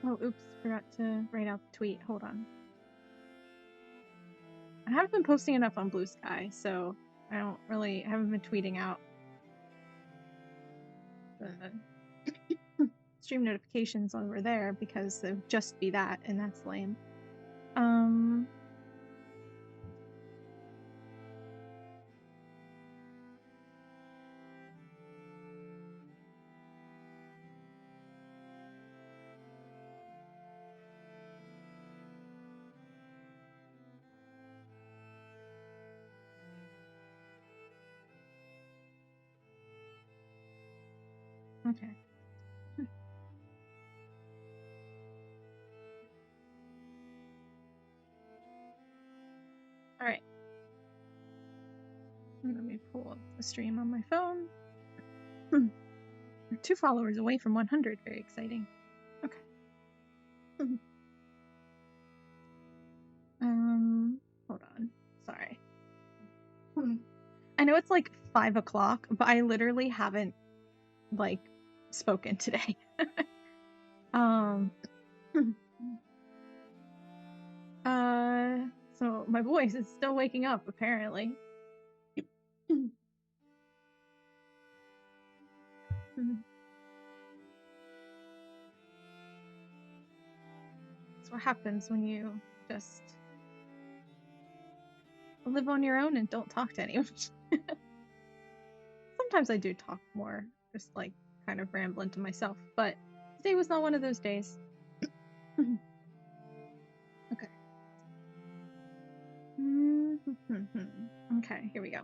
Oh, oops, forgot to write out the tweet. Hold on. I haven't been posting enough on Blue Sky, so I haven't been tweeting out the stream notifications over there because they would just be that, and that's lame. Okay. All right. Let me pull up the stream on my phone. We're 2 followers away from 100. Very exciting. Okay. Hold on. Sorry. I know it's like 5 o'clock, but I literally haven't like spoken today. So my voice is still waking up apparently. That's what happens when you just live on your own and don't talk to anyone. Sometimes I do talk more, just like kind of rambling to myself, but today was not one of those days. Okay. Okay, here we go.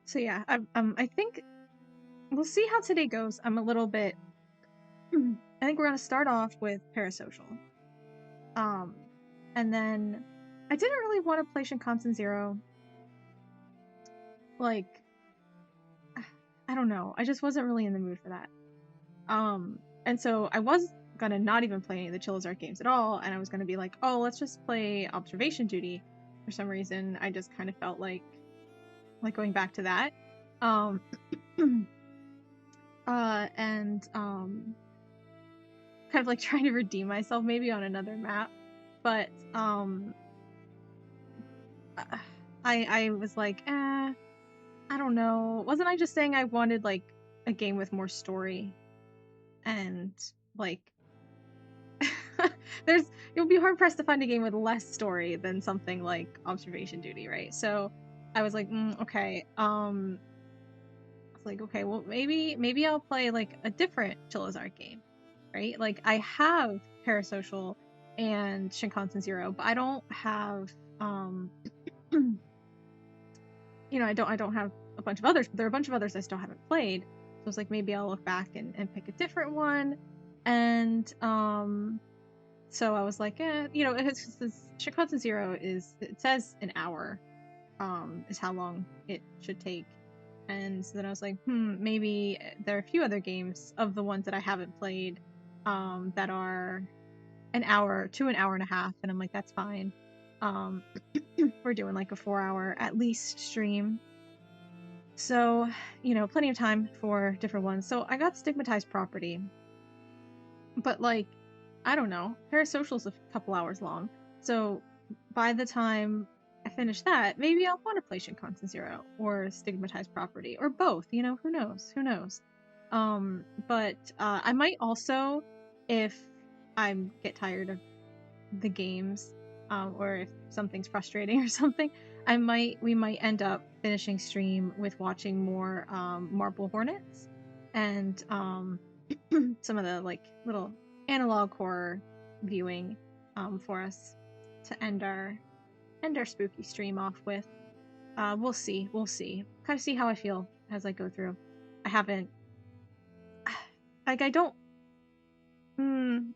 So yeah, I think we'll see how today goes. I'm a little bit. I think we're gonna start off with Parasocial. And then I didn't really want to play Shinkansen Zero. Like, I don't know. I just wasn't really in the mood for that. And so I was gonna not even play any of the Chilla games at all, and I was gonna be like, oh, let's just play Observation Duty. For some reason, I just kind of felt like going back to that. And kind of like trying to redeem myself maybe on another map. But I was like, I don't know. Wasn't I just saying I wanted like a game with more story? And like you'll be hard pressed to find a game with less story than something like Observation Duty, right? So I was like, okay. I was like, okay, well maybe I'll play like a different Chilla game, right? Like I have Parasocial and Shinkansen Zero, but I don't have you know, I don't have a bunch of others, but there are a bunch of others I still haven't played. So I was like, maybe I'll look back and pick a different one. And so I was like, you know, Shinkansen Zero it says an hour is how long it should take. And so then I was like, maybe there are a few other games of the ones that I haven't played that are an hour to an hour and a half, and I'm like, that's fine. We're doing like a 4-hour at least stream. So, you know, plenty of time for different ones. So I got Stigmatized Property. But like, I don't know, Parasocial's a couple hours long. So by the time I finish that, maybe I'll want to play Shinkansen Zero or Stigmatized Property or both, you know, who knows? Who knows? But I might also, if I get tired of the games, or if something's frustrating or something, we might end up finishing stream with watching more Marble Hornets and some of the like little analog horror viewing for us to end our spooky stream off with. We'll see. Kind of see how I feel as I go through. I haven't like I don't.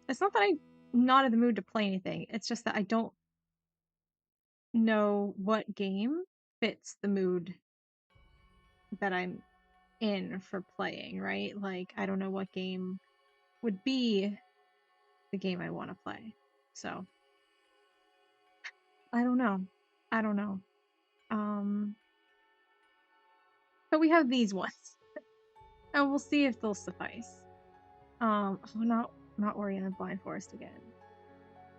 It's not that I'm not in the mood to play anything. It's just that I don't know what game fits the mood that I'm in for playing, right? Like I don't know what game would be the game I want to play. So I don't know. But we have these ones. and we'll see if they'll suffice. Oh, not Ori and the Blind Forest again.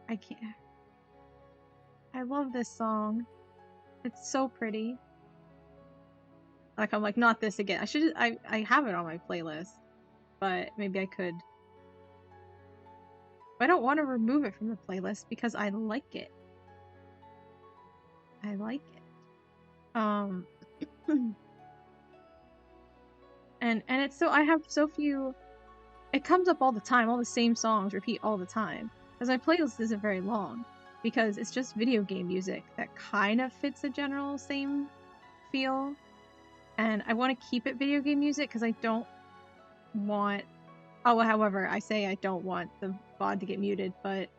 I can't. I love this song. It's so pretty. Like, I'm like, not this again. I have it on my playlist, but maybe I could. I don't want to remove it from the playlist because I like it. I like it. And it's so, I have so few, it comes up all the time, all the same songs repeat all the time. Because my playlist isn't very long, because it's just video game music that kind of fits a general same feel. And I want to keep it video game music because I don't want, oh, however, I say I don't want the VOD to get muted, but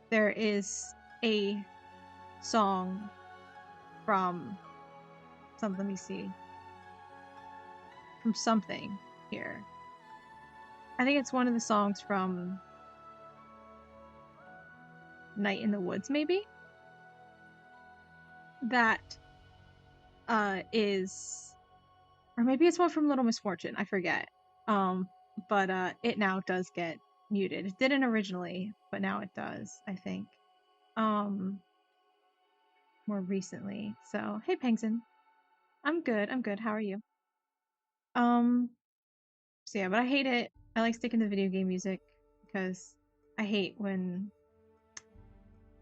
there is a song from let me see, from something here. I think it's one of the songs from Night in the Woods, maybe? That is, or maybe it's one from Little Misfortune, I forget. But it now does get muted. It didn't originally, but now it does, I think. More recently. So, hey Pengson. I'm good, how are you? So yeah, but I hate it. I like sticking to video game music because I hate when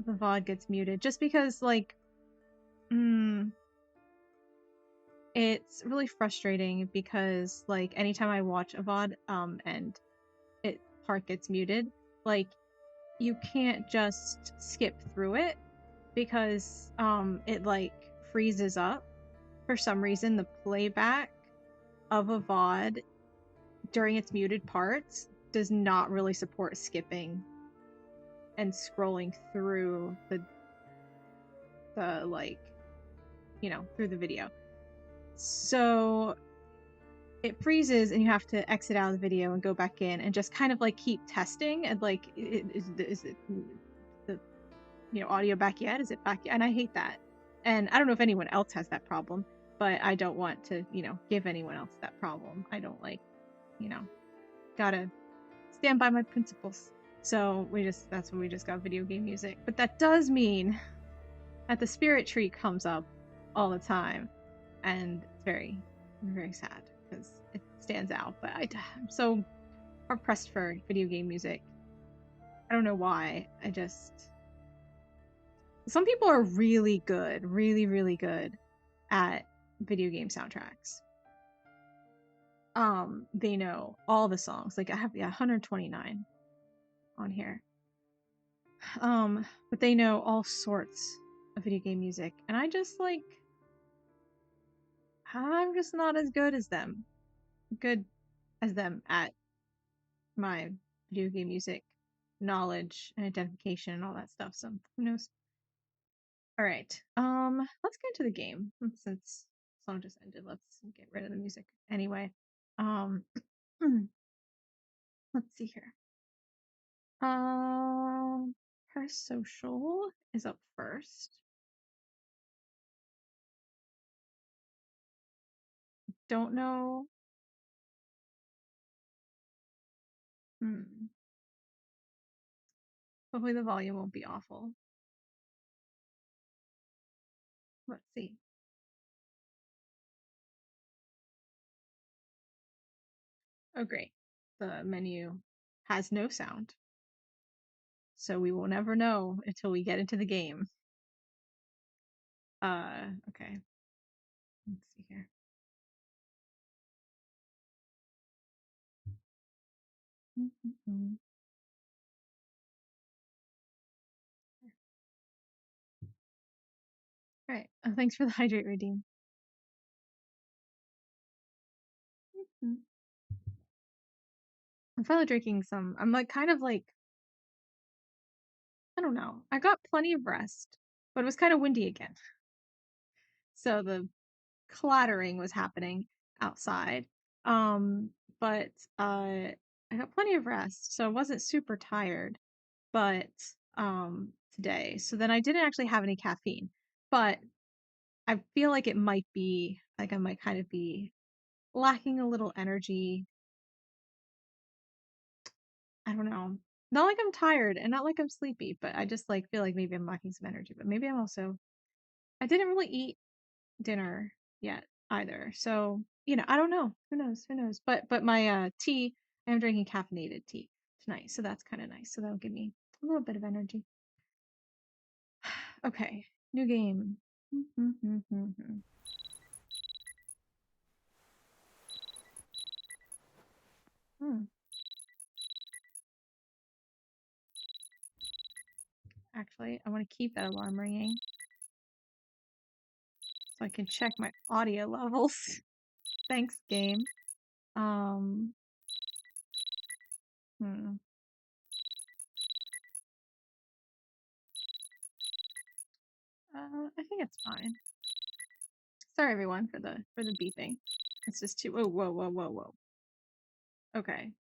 the VOD gets muted. Just because, like, it's really frustrating because, like, anytime I watch a VOD, and part gets muted, like, you can't just skip through it because, it, like, freezes up. For some reason, the playback of a VOD during its muted parts does not really support skipping and scrolling through the like, you know, through the video. So it freezes and you have to exit out of the video and go back in and just kind of like keep testing and like, is it the, you know, audio back yet? Is it back yet? And I hate that. And I don't know if anyone else has that problem, but I don't want to, you know, give anyone else that problem. I don't like, you know, gotta stand by my principles. So that's when we just got video game music. But that does mean that the spirit tree comes up all the time. And it's very, very sad because it stands out. But I'm so oppressed for video game music. I don't know why. Some people are really good, really good at video game soundtracks. They know all the songs. Like, I have 129 on here. But they know all sorts of video game music, and I'm just not as good as them. At my video game music knowledge and identification and all that stuff. So who knows? All right. Let's get into the game since the song just ended. Let's get rid of the music anyway. Let's see here. Parasocial is up first. Don't know. Hopefully the volume won't be awful. Let's see. Oh, great. The menu has no sound. So we will never know until we get into the game. Okay. Let's see here. All right. Thanks for the hydrate redeem. I'm finally drinking some. I'm like kind of like, I don't know. I got plenty of rest, but it was kind of windy again. So the clattering was happening outside. But I got plenty of rest, so I wasn't super tired. But today, so then I didn't actually have any caffeine, but I feel like it might be like I might kind of be lacking a little energy I don't know. Not like I'm tired and not like I'm sleepy, but I just like feel like maybe I'm lacking some energy. But maybe I'm also I didn't really eat dinner yet either. So, I don't know. Who knows? Who knows? But my tea, I am drinking caffeinated tea tonight, so that's kind of nice. So that'll give me a little bit of energy. Okay, new game. Hmm. Actually, I want to keep that alarm ringing so I can check my audio levels. Thanks, game. Um, hmm. I think it's fine. Sorry, everyone, for the beeping. It's just too. Oh, whoa, whoa, whoa, whoa. Okay.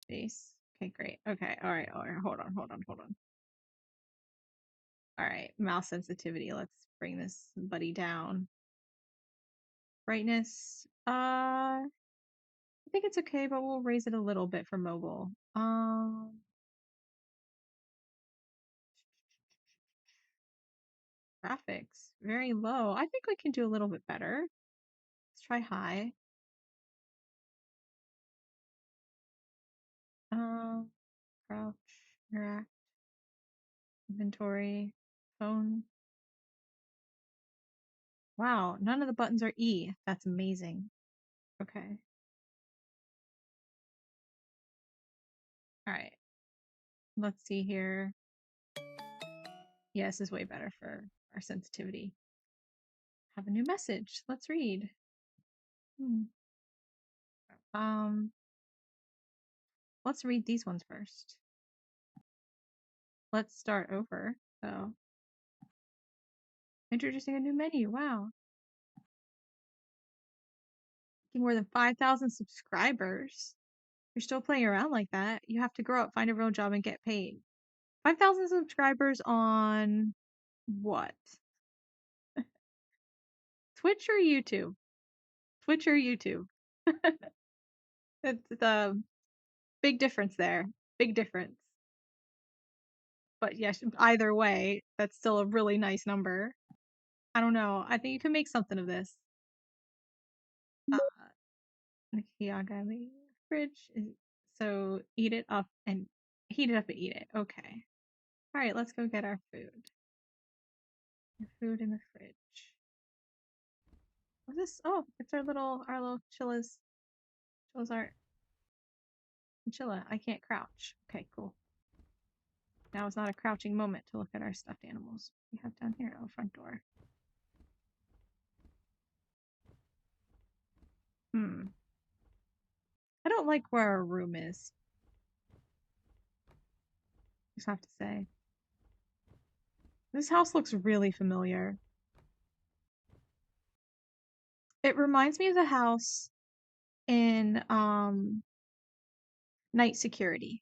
Space. Okay, great. Okay, all right, all right. Hold on, hold on, hold on. All right, mouse sensitivity. Let's bring this buddy down. Brightness. I think it's okay, but we'll raise it a little bit for mobile. Graphics very low. I think we can do a little bit better. Let's try high. Crouch, interact, inventory, phone. Wow, none of the buttons are E. That's amazing. Okay. All right. Let's see here. Yeah, this is way better for our sensitivity. Have a new message. Let's read. Um, let's read these ones first. Let's start over. So, introducing a new menu. Wow. More than 5,000 subscribers. You're still playing around like that. You have to grow up, find a real job, and get paid. 5,000 subscribers on what? Twitch or YouTube? Twitch or YouTube? It's the big difference there. Big difference. But yes, either way, that's still a really nice number. I don't know. I think you can make something of this. Nakayagami fridge. So eat it up and heat it up and eat it. Okay. All right, let's go get our food. Our food in the fridge. What's this? Oh, it's our little Chilla's art. Chilla, I can't crouch. Okay, cool. Now is not a crouching moment to look at our stuffed animals. We have down here, oh, front door. I don't like where our room is. Just have to say. This house looks really familiar. It reminds me of the house in Night Security,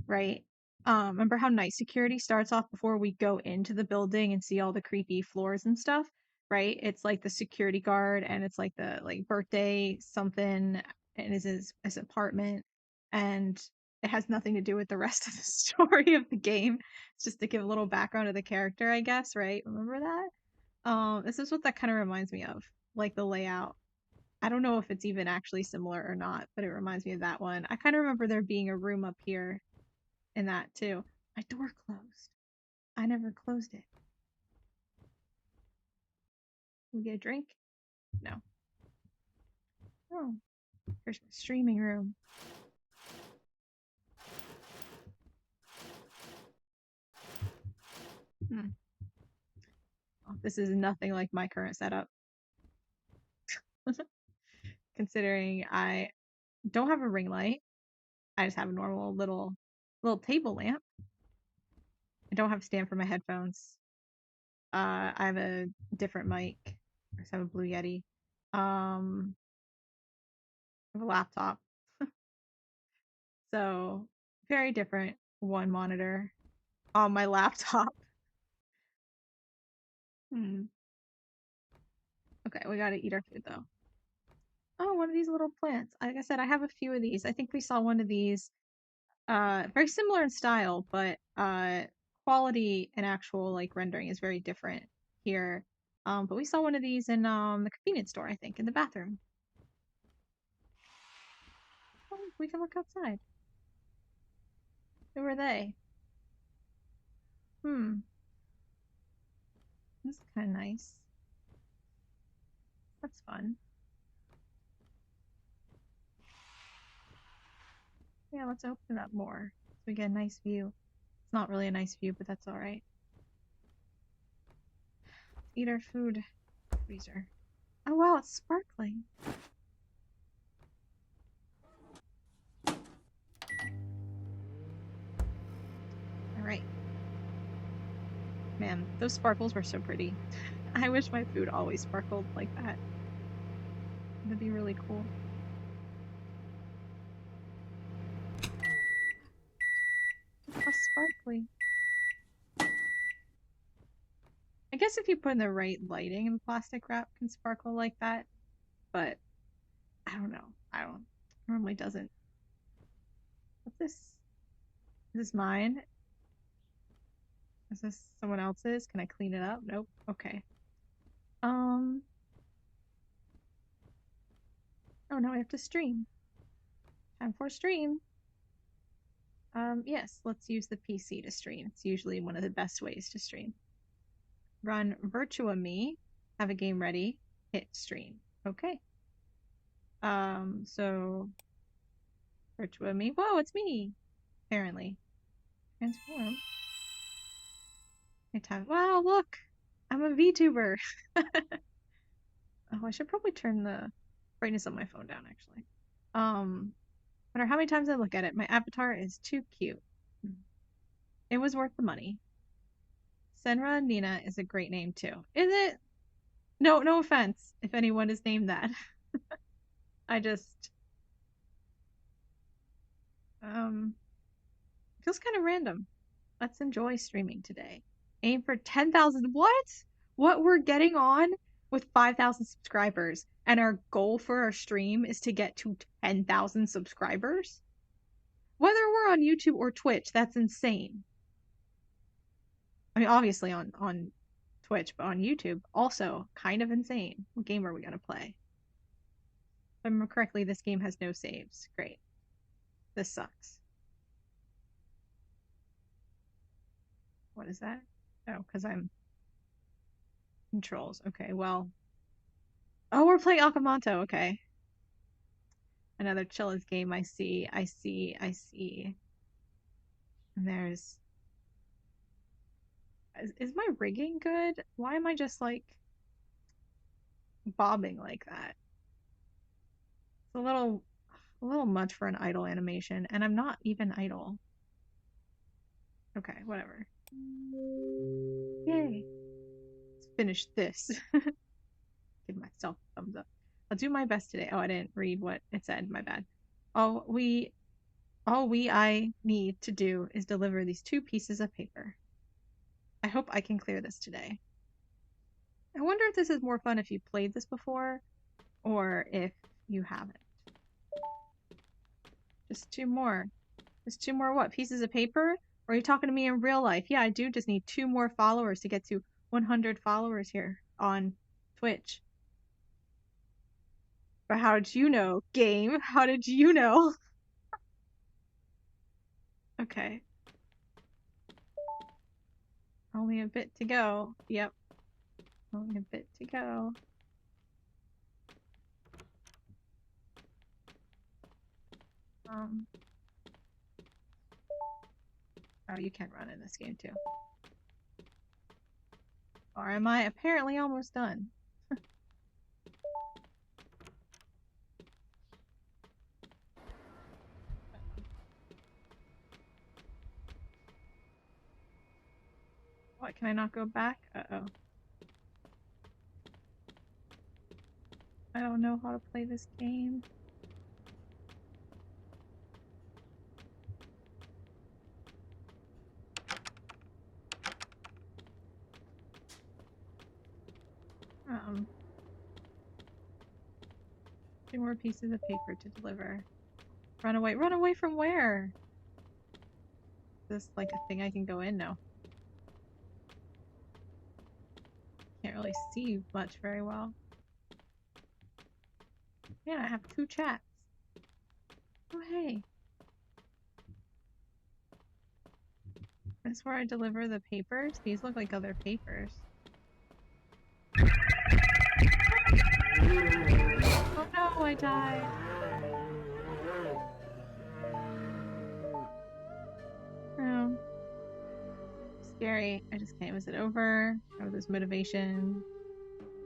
right? Remember how Night Security starts off before we go into the building and see all the creepy floors and stuff, right? It's like the security guard and it's like the birthday something and is his apartment and it has nothing to do with the rest of the story of the game. It's just to give a little background to the character, I guess, right? Remember that? This is what that kind of reminds me of, like the layout. I don't know if it's even actually similar or not, but it reminds me of that one. I kind of remember there being a room up here in that too. My door closed. I never closed it. Can we get a drink? No. Oh, here's my streaming room. Oh, this is nothing like my current setup. Considering I don't have a ring light. I just have a normal little table lamp. I don't have a stand for my headphones. I have a different mic. I just have a Blue Yeti. I have a laptop. So very different. One monitor on my laptop. Okay, we gotta eat our food though. Oh, one of these little plants. Like I said, I have a few of these. I think we saw one of these. Very similar in style, but quality and actual like rendering is very different here. But we saw one of these in the convenience store, I think, in the bathroom. Oh, we can look outside. Who are they? This is kind of nice. That's fun. Yeah, let's open it up more so we get a nice view. It's not really a nice view, but that's all right. Eat our food. Freezer. Oh wow, it's sparkling. All right. Man, those sparkles were so pretty. I wish my food always sparkled like that. That'd be really cool. Look how sparkly. I guess if you put in the right lighting and plastic wrap can sparkle like that, but I don't know. I don't normally doesn't. What's this? Is this mine? Is this someone else's? Can I clean it up? Nope. Okay. Oh, now I have to stream. Time for stream. Yes, let's use the PC to stream. It's usually one of the best ways to stream. Run VirtuaMe, have a game ready, hit stream. Okay. So VirtuaMe. Whoa, it's me. Apparently. Transform. Wow, look! I'm a VTuber. Oh, I should probably turn the brightness on my phone down, actually. No matter how many times I look at it, my avatar is too cute. It was worth the money. Senra Nina is a great name too. Is it? No, no offense if anyone is named that. I just feels kind of random. Let's enjoy streaming today. Aim for 10,000. What? What we're getting on with 5,000 subscribers, and our goal for our stream is to get to 10,000 subscribers? Whether we're on YouTube or Twitch, that's insane. I mean, obviously on Twitch, but on YouTube, also kind of insane. What game are we gonna play? If I remember correctly, this game has no saves. Great. This sucks. What is that? Oh, because I'm controls. Okay, well. Oh, we're playing Akamanto. Okay. Another Chilla's game. I see. I see. I see. And there's. Is my rigging good? Why am I just like bobbing like that? It's a little much for an idle animation, and I'm not even idle. Okay, whatever. Yay. Let's finish this. Give myself a thumbs up. I'll do my best today. Oh, I didn't read what it said. My bad. All I need to do is deliver these 2 pieces of paper. I hope I can clear this today. I wonder if this is more fun if you played this before or if you haven't. Just 2 more. Just 2 more what? Pieces of paper? Or are you talking to me in real life? Yeah, I do just need 2 more followers to get to 100 followers here on Twitch. But how did you know, game? How did you know? Okay. Only a bit to go. Yep. Only a bit to go. Oh, you can run in this game too. Or am I apparently almost done? What, can I not go back? Uh-oh. I don't know how to play this game. 2 more pieces of paper to deliver. Run away. Run away from where? Is this like a thing I can go in? No. Can't really see much very well. Yeah, I have 2 chats. Oh, hey. That's where I deliver the papers? These look like other papers. Oh no, I died. Oh. Scary. I just can't. Was it over? Or was this motivation?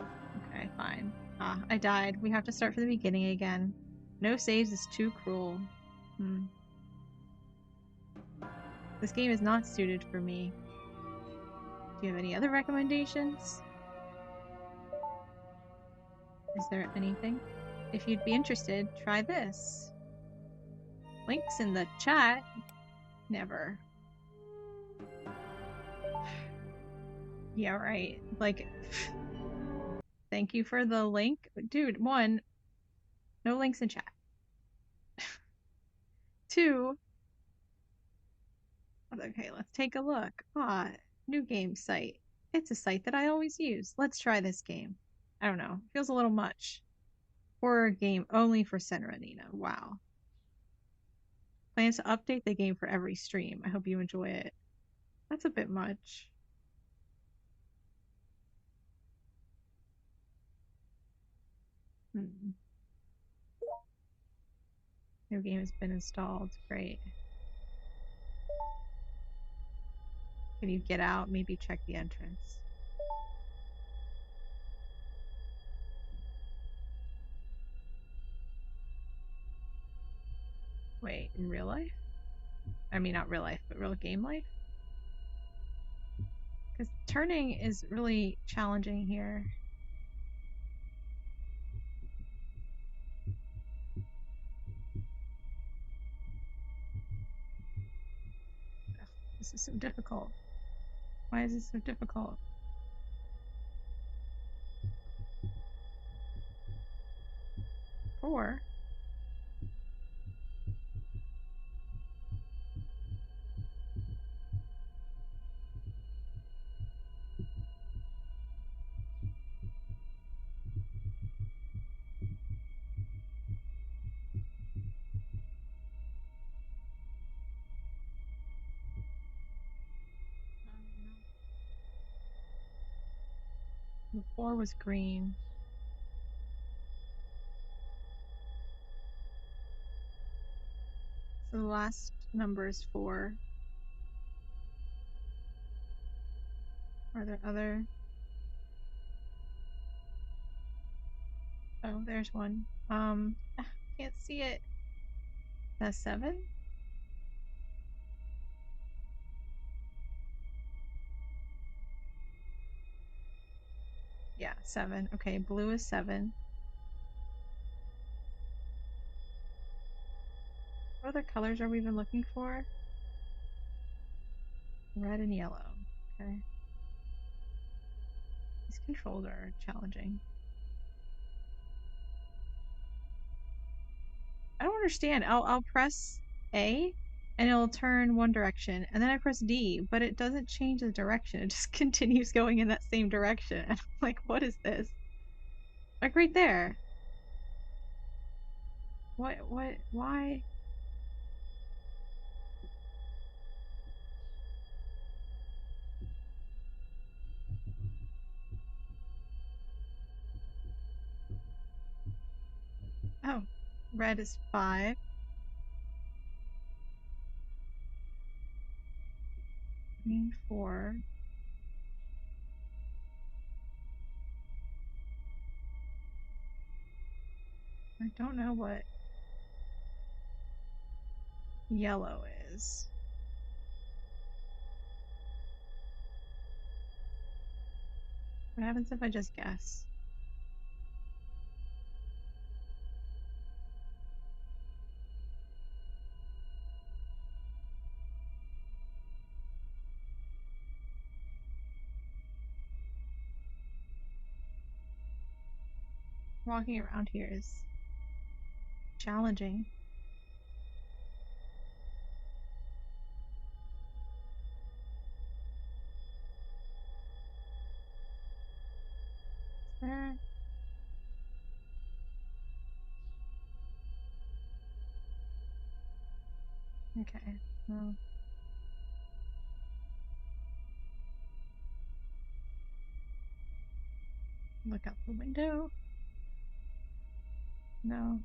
Okay, fine. Ah, I died. We have to start from the beginning again. No saves is too cruel. This game is not suited for me. Do you have any other recommendations? Is there anything? If you'd be interested, try this. Links in the chat. Never. Yeah, right. Like, thank you for the link. Dude, 1, no links in chat. 2, okay, let's take a look. Ah, new game site. It's a site that I always use. Let's try this game. I don't know. Feels a little much. Horror game only for Senranina. Wow. Plans to update the game for every stream. I hope you enjoy it. That's a bit much. New game has been installed. Great. Can you get out? Maybe check the entrance. Wait, in real life? I mean, not real life, but real game life? Because turning is really challenging here. Ugh, this is so difficult. Why is this so difficult? Four? The 4 was green. So the last number is 4. Are there other? Oh, there's one. Can't see it. That's 7? Yeah, 7. Okay, blue is 7. What other colors are we even looking for? Red and yellow. Okay. These controls are challenging. I don't understand. I'll press A and it'll turn one direction, and then I press D, but it doesn't change the direction. It just continues going in that same direction. And I'm like, what is this? Like right there. What, why? Oh, red is 5. Green 4. I don't know what yellow is. What happens if I just guess? Walking around here is challenging. Is there... Okay. Well. Look out the window. No.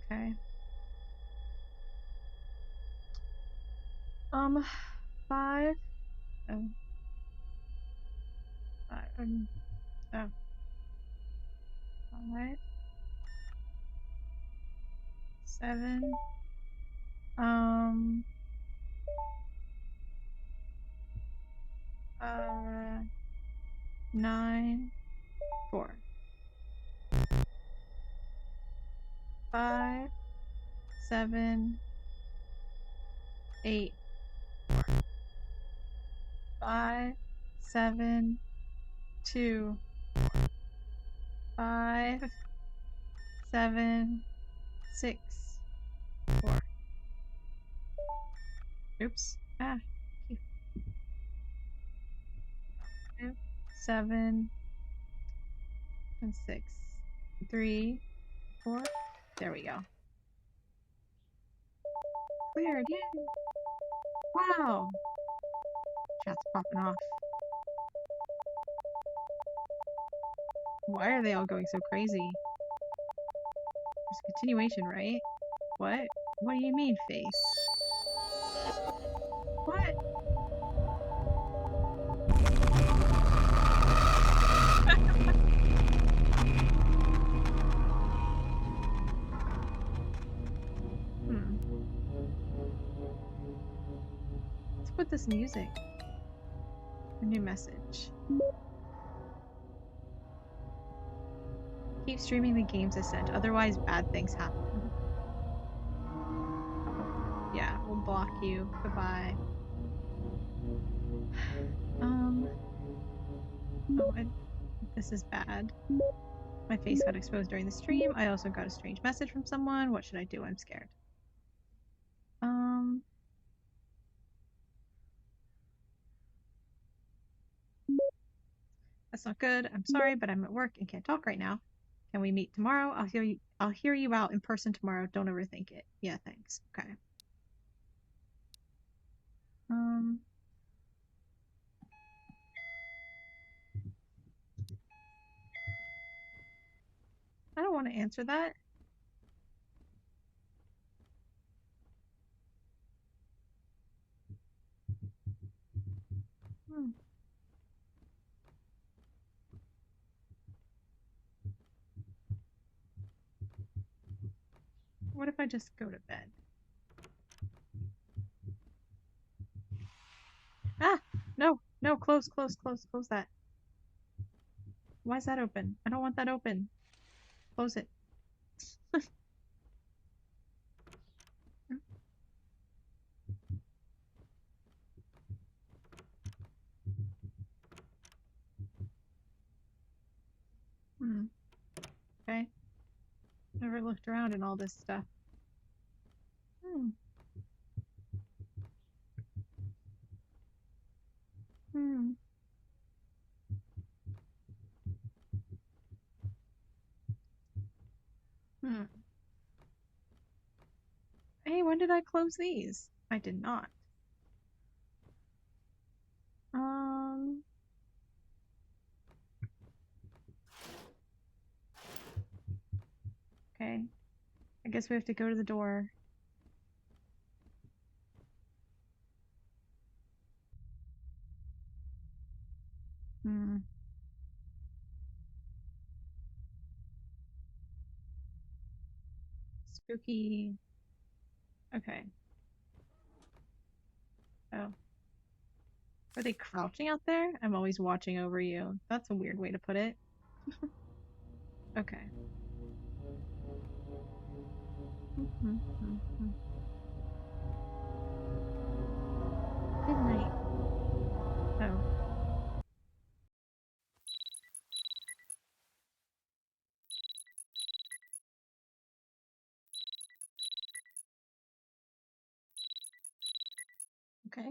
Okay. 5. Oh. 5. Oh. 5. 7. 9. 4. 5. 7. 8. 5. 7. 2. 5. 7. 6. 4. Oops. Ah. 5, 7, and 6. 3, 4. There we go. Cleared. Yay! Wow! Chat's popping off. Why are they all going so crazy? There's a continuation, right? What? What do you mean, face? What? Let's put this music. A new message. Keep streaming the games I sent, otherwise bad things happen. Yeah, we'll block you. Goodbye. Oh, this is bad. My face got exposed during the stream. I also got a strange message from someone. What should I do? I'm scared. That's not good. I'm sorry, but I'm at work and can't talk right now. Can we meet tomorrow? I'll hear you out in person tomorrow. Don't overthink it. Yeah, thanks. Okay. I don't want to answer that. What if I just go to bed? Ah! No! No! Close that. Why is that open? I don't want that open. Close it. Okay. Never looked around in all this stuff. Hey, when did I close these? I did not. Okay. I guess we have to go to the door. Spooky. Okay. Oh. Are they crouching out there? I'm always watching over you. That's a weird way to put it. Okay. Good night. Okay.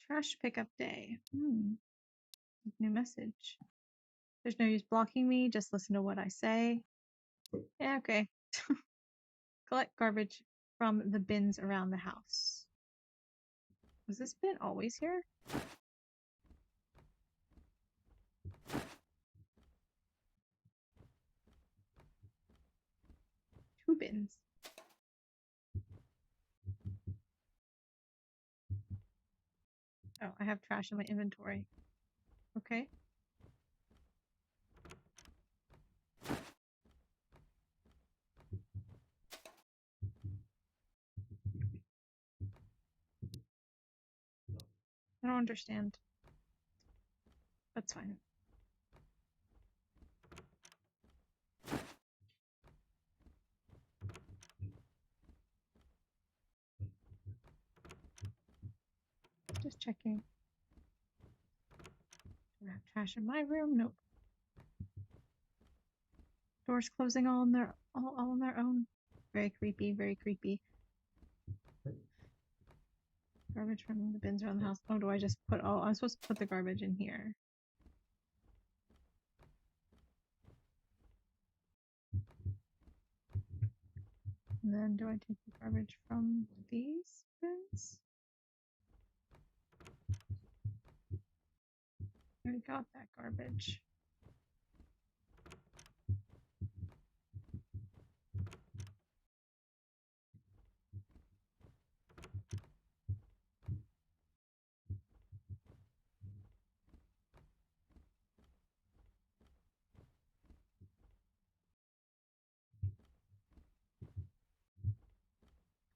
Trash pickup day. New message. There's no use blocking me, just listen to what I say. Yeah, okay. Collect garbage from the bins around the house. Was this bin always here? Two bins. Oh, I have trash in my inventory. Okay. I don't understand. That's fine. Just checking. Do I have trash in my room? Nope. Doors closing all on their own. Very creepy, very creepy. Garbage from the bins around the house. Oh, do I just put I'm supposed to put the garbage in here. And then do I take the garbage from these bins? I already got that garbage.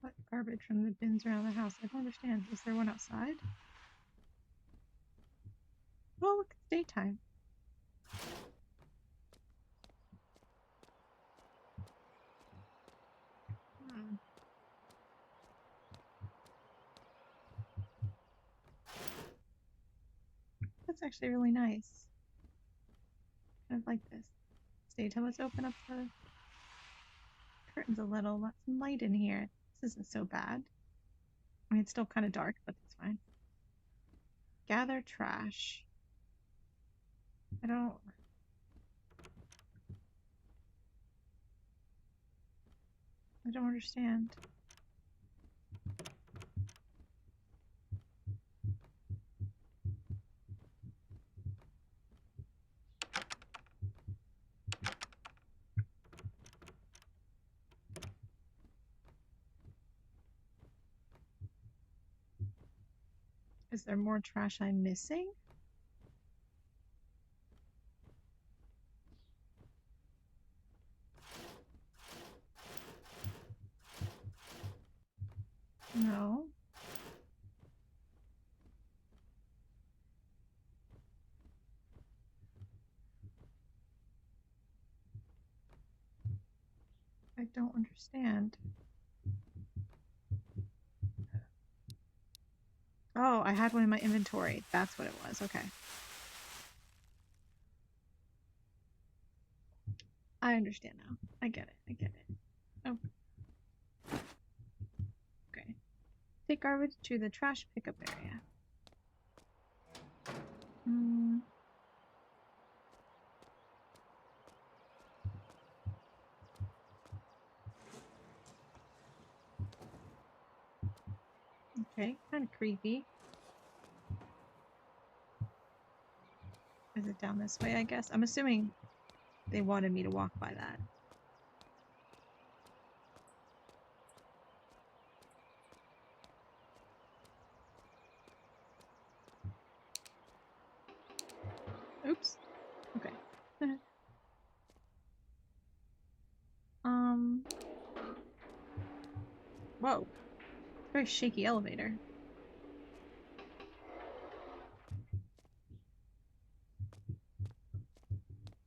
What garbage from the bins around the house? I don't understand. Is there one outside? Oh, look, it's daytime. That's actually really nice. Kind of like this. It's daytime. Let's open up the curtains a little. Let some light in here. This isn't so bad. I mean, it's still kind of dark, but it's fine. Gather trash. I don't understand. Is there more trash I'm missing? No. I don't understand. Oh, I had one in my inventory. That's what it was. Okay. I understand now. I get it. I get it. Oh. Okay. Take garbage to the trash pickup area. Okay, kind of creepy. Is it down this way, I guess? I'm assuming they wanted me to walk by that. Oops. Okay. Whoa. Very shaky elevator.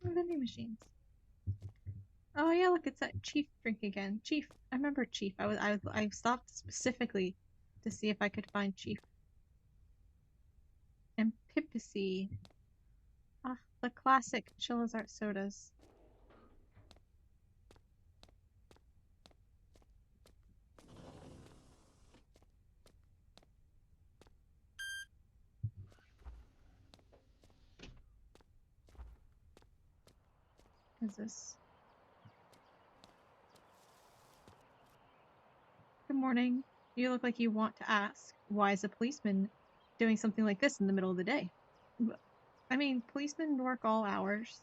Vending machines. Oh yeah, look, it's that Chief drink again. Chief. I remember Chief. I stopped specifically to see if I could find Chief. And Pipacy. Ah, the classic Chilla's Art sodas. What is this? Good morning. You look like you want to ask, why is a policeman doing something like this in the middle of the day? I mean, policemen work all hours.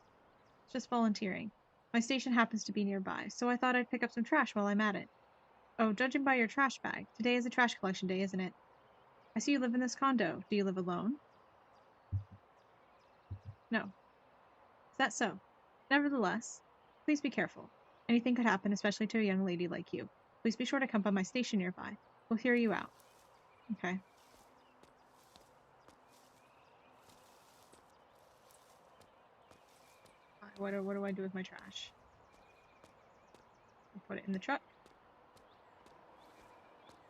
It's just volunteering. My station happens to be nearby, so I thought I'd pick up some trash while I'm at it. Oh, judging by your trash bag, today is a trash collection day, isn't it? I see you live in this condo. Do you live alone? No. Is that so? Nevertheless, please be careful. Anything could happen, especially to a young lady like you. Please be sure to come by my station nearby. We'll hear you out. Okay. What do I do with my trash? Put it in the truck?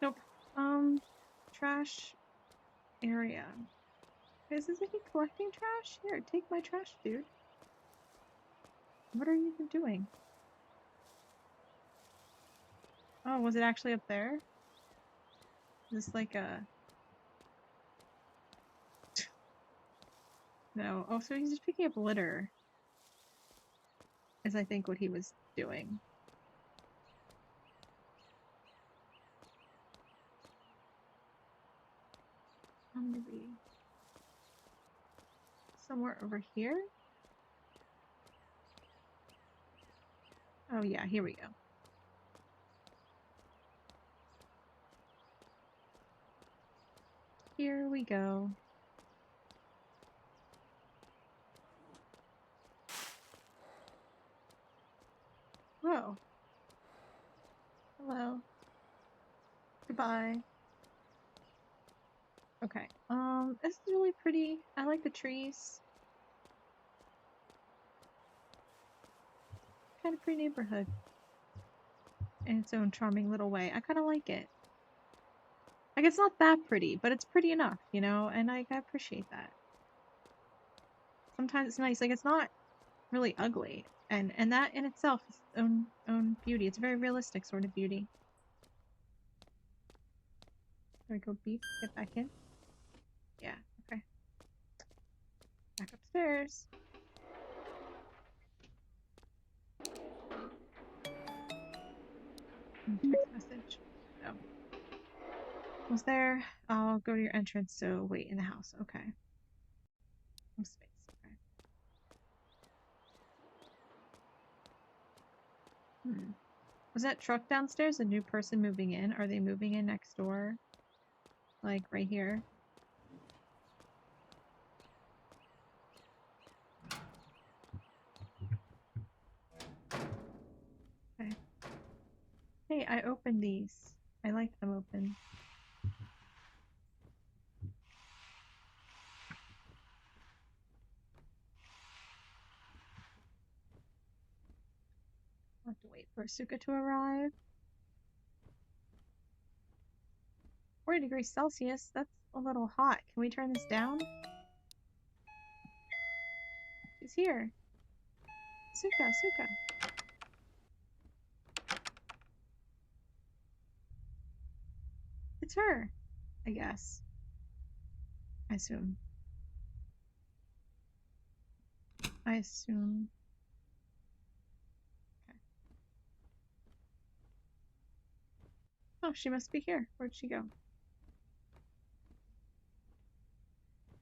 Nope. Trash area. Is he collecting trash? Here, take my trash, dude. What are you doing? Oh, was it actually up there? Is this like a... No. Oh, so he's just picking up litter. Is I think what he was doing. Maybe somewhere over here? Oh yeah, here we go. Here we go. Whoa. Hello. Goodbye. Okay. This is really pretty. I like the trees. Kind of pretty neighborhood. In its own charming little way. I kind of like it. Like, it's not that pretty, but it's pretty enough, you know? And I appreciate that. Sometimes it's nice. Like, it's not really ugly. And that in itself is its own beauty. It's a very realistic sort of beauty. There we go, beef. Get back in. Yeah, okay. Back upstairs. Text message. No. Was there? I'll go to your entrance, so wait in the house. Okay. Some space. Okay. Was that truck downstairs a new person moving in? Are they moving in next door? Like, right here? Okay. Hey, I opened these. I like them open. I'll have to wait for Asuka to arrive. 40 degrees Celsius? That's a little hot. Can we turn this down? She's here. Asuka. It's her, I guess. I assume. Okay. Oh, she must be here. Where'd she go?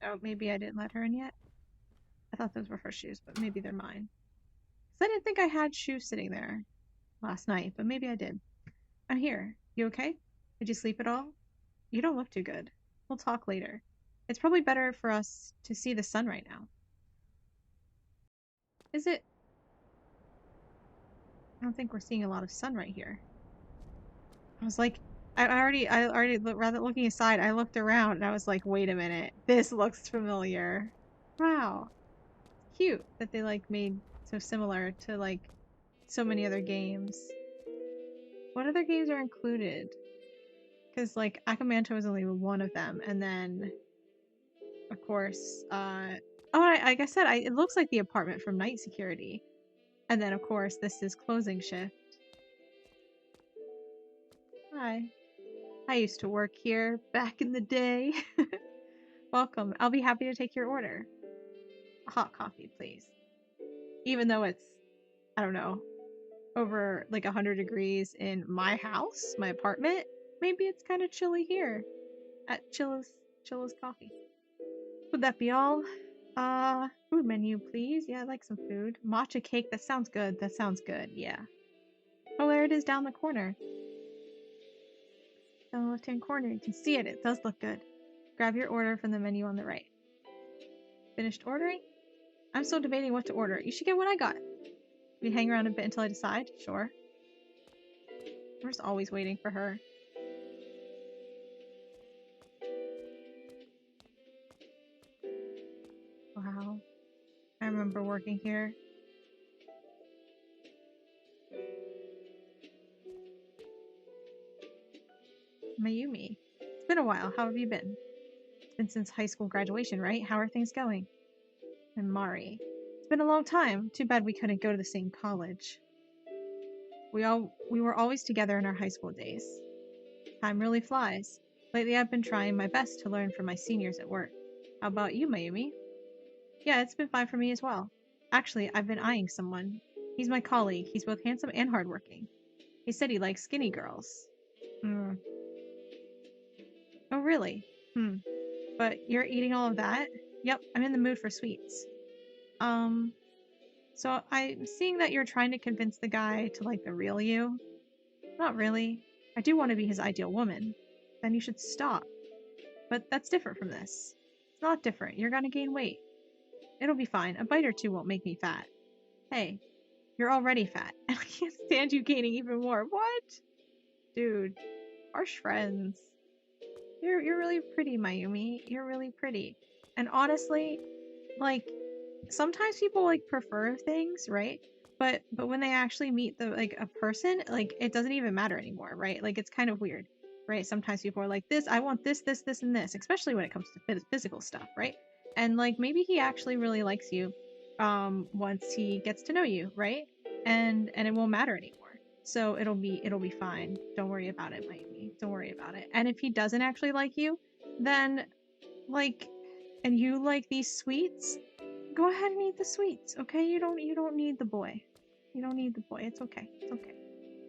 Oh, maybe I didn't let her in yet. I thought those were her shoes, but maybe they're mine. 'Cause I didn't think I had shoes sitting there last night, but maybe I did. I'm here. You okay? Did you sleep at all? You don't look too good. We'll talk later. It's probably better for us to see the sun right now. Is it? I don't think we're seeing a lot of sun right here. I was like, I already rather looking aside, I looked around and I was like, wait a minute, this looks familiar. Wow. Cute that they like made so similar to like so many other games. What other games are included? Because like Akamanto is only one of them, and then of course, like I said, it looks like the apartment from Night Security, and then of course this is Closing Shift. Hi. I used to work here back in the day. Welcome. I'll be happy to take your order. A hot coffee, please. Even though it's I don't know, over like 100 degrees in my house, my apartment, maybe it's kind of chilly here at Chilla's Coffee. Would that be all? Food menu, please. Yeah, I'd like some food. Matcha cake, that sounds good. That sounds good, yeah. Oh, there it is down the corner. Down the left-hand corner, you can see it. It does look good. Grab your order from the menu on the right. Finished ordering? I'm still debating what to order. You should get what I got. We hang around a bit until I decide? Sure. We're just always waiting for her. Wow. I remember working here. Mayumi. It's been a while. How have you been? It's been since high school graduation, right? How are things going? And Mari. It's been a long time. Too bad we couldn't go to the same college. We were always together in our high school days. Time really flies. Lately I've been trying my best to learn from my seniors at work. How about you, Mayumi? Yeah, it's been fine for me as well. Actually, I've been eyeing someone. He's my colleague. He's both handsome and hardworking. He said he likes skinny girls. Hmm. Oh, really? Hmm. But you're eating all of that? Yep, I'm in the mood for sweets. So I'm seeing that you're trying to convince the guy to like the real you. Not really. I do want to be his ideal woman. Then you should stop. But that's different from this. It's not different. You're gonna gain weight. It'll be fine. A bite or two won't make me fat. Hey, you're already fat. And I can't stand you gaining even more. What? Dude, harsh friends. You're really pretty, Mayumi. You're really pretty. And honestly, like, sometimes people like prefer things, right? But when they actually meet the like a person, like it doesn't even matter anymore, right? Like it's kind of weird, right? Sometimes people are like, this, I want this, this, this, and this, especially when it comes to physical stuff, right? And like maybe he actually really likes you once he gets to know you, right? And it won't matter anymore. So it'll be fine. Don't worry about it, Mayumi. Don't worry about it. And if he doesn't actually like you, then like, and you like these sweets, go ahead and eat the sweets, okay? You don't need the boy. You don't need the boy. It's okay. It's okay.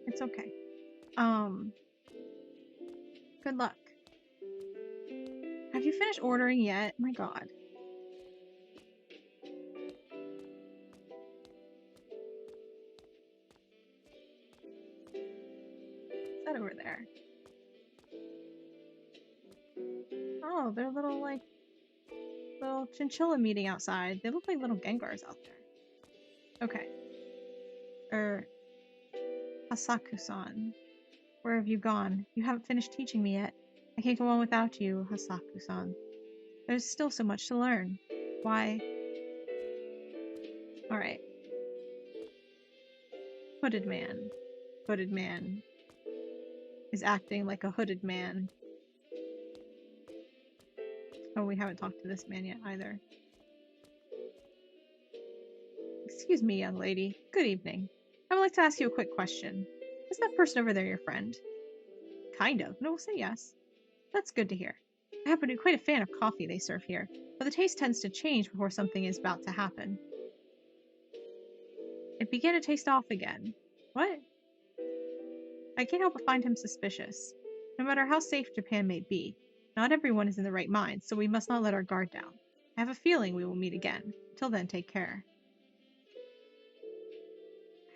It's okay. Good luck. Have you finished ordering yet? My god. What's that over there? Oh, they're little chinchilla meeting outside. They look like little Gengars out there. Okay. Hasaku-san. Where have you gone? You haven't finished teaching me yet. I can't go on without you, Hasaku-san. There's still so much to learn. Why? Alright. Hooded man. Hooded man is acting like a hooded man. Oh, we haven't talked to this man yet either. Excuse me, young lady. Good evening. I would like to ask you a quick question. Is that person over there your friend? Kind of. No, we'll say yes. That's good to hear. I happen to be quite a fan of coffee they serve here, but the taste tends to change before something is about to happen. It began to taste off again. What? I can't help but find him suspicious. No matter how safe Japan may be, not everyone is in the right mind, so we must not let our guard down. I have a feeling we will meet again. Till then, take care.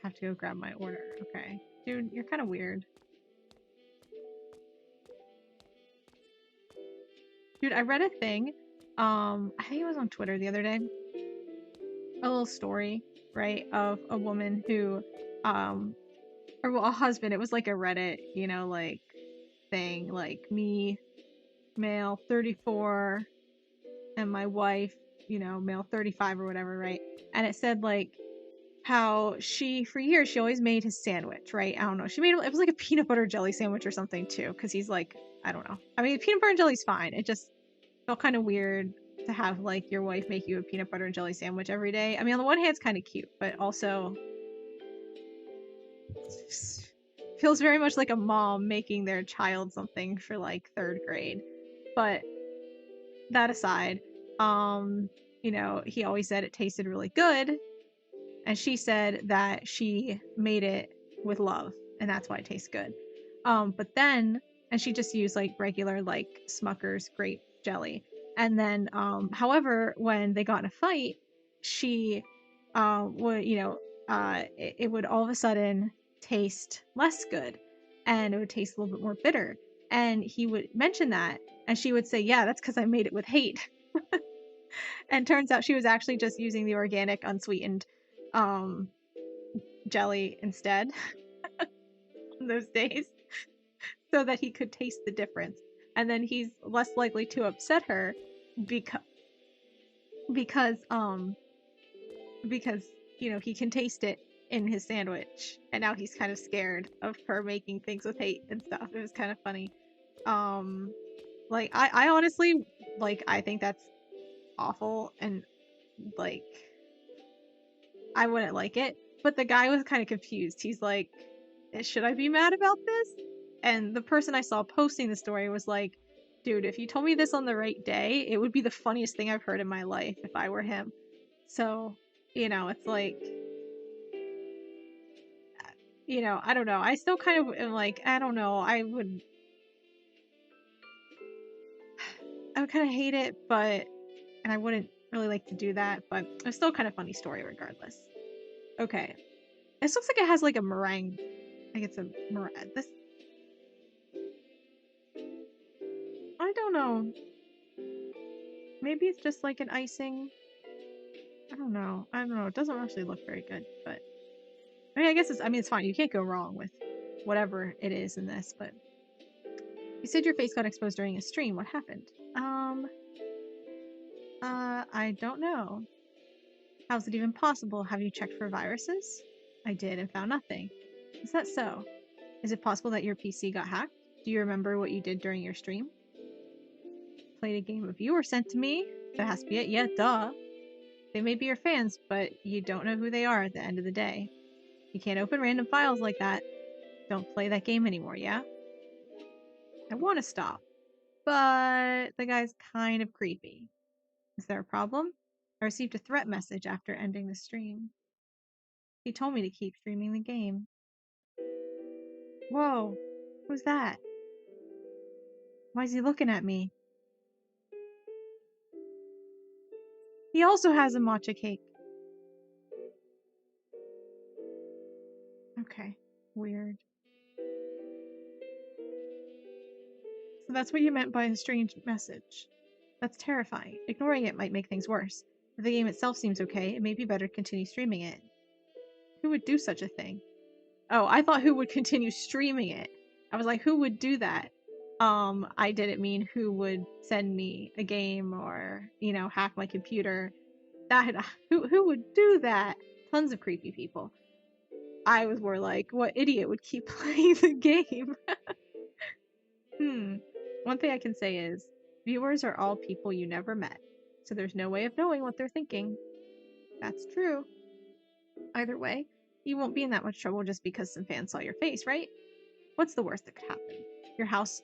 I have to go grab my order. Okay. Dude, you're kind of weird. Dude, I read a thing, I think it was on Twitter the other day, a little story, right, of a woman who, or well, a husband, it was like a Reddit, you know, like, thing, like, me, male, 34, and my wife, you know, male, 35 or whatever, right, and it said, like, how for years, she always made his sandwich, right, I don't know, it was like a peanut butter jelly sandwich or something, too, because he's like, I don't know, I mean, peanut butter and jelly's fine, it just felt kind of weird to have like your wife make you a peanut butter and jelly sandwich every day. I mean, on the one hand, it's kind of cute, but also feels very much like a mom making their child something for like 3rd grade. But that aside, you know, he always said it tasted really good, and she said that she made it with love, and that's why it tastes good. But then, and she just used like regular like Smucker's grape jelly. And then, however, when they got in a fight, she would, it would all of a sudden taste less good, and it would taste a little bit more bitter. And he would mention that, and she would say, "Yeah, that's because I made it with hate." And turns out she was actually just using the organic, unsweetened um, jelly instead on those days, so that he could taste the difference. And then he's less likely to upset her because because um because he can taste it in his sandwich, and now he's kind of scared of her making things with hate and stuff. It was kind of funny. Like I honestly, like, I think that's awful, and like I wouldn't like it. But the guy was kind of confused. He's like, should I be mad about this? And the person I saw posting the story was like, dude, if you told me this on the right day, it would be the funniest thing I've heard in my life if I were him. So, it's like, I don't know. I still kind of am like, I don't know. I would kind of hate it, and I wouldn't really like to do that, but it's still kind of funny story regardless. Okay. This looks like it has like a meringue. Like it's a meringue. This, I don't know. Maybe it's just like an icing. I don't know. It doesn't actually look very good, but I mean, I guess it's fine. You can't go wrong with whatever it is in this, but you said your face got exposed during a stream. What happened? I don't know. How's it even possible? Have you checked for viruses? I did and found nothing. Is that so? Is it possible that your PC got hacked? Do you remember what you did during your stream? Played a game a viewer sent to me? That has to be it. Yeah, duh. They may be your fans, but you don't know who they are at the end of the day. You can't open random files like that. Don't play that game anymore, yeah? I want to stop, but the guy's kind of creepy. Is there a problem? I received a threat message after ending the stream. He told me to keep streaming the game. Whoa, who's that? Why is he looking at me? He also has a matcha cake. Okay, weird. So that's what you meant by a strange message. That's terrifying. Ignoring it might make things worse. If the game itself seems okay, it may be better to continue streaming it. Who would do such a thing? Oh, I thought who would continue streaming it. I was like, who would do that? I didn't mean who would send me a game or, hack my computer. That who would do that? Tons of creepy people. I was more like, what idiot would keep playing the game? One thing I can say is, viewers are all people you never met, so there's no way of knowing what they're thinking. That's true. Either way, you won't be in that much trouble just because some fans saw your face, right? What's the worst that could happen? Your house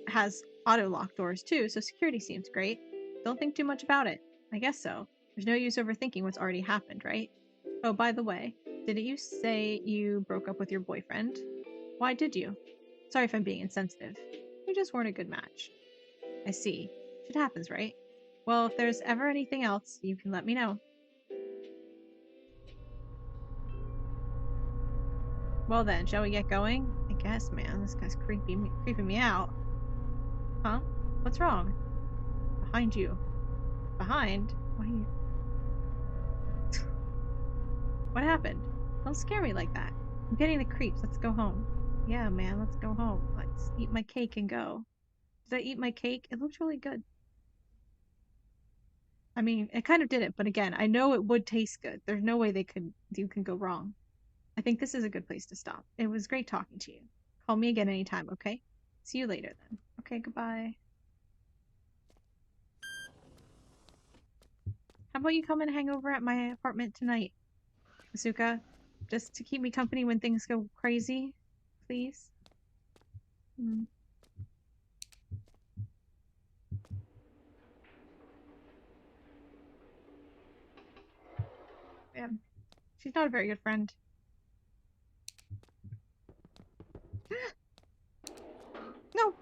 has auto-lock doors too, so security seems great. Don't think too much about it. I guess so. There's no use overthinking what's already happened, right? Oh, by the way, didn't you say you broke up with your boyfriend? Why did you? Sorry if I'm being insensitive. You just weren't a good match. I see. Shit happens, right? Well, if there's ever anything else, you can let me know. Well then, shall we get going? I guess, man. This guy's creeping me out. Huh? What's wrong? Behind you. Behind? What are you... What happened? Don't scare me like that. I'm getting the creeps. Let's go home. Yeah, man, let's go home. Let's eat my cake and go. Did I eat my cake? It looked really good. I mean, it kind of didn't, but again, I know it would taste good. There's no way you can go wrong. I think this is a good place to stop. It was great talking to you. Call me again anytime, okay? See you later then. Okay, goodbye. How about you come and hang over at my apartment tonight, Asuka? Just to keep me company when things go crazy, please? Yeah. She's not a very good friend. No!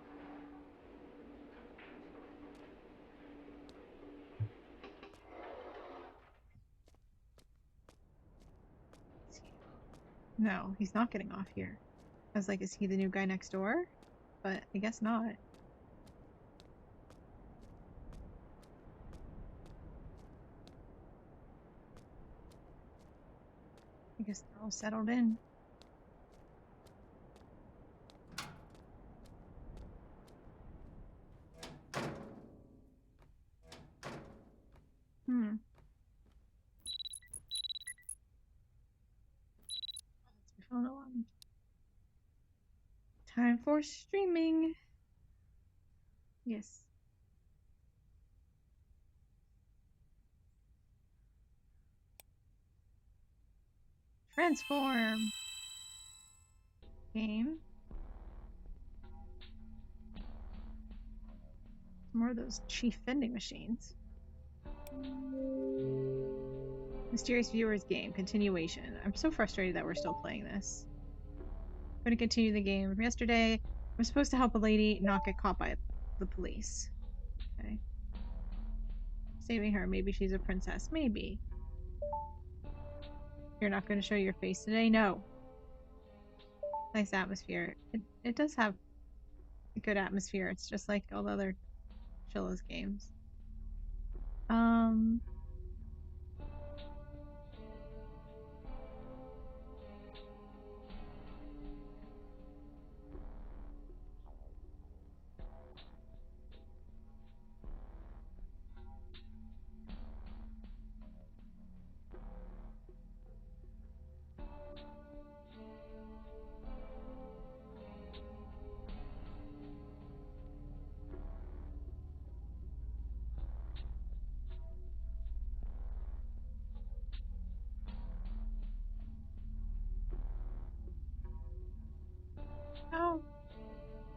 No, he's not getting off here. I was like, is he the new guy next door? But I guess not. I guess they're all settled in. Hmm. That's my phone alarm. Time for streaming. Yes. Transform. Game. More of those chief vending machines. Mysterious Viewers game. Continuation. I'm so frustrated that we're still playing this. I'm going to continue the game from yesterday. I'm supposed to help a lady not get caught by the police. Okay. Saving her. Maybe she's a princess. Maybe. You're not going to show your face today? No. Nice atmosphere. It does have a good atmosphere. It's just like all the other Chilla's games. Oh.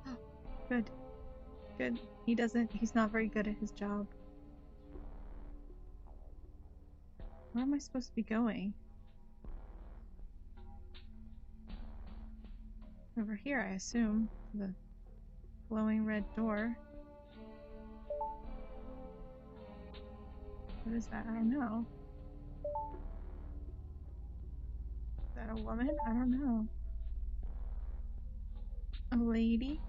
Oh. Good. Good. He's not very good at his job. Where am I supposed to be going? Over here, I assume. The glowing red door. What is that? I don't know. Is that a woman? I don't know. A lady?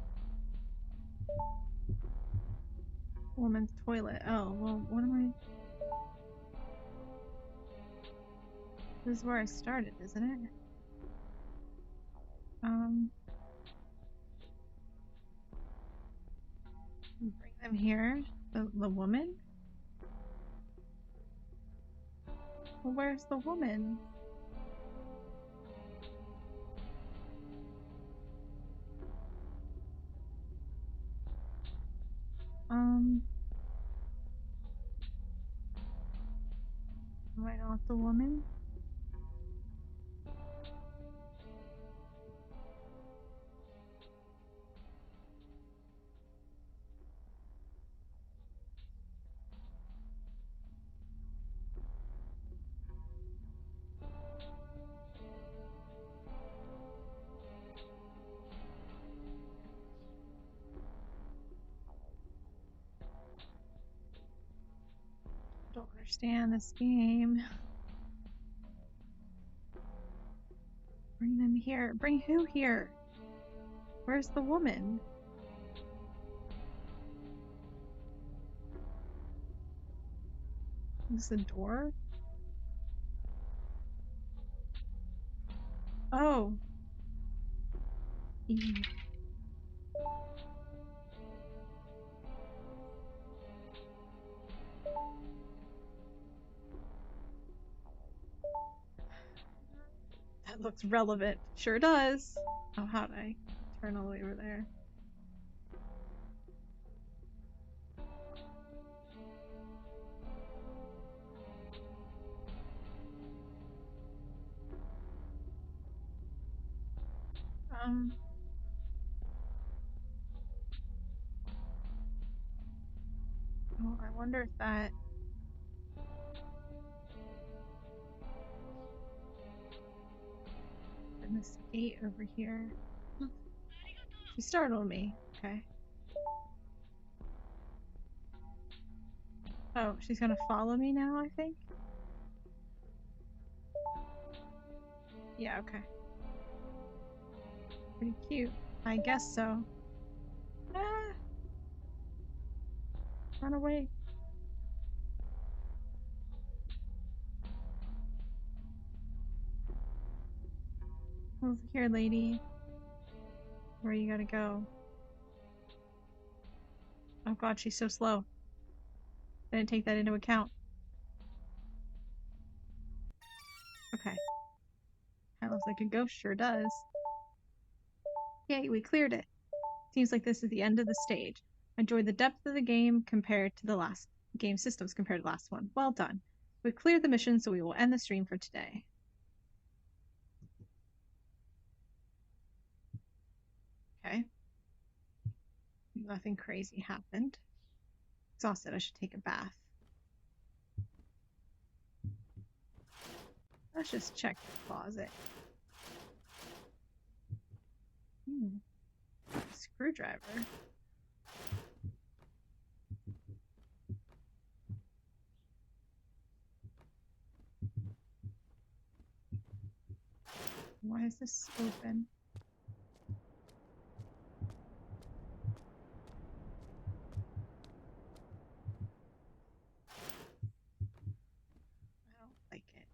Woman's toilet. Oh, well, what am I... This is where I started, isn't it? Bring them here. The woman? Well, where's the woman? Am I not the woman? Don't understand this game. Bring them here. Bring who here? Where's the woman? Is this a door? Oh. Ew. That looks relevant. Sure does. Oh, how'd I turn all the way over there? Oh, I wonder if that... this gate over here. She startled me. Okay. Oh, she's gonna follow me now, I think? Yeah, okay. Pretty cute. I guess so. Ah! Run away. Over here, lady. Where you gotta go? Oh god, she's so slow. I didn't take that into account. Okay. That looks like a ghost, sure does. Yay, we cleared it. Seems like this is the end of the stage. Enjoy the depth of the game compared to the last game systems compared to the last one. Well done. We've cleared the mission, so we will end the stream for today. Okay. Nothing crazy happened. Exhausted, I should take a bath. Let's just check the closet. Screwdriver. Why is this open? I don't like it.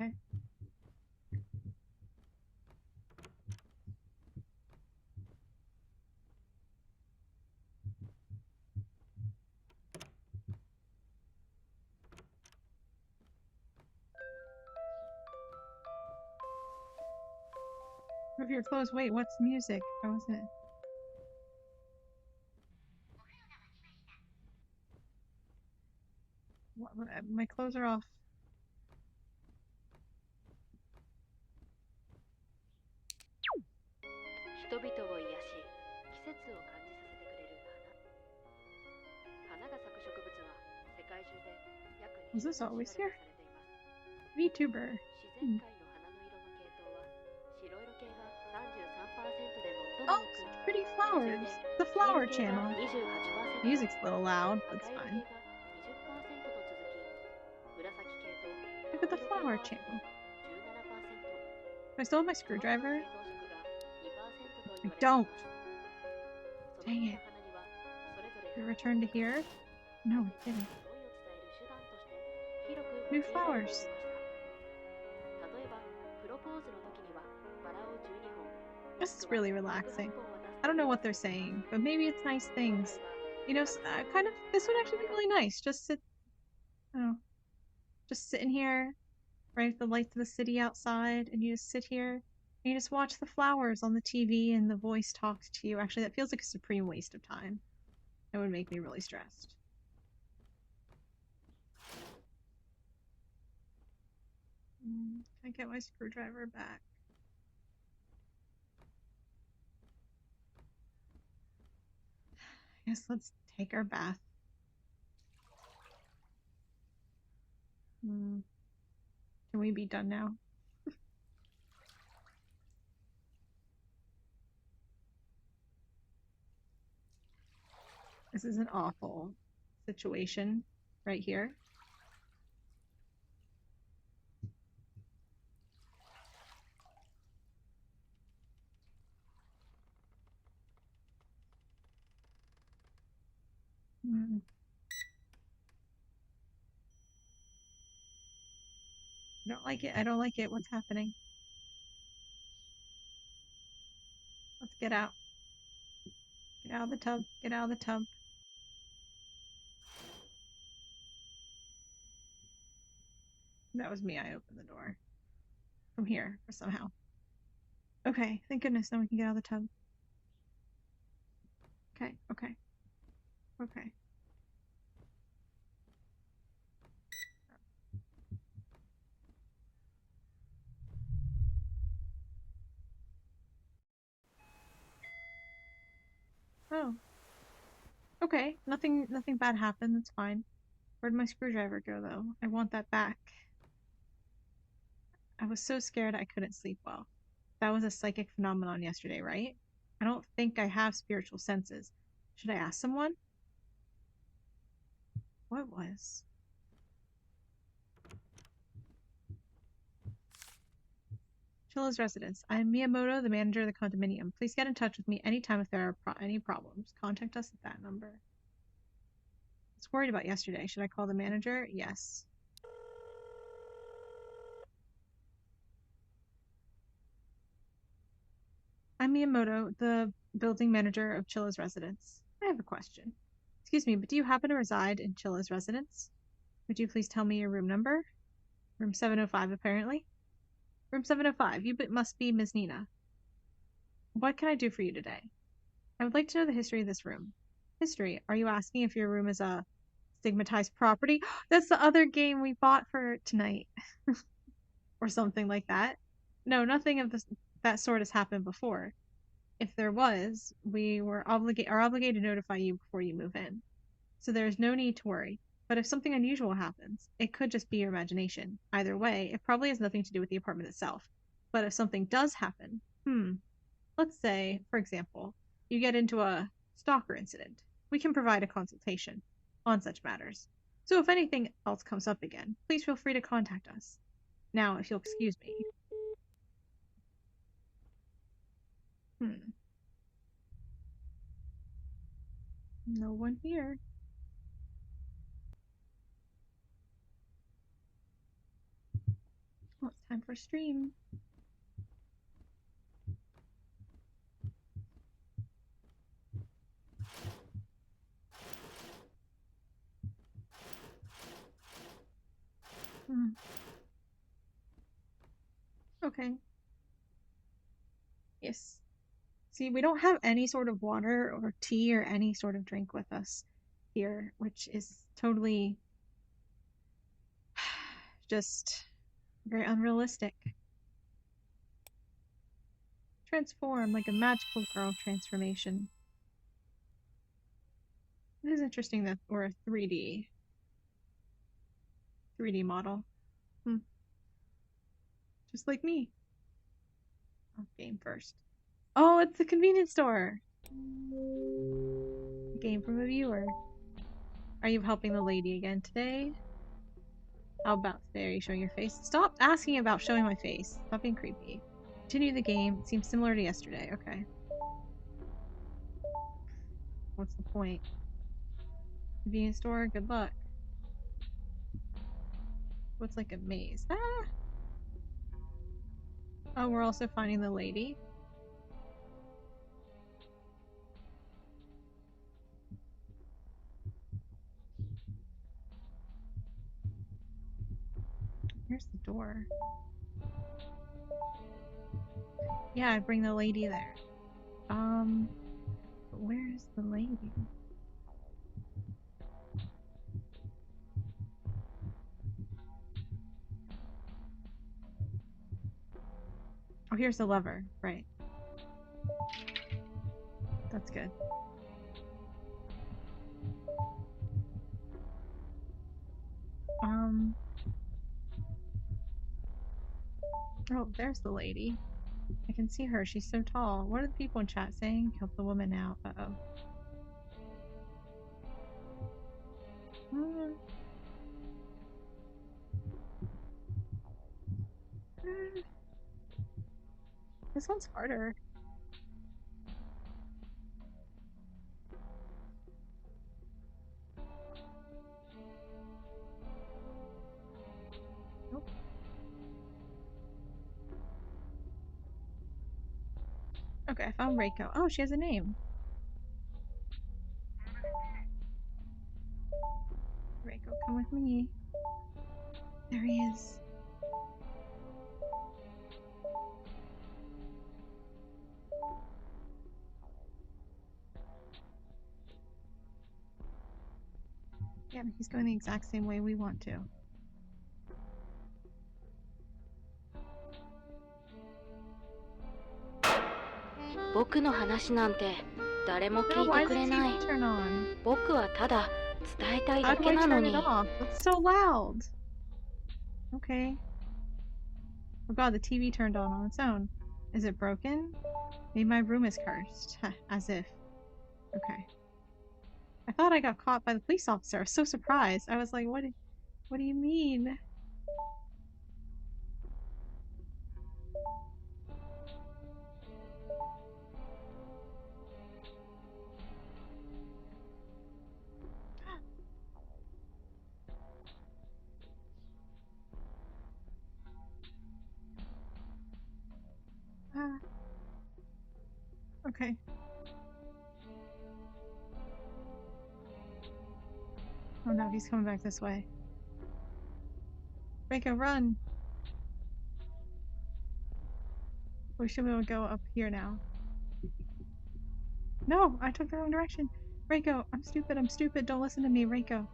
Okay. Move your clothes. Wait, what's music? How was it? What, my clothes are off. Was this always here? VTuber. Oh, such pretty flowers. The flower channel. Music's a little loud, but it's fine. Look at the flower channel. Do I still have my screwdriver? I don't. Dang it. Did it return to here? No, it didn't. New flowers. This is really relaxing. I don't know what they're saying, but maybe it's nice things. You know, kind of, this would actually be really nice. Just sit, I don't know, just sitting here, right at the lights of the city outside, and you just sit here, and you just watch the flowers on the TV, and the voice talks to you. Actually, that feels like a supreme waste of time. It would make me really stressed. Can I get my screwdriver back? I guess let's take our bath. Can we be done now? This is an awful situation right here. I don't like it. I don't like it. What's happening? Let's get out. Get out of the tub. Get out of the tub. That was me. I opened the door. From here, or somehow. Okay, thank goodness. Now we can get out of the tub. Okay, okay. Okay. Okay, nothing bad happened. That's fine. Where'd my screwdriver go, though? I want that back. I was so scared I couldn't sleep well. That was a psychic phenomenon yesterday, right? I don't think I have spiritual senses. Should I ask someone? What was? Chilla's residence. I am Miyamoto, the manager of the condominium. Please get in touch with me anytime if there are any problems. Contact us at that number. I was worried about yesterday. Should I call the manager? Yes. I'm Miyamoto, the building manager of Chilla's residence. I have a question. Excuse me, but do you happen to reside in Chilla's residence? Would you please tell me your room number? Room 705, apparently. Room 705, you must be Ms. Nina. What can I do for you today? I would like to know the history of this room. History? Are you asking if your room is a stigmatized property? That's the other game we bought for tonight. Or something like that. No, nothing of that sort has happened before. If there was, we are obligated to notify you before you move in. So there is no need to worry. But if something unusual happens, it could just be your imagination. Either way, it probably has nothing to do with the apartment itself. But if something does happen, let's say, for example, you get into a stalker incident, we can provide a consultation on such matters. So if anything else comes up again, please feel free to contact us. Now, if you'll excuse me. No one here. Well, it's time for a stream. Okay. Yes. See, we don't have any sort of water or tea or any sort of drink with us here, which is totally just very unrealistic. Transform like a magical girl transformation. It is interesting that we're a 3D model. Just like me. Oh, game first. Oh, it's the convenience store. Game from a viewer. Are you helping the lady again today? How about today? Are you showing your face? Stop asking about showing my face. Stop being creepy. Continue the game. It seems similar to yesterday. Okay. What's the point? Convenience store? Good luck. What's like a maze? Ah! Oh, we're also finding the lady. Here's the door. Yeah, I bring the lady there. But where's the lady? Oh, here's the lever. Right. That's good. Oh, there's the lady. I can see her. She's so tall. What are the people in chat saying? Help the woman out. Uh-oh. This one's harder. Nope. Okay, I found Reiko. Oh, she has a name. Reiko, come with me. There he is. Yeah, he's going the exact same way we want to. 僕の話なんて誰も No, 聞い why て did く the れない。 TV turn on? 僕はただ伝えたい How だ do け I なの turn it に。 off? That's so loud. Okay. Oh god, the TV turned on its own. Is it broken? Maybe my room is cursed. As if. Okay. I thought I got caught by the police officer. I was so surprised. I was like, what do you mean? Okay. Oh no, he's coming back this way. Reiko, run! We should be able to go up here now. No, I took the wrong direction. Reiko, I'm stupid. Don't listen to me, Reiko.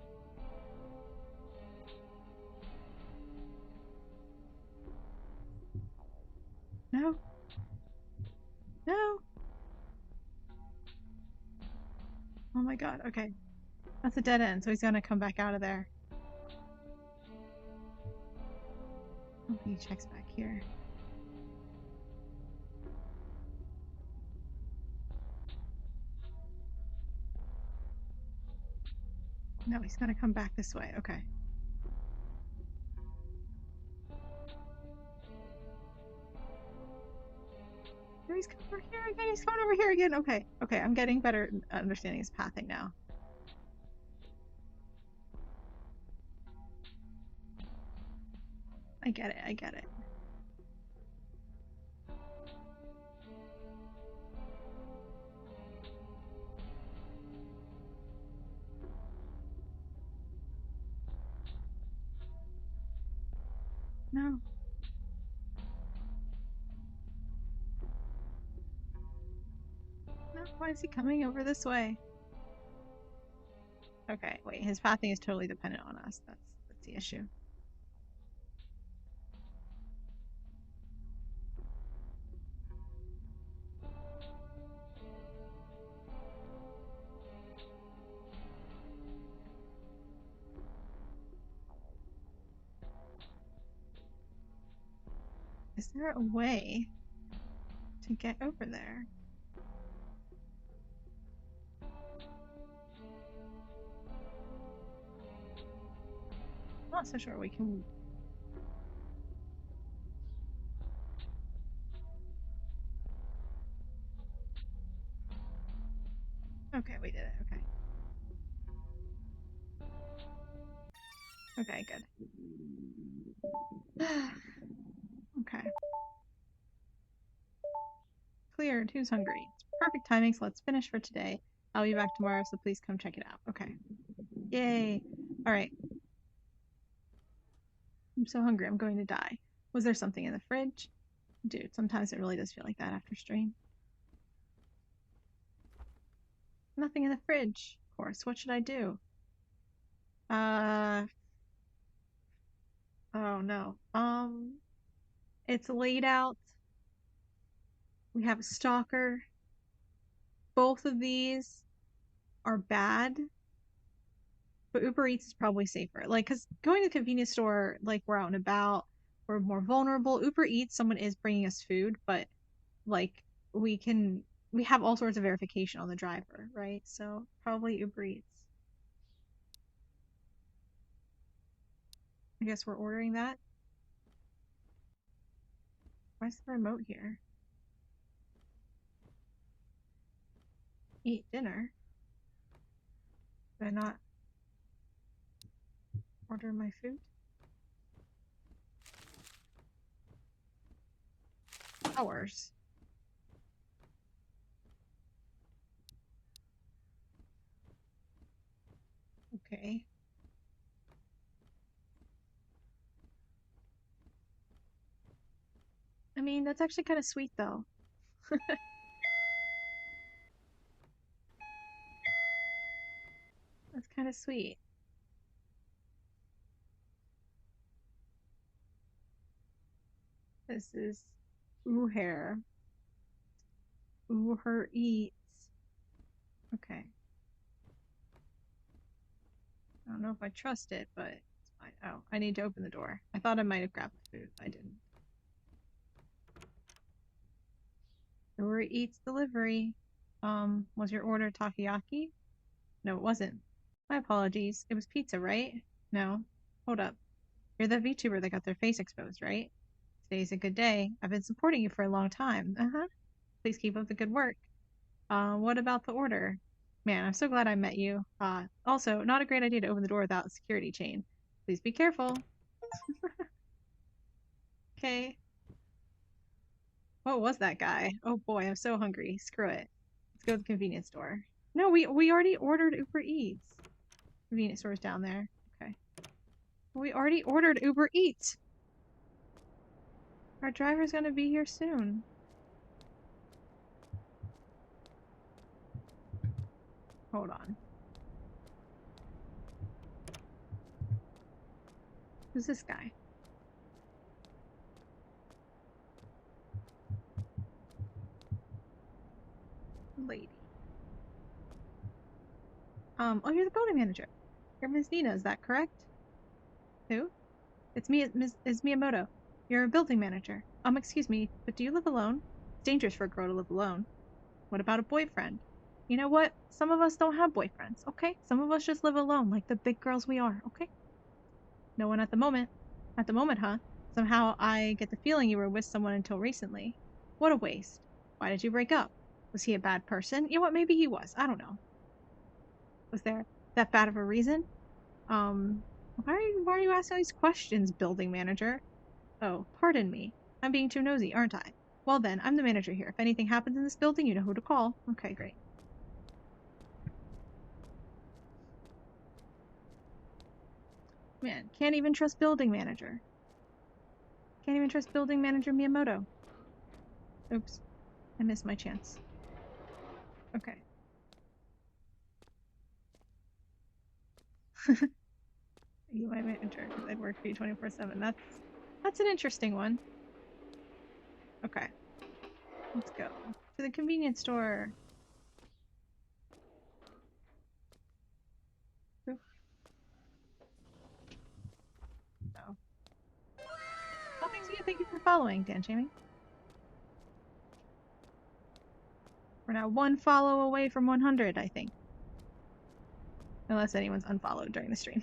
No. No! Oh my god, okay. That's a dead end, so he's gonna come back out of there. Oh, he checks back here. No, he's gonna come back this way. Okay. No, he's coming over here again. He's coming over here again. Okay. Okay, I'm getting better at understanding his pathing now. I get it. No. No, why is he coming over this way? Okay, wait, his pathing is totally dependent on us. That's the issue. Is there a way to get over there? I'm not so sure we can. Okay, we did it. Okay. Okay, good. Okay. Cleared. Who's hungry? It's perfect timing, so let's finish for today. I'll be back tomorrow, so please come check it out. Okay. Yay. Alright. I'm so hungry, I'm going to die. Was there something in the fridge? Dude, sometimes it really does feel like that after stream. Nothing in the fridge. Of course. What should I do? Oh no. It's laid out. We have a stalker. Both of these are bad, but Uber Eats is probably safer. Like, because going to the convenience store, like, we're out and about, we're more vulnerable. Uber Eats, someone is bringing us food, but, like, we have all sorts of verification on the driver, right? So, probably Uber Eats. I guess we're ordering that. Why's the remote here? Eat dinner? Did I not order my food? Hours. Okay. I mean, that's actually kind of sweet, though. That's kind of sweet. This is Uher. Uher Eats. Okay. I don't know if I trust it, but it's fine. Oh, I need to open the door. I thought I might have grabbed my food. I didn't. Uber Eats delivery. Was your order takoyaki? No, it wasn't. My apologies. It was pizza, right? No. Hold up. You're the VTuber that got their face exposed, right? Today's a good day. I've been supporting you for a long time. Uh-huh. Please keep up the good work. What about the order? Man, I'm so glad I met you. Also, not a great idea to open the door without a security chain. Please be careful. Okay. What was that guy? Oh boy, I'm so hungry. Screw it. Let's go to the convenience store. No, we already ordered Uber Eats. Convenience store's down there. Okay. We already ordered Uber Eats. Our driver's gonna be here soon. Hold on. Who's this guy? Lady. Oh, you're the building manager. You're Ms. Nina, is that correct? Who? It's me, it's Miyamoto. You're a building manager. Excuse me, but do you live alone? It's dangerous for a girl to live alone. What about a boyfriend? You know what? Some of us don't have boyfriends, okay? Some of us just live alone, like the big girls we are, okay? No one at the moment. At the moment, huh? Somehow I get the feeling you were with someone until recently. What a waste. Why did you break up? Was he a bad person? You know what? Maybe he was. I don't know. Was there that bad of a reason? Why are you asking all these questions, building manager? Oh, pardon me. I'm being too nosy, aren't I? Well then, I'm the manager here. If anything happens in this building, you know who to call. Okay, great. Man, can't even trust building manager. Can't even trust building manager Miyamoto. Oops. I missed my chance. Okay. You my manager, because I'd work for you 24/7. That's an interesting one. Okay. Let's go. To the convenience store. Oop. No. Oh, thank you for following, Dan Jamie. We're now one follow away from 100, I think. Unless anyone's unfollowed during the stream.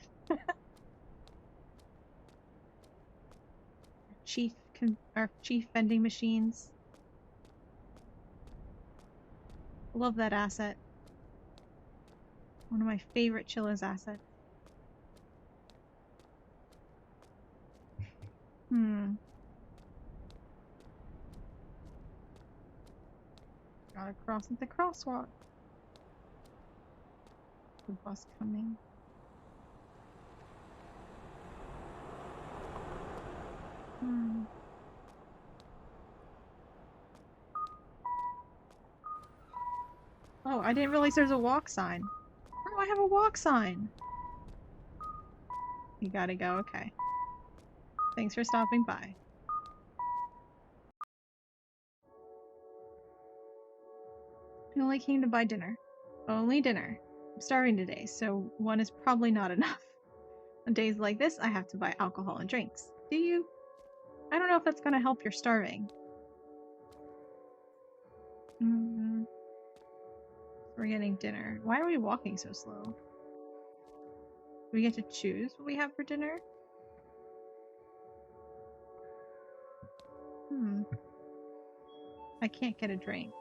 Our chief vending machines. Love that asset. One of my favorite Chilla's assets. Gotta cross at the crosswalk. The bus coming. Oh, I didn't realize there's a walk sign. Where do I have a walk sign? You gotta go, okay. Thanks for stopping by. I only came to buy dinner. Only dinner. I'm starving today, so one is probably not enough. On days like this, I have to buy alcohol and drinks. Do you? I don't know if that's gonna help your starving. We're getting dinner. Why are we walking so slow? Do we get to choose what we have for dinner? I can't get a drink.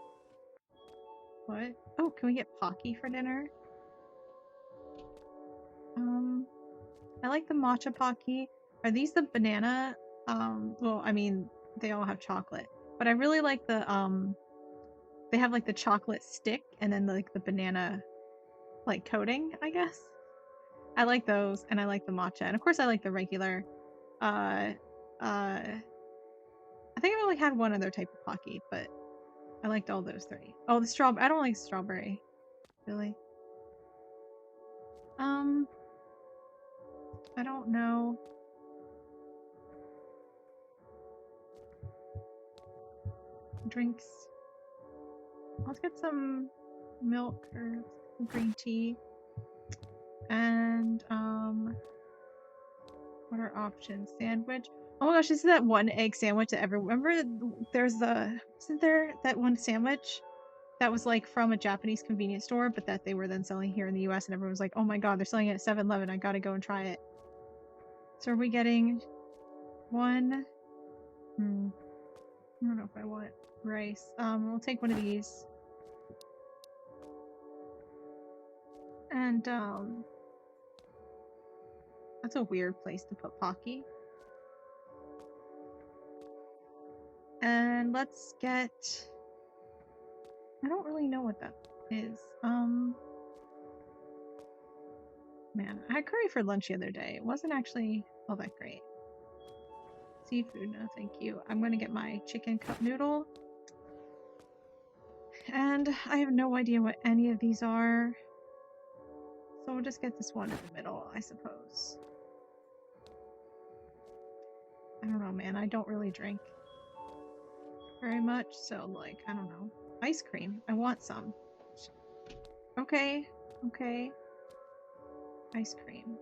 What? Oh, can we get Pocky for dinner? I like the matcha Pocky. Are these the banana? Well, I mean, they all have chocolate. But I really like the, they have like the chocolate stick and then like the banana, like coating, I guess. I like those, and I like the matcha. And of course I like the regular, I think I've only had one other type of Pocky, but I liked all those three. Oh, the strawberry. I don't like strawberry. Really? I don't know. Drinks. Let's get some milk or green tea. And, what are options? Sandwich? Oh my gosh, is that one egg sandwich that remember isn't there that one sandwich that was like from a Japanese convenience store, but that they were then selling here in the US and everyone was like, oh my god, they're selling it at 7-Eleven, I gotta go and try it. So are we getting one? I don't know if I want rice. We'll take one of these. And, that's a weird place to put Pocky. And let's get... I don't really know what that is. Man, I had curry for lunch the other day. It wasn't actually all that great. Seafood, no thank you. I'm gonna get my chicken cup noodle. And I have no idea what any of these are. So we'll just get this one in the middle, I suppose. I don't know, man. I don't really drink very much, so, like, I don't know. Ice cream. I want some. Okay. Okay. Ice cream.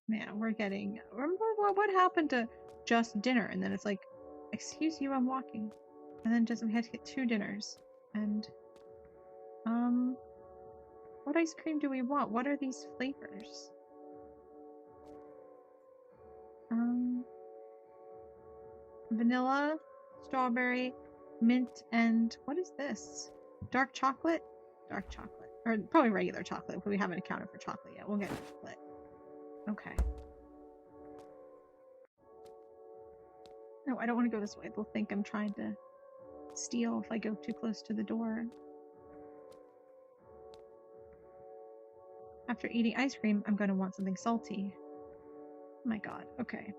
Man, we're getting... Remember what happened to just dinner? And then it's like, excuse you, I'm walking. And then we had to get 2 dinners. And, what ice cream do we want? What are these flavors? Vanilla, strawberry, mint, and what is this? Dark chocolate? Dark chocolate. Or probably regular chocolate, but we haven't accounted for chocolate yet. We'll get chocolate. Okay. No, I don't want to go this way. They'll think I'm trying to steal if I go too close to the door. After eating ice cream, I'm going to want something salty. Oh my god. Okay.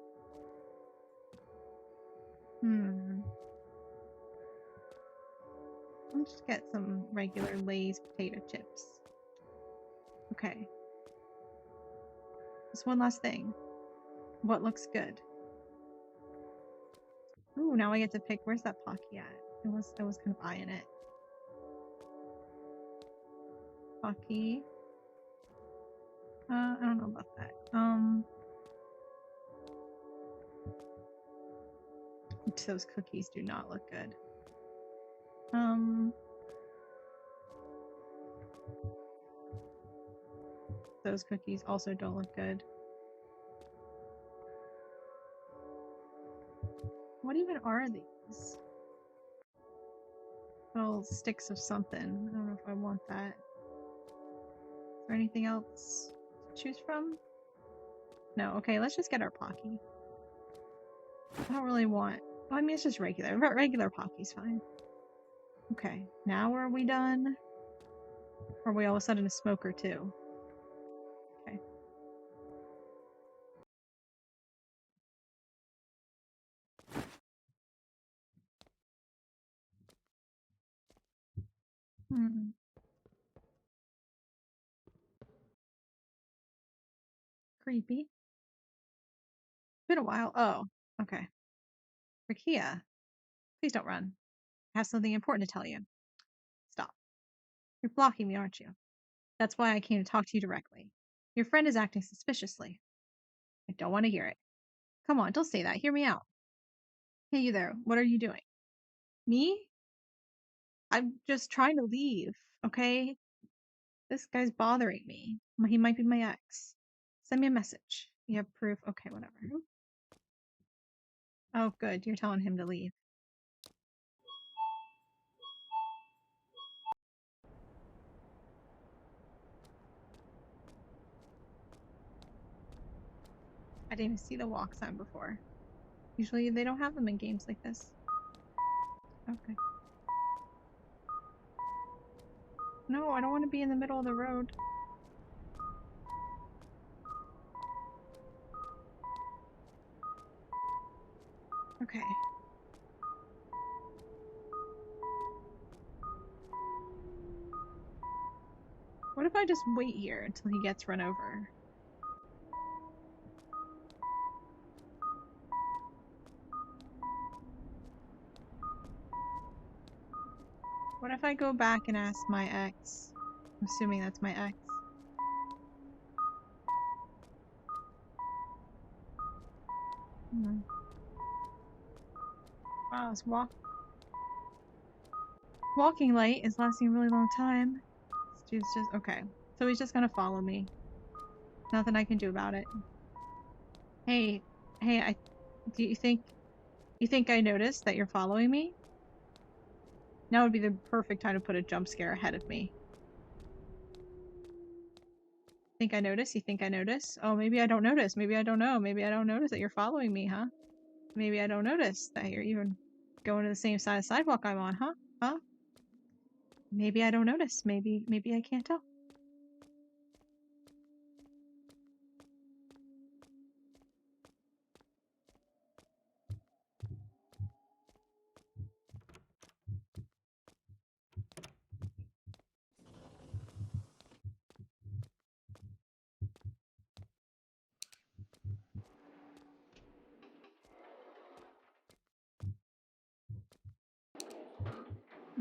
Let's just get some regular Lay's potato chips. Okay. Just one last thing. What looks good? Ooh, now I get to pick. Where's that Pocky at? I was kind of eyeing it. Pocky. I don't know about that. Those cookies do not look good. Those cookies also don't look good. What even are these? Little sticks of something. I don't know if I want that. Is there anything else to choose from? No, okay, let's just get our Pocky. I don't really want... Well, I mean, it's just regular. Regular Pocky's fine. Okay, now are we done? Or are we all of a sudden a smoker too? Okay. Creepy. Been a while. Oh, okay. Rakia, please don't run. I have something important to tell you. Stop. You're blocking me, aren't you? That's why I came to talk to you directly. Your friend is acting suspiciously. I don't want to hear it. Come on, don't say that. Hear me out. Hey, you there. What are you doing? Me? I'm just trying to leave, okay? This guy's bothering me. He might be my ex. Send me a message. You have proof? Okay, whatever. Oh, good. You're telling him to leave. I didn't even see the walk sign before. Usually they don't have them in games like this. Okay. No, I don't want to be in the middle of the road. Okay. What if I just wait here until he gets run over? What if I go back and ask my ex? I'm assuming that's my ex. Wow, this walking light is lasting a really long time. This dude's just okay. So he's just gonna follow me. Nothing I can do about it. Hey, do you think I noticed that you're following me? Now would be the perfect time to put a jump scare ahead of me. Think I notice? You think I notice? Oh, maybe I don't notice. Maybe I don't know. Maybe I don't notice that you're following me, huh? Maybe I don't notice that you're even going to the same side of the sidewalk I'm on, huh? Huh? Maybe I don't notice. Maybe I can't tell.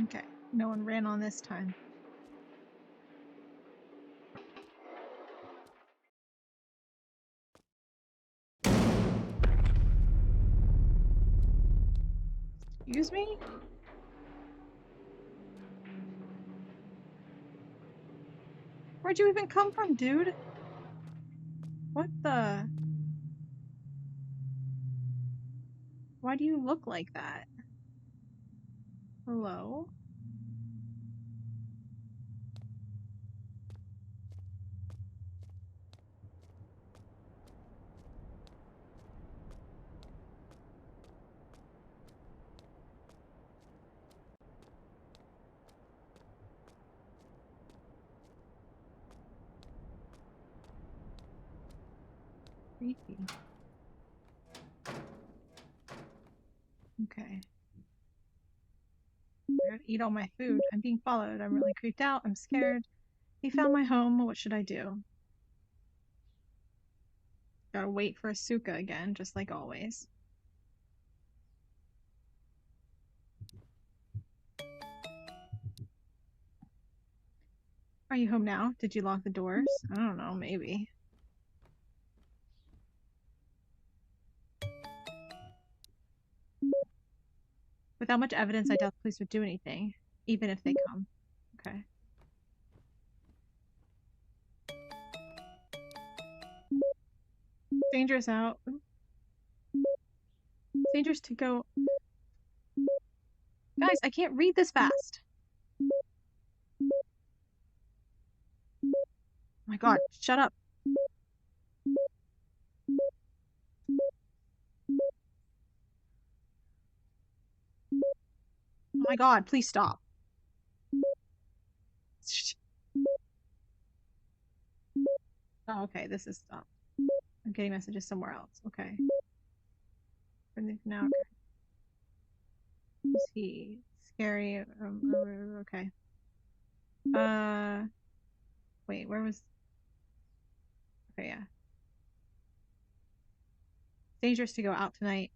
Okay, no one ran on this time. Excuse me? Where'd you even come from, dude? What the? Why do you look like that? Hello? Creepy. Okay. I gotta eat all my food. I'm being followed. I'm really creeped out. I'm scared. He found my home. What should I do? Gotta wait for Asuka again, just like always. Are you home now? Did you lock the doors? I don't know, maybe. Without much evidence, I doubt the police would do anything, even if they come. Okay. Dangerous out. Dangerous to go. Guys, I can't read this fast. Oh my god, shut up. Oh my god, please stop. Oh, okay, this is stop. I'm getting messages somewhere else. Okay. Now, okay. Who's he? Scary. Okay. Wait, where was? Okay, yeah. Dangerous to go out tonight.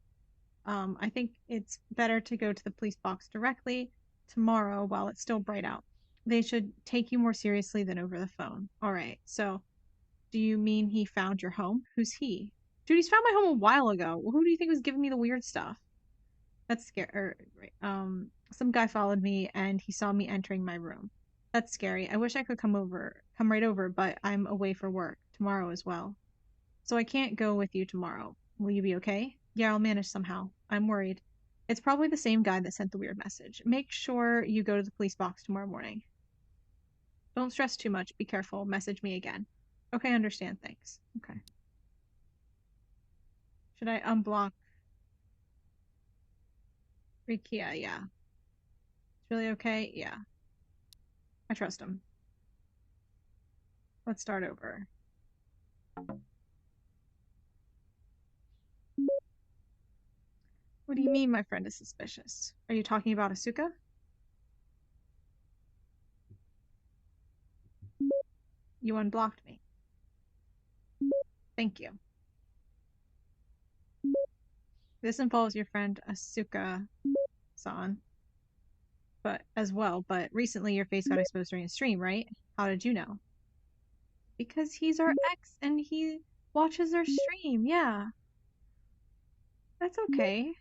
I think it's better to go to the police box directly tomorrow while it's still bright out. They should take you more seriously than over the phone. All right. So, do you mean he found your home? Who's he? Dude, he's found my home a while ago. Who do you think was giving me the weird stuff? That's scary. Some guy followed me and he saw me entering my room. That's scary. I wish I could come right over, but I'm away for work tomorrow as well. So I can't go with you tomorrow. Will you be okay? Yeah, I'll manage somehow. I'm worried. It's probably the same guy that sent the weird message. Make sure you go to the police box tomorrow morning. Don't stress too much. Be careful. Message me again. Okay, understand. Thanks. Okay. Should I unblock Rikia? Yeah. It's really okay? Yeah. I trust him. Let's start over. What do you mean my friend is suspicious? Are you talking about Asuka? You unblocked me. Thank you. This involves your friend Asuka-san. but as well. But recently your face got exposed during a stream, right? How did you know? Because he's our ex and he watches our stream. Yeah. That's okay.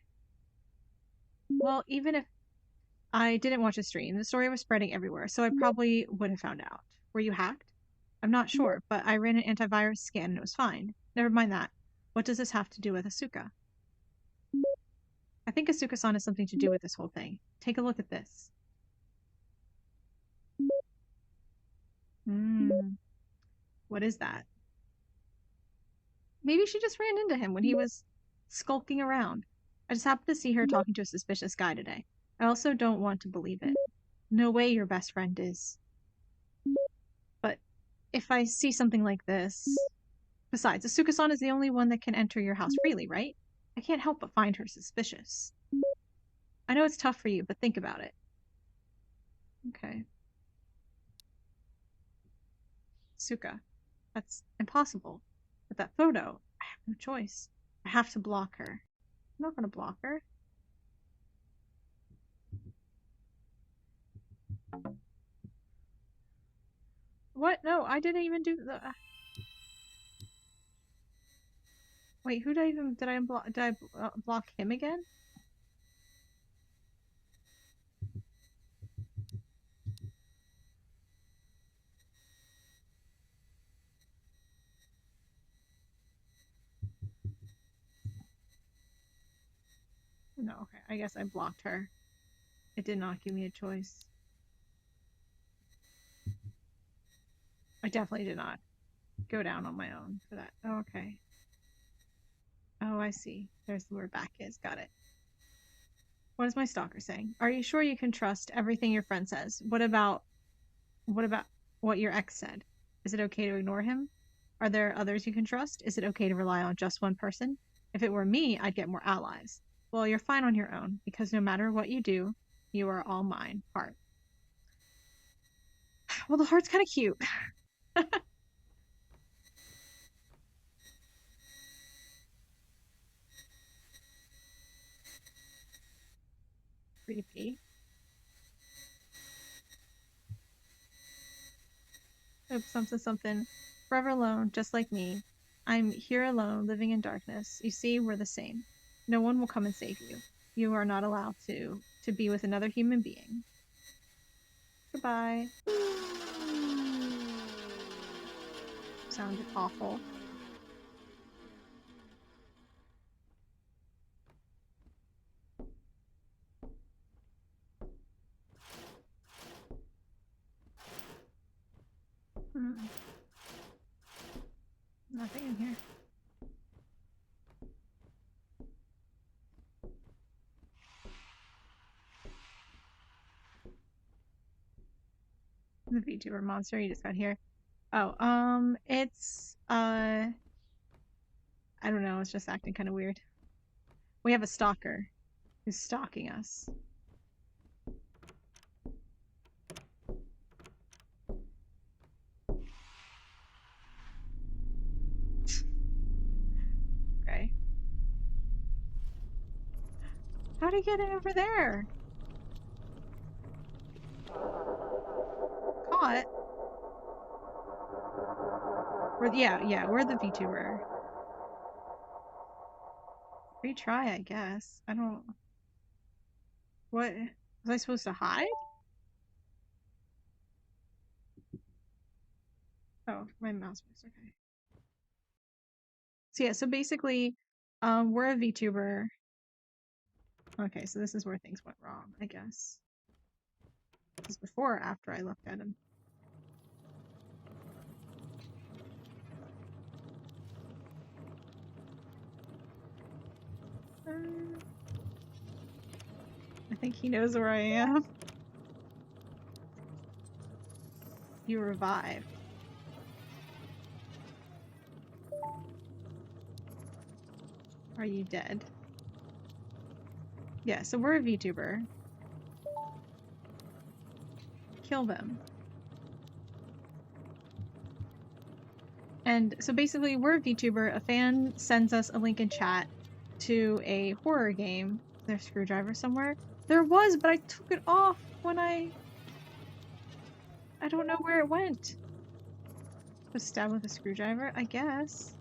Well, even if I didn't watch a stream, the story was spreading everywhere, so I probably would have found out. Were you hacked? I'm not sure, but I ran an antivirus scan and it was fine. Never mind that. What does this have to do with Asuka? I think Asuka-san has something to do with this whole thing. Take a look at this. What is that? Maybe she just ran into him when he was skulking around. I just happened to see her talking to a suspicious guy today. I also don't want to believe it. No way your best friend is. But if I see something like this... Besides, Asuka-san is the only one that can enter your house freely, right? I can't help but find her suspicious. I know it's tough for you, but think about it. Okay. Asuka, that's impossible. With that photo, I have no choice. I have to block her. I'm not gonna block her. What? No, I didn't even do the... Wait, who did I even... Did I block him again? No, okay. I guess I blocked her. It did not give me a choice. I definitely did not go down on my own for that. Oh, okay. Oh, I see. There's where back is. Got it. What is my stalker saying? Are you sure you can trust everything your friend says? What about what your ex said? Is it okay to ignore him? Are there others you can trust? Is it okay to rely on just one person? If it were me, I'd get more allies. Well, you're fine on your own, because no matter what you do, you are all mine. Heart. Well, the heart's kind of cute. Creepy. Oops, something. Forever alone, just like me. I'm here alone, living in darkness. You see, we're the same. No one will come and save you. You are not allowed to be with another human being. Goodbye. Sounded awful. Nothing in here. The VTuber monster you just got here. Oh, it's I don't know, it's just acting kind of weird. We have a stalker who's stalking us. Okay. How'd he get it over there? Caught? Yeah, we're the VTuber. Retry, I guess. I don't... What? Was I supposed to hide? Oh, my mouse was okay. So yeah, so basically, we're a VTuber. Okay, so this is where things went wrong, I guess. This is before or after I looked at him. I think he knows where I am. You revived. Are you dead? Yeah, so we're a VTuber. Kill them. And so basically, we're a VTuber. A fan sends us a link in chat to a horror game Is there a screwdriver somewhere? There was, but I took it off when I don't know where it went. Was stabbed with a screwdriver, I guess.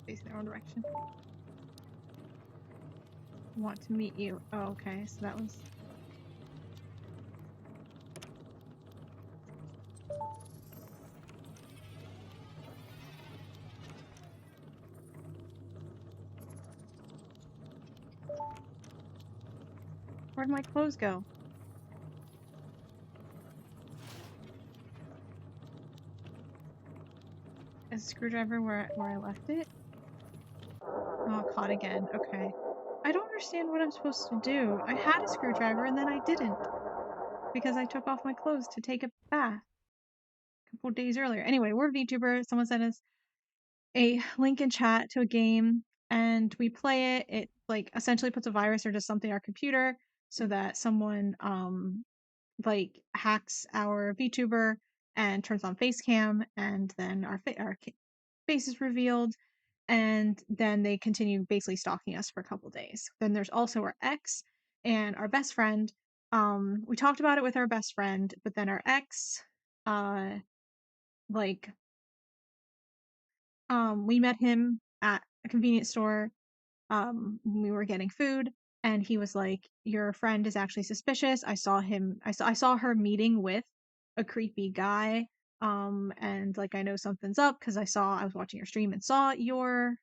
Facing the wrong direction. Want to meet you. Oh, okay, so that was... Where'd my clothes go? Is the screwdriver where I left it? Oh, caught again. Okay. I don't understand what I'm supposed to do. I had a screwdriver and then I didn't. Because I took off my clothes to take a bath a couple days earlier. Anyway, we're VTuber. Someone sent us a link in chat to a game and we play it. It like essentially puts a virus or just something on our computer so that someone like hacks our VTuber and turns on face cam and then our face is revealed and then they continue basically stalking us for a couple days. Then there's also our ex and our best friend. We talked about it with our best friend, but then our ex like we met him at a convenience store when we were getting food and he was like, your friend is actually suspicious. I saw her meeting with a creepy guy and like I know something's up because I was watching your stream and saw your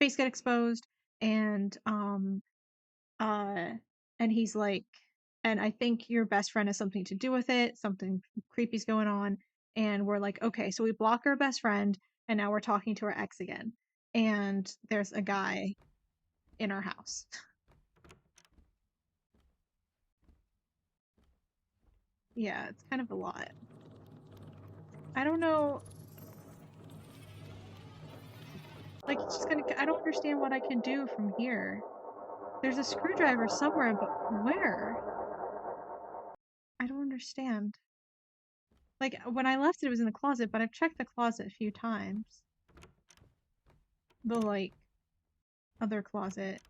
face get exposed and uh and he's like, and I think your best friend has something to do with it, something creepy's going on. And we're like, okay, so we block our best friend and now we're talking to our ex again and there's a guy in our house. Yeah, it's kind of a lot. I don't know. Like, it's just gonna. I don't understand what I can do from here. There's a screwdriver somewhere, but where? I don't understand. Like, when I left it, it was in the closet, but I've checked the closet a few times. The, like, other closet.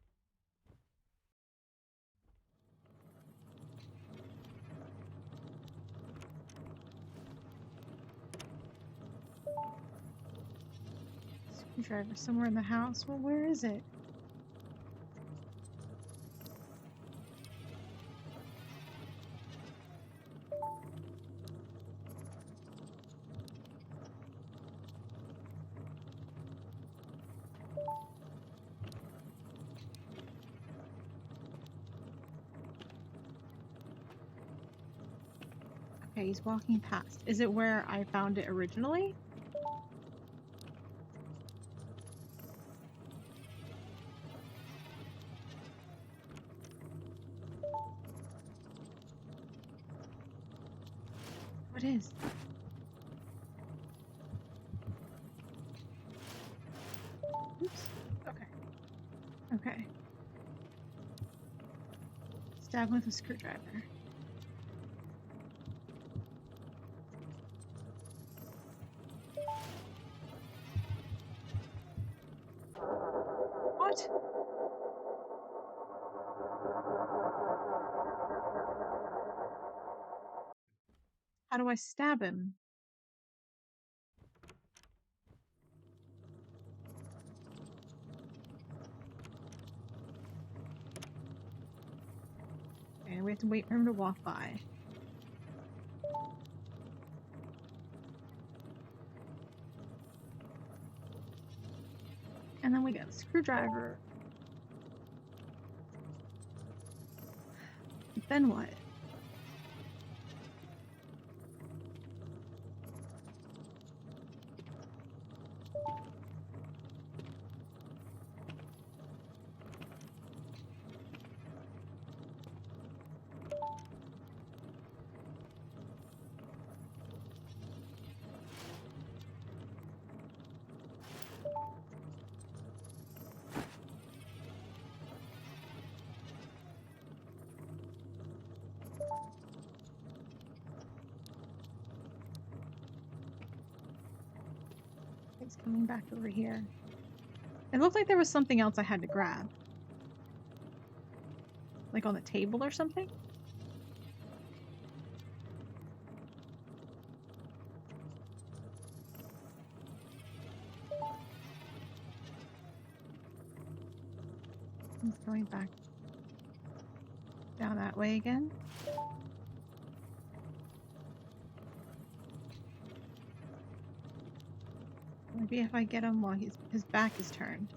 Screwdriver somewhere in the house. Well, where is it? Okay, he's walking past. Is it where I found it originally? What is? Oops. Okay. Okay. Stab with a screwdriver. What? How do I stab him? Okay, we have to wait for him to walk by. And then we got a screwdriver. Then what? It's coming back over here. It looked like there was something else I had to grab. Like on the table or something? He's going back down that way again. Maybe if I get him while his back is turned.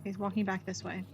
He's walking back this way.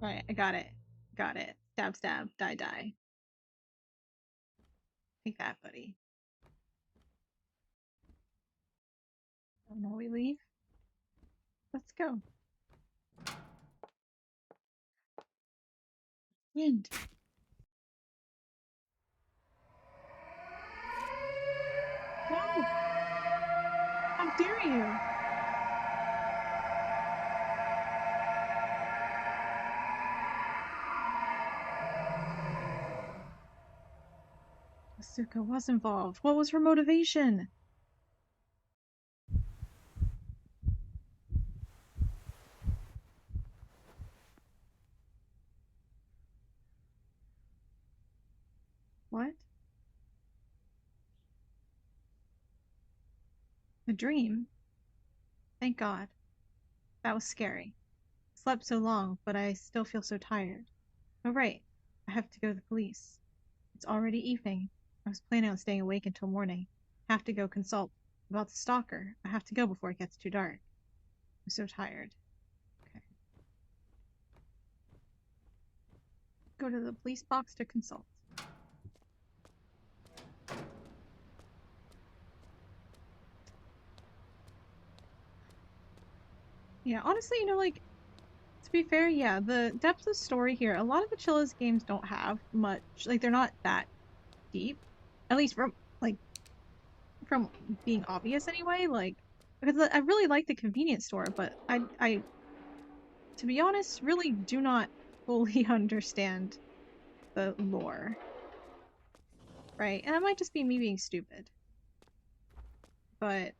Alright, I got it. Got it. Stab, stab, die, die. Take that, buddy. Oh, no, we leave? Let's go. Wind. No! How dare you! Asuka was involved. What was her motivation? What? A dream? Thank God. That was scary. Slept so long, but I still feel so tired. Oh, right. I have to go to the police. It's already evening. I was planning on staying awake until morning. Have to go consult about the stalker. I have to go before it gets too dark. I'm so tired. Okay. Go to the police box to consult. Yeah, honestly, like, to be fair, yeah, the depth of story here, a lot of the Chilla's games don't have much, like, they're not that deep. At least from being obvious anyway, like, because I really like the convenience store, but I, to be honest, really do not fully understand the lore. Right? And that might just be me being stupid. But,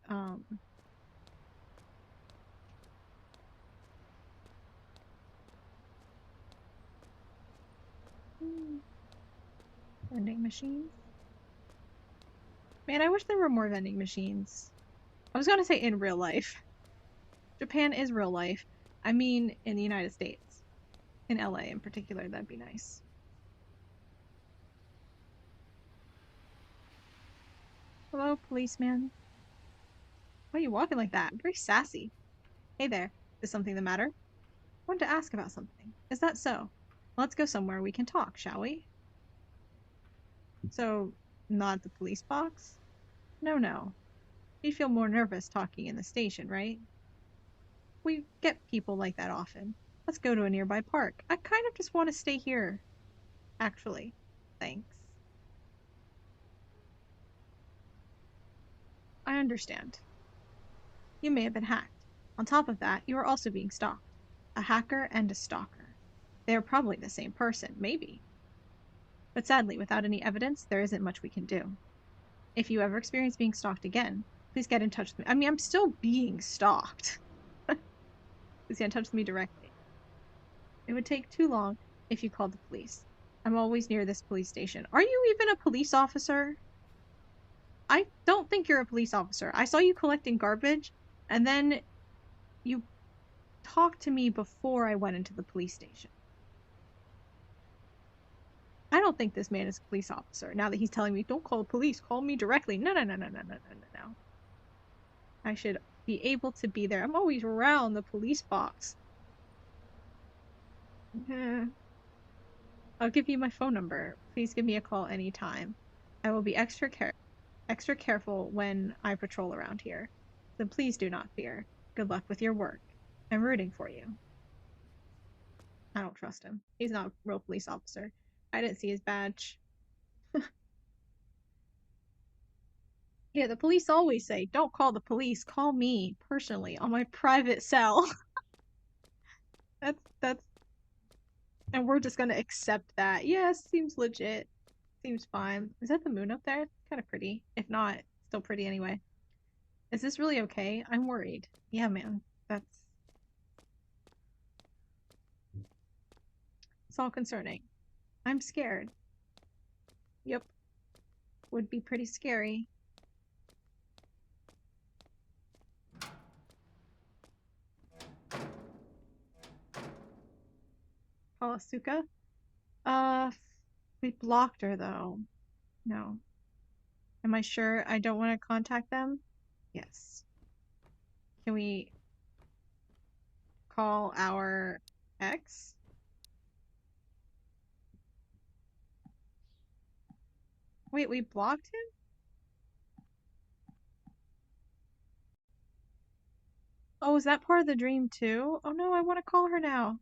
vending machines? Man, I wish there were more vending machines. I was gonna say in real life. Japan is real life. I mean, in the United States. In LA in particular, that'd be nice. Hello, policeman. Why are you walking like that? Very sassy. Hey there. Is something the matter? I wanted to ask about something. Is that so? Let's go somewhere we can talk, shall we? So, not the police box? No. You'd feel more nervous talking in the station, right? We get people like that often. Let's go to a nearby park. I kind of just want to stay here. Actually. Thanks. I understand. You may have been hacked. On top of that, you are also being stalked. A hacker and a stalker. They are probably the same person, maybe. But sadly, without any evidence, there isn't much we can do. If you ever experience being stalked again, please get in touch with me. I mean, I'm still being stalked. Please get in touch with me directly. It would take too long if you called the police. I'm always near this police station. Are you even a police officer? I don't think you're a police officer. I saw you collecting garbage, and then you talked to me before I went into the police station. I don't think this man is a police officer. Now that he's telling me, don't call the police, call me directly. No. I should be able to be there. I'm always around the police box. I'll give you my phone number. Please give me a call anytime. I will be extra careful. extra careful when I patrol around here. So please do not fear. Good luck with your work. I'm rooting for you. I don't trust him. He's not a real police officer. I didn't see his badge. Yeah, the police always say, don't call the police, call me personally on my private cell. That's and we're just gonna accept that. Yes, seems legit. Seems fine. Is that the moon up there? It's kind of pretty. If not, still pretty anyway. Is this really okay? I'm worried. Yeah, man. That's it's all concerning. I'm scared. Yep. Would be pretty scary. Asuka? Uh, we blocked her though. No. Am I sure I don't want to contact them? Yes. Can we call our ex? Wait, we blocked him? Oh, is that part of the dream too? Oh no, I want to call her now.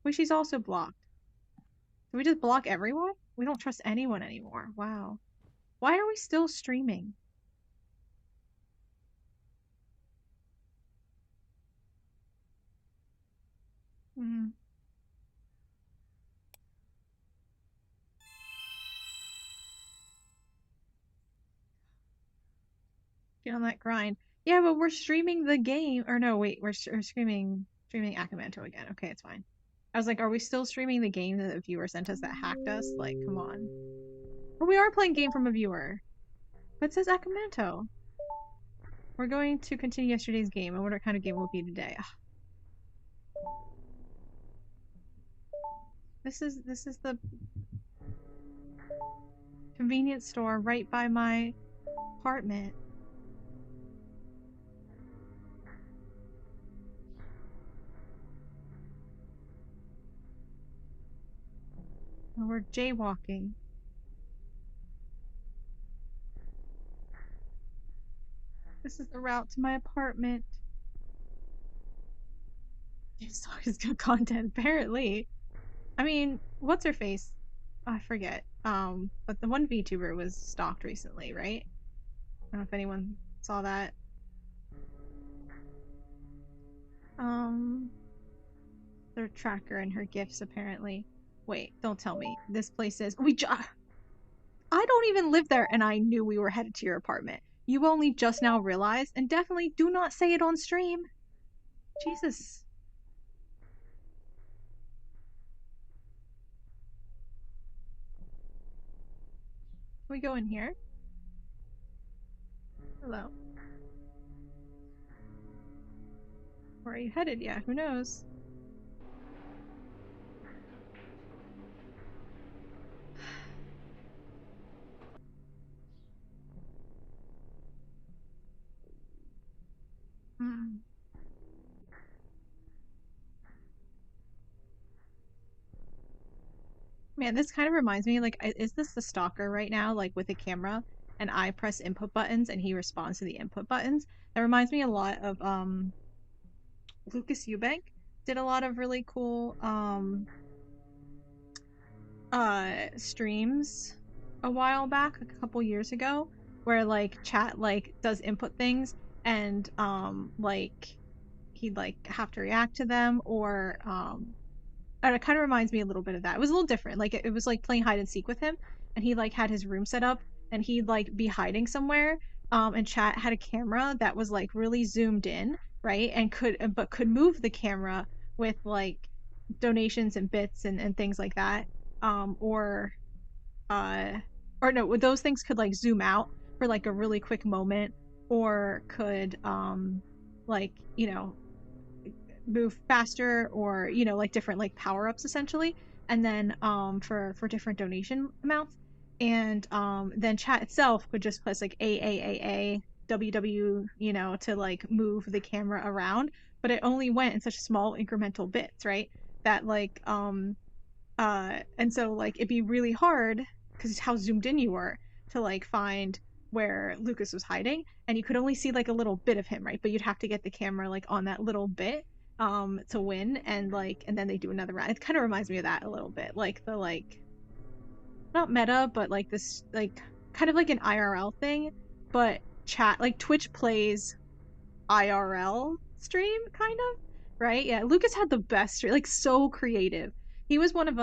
Wait, she's also blocked. Do we just block everyone? We don't trust anyone anymore. Wow. Why are we still streaming? Hmm. Get on that grind. Yeah, but we're streaming the game. Or no, wait, we're streaming Akamanto again. Okay, it's fine. I was like, are we still streaming the game that the viewer sent us that hacked us? Like, come on. Or we are playing game from a viewer. But it says Akamanto. We're going to continue yesterday's game. I wonder what kind of game will be today. Ugh. This is the convenience store right by my apartment. And we're jaywalking. This is the route to my apartment. It's always good content, apparently. I mean, what's her face? I forget. But the one VTuber was stalked recently, right? I don't know if anyone saw that. Um, their tracker and her gifts apparently. Wait, don't tell me. This place is I don't even live there and I knew we were headed to your apartment. You only just now realized, and definitely do not say it on stream. Jesus. Can we go in here? Hello. Where are you headed? Yeah, who knows? Hmm. Man, this kind of reminds me, like, is this the stalker right now, like with a camera, and I press input buttons and he responds to the input buttons? That reminds me a lot of Lucas Eubank did a lot of really cool streams a while back, like a couple years ago, where like chat like does input things and like he'd like have to react to them or and it kind of reminds me a little bit of that. It was a little different. Like it was like playing hide and seek with him, and he like had his room set up, and he'd like be hiding somewhere. And chat had a camera that was like really zoomed in, right, and could move the camera with like donations and bits and things like that. Or uh, or no, those things could like zoom out for like a really quick moment, or could like move faster or like different like power-ups essentially and then for different donation amounts and then chat itself would just press like a ww to like move the camera around but it only went in such small incremental bits right that like and so like it'd be really hard because how zoomed in you were to like find where Lucas was hiding, and you could only see like a little bit of him, right? But you'd have to get the camera like on that little bit to win, and then they do another round. It kind of reminds me of that a little bit, like the like not meta, but like this like kind of like an IRL thing, but chat like Twitch plays IRL stream kind of, right? Yeah, Lucas had the best stream, like so creative. He was one of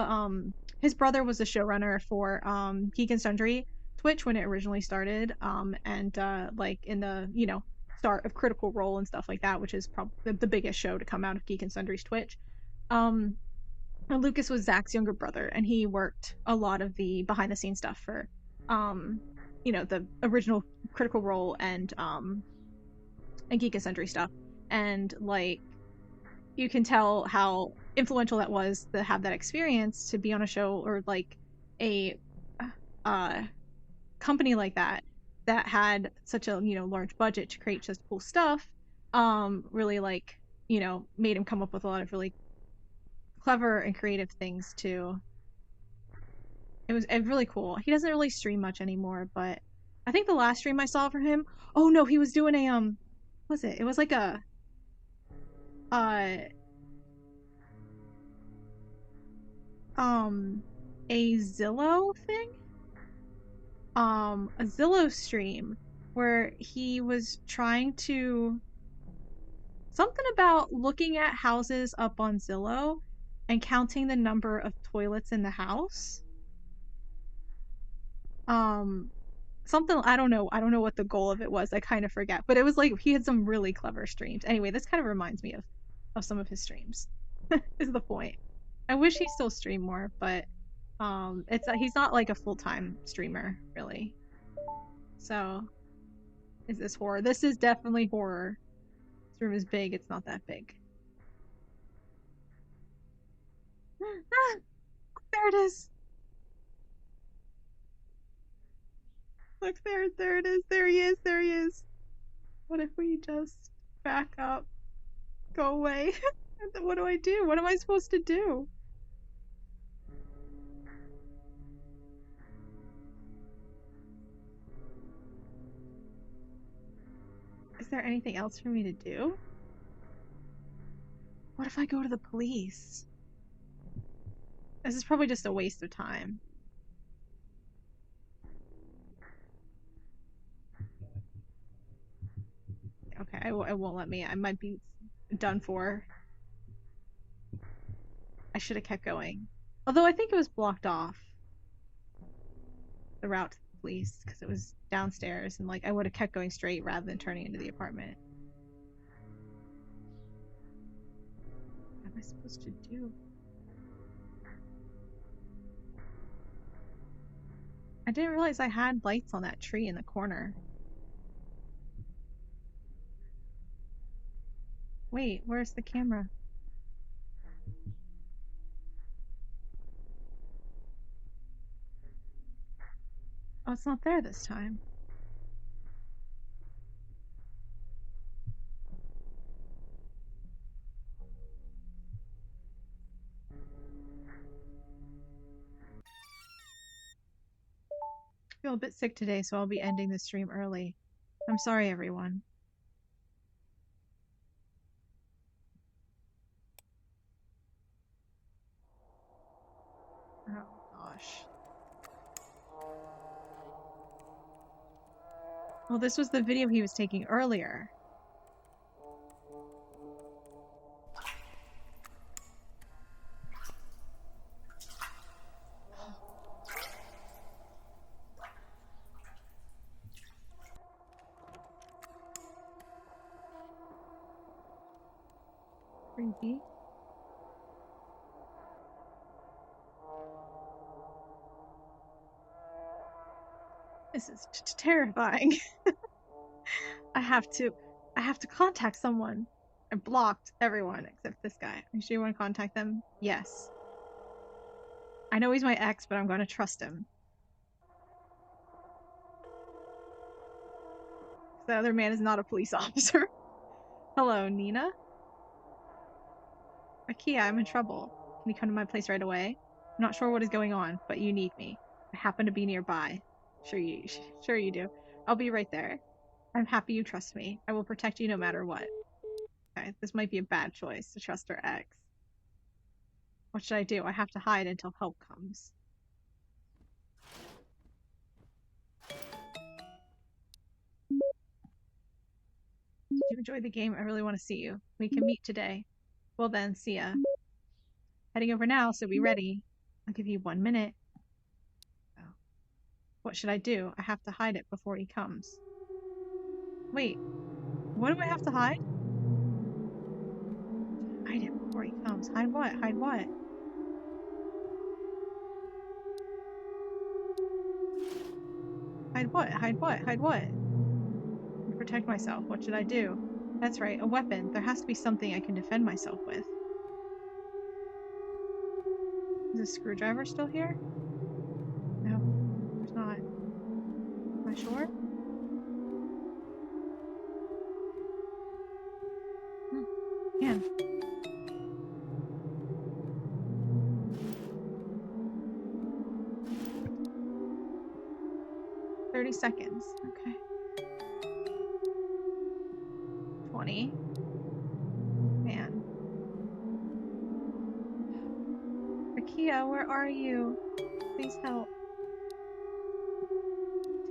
his brother was the showrunner for Geek and Sundry Twitch when it originally started, and like in the start of Critical Role and stuff like that, which is probably the biggest show to come out of Geek and Sundry's Twitch. um and Lucas was Zach's younger brother, and he worked a lot of the behind the scenes stuff for um the original Critical Role and Geek and Sundry stuff. And like you can tell how influential that was to have that experience to be on a show or like a uh company like that that had such a large budget to create just cool stuff. Really like made him come up with a lot of really clever and creative things too. It was really cool. He doesn't really stream much anymore, but I think the last stream I saw from him, oh no, he was doing a was it? It was like uh um a Zillow thing, a Zillow stream where he was trying to something about looking at houses up on Zillow and counting the number of toilets in the house. Um Something, I don't know what the goal of it was. I kind of forget, but it was like he had some really clever streams. Anyway, this kind of reminds me of some of his streams. Is the point. I wish he still streamed more, but it's he's not like a full-time streamer really. So is this horror? This is definitely horror. This room is big. It's not that big. There it is. Look, there it is. There he is. There he is. What if we just back up? Go away. What do I do? What am I supposed to do? Is there anything else for me to do? What if I go to the police? This is probably just a waste of time. Okay, it won't let me. I might be done for. I should have kept going. Although I think it was blocked off. The route to the police, because it was downstairs, and like I would have kept going straight rather than turning into the apartment. What am I supposed to do? I didn't realize I had lights on that tree in the corner. Wait, where's the camera? Oh, it's not there this time. I feel a bit sick today, so I'll be ending the stream early. I'm sorry, everyone. Oh, gosh. Well, this was the video he was taking earlier. Creepy. This is terrifying. I have to contact someone. I blocked everyone except this guy. Are you sure you want to contact them? Yes. I know he's my ex, but I'm going to trust him. The other man is not a police officer. Hello, Nina? Akia, I'm in trouble. Can you come to my place right away? I'm not sure what is going on, but you need me. I happen to be nearby. Sure you do. I'll be right there. I'm happy you trust me. I will protect you no matter what. Okay, this might be a bad choice to trust her ex. What should I do? I have to hide until help comes. Did you enjoy the game? I really want to see you. We can meet today. Well then, see ya. Heading over now, so be ready. I'll give you 1 minute. Oh. What should I do? I have to hide it before he comes. Wait, what do I have to hide? Hide it before he comes. Hide what? Hide what? Hide what? Hide what? Hide what? To protect myself. What should I do? That's right, a weapon. There has to be something I can defend myself with. Is the screwdriver still here? No, there's not. Am I sure? Man. 30 seconds. Okay. 20. Man. Rakia, where are you? Please help.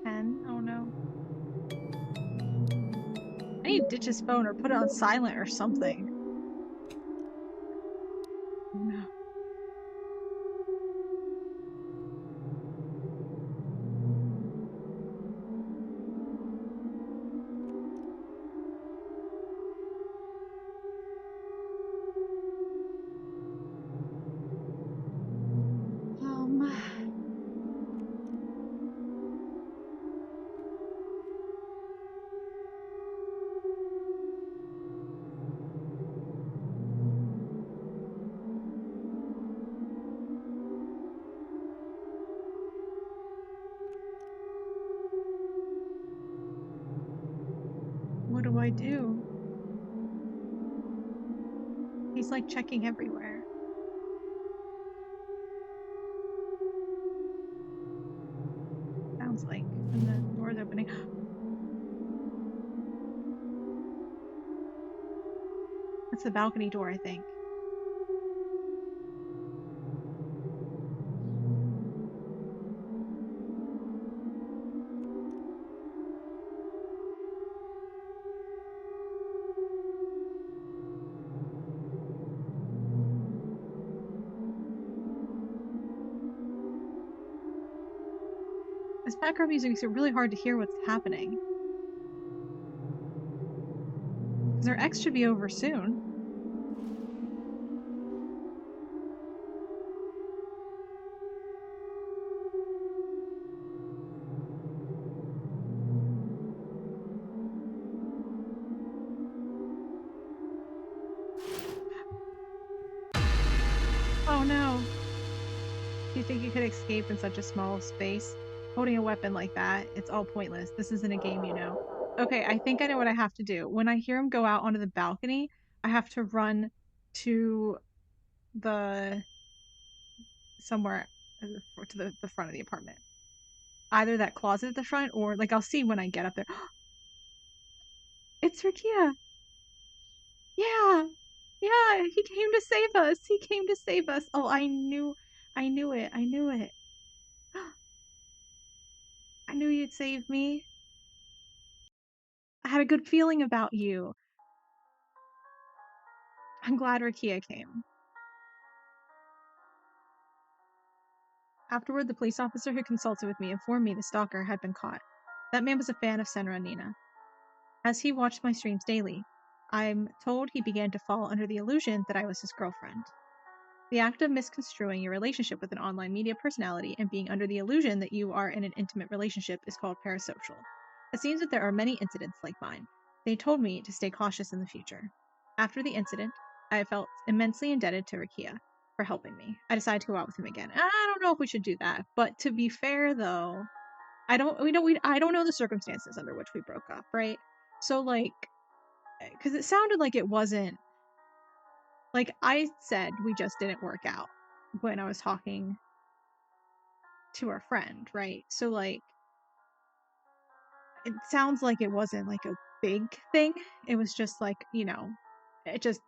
10. Oh no. I need to ditch his phone or put it on silent or something. Oh no. Um. What do I do? He's like checking everywhere. Sounds like. And the door's opening. That's the balcony door, I think. This background music makes it really hard to hear what's happening. Because our X should be over soon. Oh no. Do you think you could escape in such a small space? Holding a weapon like that, it's all pointless. This isn't a game, you know. Okay, I think I know what I have to do. When I hear him go out onto the balcony, I have to run to the somewhere to the front of the apartment. Either that closet at the front or like I'll see when I get up there. It's Rakia. Yeah. Yeah, he came to save us. He came to save us. Oh, I knew it. I knew it. I knew you'd save me. I had a good feeling about you. I'm glad Rakia came. Afterward, the police officer who consulted with me informed me the stalker had been caught. That man was a fan of Senra Nina. As he watched my streams daily, I'm told he began to fall under the illusion that I was his girlfriend. The act of misconstruing your relationship with an online media personality and being under the illusion that you are in an intimate relationship is called parasocial. It seems that there are many incidents like mine. They told me to stay cautious in the future. After the incident, I felt immensely indebted to Rakia for helping me. I decided to go out with him again. I don't know if we should do that, but to be fair though, I don't know the circumstances under which we broke up, right? So like, because it sounded like it wasn't like I said, we just didn't work out when I was talking to our friend, right? So like, it sounds like it wasn't like a big thing. It was just like, it just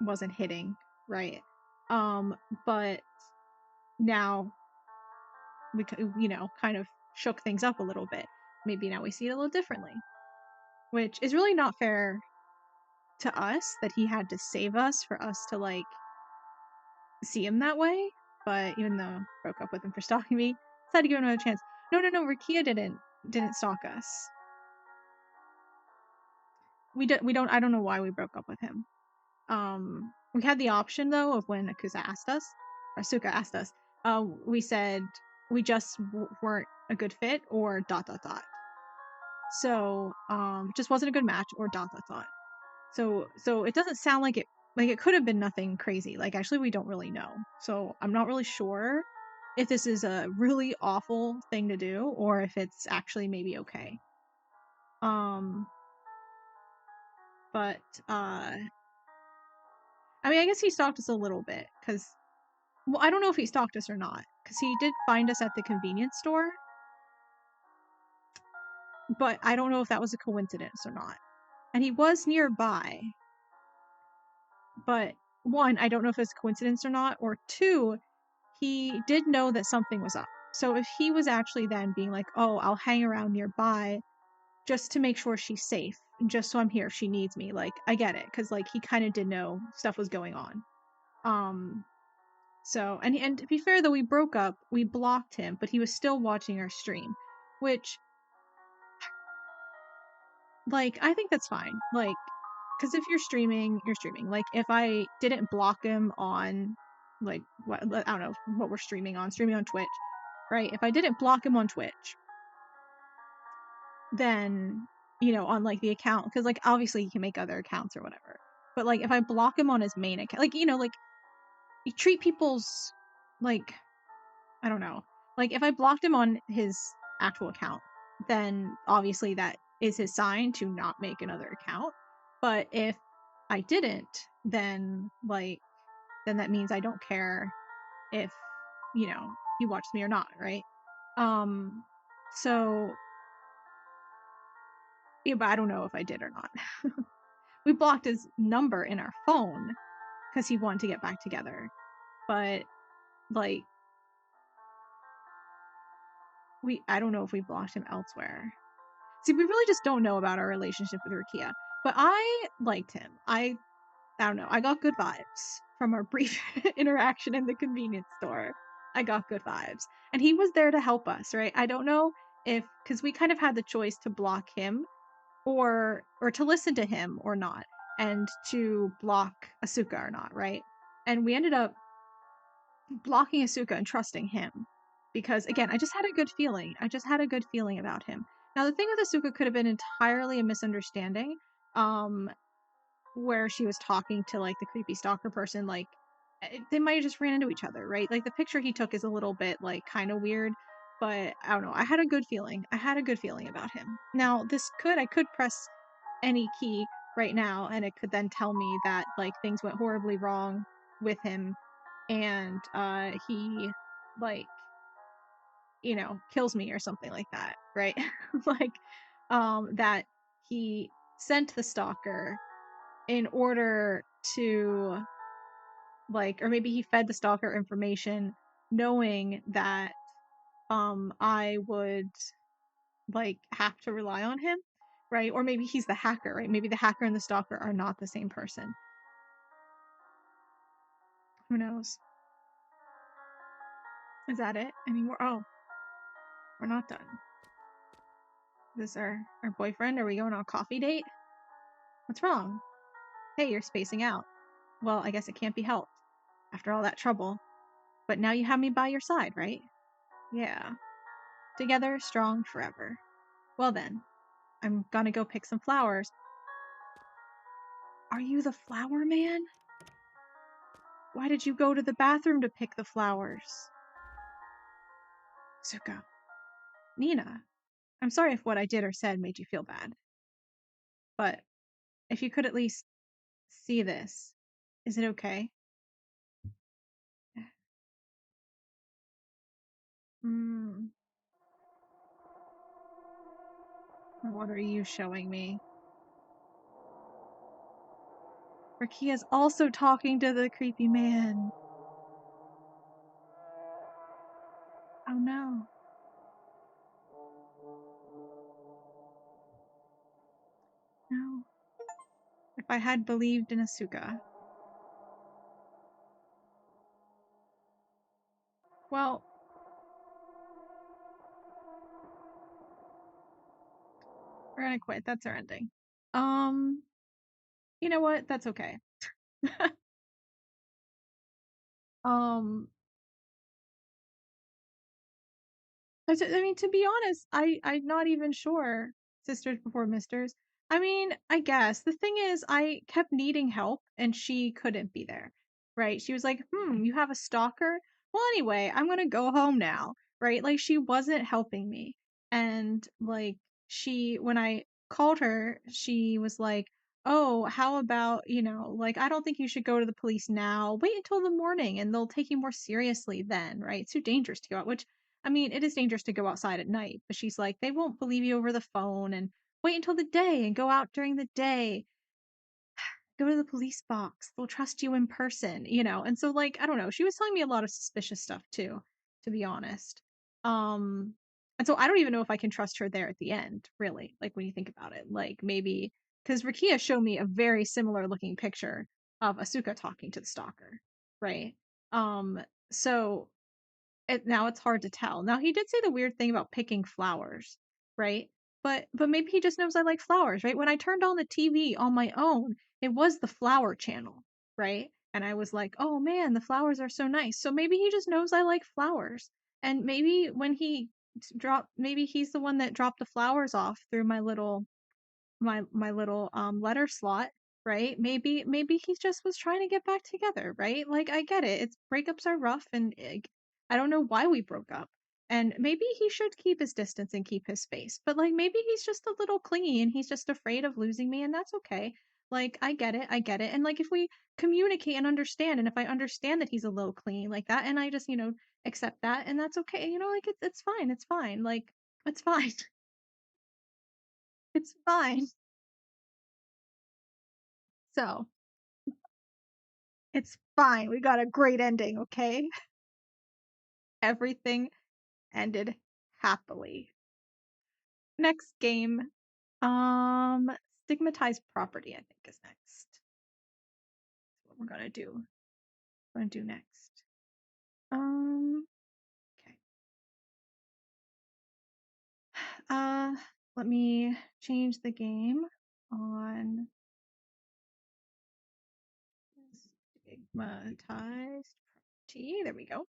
wasn't hitting, right? But now we, kind of shook things up a little bit. Maybe now we see it a little differently, which is really not fair to us that he had to save us for us to like see him that way. But even though I broke up with him for stalking me, decided to give him another chance. No, Rakia didn't stalk us. We don't. I don't know why we broke up with him. We had the option though of when Asuka asked us. We said we just weren't a good fit, or ... So just wasn't a good match, or ... So it doesn't sound like it could have been nothing crazy. Like actually we don't really know. So I'm not really sure if this is a really awful thing to do or if it's actually maybe okay. But I mean I guess he stalked us a little bit cuz well I don't know if he stalked us or not cuz he did find us at the convenience store. But I don't know if that was a coincidence or not. And he was nearby. But one, I don't know if it's a coincidence or not, or two, he did know that something was up. So if he was actually then being like, oh, I'll hang around nearby just to make sure she's safe, just so I'm here if she needs me, like, I get it, because like he kind of did know stuff was going on. So and to be fair though, we broke up, we blocked him, but he was still watching our stream, which like I think that's fine. Like, because if you're streaming, you're streaming. Like if I didn't block him on like what I don't know what we're streaming on Twitch, right? If I didn't block him on Twitch, then on like the account, because like obviously he can make other accounts or whatever. But like if I block him on his main account, like like you treat people's like I don't know. Like if I blocked him on his actual account, then obviously that is his sign to not make another account. But if I didn't, then that means I don't care if, he watched me or not, right? So yeah, but I don't know if I did or not. We blocked his number in our phone because he wanted to get back together. But like I don't know if we blocked him elsewhere. See, we really just don't know about our relationship with Rukia. But I liked him. I don't know. I got good vibes from our brief interaction in the convenience store. I got good vibes. And he was there to help us, right? I don't know if because we kind of had the choice to block him or to listen to him or not, and to block Asuka or not, right? And we ended up blocking Asuka and trusting him because again, I just had a good feeling. About him. Now the thing with Asuka could have been entirely a misunderstanding, where she was talking to like the creepy stalker person. Like they might have just ran into each other, right? Like the picture he took is a little bit like kind of weird, but I don't know. I had a good feeling. About him. Now I could press any key right now and it could then tell me that like things went horribly wrong with him and he like kills me or something like that, right? Like that he sent the stalker in order to like, or maybe he fed the stalker information knowing that I would like have to rely on him, right? Or maybe he's the hacker, right? Maybe the hacker and the stalker are not the same person. Who knows? Is that it? I mean, we're not done. Is this our boyfriend? Are we going on a coffee date? What's wrong? Hey, you're spacing out. Well, I guess it can't be helped after all that trouble. But now you have me by your side, right? Yeah. Together, strong, forever. Well then, I'm gonna go pick some flowers. Are you the flower man? Why did you go to the bathroom to pick the flowers? Suka. Nina. I'm sorry if what I did or said made you feel bad. But if you could at least see this, is it okay? Hmm. What are you showing me? Rakia's also talking to the creepy man. Oh no. No. If I had believed in Asuka. Well, we're gonna quit. That's our ending. You know what? That's okay. um, I mean, to be honest, I'm not even sure. Sisters before misters. I mean, I guess the thing is, I kept needing help, and she couldn't be there, right? She was like, you have a stalker? Well, anyway, I'm gonna go home now, right? Like, she wasn't helping me. And, like, when I called her, she was like, oh, how about, like, I don't think you should go to the police now. Wait until the morning, and they'll take you more seriously then, right? It's too dangerous to go out, which I mean, it is dangerous to go outside at night, but she's like, they won't believe you over the phone and wait until the day and go out during the day. Go to the police box. They'll trust you in person, And so like, I don't know, she was telling me a lot of suspicious stuff too, to be honest. Um and so I don't even know if I can trust her there at the end, really. Like when you think about it. Like maybe because Rakia showed me a very similar looking picture of Asuka talking to the stalker, right? So now it's hard to tell. Now he did say the weird thing about picking flowers, right? But maybe he just knows I like flowers, right? When I turned on the TV on my own, it was the flower channel, right? And I was like, "Oh man, the flowers are so nice." So maybe he just knows I like flowers. And maybe when he dropped maybe he's the one that dropped the flowers off through my little letter slot, right? Maybe he just was trying to get back together, right? Like I get it. It's breakups are rough and I don't know why we broke up. And maybe he should keep his distance and keep his space. But like maybe he's just a little clingy and he's just afraid of losing me and that's okay. Like I get it. I get it. And like if we communicate and understand and if I understand that he's a little clingy like that and I just, accept that and that's okay. Like it's fine. It's fine. Like it's fine. It's fine. So, it's fine. We got a great ending, okay? Everything ended happily. Next game. Um, Stigmatized Property, I think, is next. That's what we're gonna do. We're gonna do next. Okay. Uh, let me change the game on Stigmatized Property. There we go.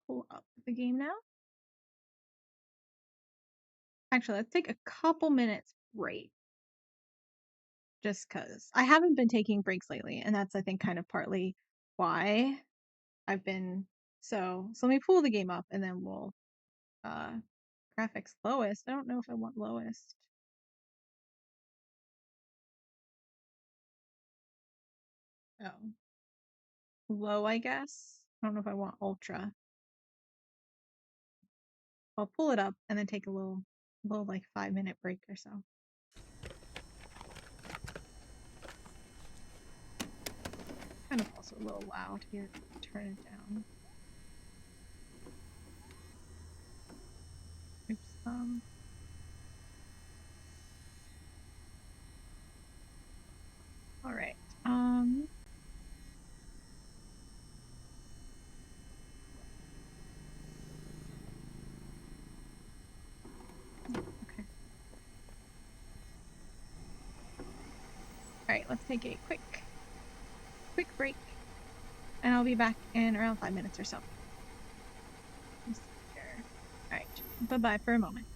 Pull up the game now. Actually, let's take a couple minutes break. Just because I haven't been taking breaks lately, and that's I think kind of partly why I've been so let me pull the game up and then we'll uh graphics lowest. I don't know if I want lowest. Oh. Low, I guess. I don't know if I want ultra. I'll pull it up and then take a little like 5-minute break or so. Kind of also a little loud here. Turn it down. Oops. All right. Okay. All right, let's take a quick break and I'll be back in around 5 minutes or so. Let's see here. All right. Bye-bye for a moment.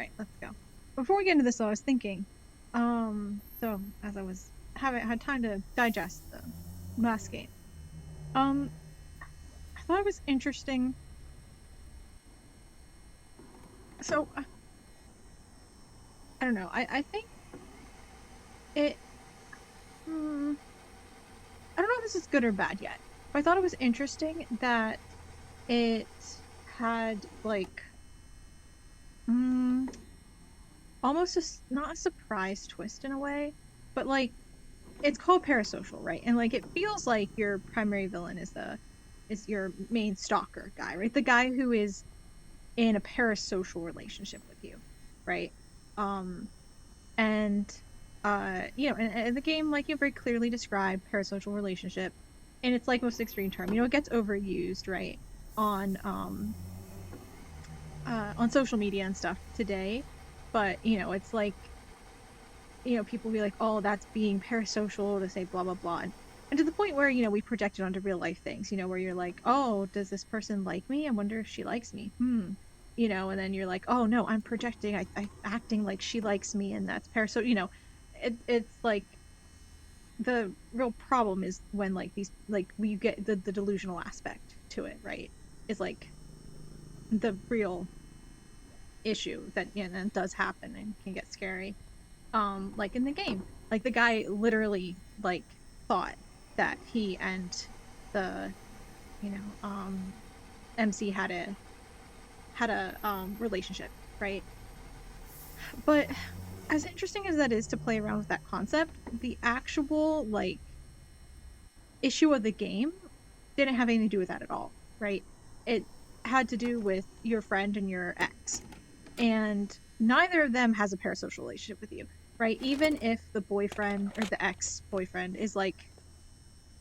right, let's go. Before we get into this, though, I was thinking, so as I was had time to digest the last game, I thought it was interesting. So I don't know. I think it. I don't know if this is good or bad yet, but I thought it was interesting that it had like almost not a surprise twist in a way, but like it's called Parasocial, right? And like it feels like your primary villain is your main stalker guy, right? The guy who is in a parasocial relationship with you, right? Um and you know, and the game, like, you very clearly describe parasocial relationship in its like most extreme term. You know, it gets overused, right, on on social media and stuff today, but you know, it's like, you know, people be like, oh, that's being parasocial to say blah blah blah, and to the point where, you know, we project it onto real life things, you know, where you're like, oh, does this person like me? I wonder if she likes me. You know, and then you're like, oh no, I'm projecting, I acting like she likes me, and that's parasocial. You know, it's like the real problem is when like these like we get the delusional aspect to it, right? Is like the real issue that, you know, does happen and can get scary. Like in the game, like the guy literally like thought that he and the, you know, MC had a relationship, right? But as interesting as that is to play around with that concept, the actual like issue of the game didn't have anything to do with that at all, right? It had to do with your friend and your ex, and neither of them has a parasocial relationship with you, right? Even if the boyfriend or the ex-boyfriend is like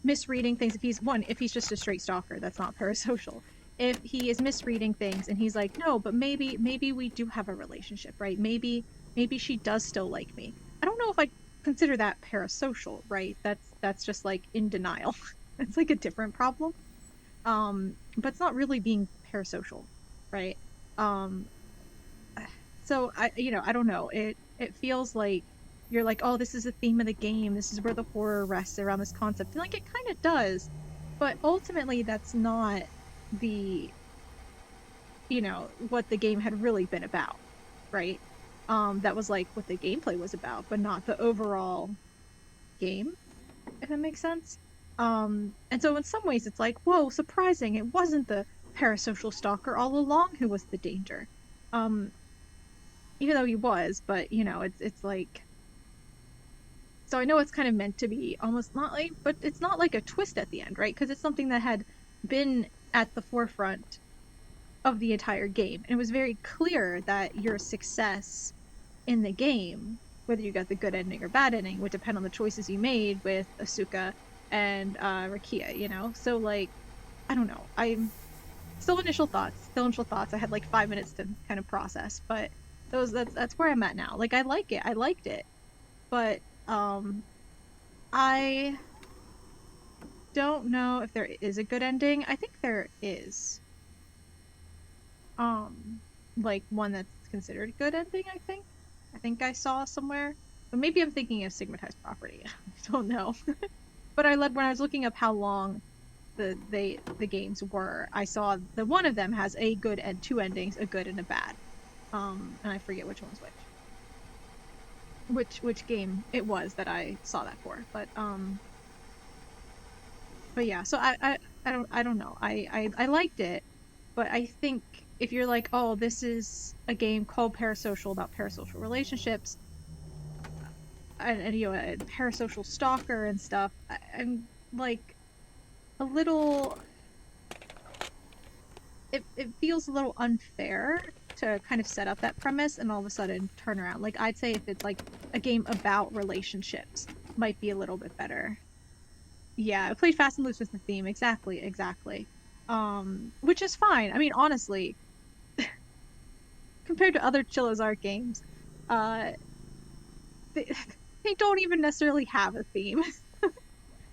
misreading things, if he's just a straight stalker, that's not parasocial. If he is misreading things and he's like, no, but maybe we do have a relationship, right? Maybe she does still like me. I don't know if I consider that parasocial, right? That's just like in denial. It's like a different problem. But it's not really being parasocial, right? Um, so I, you know, I don't know. It feels like you're like, oh, this is the theme of the game. This is where the horror rests around this concept. And like it kind of does, but ultimately that's not the, you know, what the game had really been about, right? That was like what the gameplay was about, but not the overall game, if that makes sense. And so in some ways it's like, whoa, surprising. It wasn't the parasocial stalker all along who was the danger. Um, even though he was, but you know, it's like, so I know it's kind of meant to be almost not like, but it's not like a twist at the end, right? Because it's something that had been at the forefront of the entire game. And it was very clear that your success in the game, whether you got the good ending or bad ending, would depend on the choices you made with Asuka and Rakia, you know? So like, I don't know. I'm still initial thoughts. Still initial thoughts. I had like 5 minutes to kind of process, but that's where I'm at now. Like I like it. I liked it. But I don't know if there is a good ending. I think there is. Um like one that's considered a good ending, I think. I think I saw somewhere. But maybe I'm thinking of Stigmatized Property. I don't know. But when I was looking up how long the games were, I saw that one of them has a good and two endings, a good and a bad. And I forget which one's which game it was that I saw that for. But yeah, so I don't know. I liked it, but I think if you're like, oh, this is a game called Parasocial about parasocial relationships, and you know, a parasocial stalker and stuff, I'm like a little. It feels a little unfair to kind of set up that premise and all of a sudden turn around. Like I'd say if it's like a game about relationships, might be a little bit better. Yeah, I played fast and loose with the theme. Exactly. Which is fine. I mean, honestly, compared to other Chilla's art games, uh, they, they don't even necessarily have a theme.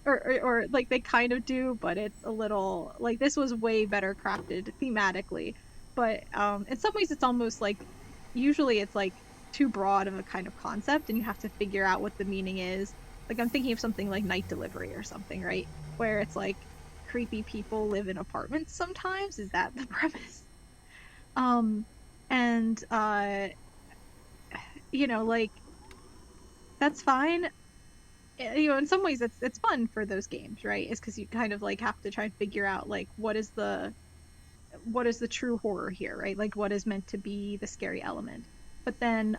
Or like they kind of do, but it's a little like this was way better crafted thematically. But in some ways, it's almost like usually it's like too broad of a kind of concept and you have to figure out what the meaning is. Like I'm thinking of something like Night Delivery or something, right? Where it's like creepy people live in apartments sometimes. Is that the premise? Um and like that's fine. In some ways it's fun for those games, right? It's because you kind of like have to try and figure out like what is the true horror here, right? Like what is meant to be the scary element. But then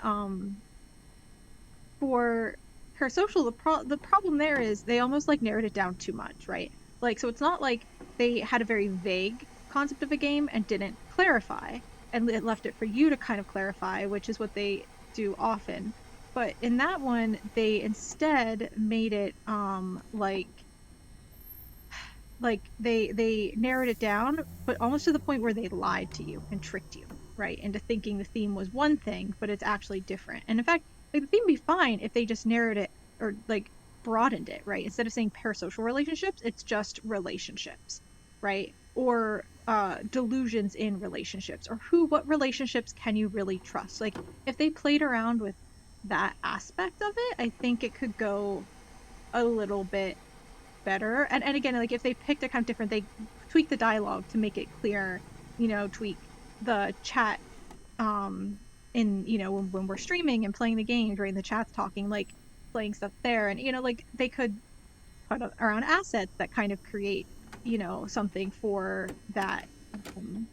for Parasocial, the problem there is they almost like narrowed it down too much, right? Like so it's not like they had a very vague concept of a game and didn't clarify and it left it for you to kind of clarify, which is what they do often. But in that one, they instead made it like they narrowed it down, but almost to the point where they lied to you and tricked you, right, into thinking the theme was one thing, but it's actually different. And in fact, like the theme would be fine if they just narrowed it or like broadened it, right? Instead of saying parasocial relationships, it's just relationships, right? Or delusions in relationships, or what relationships can you really trust? Like if they played around with that aspect of it, I think it could go a little bit better. And again, like if they picked a kind of different, they tweak the dialogue to make it clear, tweak the chat in when we're streaming and playing the games, right? The chat's talking, like playing stuff there, and like they could put around assets that kind of create something for that um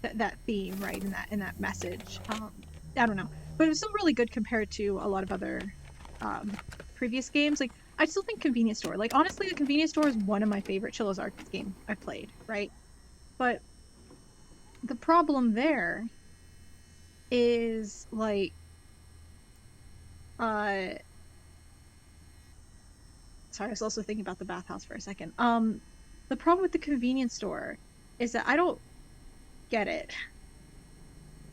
that theme, right? In that message. I don't know, but it was still really good compared to a lot of other um previous games. Like I still think Convenience Store, like honestly, the Convenience Store is one of my favorite Chilla's Arcade game I've played, right? But the problem there is like uh sorry, I was also thinking about the bathhouse for a second. The problem with the Convenience Store is that I don't get it.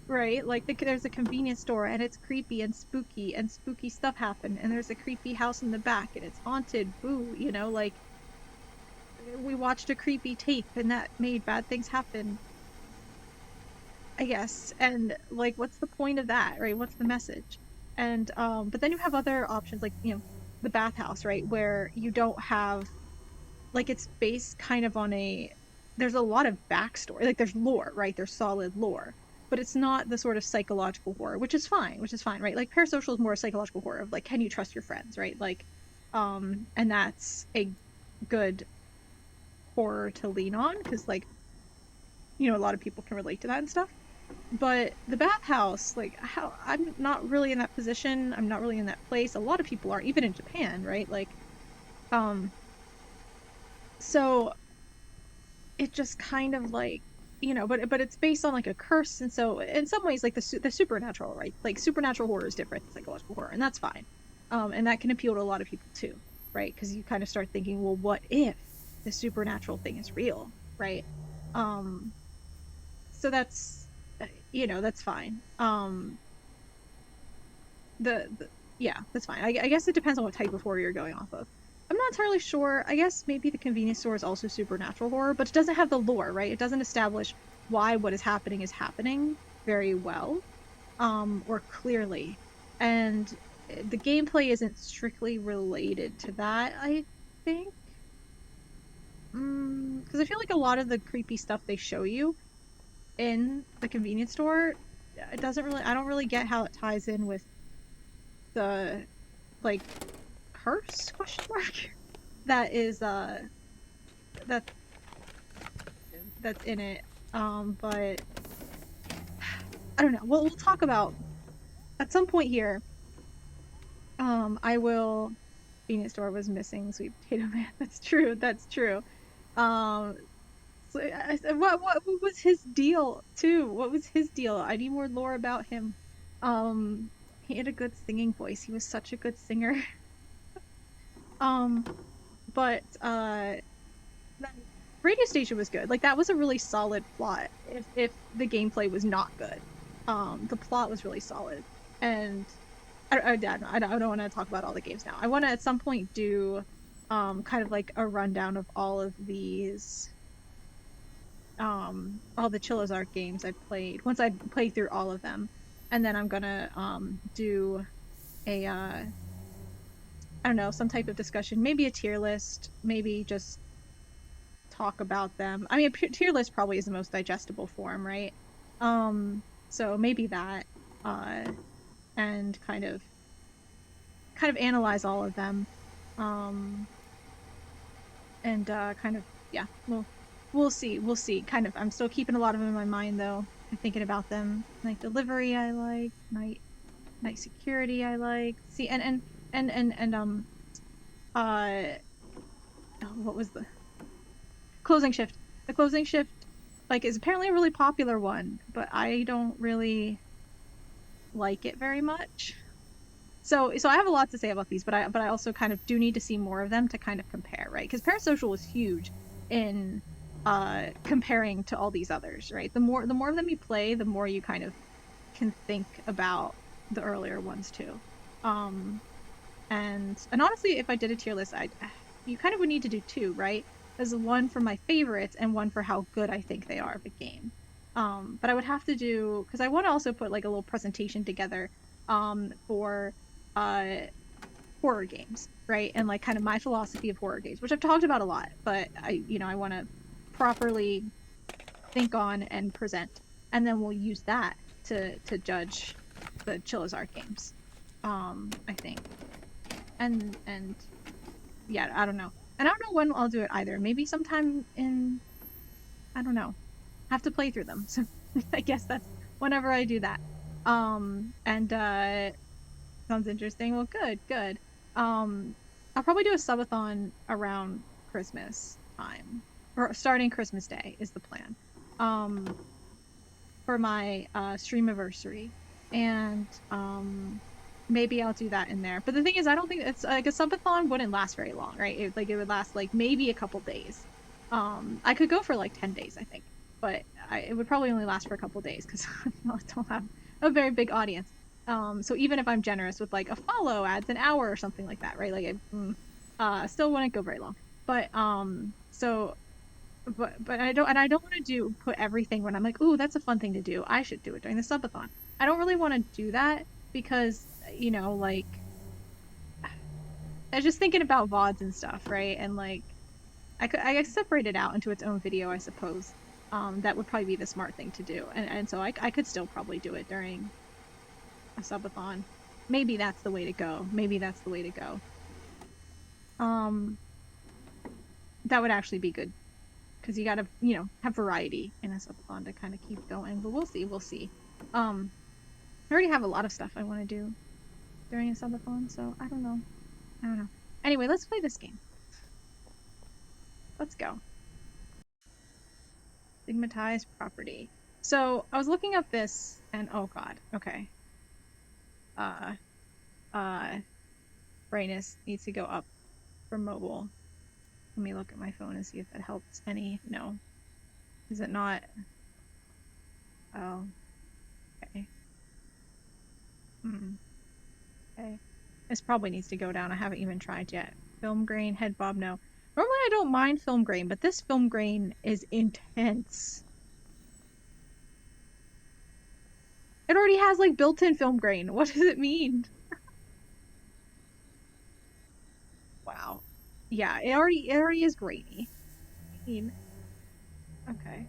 Right? Like there's a convenience store and it's creepy and spooky stuff happen, and there's a creepy house in the back and it's haunted. Boo, like we watched a creepy tape and that made bad things happen, I guess. And like what's the point of that, right? What's the message? And but then you have other options like, the bathhouse, right? Where you don't have like it's based kind of on there's a lot of backstory, like there's lore, right? There's solid lore, but it's not the sort of psychological horror, which is fine, right? Like Parasocial is more psychological horror of like, can you trust your friends, right? Like and that's a good horror to lean on because like a lot of people can relate to that and stuff. But the bathhouse, like how I'm not really in that position, I'm not really in that place, a lot of people aren't, even in Japan, right? Like um so it just kind of like but it's based on like a curse, and so in some ways like the supernatural, right? Like supernatural horror is different than psychological horror, and that's fine. And that can appeal to a lot of people too, right? Because you kind of start thinking, well, what if the supernatural thing is real, right? um so that's fine. The yeah, that's fine. I guess it depends on what type of horror you're going off of. I'm not entirely sure. I guess maybe the Convenience Store is also supernatural horror, but it doesn't have the lore, right? It doesn't establish why what is happening very well, or clearly. And the gameplay isn't strictly related to that, I think. Because I feel like a lot of the creepy stuff they show you in the Convenience Store, it doesn't really, I don't really get how it ties in with the like curse question mark that is that that's in it. But I don't know. We'll talk about at some point here. I will. Convenience store was missing sweet potato man. That's true. That's true. Um, so I said, what was his deal too? What was his deal? I need more lore about him. He had a good singing voice. He was such a good singer. Um, but the radio station was good. Like that was a really solid plot. If the gameplay was not good, the plot was really solid. And I don't want to talk about all the games now. I want to at some point do kind of like a rundown of all of these all the Chilla's Art games I played. Once I play through all of them, and then I'm gonna do a I don't know, some type of discussion, maybe a tier list, maybe just talk about them. I mean, a tier list probably is the most digestible form, right? So maybe that, uh, and kind of analyze all of them, um, and kind of yeah, we'll see, we'll see. Kind of, I'm still keeping a lot of them in my mind though. I'm thinking about them. Night delivery, I like night security, I like. See, and uh, oh, what was the closing shift? The closing shift like is apparently a really popular one, but I don't really like it very much. So I have a lot to say about these, but I also kind of do need to see more of them to kind of compare, right? Because Parasocial was huge in comparing to all these others, right? The more of them you play, the more you kind of can think about the earlier ones too. Um and honestly, if I did a tier list, I you kind of would need to do two, right? There's one for my favorites and one for how good I think they are of a game. But I would have to do because I want to also put like a little presentation together for uh horror games, right? And like kind of my philosophy of horror games, which I've talked about a lot, but I want to properly think on and present, and then we'll use that to judge the Chilla's Art games. I think, and yeah, I don't know, and I don't know when I'll do it either. Maybe sometime in I don't know. I have to play through them, so I guess that's whenever I do that. And sounds interesting. Well, good, good. I'll probably do a subathon around Christmas time, or starting Christmas Day is the plan. Um, for my stream anniversary, and maybe I'll do that in there. But the thing is, I don't think it's like a subathon wouldn't last very long, right? It would last like maybe a couple days. I could go for like 10 days, I think, but it would probably only last for a couple days because I don't have a very big audience. So even if I'm generous with like a follow adds an hour or something like that, right? Like still wouldn't go very long. But but I don't want to do put everything when I'm like, ooh, that's a fun thing to do. I should do it during the subathon. I don't really want to do that because like I was just thinking about VODs and stuff, right? And like I separate it out into its own video, I suppose. That would probably be the smart thing to do, and so I could still probably do it during a subathon. Maybe that's the way to go. Maybe that's the way to go. Um, that would actually be good because you gotta have variety in a subathon to kind of keep going. But we'll see, we'll see. I already have a lot of stuff I want to do during a subathon, so I don't know. I don't know. Anyway, let's play this game. Let's go. Stigmatized Property. So I was looking up this, and oh god, okay. Uh, uh, brightness needs to go up for mobile. Let me look at my phone and see if that helps any. No. Is it not? Oh, okay. Okay. This probably needs to go down. I haven't even tried yet. Film grain, head bob, no. Normally I don't mind film grain, but this film grain is intense. It already has like built-in film grain. What does it mean? Wow. Yeah, it already is grainy. I mean, okay.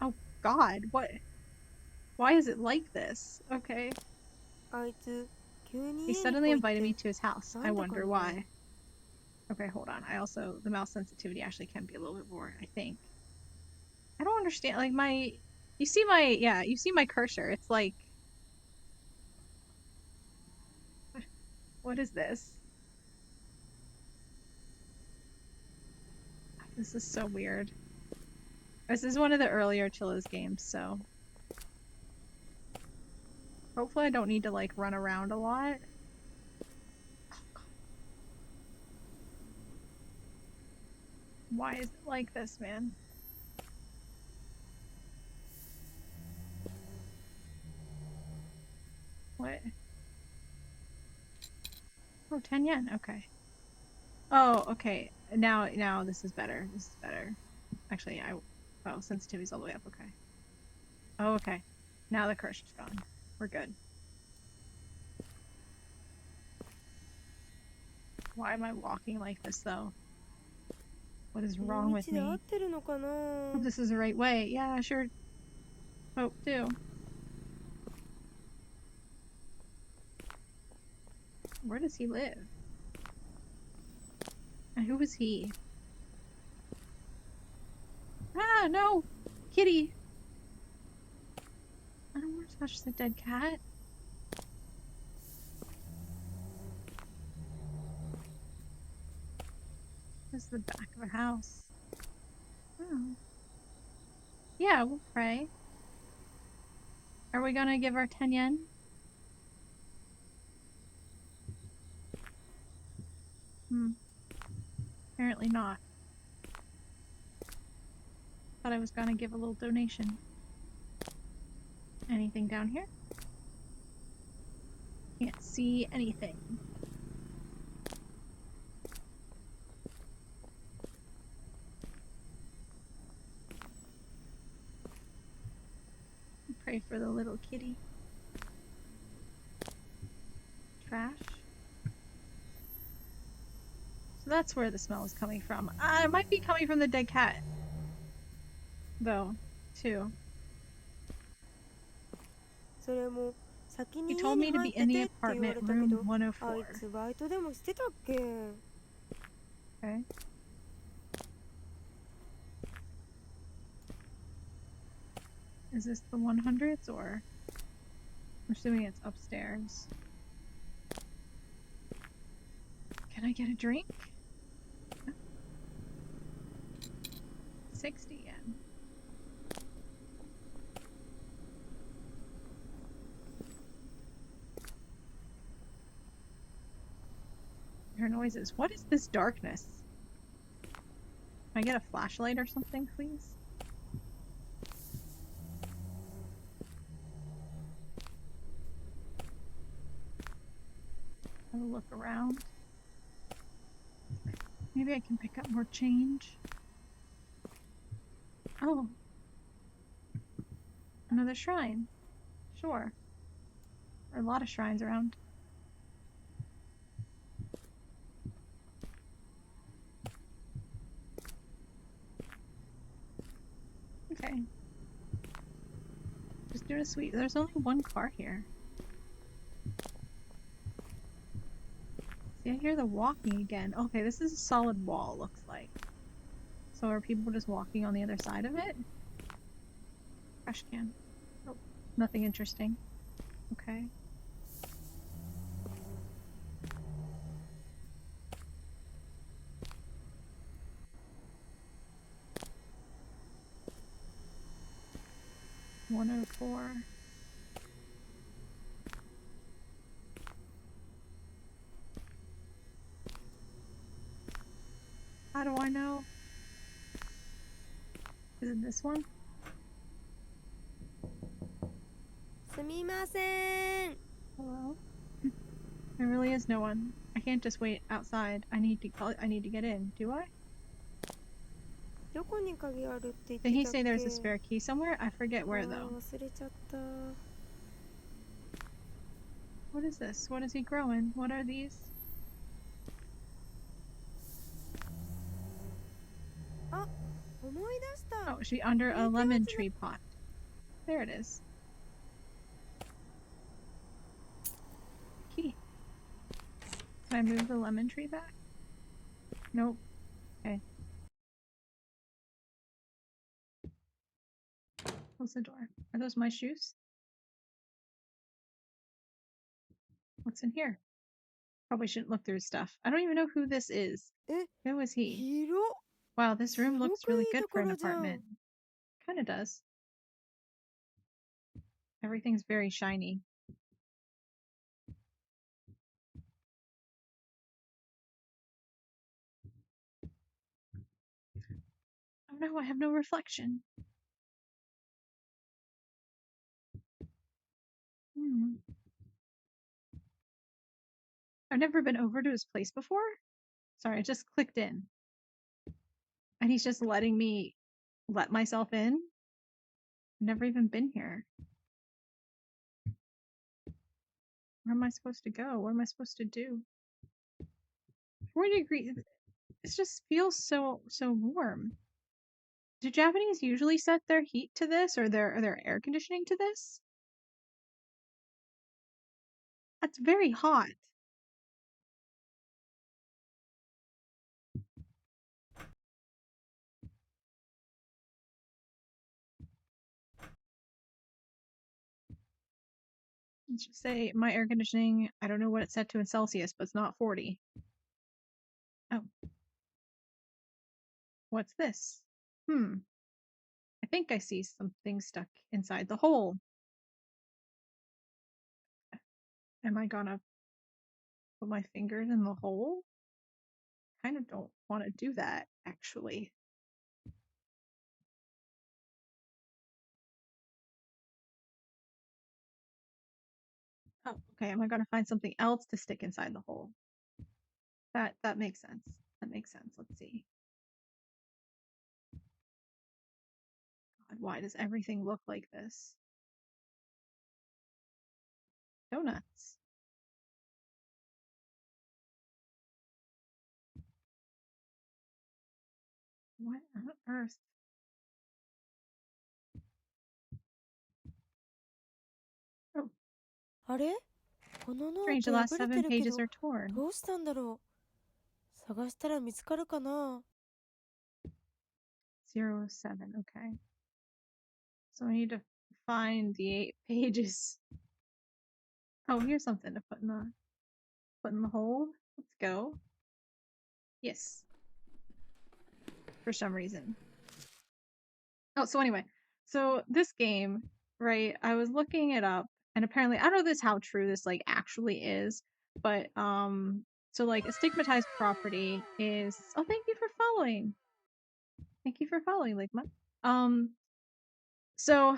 Oh God, what? Why is it like this? Okay. あいつ急に He 家に suddenly 来いっ invited me て to his house. な I んだか wonder ね why. Okay, hold on. The mouse sensitivity actually can be a little bit more, I think. I don't understand. Like you see my cursor. It's like, what is this? This is so weird. This is one of the earlier Chilla's games, so hopefully I don't need to like run around a lot. Why is it like this, man? What? Oh, 10 yen. Okay. Oh, okay. Now this is better. This is better. Actually, Oh, sensitivity's all the way up. Okay. Oh, okay. Now the cursor's gone. We're good. Why am I walking like this, though? What is wrong with me? Hope this is the right way. Yeah, sure. Hope too. Where does he live? And who is he? Ah, no! Kitty! I don't want to touch the dead cat. This is the back of a house. Oh. Yeah, we'll pray. Are we gonna give our 10 yen? Apparently not. Thought I was gonna give a little donation. Anything down here? Can't see anything. Pray for the little kitty. Trash. So that's where the smell is coming from. It might be coming from the dead cat. Though, too. He told me to be in the apartment, room 104. Okay. Is this the 100s, or? I'm assuming it's upstairs. Can I get a drink? 60 yen. Hear noises. What is this darkness? Can I get a flashlight or something, please? Have a look around. Maybe I can pick up more change. Oh. Another shrine. Sure. There are a lot of shrines around. Okay. Just doing a sweep. There's only one car here. See, I hear the walking again. Okay, this is a solid wall, looks like. So are people just walking on the other side of it? Trash can. Oh, nothing interesting. Okay. $104. How do I know? Is it this one? Hello? There really is no one. I can't just wait outside. I need to get in. Do I? Did he say there's a spare key somewhere? I forget where though. What is this? What is he growing? What are these? Oh, she under a lemon tree pot. There it is. Key. Can I move the lemon tree back? Nope. Okay. Close the door. Are those my shoes? What's in here? Probably shouldn't look through stuff. I don't even know who this is. Who is he? Wow, this room looks really good for an apartment. Kinda does. Everything's very shiny. Oh no, I have no reflection. I've never been over to his place before. Sorry, I just clicked in. And he's just letting me let myself in. I've never even been here. Where am I supposed to go? What am I supposed to do? 40 degrees. It just feels so warm. Do Japanese usually set their heat to this, or their air conditioning to this? That's very hot. Let's just say my air conditioning, I don't know what it's set to in Celsius, but it's not 40. Oh. What's this? I think I see something stuck inside the hole. Am I gonna put my fingers in the hole? Kind of don't want to do that, actually. Oh, okay. Am I gonna find something else to stick inside the hole? That makes sense. That makes sense. Let's see. God, why does everything look like this? Donuts. What on earth? Oh, あれこのノー strange. The ト last 破れて 7 るけ pages ど are torn. どうしたんだろう探したら見つかるかな 0, 7. Okay. So I need to find the 8 pages. Oh, here's something to put in the hole. Let's go. Yes. For some reason. Oh, so anyway, so this game, right? I was looking it up, and apparently, I don't know how true this like actually is, but so like a stigmatized property is. Oh, thank you for following. Thank you for following, like my. So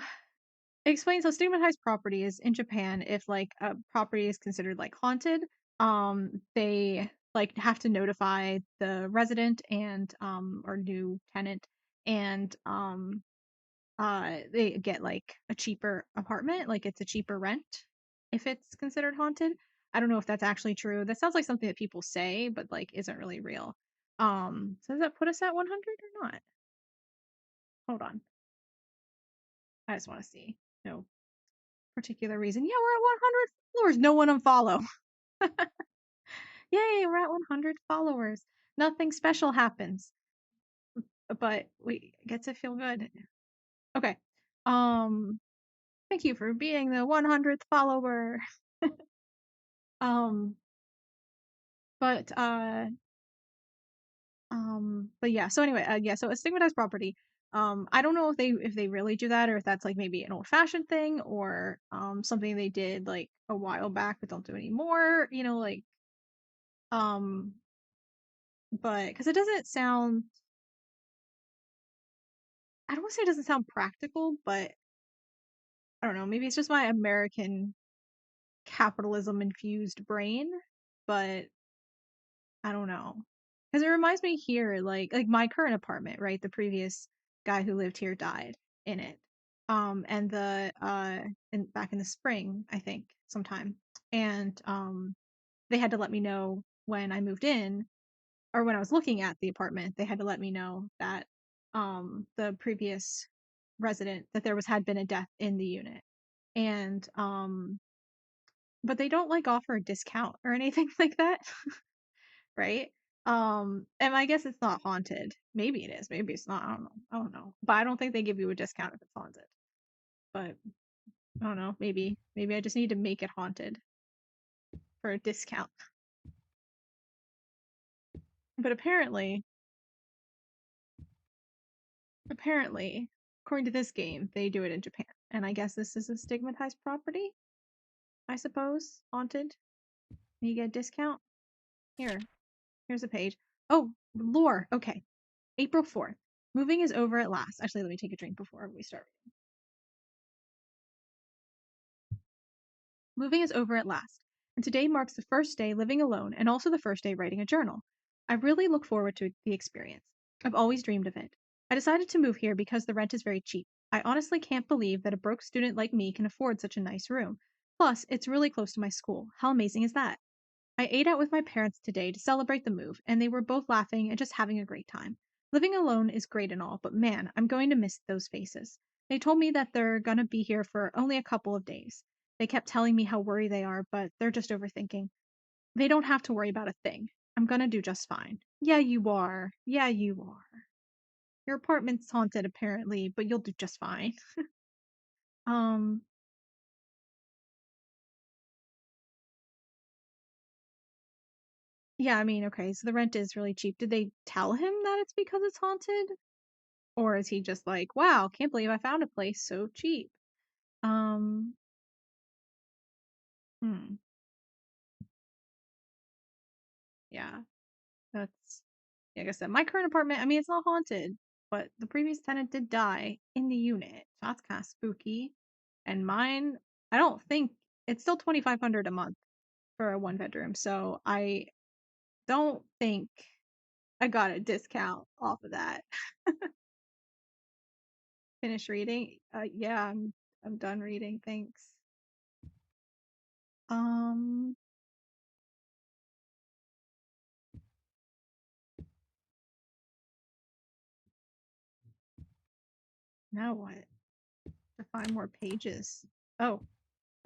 it explains how stigmatized property is in Japan. If like a property is considered like haunted, they like have to notify the resident and or new tenant, and they get like a cheaper apartment, like it's a cheaper rent if it's considered haunted. I don't know if that's actually true. That sounds like something that people say, but like isn't really real. So does that put us at 100 or not? Hold on. I just want to see. No particular reason. Yeah, we're at 100 followers. No one unfollow. Yay, we're at 100 followers. Nothing special happens, but we get to feel good. Okay. Thank you for being the 100th follower. Um, but yeah. So anyway, yeah. So a stigmatized property. I don't know if they really do that, or if that's like maybe an old fashioned thing, or something they did like a while back but don't do anymore. You know, like um, but because it doesn't sound. I don't want to say it doesn't sound practical, but I don't know. Maybe it's just my American capitalism infused brain, but I don't know. Because it reminds me here, like my current apartment, right? The previous guy who lived here died in it. And back in the spring, I think, sometime. And they had to let me know when I moved in, or when I was looking at the apartment, they had to let me know that the previous resident, that there had been a death in the unit. And but they don't like offer a discount or anything like that. Right? And I guess it's not haunted. Maybe it is. Maybe it's not. I don't know. I don't know. But I don't think they give you a discount if it's haunted. But I don't know. Maybe I just need to make it haunted for a discount. But apparently, according to this game, they do it in Japan. And I guess this is a stigmatized property. I suppose haunted. You get a discount. Here's a page. Oh, lore. Okay. April 4th. Moving is over at last. Actually, let me take a drink before we start. Moving is over at last, and today marks the first day living alone and also the first day writing a journal. I really look forward to the experience. I've always dreamed of it. I decided to move here because the rent is very cheap. I honestly can't believe that a broke student like me can afford such a nice room. Plus, it's really close to my school. How amazing is that? I ate out with my parents today to celebrate the move, and they were both laughing and just having a great time. Living alone is great and all, but man, I'm going to miss those faces. They told me that they're gonna be here for only a couple of days. They kept telling me how worried they are, but they're just overthinking. They don't have to worry about a thing. I'm gonna do just fine. Yeah, you are. Yeah, you are. Your apartment's haunted apparently, but you'll do just fine. Um, yeah, I mean, okay, so the rent is really cheap. Did they tell him that it's because it's haunted? Or is he just like, wow, can't believe I found a place so cheap? Um, hmm, yeah, that's, yeah, like I said, my current apartment, I mean, it's not haunted, but the previous tenant did die in the unit. So that's kind of spooky. And mine, I don't think it's still 2,500 a month for a one bedroom. So I don't think I got a discount off of that. Finish reading. Yeah, I'm done reading. Thanks. Um, now what? To find more pages. Oh,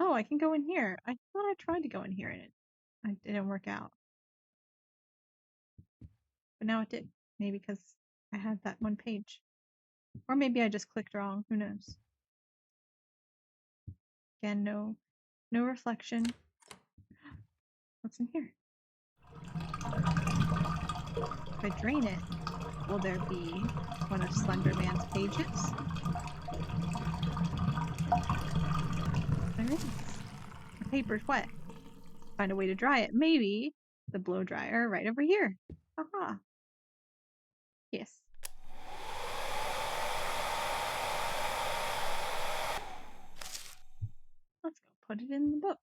oh, I can go in here. I thought I tried to go in here and it didn't work out. But now it did. Maybe because I had that one page. Or maybe I just clicked wrong. Who knows? Again, no reflection. What's in here? If I drain it, will there be one of Slenderman's pages? There is. The paper's wet. Find a way to dry it. Maybe the blow dryer right over here. Haha. Yes. Let's go put it in the book.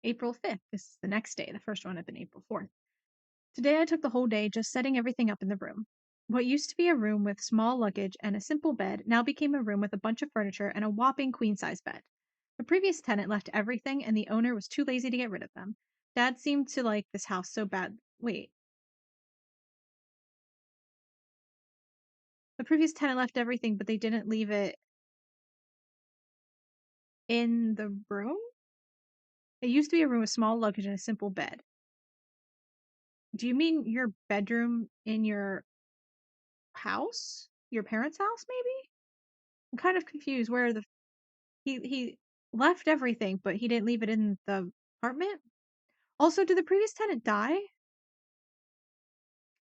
April 5th. This is the next day. The first one had been April 4th. Today I took the whole day just setting everything up in the room. What used to be a room with small luggage and a simple bed now became a room with a bunch of furniture and a whopping queen-size bed. The previous tenant left everything and the owner was too lazy to get rid of them. Dad seemed to like this house so bad. Wait. The previous tenant left everything, but they didn't leave it in the room? It used to be a room with small luggage and a simple bed. Do you mean your bedroom in your house? Your parents' house, maybe? I'm kind of confused where the he left everything, but he didn't leave it in the apartment. Also, did the previous tenant die?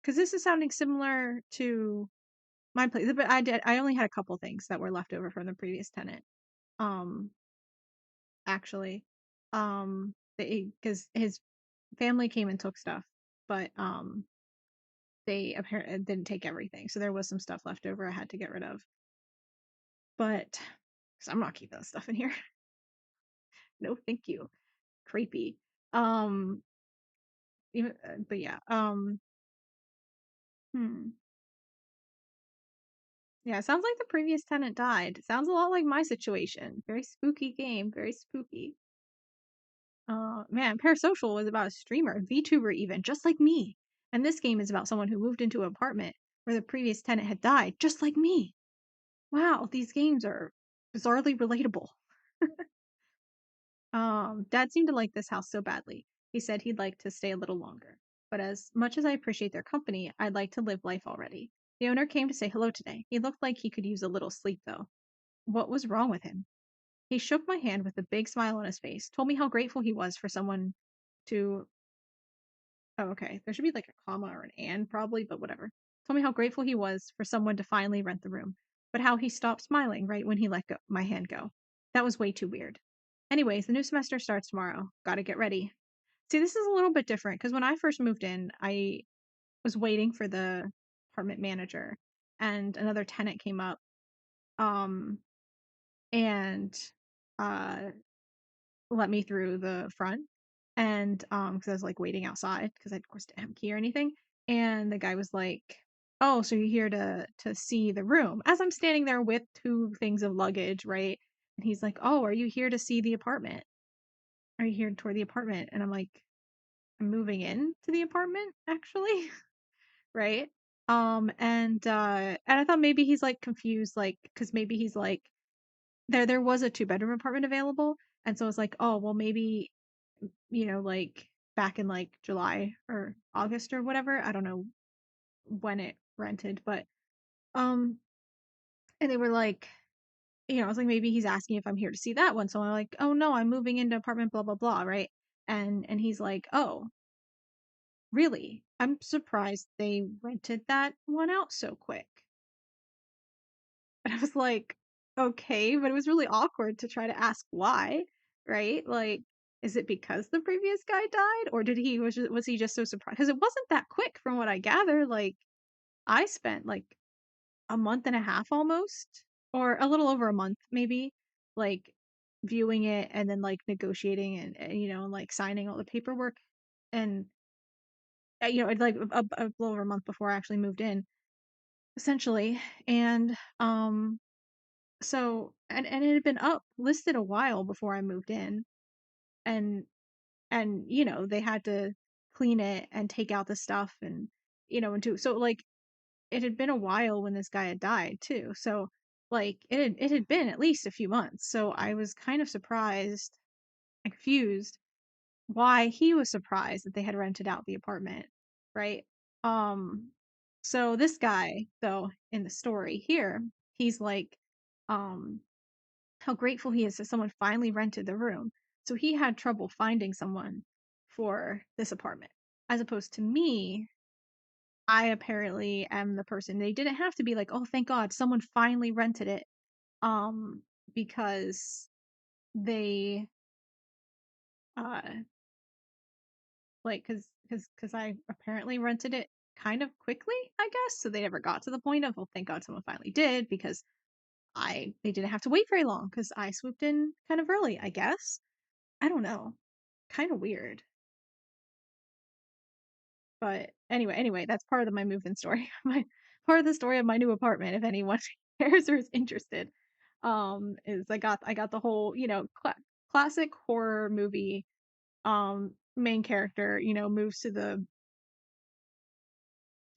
Because this is sounding similar to my place. But I only had a couple things that were left over from the previous tenant. Um, actually, because his family came and took stuff, but they apparently didn't take everything, so there was some stuff left over I had to get rid of. But because I'm not keeping that stuff in here. No, thank you. Creepy. Um, even, but yeah. Hmm. Yeah, it sounds like the previous tenant died. Sounds a lot like my situation. Very spooky game, very spooky. Man, Parasocial was about a streamer, a VTuber even, just like me. And this game is about someone who moved into an apartment where the previous tenant had died, just like me. Wow, these games are bizarrely relatable. Dad seemed to like this house so badly. He said he'd like to stay a little longer. But as much as I appreciate their company, I'd like to live life already. The owner came to say hello today. He looked like he could use a little sleep, though. What was wrong with him? He shook my hand with a big smile on his face, told me how grateful he was for someone to. Oh, okay. There should be like a comma or an and probably, but whatever. Told me how grateful he was for someone to finally rent the room, but how he stopped smiling right when he let my hand go. That was way too weird. Anyways, the new semester starts tomorrow. Gotta get ready. See, this is a little bit different because when I first moved in, I was waiting for the apartment manager and another tenant came up. Um, and uh let me through the front. and because I was like waiting outside because I of course didn't have a key or anything, and the guy was like, "Oh, so you're here to see the room?" As I'm standing there with 2 things of luggage, right? And he's like, "Oh, are you here to see the apartment? Are you here to tour the apartment?" And I'm like, "I'm moving in to the apartment, actually." Right? And I thought maybe he's like confused, like, because maybe he's like, there was a 2-bedroom apartment available, and so I was like, oh well, maybe like back in like July or August or whatever, I don't know when it rented, but um, and they were like, I was like, maybe he's asking if I'm here to see that one, so I'm like, oh no, I'm moving into apartment blah blah blah, right? And he's like, oh really? I'm surprised they rented that one out so quick. And I was like, okay, but it was really awkward to try to ask why, right? Like, is it because the previous guy died, or was he just so surprised? Because it wasn't that quick, from what I gather. Like, I spent like a month and a half almost, or a little over a month, maybe, like viewing it and then like negotiating and like signing all the paperwork, and it's like a little over a month before I actually moved in, essentially, and. So and it had been up listed a while before I moved in, and they had to clean it and take out the stuff, and do so, like, it had been a while when this guy had died too. So like it had been at least a few months. So I was kind of surprised and confused why he was surprised that they had rented out the apartment, right? Um so this guy, though, in the story here, he's like, um how grateful he is that someone finally rented the room. So he had trouble finding someone for this apartment. As opposed to me, I apparently am the person. They didn't have to be like, "Oh, thank God, someone finally rented it." Um because they uh like cuz I apparently rented it kind of quickly, I guess. So they never got to the point of, "Well, thank God someone finally did," because I they didn't have to wait very long cuz I swooped in kind of early, I guess. I don't know. Kind of weird. But anyway, that's part of my move-in story. My part of the story of my new apartment, if anyone cares or is interested, is I got the whole, classic horror movie, main character, moves to the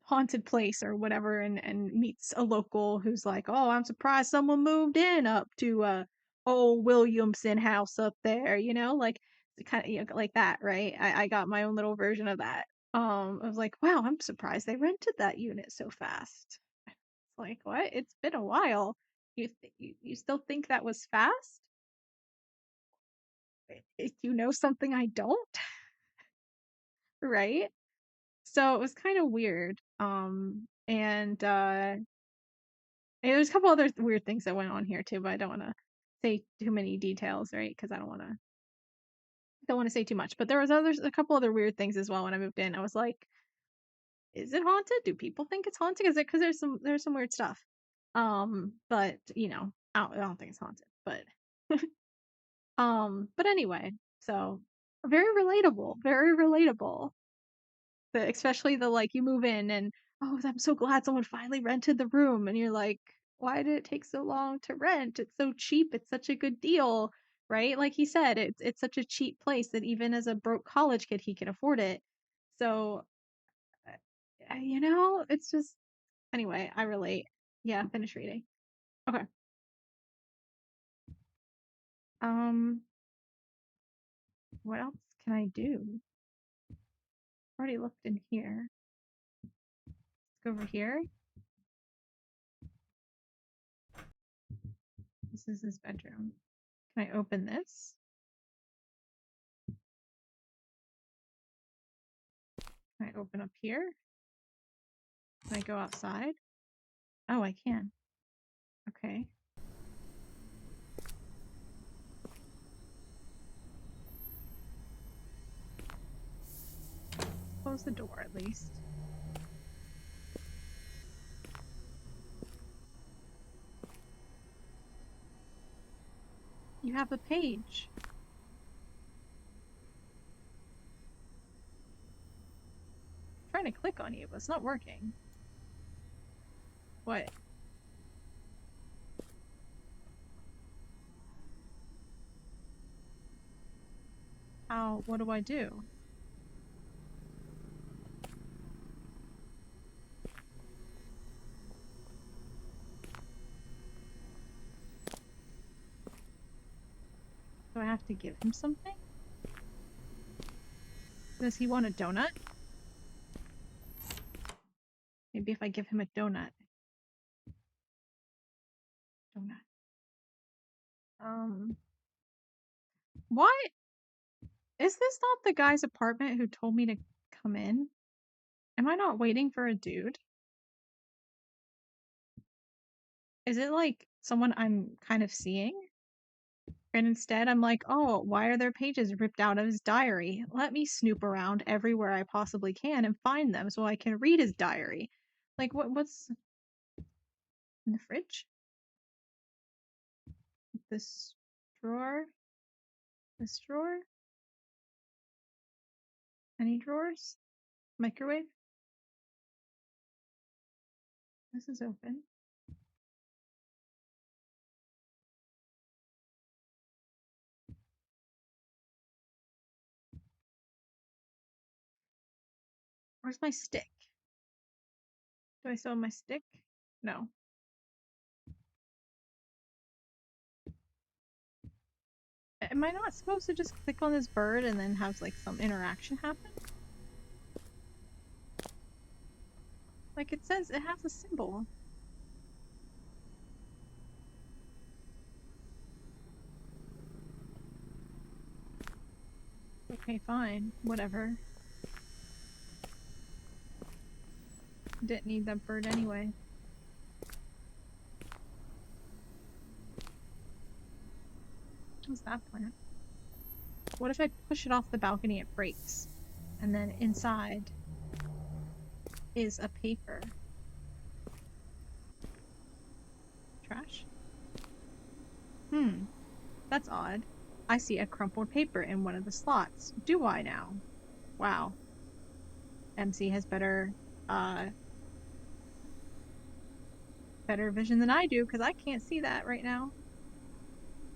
haunted place or whatever, and meets a local who's like, "Oh, I'm surprised someone moved in up to old Williamson house up there," like kind of, like that, right? I got my own little version of that. I was like, "Wow, I'm surprised they rented that unit so fast." It's like, "What? It's been a while. You still think that was fast? You know something I don't?" Right? So it was kind of weird. And there's a couple other weird things that went on here too, but I don't want to say too many details, right? Because I don't want to say too much. But there was a couple other weird things as well when I moved in. I was like, is it haunted? Do people think it's haunted? Is it because there's some weird stuff? But I don't think it's haunted. But anyway, so very relatable. Especially the, like, you move in and, "Oh, I'm so glad someone finally rented the room," and you're like, "Why did it take so long to rent? It's so cheap, it's such a good deal," right? Like he said, it's such a cheap place that even as a broke college kid, he can afford it. So, it's just anyway, I relate. Yeah, finish reading. Okay. Um, what else can I do? Already looked in here. Let's go over here. This is his bedroom. Can I open this? Can I open up here? Can I go outside? Oh, I can. Okay. Close the door at least. You have a page. I click on you, but it's not working. What? How? What do I do? Do I have to give him something? Does he want a donut? Maybe if I give him a donut. Donut. Why? Is this not the guy's apartment who told me to come in? Am I not waiting for a dude? Is it like someone I'm kind of seeing? And instead I'm like, oh, why are there pages ripped out of his diary? Let me snoop around everywhere I possibly can and find them so I can read his diary. Like, what's in the fridge? This drawer? This drawer? Any drawers? Microwave? This is open. Where's my stick? Do I still have my stick? No. Am I not supposed to just click on this bird and then have like some interaction happen? Like it says it has a symbol. Okay, fine. Whatever. Didn't need that bird anyway. What's that plant? What if I push it off the balcony, it breaks? And then inside is a paper. Trash? That's odd. I see a crumpled paper in one of the slots. Do I now? Wow. MC has better vision than I do, because I can't see that right now.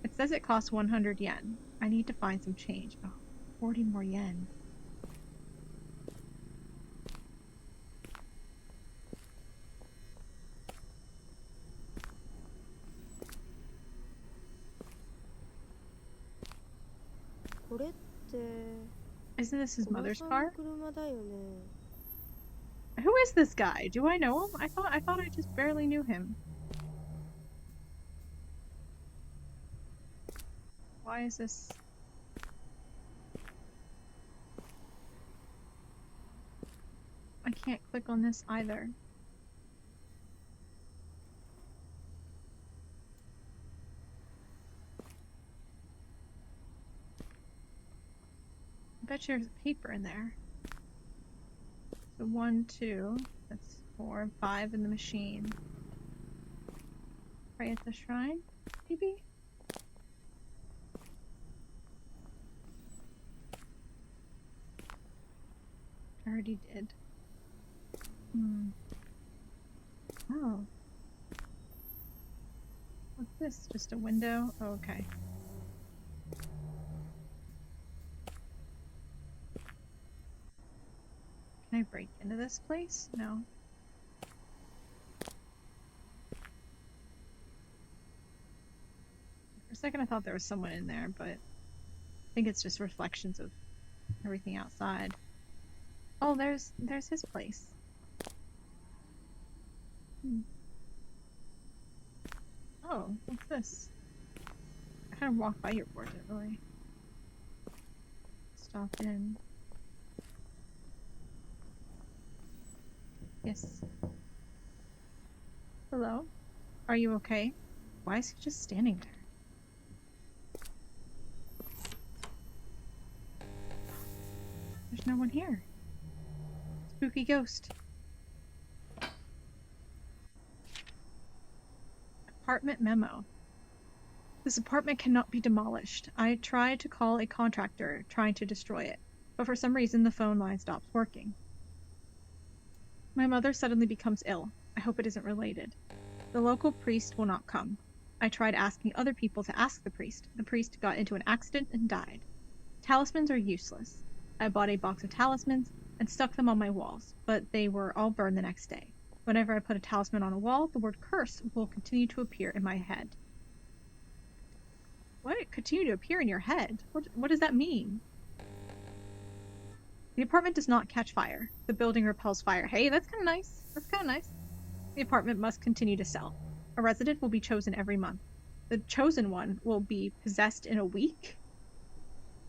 It says it costs 100 yen. I need to find some change. Oh, 40 more yen. Isn't this his mother's car? Who is this guy? Do I know him? I thought I just barely knew him. Why is this? I can't click on this either. I bet you there's a paper in there. So 1, 2, that's 4, 5 in the machine. Pray at the shrine, maybe? I already did. Oh. What's this? Just a window? Oh, okay. Can I break into this place? No. For a second I thought there was someone in there, but I think it's just reflections of everything outside. Oh, there's his place. Oh, what's this? I kind of walked by your board, didn't really. Stopped in. Yes. Hello? Are you okay? Why is he just standing there? There's no one here. Spooky ghost. Apartment memo. This apartment cannot be demolished. I tried to call a contractor trying to destroy it, but for some reason the phone line stops working. My mother suddenly becomes ill. I hope it isn't related. The local priest will not come. I tried asking other people to ask the priest. The priest got into an accident and died. Talismans are useless. I bought a box of talismans and stuck them on my walls, but they were all burned the next day. Whenever I put a talisman on a wall, the word curse will continue to appear in my head. What? Continue to appear in your head? What does that mean? The apartment does not catch fire. The building repels fire. Hey, that's kind of nice. That's kind of nice. The apartment must continue to sell. A resident will be chosen every month. The chosen one will be possessed in a week.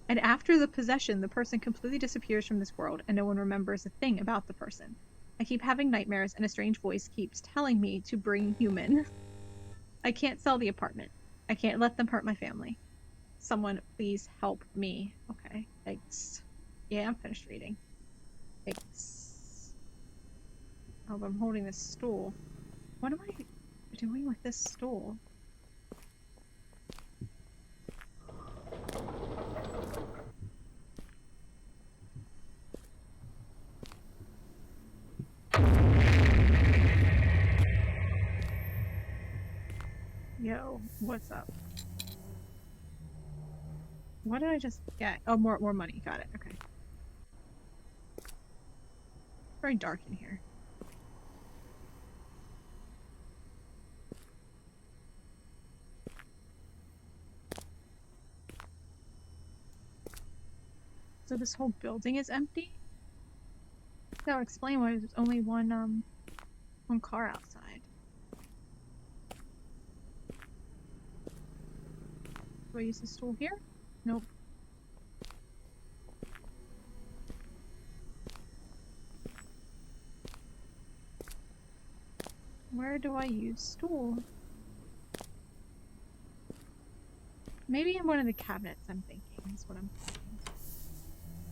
And after the possession, the person completely disappears from this world and no one remembers a thing about the person. I keep having nightmares and a strange voice keeps telling me to bring human. I can't sell the apartment. I can't let them hurt my family. Someone please help me. Okay, thanks. Yeah, I'm finished reading. Thanks. Oh, but I'm holding this stool. What am I doing with this stool? Yo, what's up? What did I just get? Oh, more money. Got it. Okay. Very dark in here. So this whole building is empty? That would explain why there's only one car outside. Do I use the stool here? Nope. Where do I use stool? Maybe in one of the cabinets, I'm thinking, is what I'm thinking.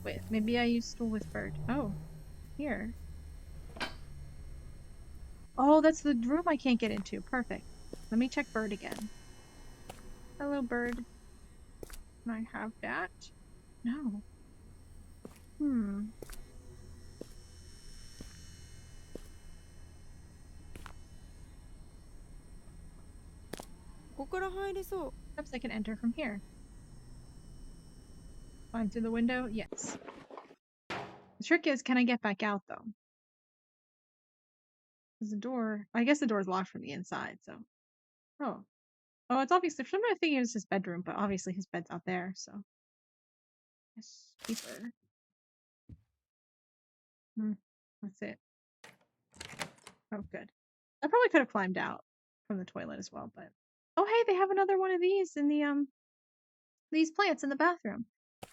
Wait, maybe I use stool with bird. Oh, here. Oh, that's the room I can't get into. Perfect. Let me check bird again. Hello, bird. Can I have that? No. Perhaps I can enter from here. Climb through the window? Yes. The trick is, can I get back out, though? Because the door... I guess the door is locked from the inside, so... Oh. Oh, it's obviously... For some reason I think it was his bedroom, but obviously his bed's out there, so... Yes, keeper. That's it. Oh, good. I probably could have climbed out from the toilet as well, but... Oh, hey, they have another one of these in the, these plants in the bathroom.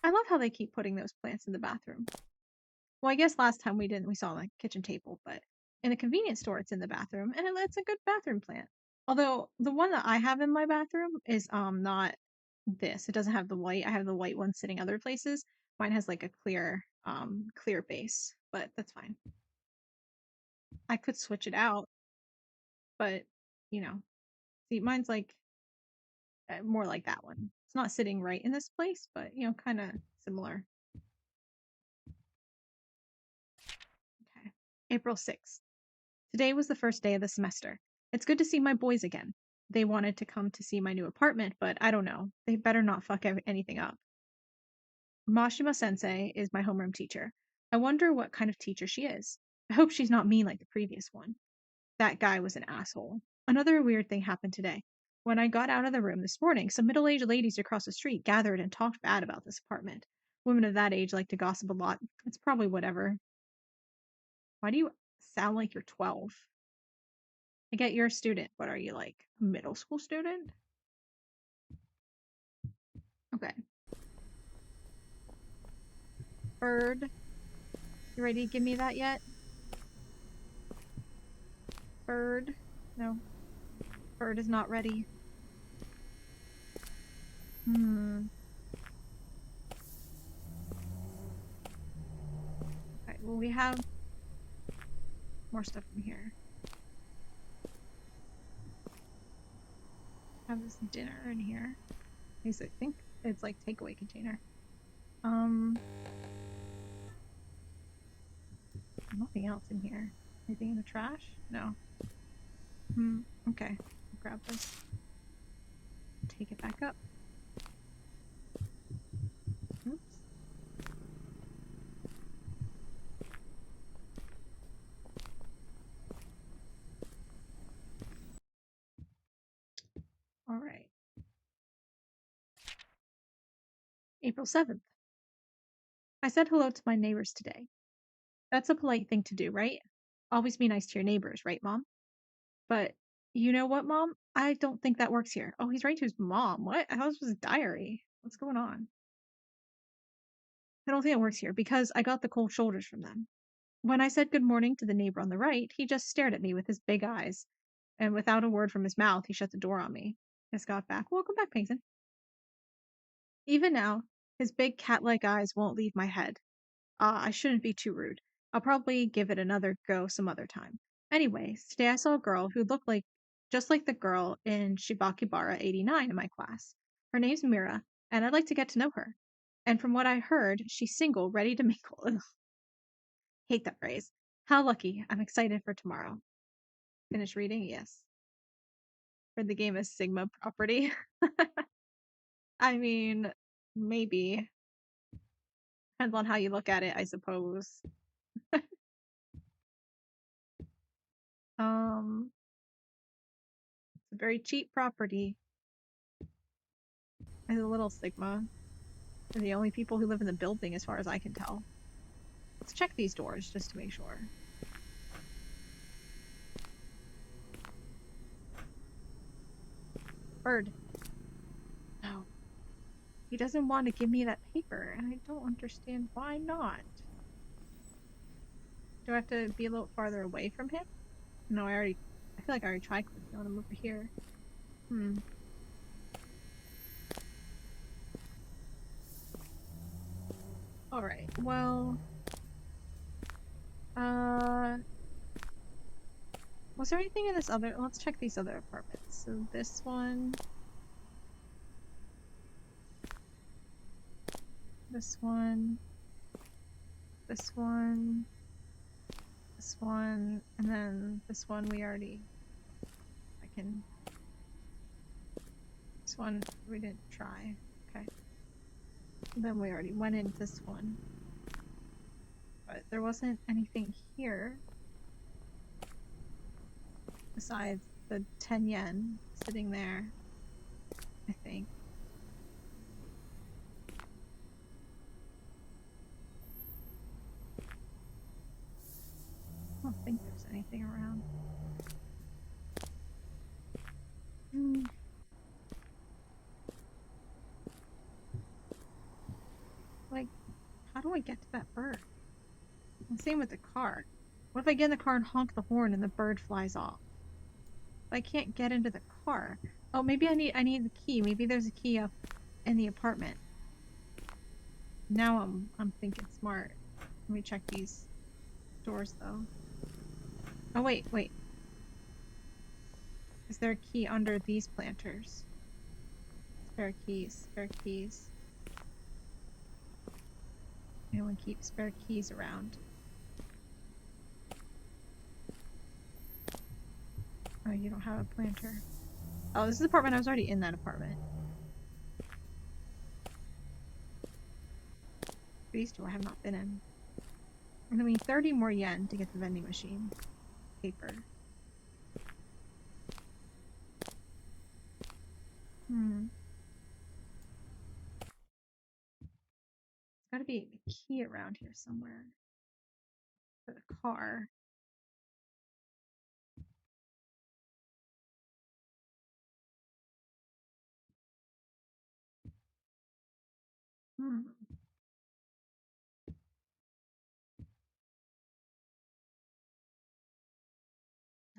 I love how they keep putting those plants in the bathroom. Well, I guess last time we didn't. We saw the kitchen table, but in the convenience store, it's in the bathroom, and it's a good bathroom plant. Although the one that I have in my bathroom is not this. It doesn't have the white. I have the white one sitting other places. Mine has like a clear base, but that's fine. I could switch it out, but you know, see, mine's like more like that one. It's not sitting right in this place, but you know, kind of similar. Okay. April 6th. Today was the first day of the semester. It's good to see my boys again. They wanted to come to see my new apartment, but I don't know. They better not fuck anything up. Mashima sensei is my homeroom teacher. I wonder what kind of teacher she is. I hope she's not mean like the previous one. That guy was an asshole. Another weird thing happened today. When I got out of the room this morning, some middle-aged ladies across the street gathered and talked bad about this apartment. Women of that age like to gossip a lot. It's probably whatever. Why do you sound like you're 12? I get you're a student. What are you, like, a middle school student? Okay. Bird. You ready to give me that yet? Bird. No. Bird is not ready. Okay, well, we have more stuff in here. Have this dinner in here. At least I think it's like takeaway container. Nothing else in here. Anything in the trash? No. Okay. I'll grab this. Take it back up. Oops. All right. April 7th. I said hello to my neighbors today. That's a polite thing to do, right? Always be nice to your neighbors, right, Mom? But you know what, Mom? I don't think that works here. Oh, he's writing to his mom. What? How's his diary? What's going on? I don't think it works here because I got the cold shoulders from them. When I said good morning to the neighbor on the right, he just stared at me with his big eyes, and without a word from his mouth, he shut the door on me. I got back. Welcome back, Payson. Even now, his big cat-like eyes won't leave my head. I shouldn't be too rude. I'll probably give it another go some other time. Anyway, today I saw a girl who looked like just like the girl in Shibakibara 89 in my class. Her name's Mira, and I'd like to get to know her. And from what I heard, she's single, ready to mingle. Ugh, hate that phrase. How lucky. I'm excited for tomorrow. Finish reading? Yes. For the game is Sigma property. I mean, maybe. Depends on how you look at it, I suppose. It's a very cheap property. It's a little Sigma. They're the only people who live in the building, as far as I can tell. Let's check these doors just to make sure. Bird. No. He doesn't want to give me that paper, and I don't understand why not. Do I have to be a little farther away from him? No, I feel like I already tried clicking on him over here. Alright, well... Was there anything in this other... Let's check these other apartments. So this one... This one... This one... This one... And then this one we already... This one we didn't try. Okay. And then we already went into this one. But there wasn't anything here besides the 10 yen sitting there, I think. I don't think there's anything around. Like, how do I get to that bird? And same with the car. What if I get in the car and honk the horn and the bird flies off? I can't get into the car. Oh, maybe I need the key. Maybe there's a key up in the apartment. Now I'm thinking smart. Let me check these doors though. Oh wait. Is there a key under these planters? Spare keys. Anyone keep spare keys around? Oh, you don't have a planter. Oh, this is the apartment. I was already in that apartment. These two I have not been in. I'm gonna need 30 more yen to get the vending machine. Paper. There's gotta be a key around here somewhere. For the car.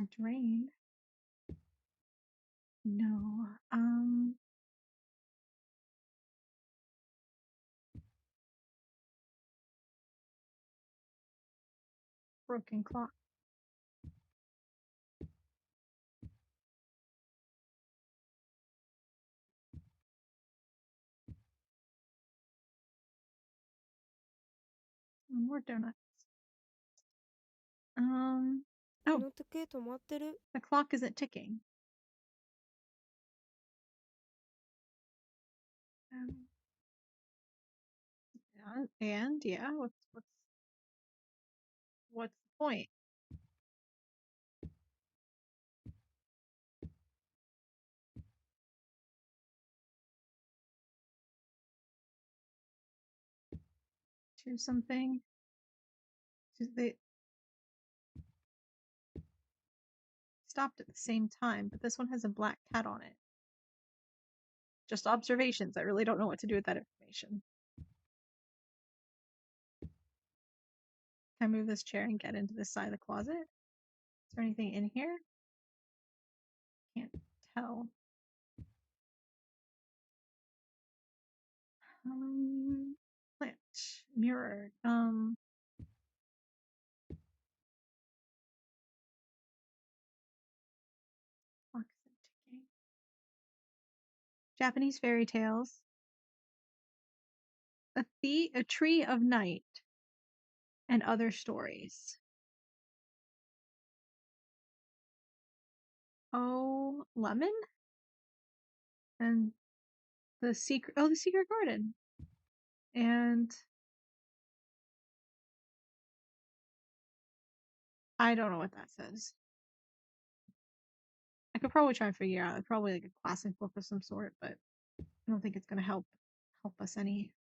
A drain? No. Broken clock. More donuts. Oh, この時計止まってる。 the clock isn't ticking. Um, and yeah, what's the point? To something. They stopped at the same time, but this one has a black cat on it. Just observations. I really don't know what to do with that information. Can I move this chair and get into this side of the closet? Is there anything in here? Can't tell. Plant. Mirror. Clock isn't ticking. Japanese fairy tales. A tree of night. And other stories. Oh, lemon? And the secret garden. And I don't know what that says. I could probably try and figure out. It's probably like a classic book of some sort, but I don't think it's gonna help us any.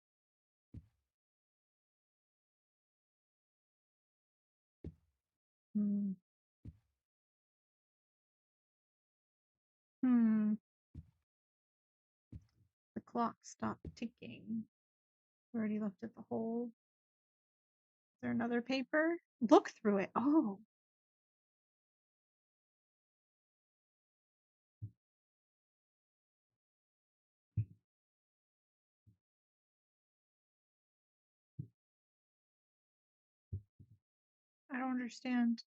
Hmm. Hmm. The clock stopped ticking. We already looked at the hole. Is there another paper? Look through it. Oh. I don't understand.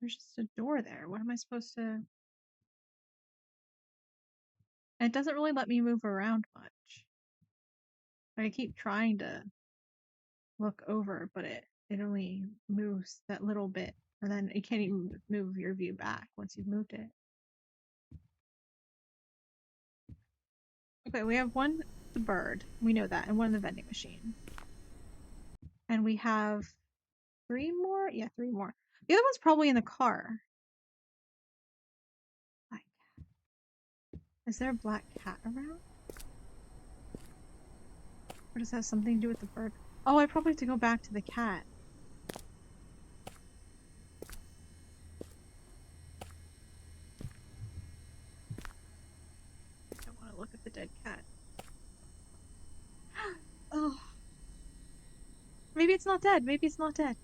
There's just a door there. What am I supposed to? And it doesn't really let me move around much. I keep trying to look over, but it only moves that little bit, and then you can't even move your view back once you've moved it. Okay, we have one, the bird. We know that, and one in the vending machine. And we have 3 more? Yeah, 3 more. The other one's probably in the car. Black cat. Is there a black cat around? Or does that have something to do with the bird? Oh, I probably have to go back to the cat. I don't want to look at the dead cat. Oh. Maybe it's not dead. Maybe it's not dead.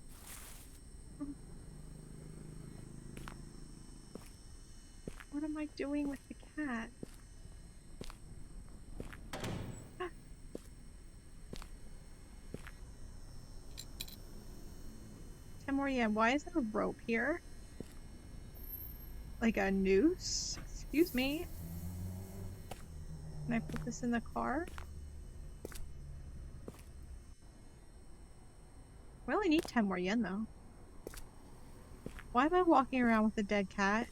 What am I doing with the cat? 10 more yen. Why is there a rope here? Like a noose? Excuse me. Can I put this in the car? We only need 10 more yen though. Why am I walking around with a dead cat?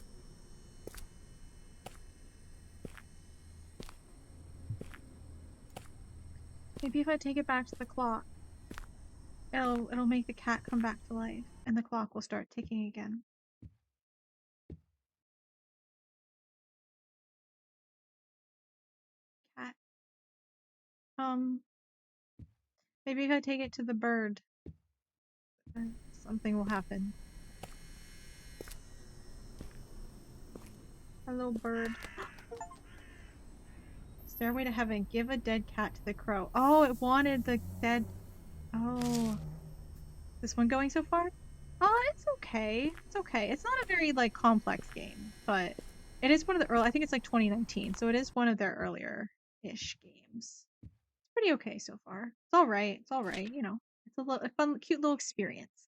Maybe if I take it back to the clock, it'll make the cat come back to life, and the clock will start ticking again. Cat. Maybe if I take it to the bird, something will happen. Hello, bird. Stairway to Heaven. Give a dead cat to the crow. Oh, it wanted the dead. Oh. This one going so far? It's okay. It's okay. It's not a very, like, complex game, but it is one of the early, I think it's like 2019, so it is one of their earlier-ish games. It's pretty okay so far. It's alright. It's alright, you know. It's a fun, cute little experience.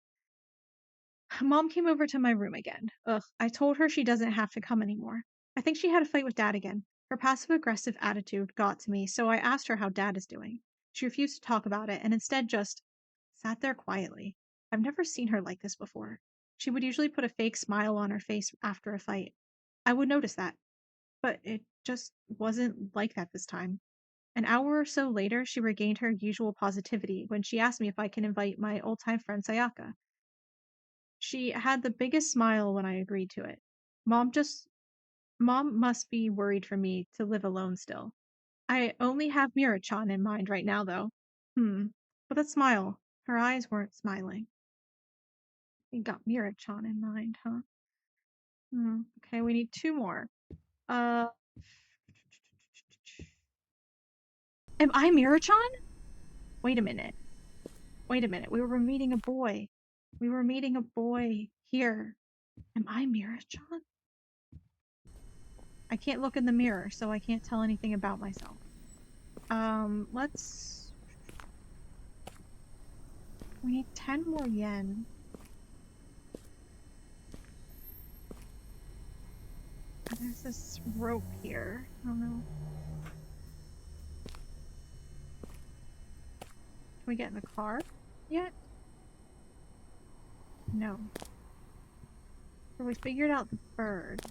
Mom came over to my room again. Ugh, I told her she doesn't have to come anymore. I think she had a fight with Dad again. Her passive-aggressive attitude got to me, so I asked her how Dad is doing. She refused to talk about it and instead just sat there quietly. I've never seen her like this before. She would usually put a fake smile on her face after a fight. I would notice that, but it just wasn't like that this time. An hour or so later, she regained her usual positivity when she asked me if I can invite my old-time friend Sayaka. She had the biggest smile when I agreed to it. Mom just Mom must be worried for me to live alone still. I only have Mira-chan in mind right now though. But that smile, her eyes weren't smiling. You got Mira-chan in mind, huh? Okay, we need 2 more. Am I Mira-chan? Wait a minute. Wait a minute. We were meeting a boy. We were meeting a boy here. Am I Mira-chan? I can't look in the mirror, so I can't tell anything about myself. Let's... We need 10 more yen. There's this rope here. I don't know. Can we get in the car yet? No. So we figured out the bird.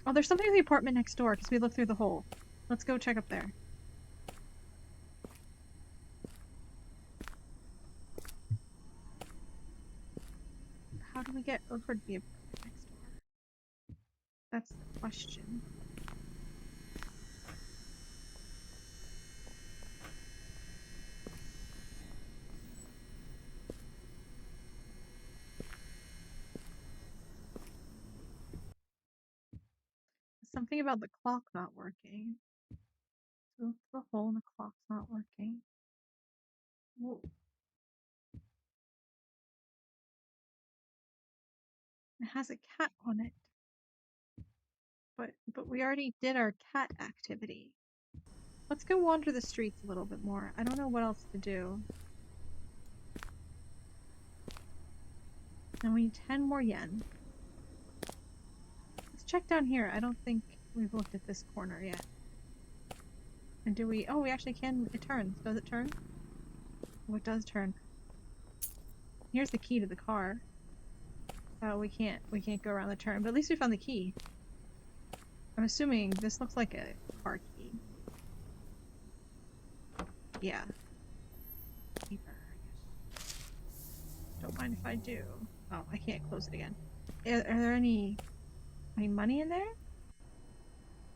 Oh, there's something in the apartment next door because we looked through the hole. Let's go check up there. How do we get over to the apartment next door? That's the question. Something about the clock not working. So the hole in the clock's not working. Whoa. It has a cat on it. But we already did our cat activity. Let's go wander the streets a little bit more. I don't know what else to do. And we need 10 more yen. Let's check down here. I don't think we've looked at this corner yet. And do we... Oh, we actually can... It turns. Does it turn? Oh, it does turn. Here's the key to the car. Oh, we can't go around the turn, but at least we found the key. I'm assuming this looks like a car key. Yeah. Don't mind if I do. Oh, I can't close it again. Are there any money in there?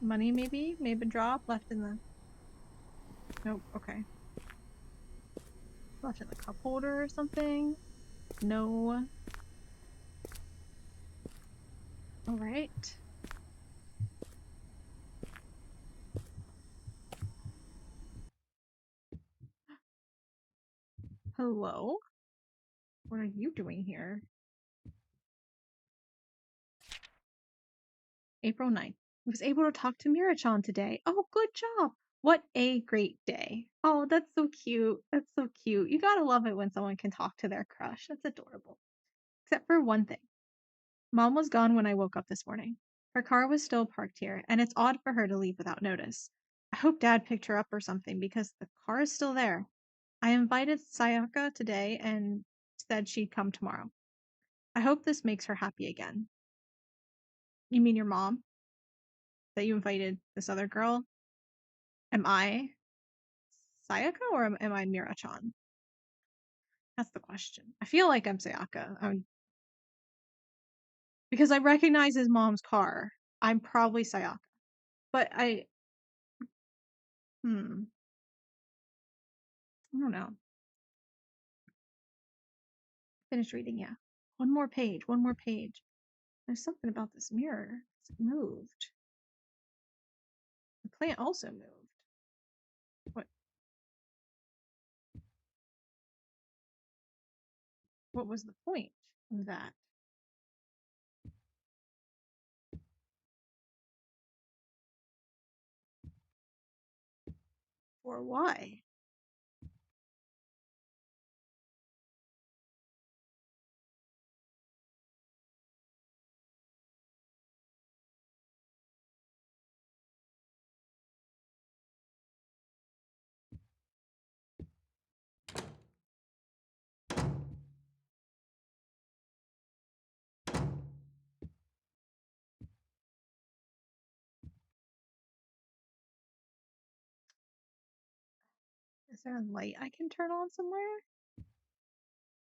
Money maybe? Maybe drop left in the... Nope, okay. Left in the cup holder or something? No. Alright. Hello? What are you doing here? April 9th. I was able to talk to Mira-chan today. Oh, good job! What a great day. Oh, that's so cute. That's so cute. You gotta love it when someone can talk to their crush. That's adorable. Except for one thing. Mom was gone when I woke up this morning. Her car was still parked here, and it's odd for her to leave without notice. I hope Dad picked her up or something because the car is still there. I invited Sayaka today and said she'd come tomorrow. I hope this makes her happy again. You mean your mom? That you invited this other girl? Am I Sayaka or am I Mira-chan? That's the question. I feel like I'm Sayaka. Because I recognize his mom's car. I'm probably Sayaka. But I don't know. Finish reading, yeah. One more page. There's something about this mirror. It's moved. The plant also moved. What? What was the point of that? Or why? there a light I can turn on somewhere?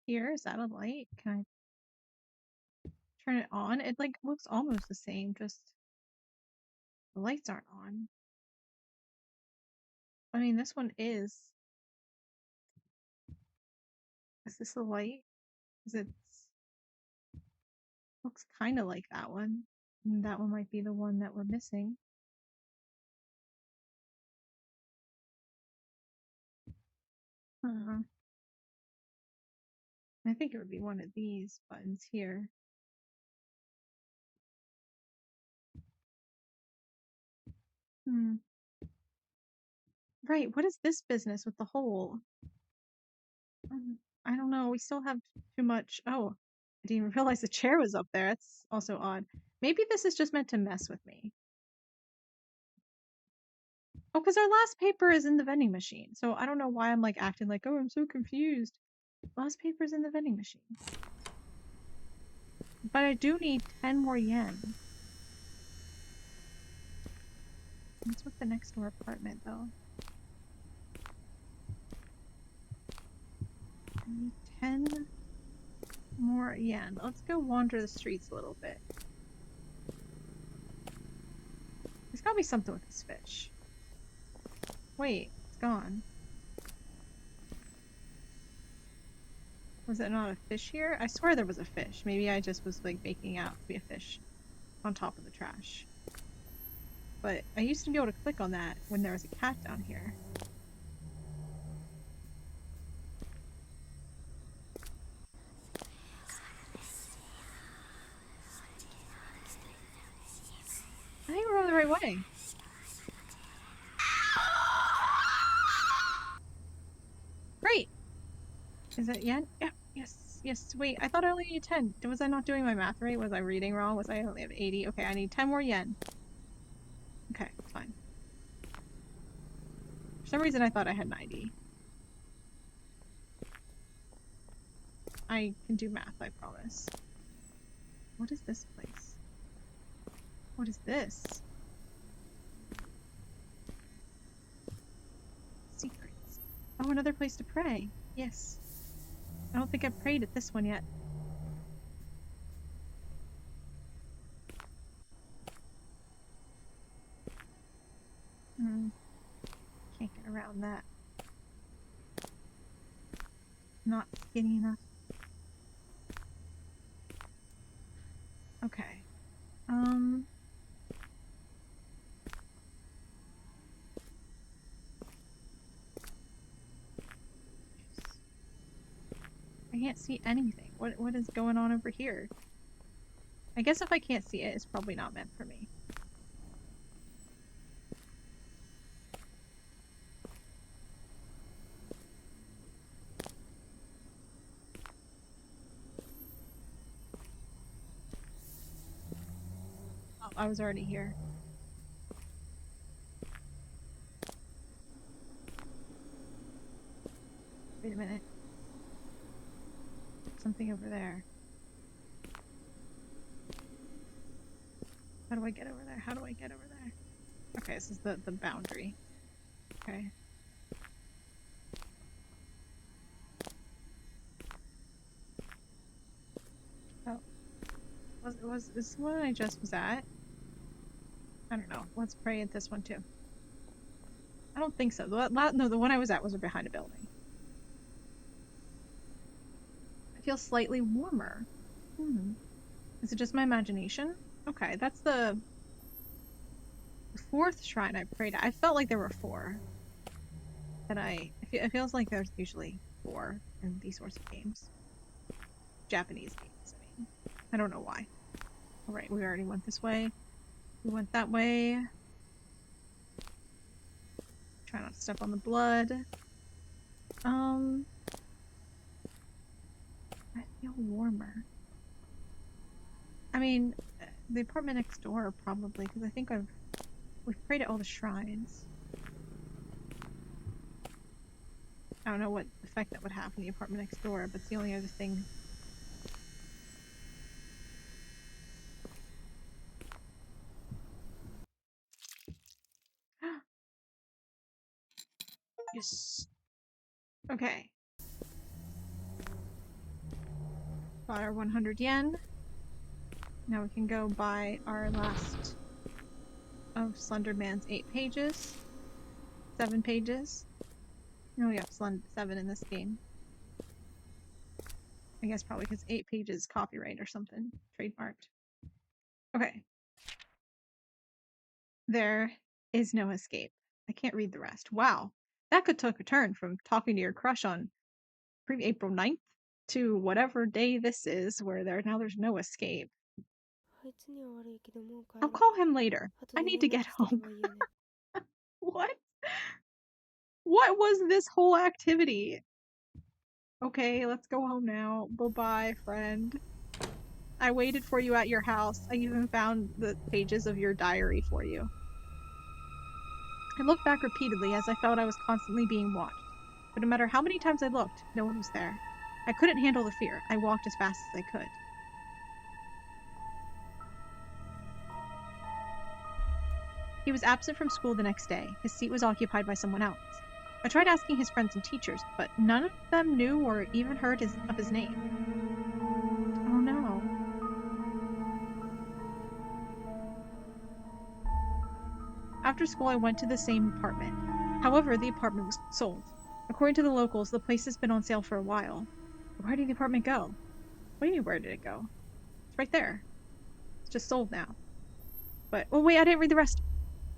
Here, is that a light? Can I turn it on? It like looks almost the same, just the lights aren't on. I mean, this one is. Is this a light? Is it? Looks kind of like that one. And that one might be the one that we're missing. I think it would be one of these buttons here. Right, what is this business with the hole? I don't know, we still have too much. Oh, I didn't even realize the chair was up there. That's also odd. Maybe this is just meant to mess with me. Oh, because our last paper is in the vending machine. So I don't know why I'm like acting like, oh, I'm so confused. Last paper's in the vending machine. But I do need 10 more yen. What's with the next door apartment, though? I need 10 more yen. Let's go wander the streets a little bit. There's gotta be something with this fish. Wait, it's gone. Was it not a fish here? I swear there was a fish. Maybe I just was like making out to be a fish on top of the trash. But I used to be able to click on that when there was a cat down here. I think we're going the right way. Great! Is that yen? Yeah, yes, yes. Wait, I thought I only needed 10. Was I not doing my math right? Was I reading wrong? Was I only have 80? Okay, I need 10 more yen. Okay, fine. For some reason I thought I had 90. I can do math, I promise. What is this place? What is this? Secrets. Oh, another place to pray. Yes. I don't think I've prayed at this one yet. Can't get around that. Not skinny enough. Okay. I can't see anything. What is going on over here? I guess if I can't see it, it's probably not meant for me. Oh, I was already here. Wait a minute. Something over there. How do I get over there? How do I get over there? Okay, this is the boundary. Okay. Oh. Was this the one I just was at? I don't know. Let's pray at this one too. I don't think so. No, the one I was at was behind a building. I feel slightly warmer. Is it just my imagination? Okay, that's the fourth shrine I prayed at. I felt like there were 4. It feels like there's usually 4 in these sorts of games. Japanese games, I mean. I don't know why. Alright, we already went this way. We went that way. Try not to step on the blood. I feel warmer. I mean, the apartment next door probably, because I think we've prayed at all the shrines. I don't know what effect that would have in the apartment next door, but it's the only other thing. Yes. Okay. Got our 100 yen. Now we can go buy our last of Slenderman's 8 pages. 7 pages. No, we have 7 in this game. I guess probably because 8 pages copyright or something. Trademarked. Okay. There is no escape. I can't read the rest. Wow. That could take a turn from talking to your crush on April 9th to whatever day this is where there's no escape. あいつには悪いけどもう帰 I'll ろう。 call him later. 後 I で need 連 to get 絡してけ home. ばいいよね。 What? What was this whole activity? Okay, let's go home now. Bye-bye, friend. I waited for you at your house. I even found the pages of your diary for you. I looked back repeatedly as I felt I was constantly being watched. But no matter how many times I looked, no one was there. I couldn't handle the fear. I walked as fast as I could. He was absent from school the next day. His seat was occupied by someone else. I tried asking his friends and teachers, but none of them knew or even heard of his name. Oh no. After school, I went to the same apartment. However, the apartment was sold. According to the locals, the place has been on sale for a while. Where did the apartment go? What do you mean, where did it go? It's right there. It's just sold now. But, oh wait, I didn't read the rest.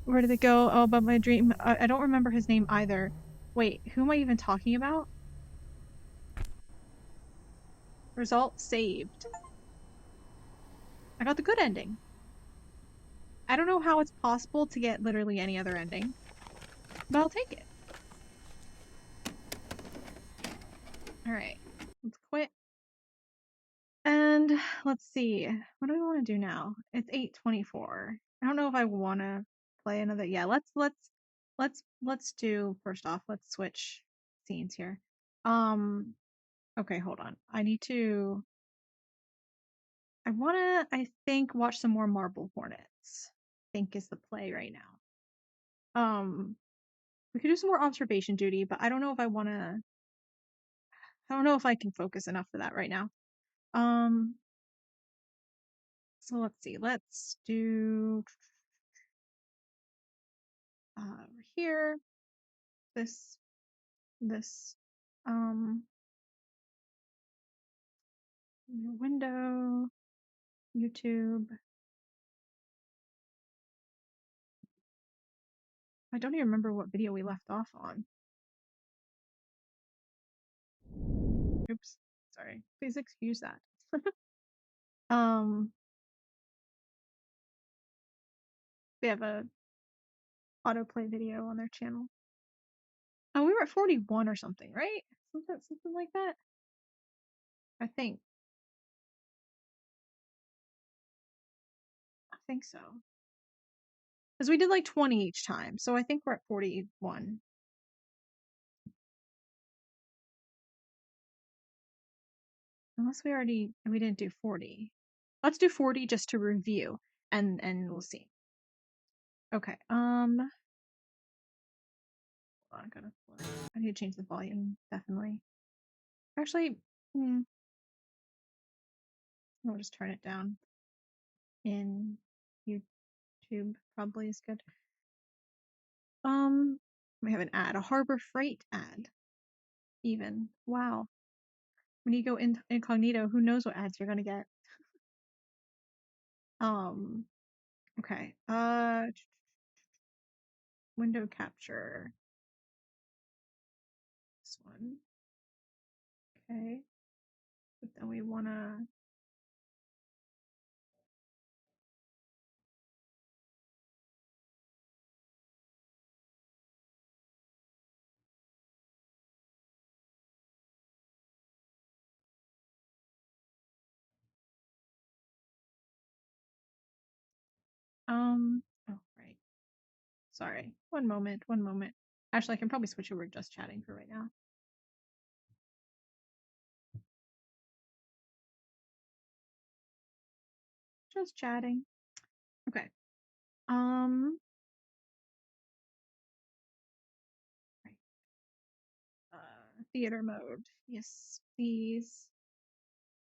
Where did it go? Oh, about my dream. I don't remember his name either. Wait, who am I even talking about? Result saved. I got the good ending. I don't know how it's possible to get literally any other ending, but I'll take it. Alright, let's quit. And let's see, what do we want to do now? It's 8:24. I don't know if I want to play another. Yeah, let's do, first off, let's switch scenes here. Okay, hold on. I I think watch some more Marble Hornets. I think is the play right now. We could do some more observation duty, but I don't know if I don't know if I can focus enough for that right now. So let's see. Let's do over here. This new window, YouTube. I don't even remember what video we left off on. Oops, sorry. Please excuse that. They have a autoplay video on their channel. Oh, we were at 41 or something, right? Something like that. I think so. Because we did like 20 each time, so I think we're at 41. Unless we didn't do 40. Let's do 40 just to review, and we'll see. Okay, hold on, I need to change the volume, definitely. Actually, I'll just turn it down. In YouTube probably is good. We have an ad, a Harbor Freight ad. Even. Wow. When you go incognito, who knows what ads you're gonna get. Okay. Window capture. This one. Okay. But then we wanna oh right. Sorry. One moment. Actually I can probably switch over to just chatting for right now. Just chatting. Okay. Right. theater mode. Yes, please.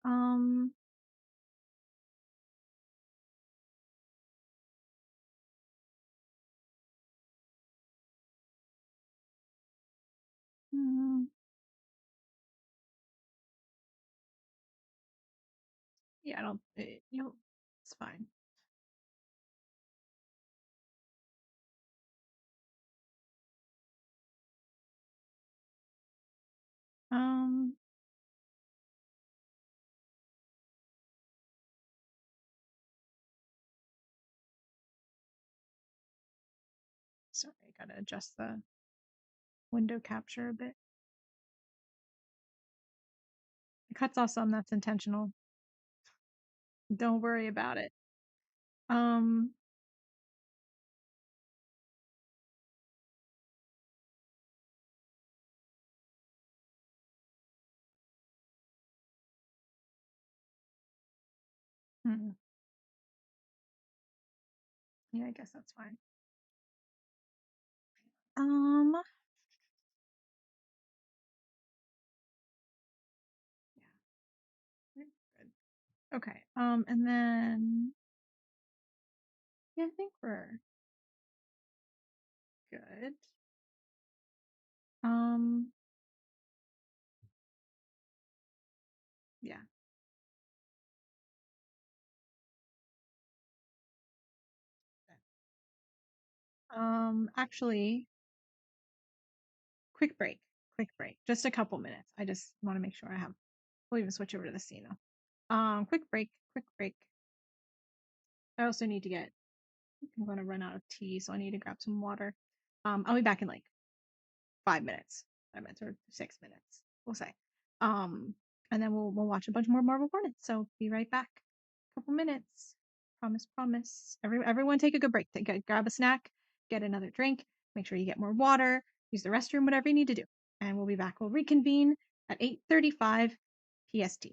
Um, mm, yeah, I don't. It's fine. Um, sorry, I gotta adjust the window capture a bit. It cuts off some. That's intentional. Don't worry about it. Um, hmm, yeah, I guess that's fine. Um, yeah, good. Okay. And then yeah, I think we're good. Um, yeah. Actually, quick break. Quick break. Just a couple minutes. I just want to make sure I have. We'll even switch over to the scene now. Quick break. Quick break. I also need to get. I'm gonna run out of tea, so I need to grab some water. I'll be back in like 5 minutes. 5 minutes or 6 minutes, we'll say. Um, and then we'll watch a bunch more Marble Hornets. So be right back. Couple minutes. Promise, promise. Everyone take a good break. Grab a snack, get another drink, make sure you get more water, use the restroom, whatever you need to do. And we'll be back. We'll reconvene at 8:35 PST.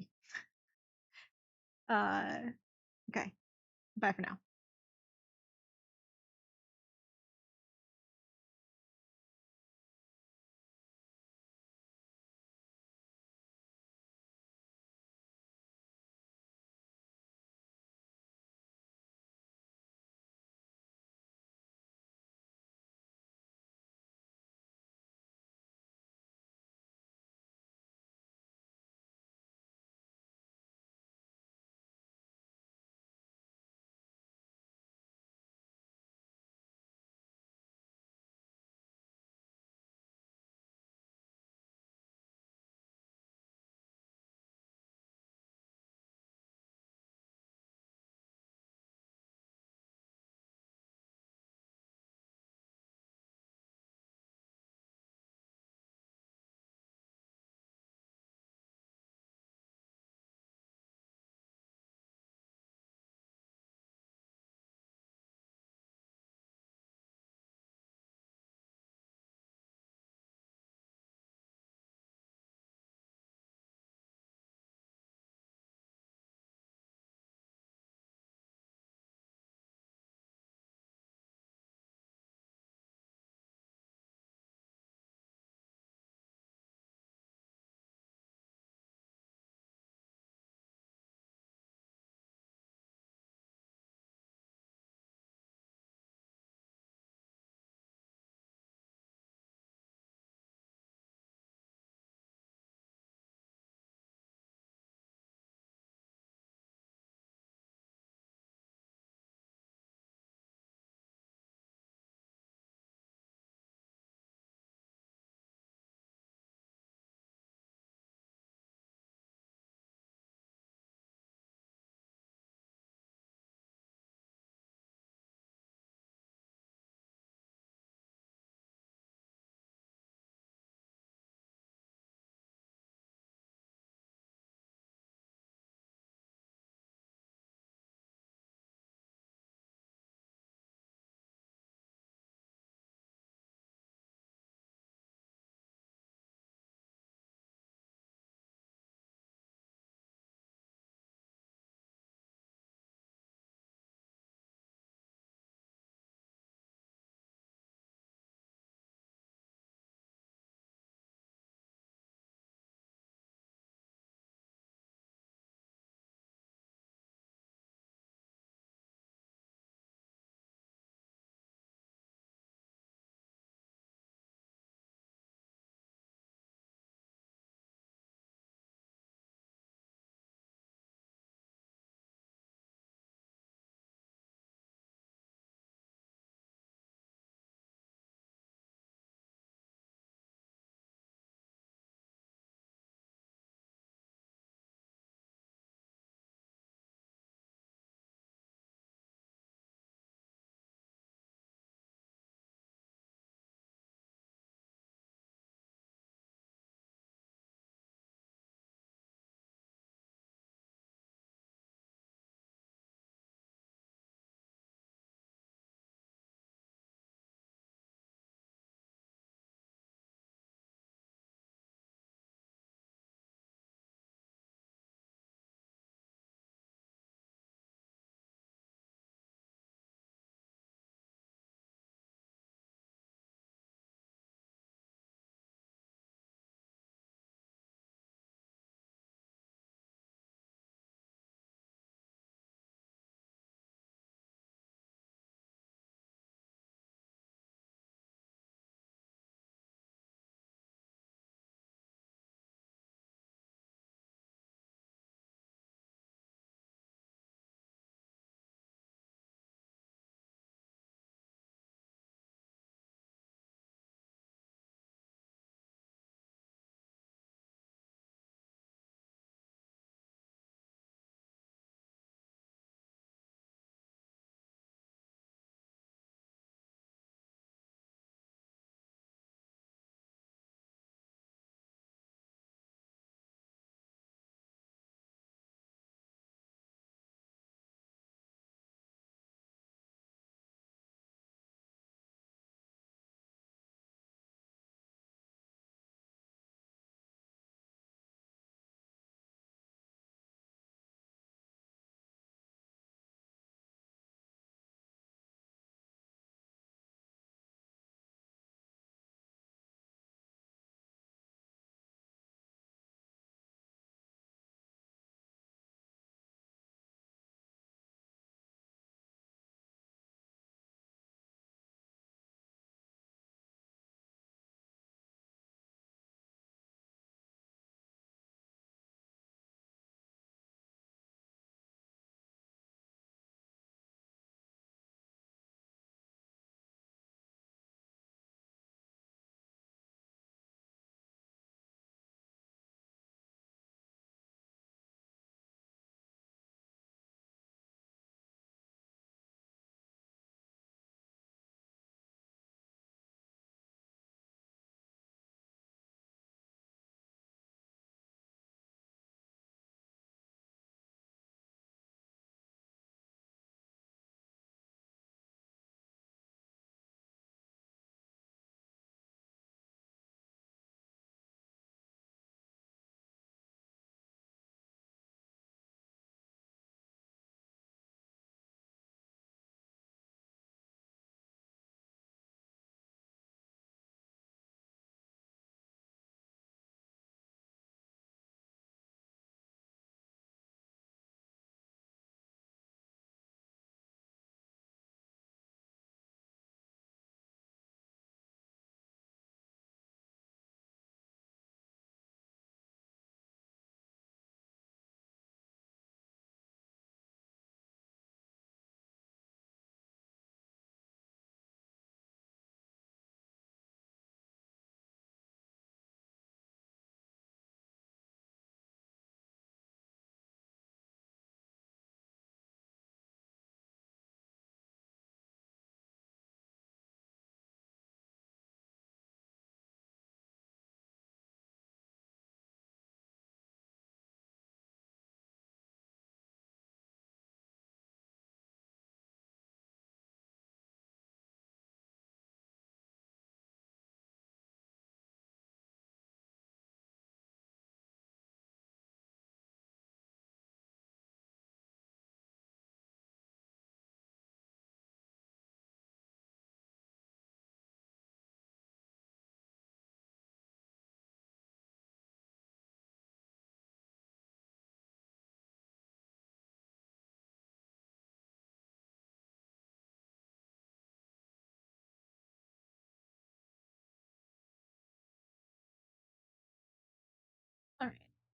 Okay. Bye for now.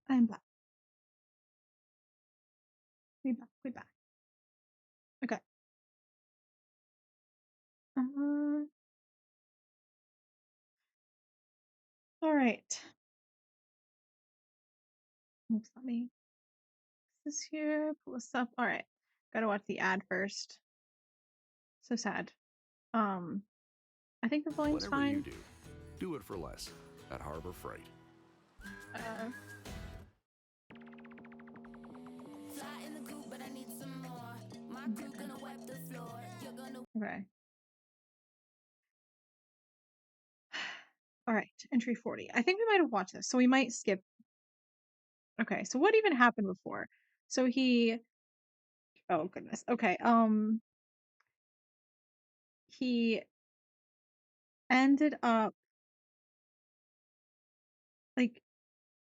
I'm back. We back. We back. Okay. All right. Oops, let me this here. Pull this up. All right. Gotta watch the ad first. So sad. I think the volume's Whatever you fine. do it for less at Harbor Freight. Uh, okay. All right. Entry 40. I think we might have watched this, so we might skip. Okay. So what even happened before? So he. Oh goodness. Okay. He ended up like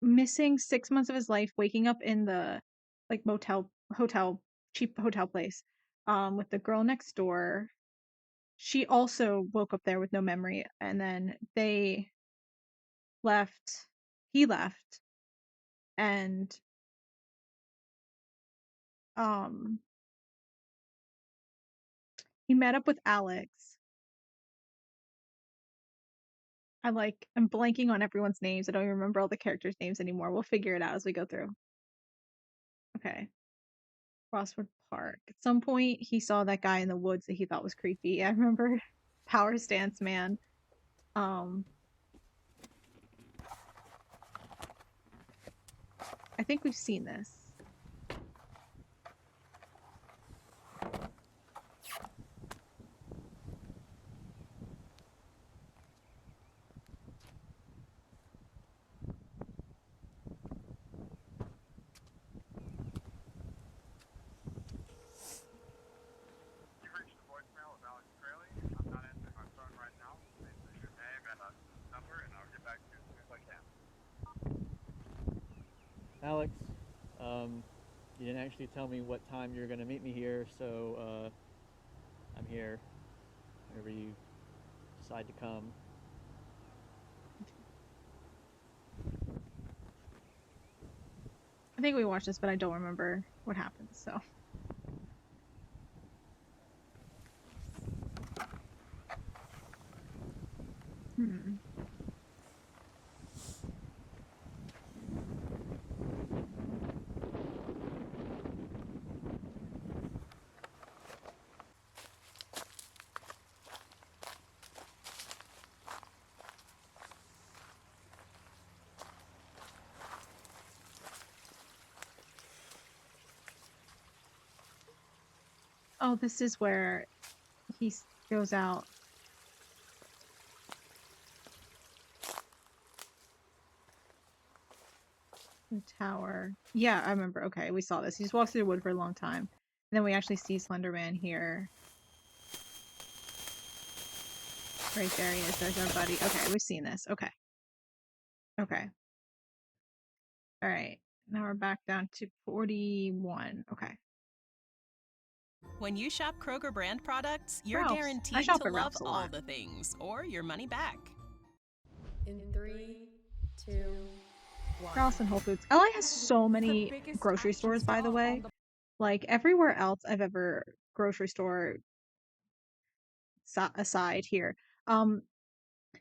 missing 6 months of his life, waking up in the like cheap hotel place, with the girl next door. She also woke up there with no memory, and then they left. He left, and um, he met up with Alex. I'm blanking on everyone's names. I don't even remember all the characters' names anymore. We'll figure it out as we go through. Okay. Crosswood Park. At some point, he saw that guy in the woods that he thought was creepy. I remember Power Stance Man. Um, I think we've seen this. Alex, you didn't actually tell me what time you're going to meet me here, so I'm here whenever you decide to come. I think we watched this, but I don't remember what happens. So. Hmm. Oh, this is where he goes out. The tower. Yeah, I remember. Okay, we saw this. He just walks through the wood for a long time. And then we actually see Slenderman here. Right there he is. There's our buddy. Okay, we've seen this. Okay. Okay. All right. Now we're back down to 41. Okay. When you shop Kroger brand products, you're Ralph's. I guaranteed shop to at love Ralph's a all lot. the things or your money back. In 3, 2, 1. Ralph's and Whole Foods. LA has so many grocery stores, by the way. Like everywhere else I've ever grocery store aside here.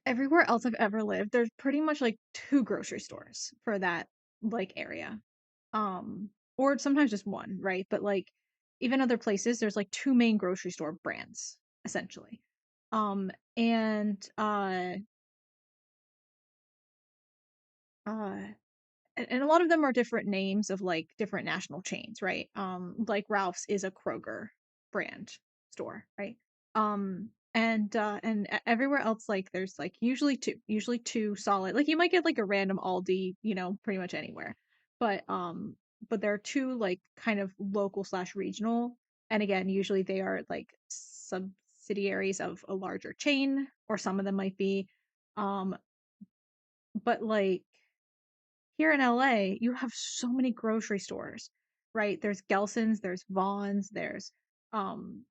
Everywhere else I've ever lived, there's pretty much like two grocery stores for that like area. Um, or sometimes just one, right? But like even other places, there's like two main grocery store brands essentially. Um, and uh and a lot of them are different names of like different national chains, right? Like Ralph's is a Kroger brand store, right? Everywhere else, like there's like usually two solid. Like you might get like a random Aldi, pretty much anywhere, but there are two like kind of local slash regional, and again, usually they are like subsidiaries of a larger chain, or some of them might be, um, but like here in LA, you have so many grocery stores, right? There's Gelson's, there's Vaughn's, there's um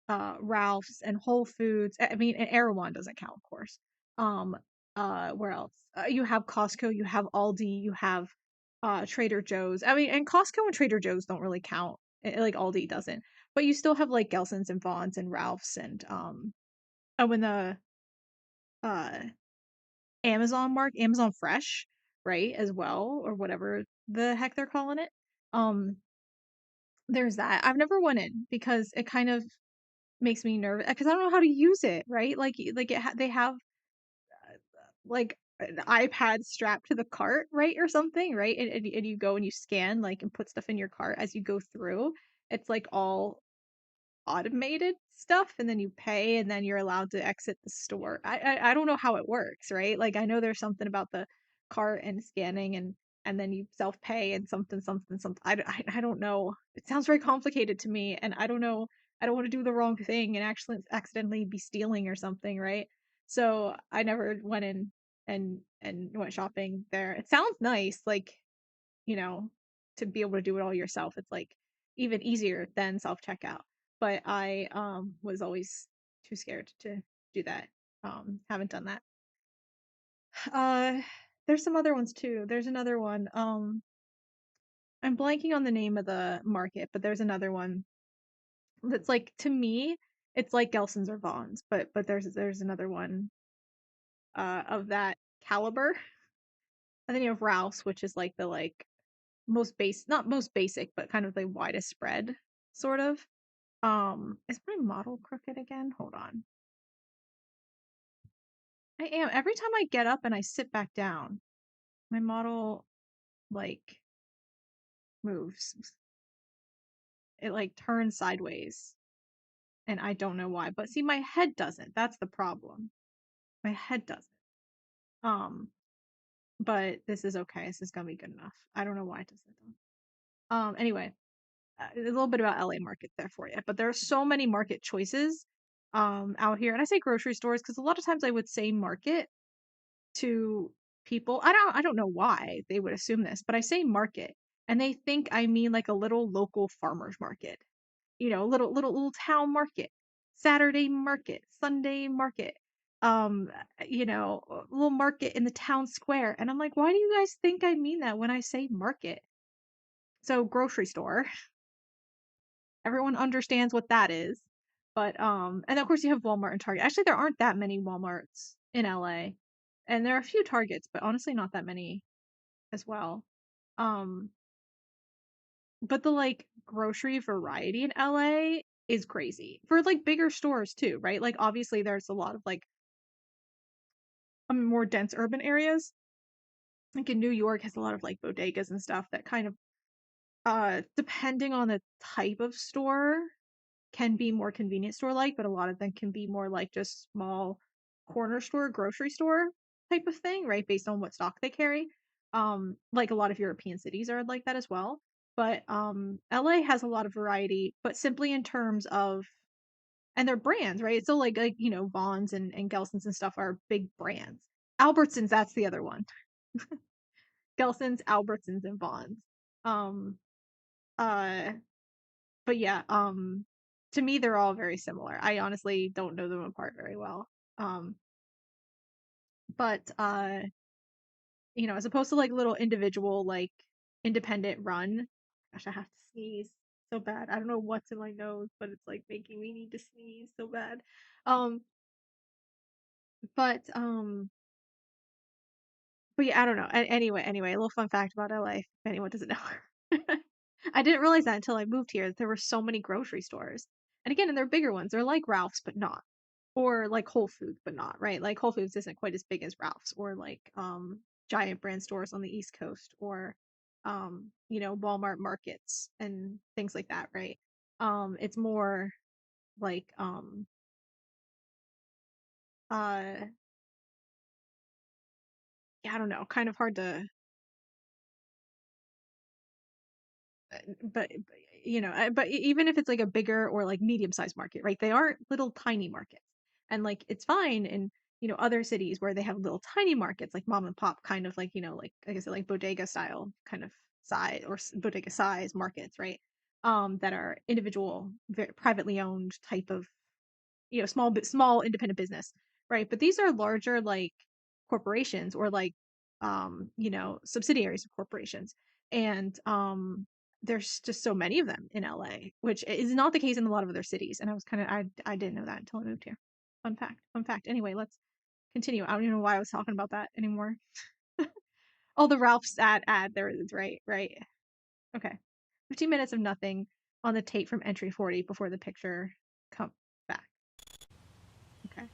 Ralph's and Whole Foods. I mean, and Erewhon doesn't count, of course. Where else? You have Costco, you have Aldi, you have Trader Joe's. I mean, and Costco and Trader Joe's don't really count. Like Aldi doesn't. But you still have like Gelson's and Vaughn's and Ralph's and oh, and the uh Amazon Fresh, right, as well, or whatever the heck they're calling it. Um, there's that. I've never went in because it kind of makes me nervous because I don't know how to use it, right? They have like an iPad strapped to the cart, right, or something, right? And you go and you scan like and put stuff in your cart as you go through. It's like all automated stuff, and then you pay, and then you're allowed to exit the store. I don't know how it works, right? Like I know there's something about the cart and scanning, and then you self pay and something. I don't know. It sounds very complicated to me, and I don't know. I don't want to do the wrong thing and actually accidentally be stealing or something, right? So I never went in and went shopping there. It sounds nice, like, you know, to be able to do it all yourself. It's like even easier than self checkout. But I was always too scared to do that. Haven't done that. Uh there's some other ones too. There's another one. I'm blanking on the name of the market, but there's another one that's like, to me, it's like Gelson's or Vaughn's, but there's another one of that caliber. And then you have Ralph's, which is like the like most base not most basic, but kind of the widest spread, sort of. Is my model crooked again? Hold on. I am. Every time I get up and I sit back down, my model like moves. It like turns sideways. And I don't know why. But see, my head doesn't. That's the problem. My head doesn't. Um, but this is okay. This is gonna be good enough. I don't know why it doesn't though. Anyway, a little bit about LA market there for you. But there are so many market choices out here. And I say grocery stores because a lot of times I would say market to people. I don't know why they would assume this, but I say market and they think I mean like a little local farmers market. You know, little town market, Saturday market, Sunday market. You know, a little market in the town square. And I'm like, why do you guys think I mean that when I say market? So grocery store. Everyone understands what that is. But and of course you have Walmart and Target. Actually, there aren't that many Walmarts in LA. And there are a few Targets, but honestly not that many as well. Um but the like grocery variety in LA is crazy. For like bigger stores too, right? Like obviously there's a lot of like more dense urban areas. Like in New York has a lot of like bodegas and stuff that kind of depending on the type of store can be more convenience store like, but a lot of them can be more like just small corner store, grocery store type of thing, right? Based on what stock they carry. Like a lot of European cities are like that as well. But LA has a lot of variety, but simply in terms of, and they're brands, right? So like you know, Vaughn's and Gelson's and stuff are big brands. Albertsons, that's the other one. Gelson's, Albertsons, and Vaughn's. Um uh but yeah, to me they're all very similar. I honestly don't know them apart very well. Um, but you know, as opposed to like little individual like independent run. Gosh, I have to sneeze so bad. I don't know what's in my nose, but it's like making me need to sneeze so bad. Um, but but yeah, I don't know. Anyway, a little fun fact about LA, if anyone doesn't know. I didn't realize that until I moved here. There were so many grocery stores. And again, and they're bigger ones. They're like Ralph's, but not. Or like Whole Foods, but not, right? Like Whole Foods isn't quite as big as Ralph's or like giant brand stores on the East Coast or you know, Walmart markets and things like that, right? It's more like uh yeah, I don't know, kind of hard to but you know, but even if it's like a bigger or like medium-sized market, right? They aren't little tiny markets. And like it's fine in, you know, other cities where they have little tiny markets like mom and pop kind of like, you know, like I said, like bodega style kind of size or bodega size markets, right? That are individual, very privately owned type of, you know, small independent business, right? But these are larger like corporations or like you know, subsidiaries of corporations. and there's just so many of them in LA, which is not the case in a lot of other cities. And I was kind of I didn't know that until I moved here. Fun fact. Fun fact. Anyway, let's continue. I don't even know why I was talking about that anymore. Oh, the Ralph's ad. There it is. Right. Right. Okay. 15 minutes of nothing on the tape from entry 40 before the picture come back. Okay.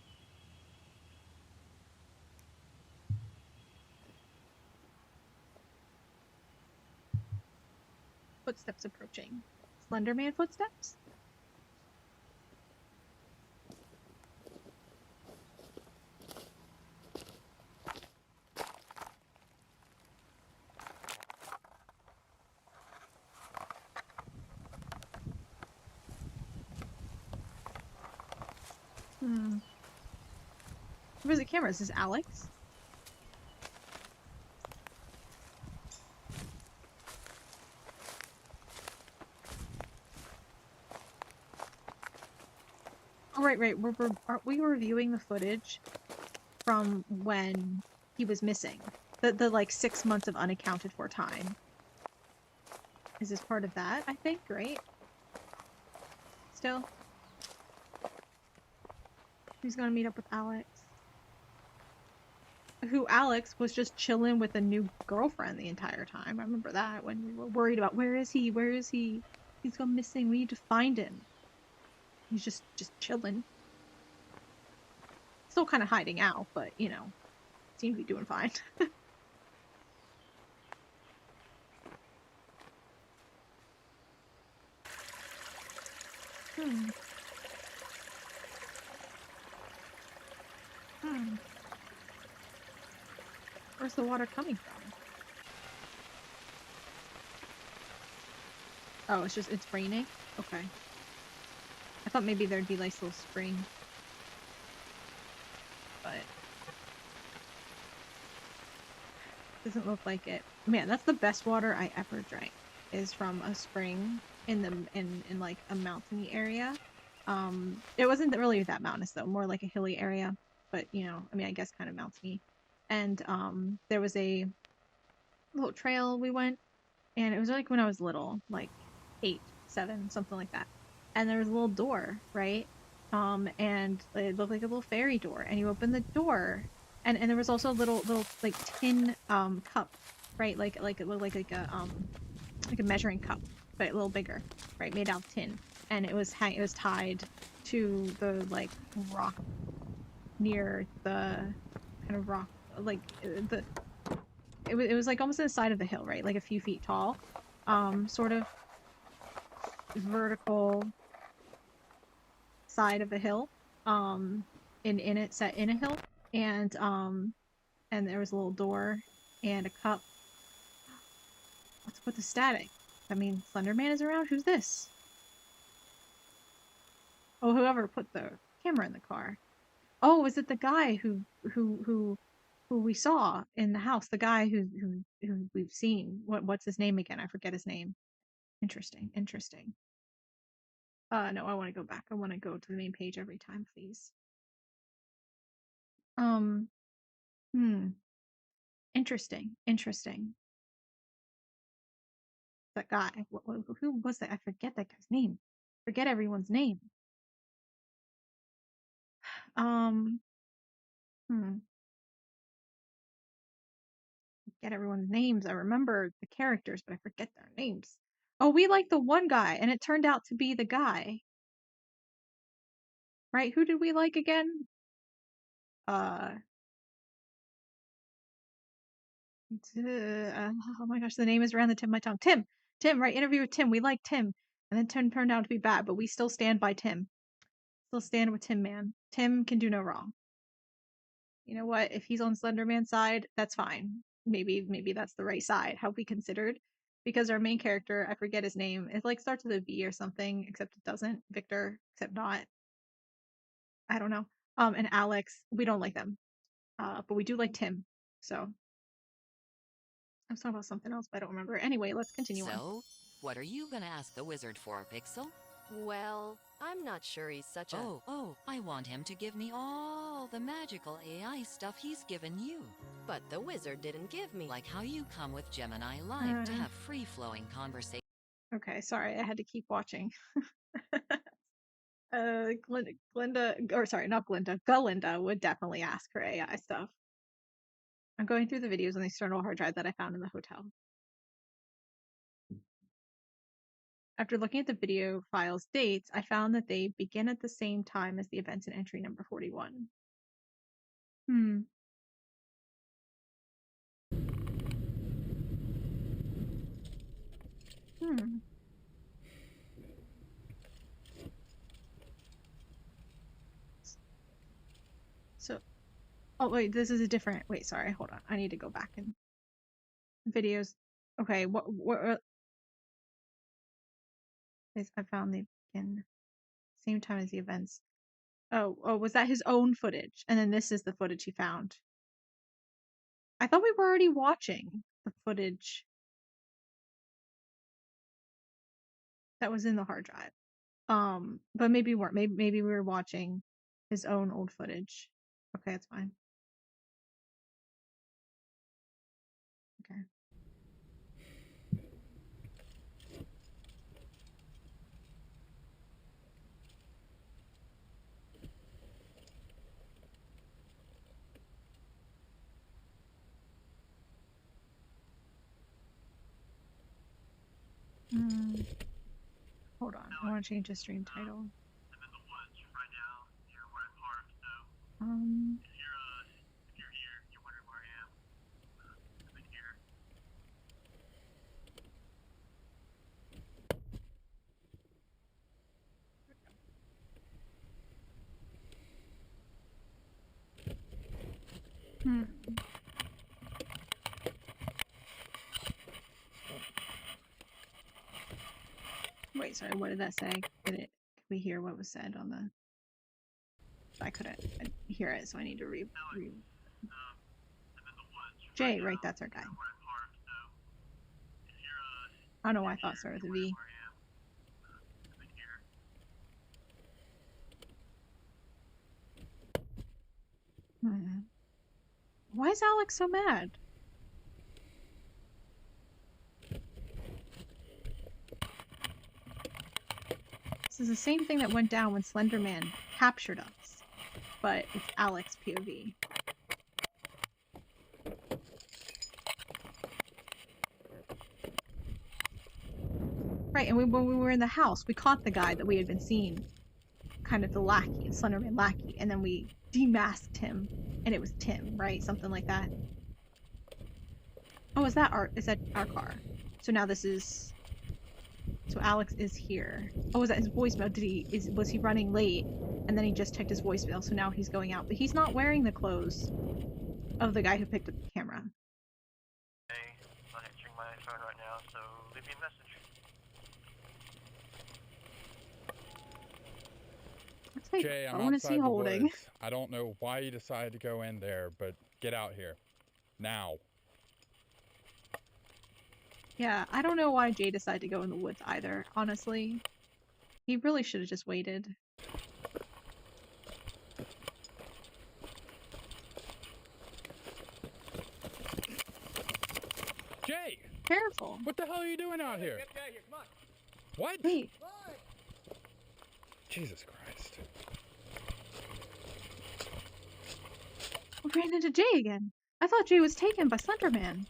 Footsteps approaching. Slenderman footsteps? Where's the camera? Is this Alex? Oh, right. Aren't we reviewing the footage from when he was missing? The like 6 months of unaccounted for time. Is this part of that, I think, right? Still? Who's gonna meet up with Alex? Who Alex was just chilling with a new girlfriend the entire time. I remember that when we were worried about where is he? Where is he? He's gone missing. We need to find him. He's just chilling. Still kind of hiding out, but you know, seems to be doing fine. Hmm. Where's the water coming from? Oh, it's raining? Okay. I thought maybe there'd be like a little spring. But doesn't look like it. Man, that's the best water I ever drank. Is from a spring in like a mountainy area. It wasn't really that mountainous though, more like a hilly area. But you know, I mean I guess kind of mountainy. And there was a little trail we went, and it was like when I was little, like 8, 7, something like that. And there was a little door, right? And it looked like a little fairy door. And you open the door, and there was also a little like tin cup, right? Like it looked like a measuring cup, but a little bigger, right? Made out of tin, and it was tied to the like rock near the kind of rock, like it was like almost on the side of the hill, right? Like a few feet tall, sort of vertical side of the hill, in it set in a hill, and there was a little door and a cup. What's with the static? I mean, Slenderman is around. Who's this? Oh, whoever put the camera in the car. Oh, is it the guy who we saw in the house? The guy who we've seen. What's his name again? I forget his name. Interesting. No, I want to go back. I want to go to the main page every time, please. Interesting. That guy. Who was that? I forget that guy's name. Forget everyone's name. Get everyone's names. I remember the characters, but I forget their names. Oh, we like the one guy, and it turned out to be the guy. Right? Who did we like again? Oh my gosh, the name is around the tip of my tongue. Tim, right? Interview with Tim. We like Tim. And then Tim turned out to be bad, but we still stand by Tim. Still stand with Tim, man. Tim can do no wrong. You know what? If he's on Slenderman's side, that's fine. Maybe that's the right side. Have we considered? Because our main character, I forget his name, it like starts with a V or something, except it doesn't. Victor, except not. I don't know. And Alex, we don't like them. But we do like Tim. So I was talking about something else, but I don't remember. Anyway, let's continue on. So, what are you gonna ask the wizard for, Pixel? Well, I'm not sure he's such a... Oh, I want him to give me all the magical AI stuff he's given you. But the wizard didn't give me... Like how you come with Gemini Live to have free-flowing conversation. Okay, sorry, I had to keep watching. Glinda, or sorry, not Glinda, Galinda would definitely ask for AI stuff. I'm going through the videos on the external hard drive that I found in the hotel. After looking at the video file's dates, I found that they begin at the same time as the events in entry number 41. Hmm. So, oh wait, this is a different, wait, sorry, hold on. I need to go back in videos. Okay, what is, I found they begin same time as the events. Oh, was that his own footage? And then this is the footage he found. I thought we were already watching the footage that was in the hard drive. But maybe we weren't. Maybe we were watching his own old footage. Okay, that's fine. Okay. Hold on. I want to change the stream title. If you're here, you're wondering where I am. I'm in here. Wait, sorry. What did that say? Could we hear what was said on the? I couldn't hear it, so I need to read. Jay, right? That's our guy. I don't know why I thought it started with a V. Why is Alex so mad? This is the same thing that went down when Slenderman captured us, but it's Alex POV. Right, and when we were in the house, we caught the guy that we had been seeing, kind of the lackey, Slenderman lackey, and then we demasked him, and it was Tim, right? Something like that. Oh, is that our car? So now this is. So Alex is here. Oh, was that his voicemail? Was he running late? And then he just checked his voicemail, so now he's going out. But he's not wearing the clothes of the guy who picked up the camera. Hey, I'm not answering my phone right now, so leave me a message. Jay, I'm outside the woods. I don't know why you decided to go in there, but get out here. Now. Yeah, I don't know why Jay decided to go in the woods either, honestly. He really should have just waited. Jay! Careful! What the hell are you doing out here? Get out of here, come on! What? Wait. Jesus Christ. We ran into Jay again. I thought Jay was taken by Slenderman.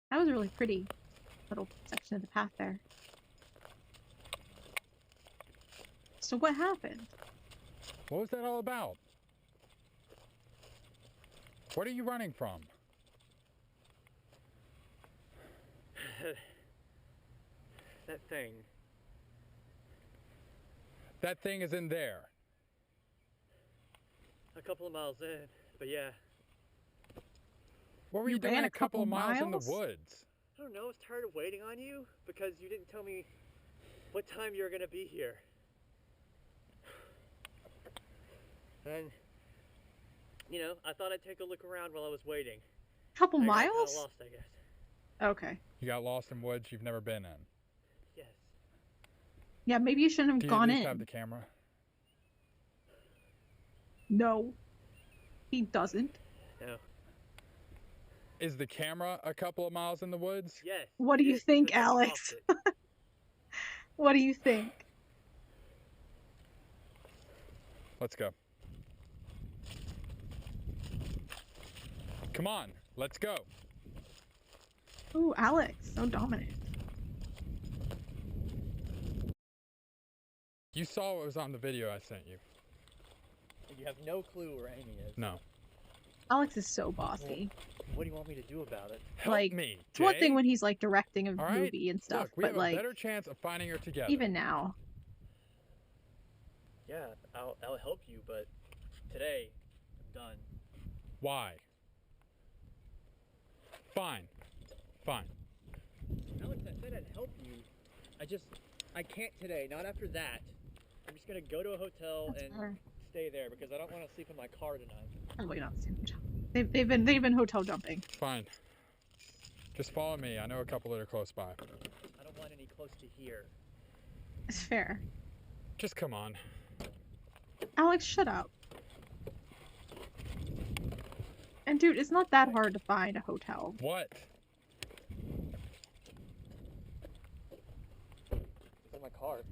That was a really pretty little section of the path there. So what happened? What was that all about? What are you running from? That thing. That thing is in there. A couple of miles in, but yeah. What were you doing ran a couple of miles in the woods? I don't know, I was tired of waiting on you because you didn't tell me what time you were gonna be here. And, you know, I thought I'd take a look around while I was waiting. Couple I got miles? kinda lost, I guess. Okay. You got lost in woods you've never been in. Yes. Yeah, maybe you shouldn't Do have you gone at least in. have the camera? No. He doesn't. No. Is the camera a couple of miles in the woods? Yes. What do it you is, think, because I Alex? lost it. What do you think? Let's go. Come on, let's go. Ooh, Alex, so dominant. You saw what was on the video I sent you. You have no clue where Amy is. No. Alex is so bossy. What do you want me to do about it? Help Like, me, it's one Jay. thing when he's like directing a All right? movie and stuff, Look, we but have like a better chance of finding her together. even now. Yeah, I'll help you, but today I'm done. Why? Fine. Fine. Alex, I said I'd help you. I can't today. Not after that. I'm just gonna go to a hotel That's and fair. stay there because I don't want to sleep in my car tonight. Probably not the same hotel. They've been hotel jumping. Fine. Just follow me. I know a couple that are close by. I don't want any close to here. It's fair. Just come on. Alex, shut up. And dude, it's not that hard to find a hotel. What? It's in my car.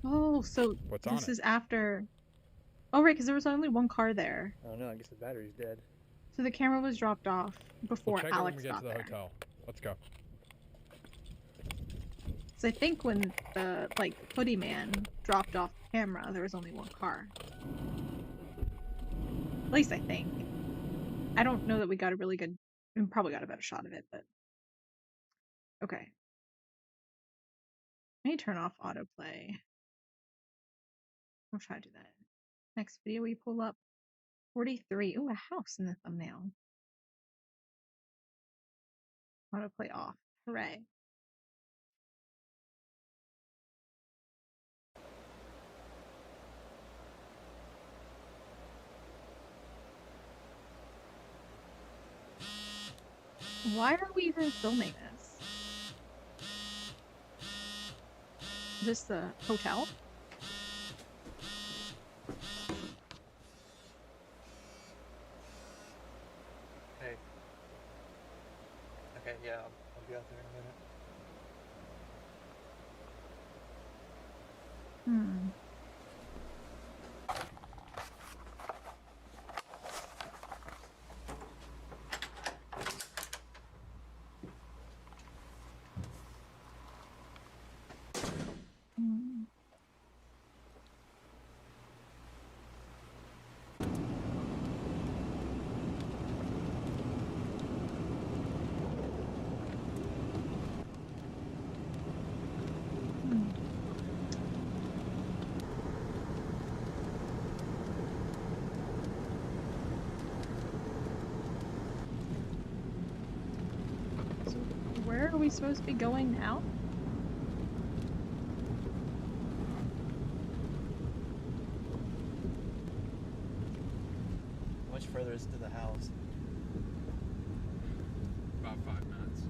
Oh, so What's on this it? is after. Oh, right, because there was only one car there. I don't know. I guess the battery's dead. So the camera was dropped off before We'll check it when Alex we get got to the there. hotel. Let's go. So I think when the hoodie man dropped off the camera, there was only one car. At least I think. I don't know that we got a really good. We probably got a better shot of it, but okay. Let me turn off autoplay. I'll try to do that. Next video we pull up 43. Ooh, a house in the thumbnail. Autoplay off. Hooray. Why are we even filming this? Is this the hotel? Hey. Okay, yeah, I'll be out there in a minute. Hmm. Hmm. Hmm. So where are we supposed to be going now? How much further is it to the house? About 5 minutes.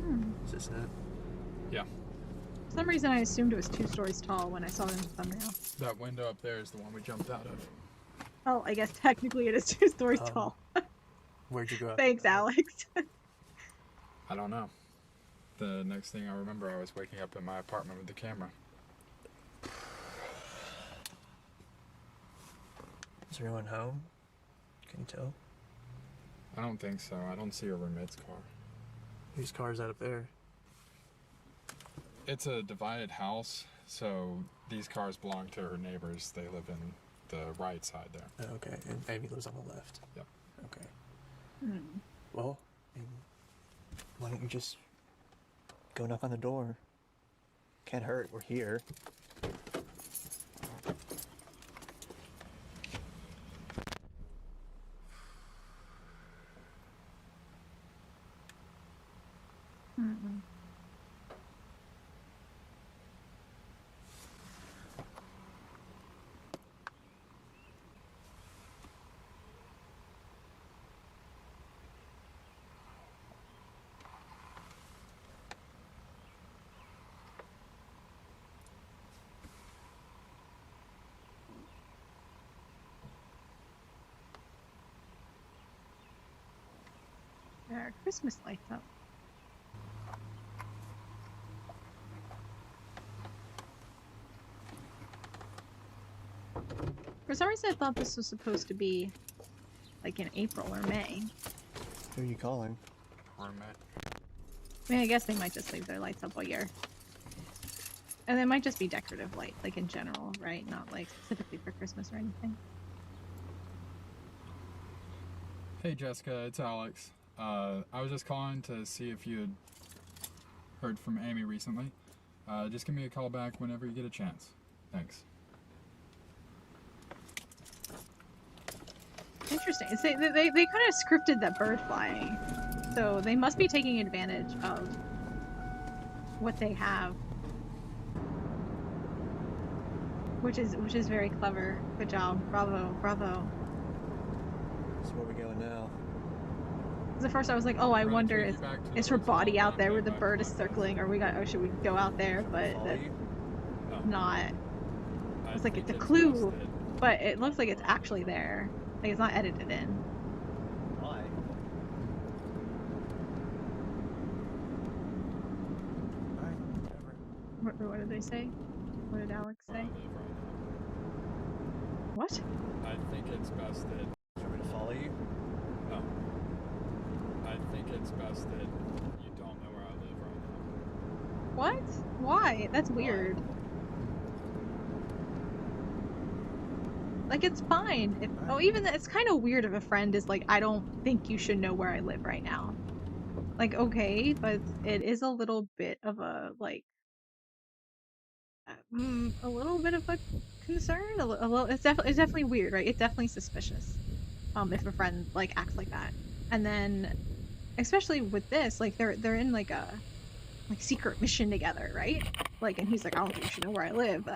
Hmm. Is this it? Yeah. For some reason I assumed it was 2 stories tall when I saw it in the thumbnail. That window up there is the one we jumped out of. Oh, I guess technically it is 2 stories tall. Where'd you go? Thanks, Alex. I don't know. The next thing I remember, I was waking up in my apartment with the camera. Is everyone home? Can you tell? I don't think so. I don't see a roommate's car. Whose car is that up there? It's a divided house, so these cars belong to her neighbors. They live in the right side there. Oh, okay, and Amy lives on the left. Yep. Okay. Hmm. Well, why don't you just go knock on the door? Can't hurt. We're here. Hmm. There are Christmas lights up. For some reason I thought this was supposed to be like in April or May. Who are you calling? Roommate. I mean, I guess they might just leave their lights up all year. And they might just be decorative light, like in general, right? Not like specifically for Christmas or anything. Hey Jessica, it's Alex. I was just calling to see if you had heard from Amy recently. Just give me a call back whenever you get a chance. Thanks. Interesting. They kind of scripted that bird flying, so they must be taking advantage of what they have, which is very clever. Good job. Bravo, bravo. So where we going now? Because at first I was like, oh, I wonder is her body out there where the bird is circling, or should we go out there? But that's not. It's like it's a clue, but it looks like it's actually there. Like it's not edited in. Why? Alright, whatever. What did they say? What did Alex say? What? I think it's best that... Do you want me to follow you? No. I think it's best that you don't know where I live right now. What? Why? That's weird. Like, it's fine. Even it's kind of weird if a friend is like, I don't think you should know where I live right now. Like, okay, but it is a little bit of a, like, a little bit of a concern. A little, it's definitely weird, right? It's definitely suspicious. If a friend, like, acts like that. And then, especially with this, like, they're in, like, a, like, secret mission together, right? Like, and he's like, I don't think you should know where I live.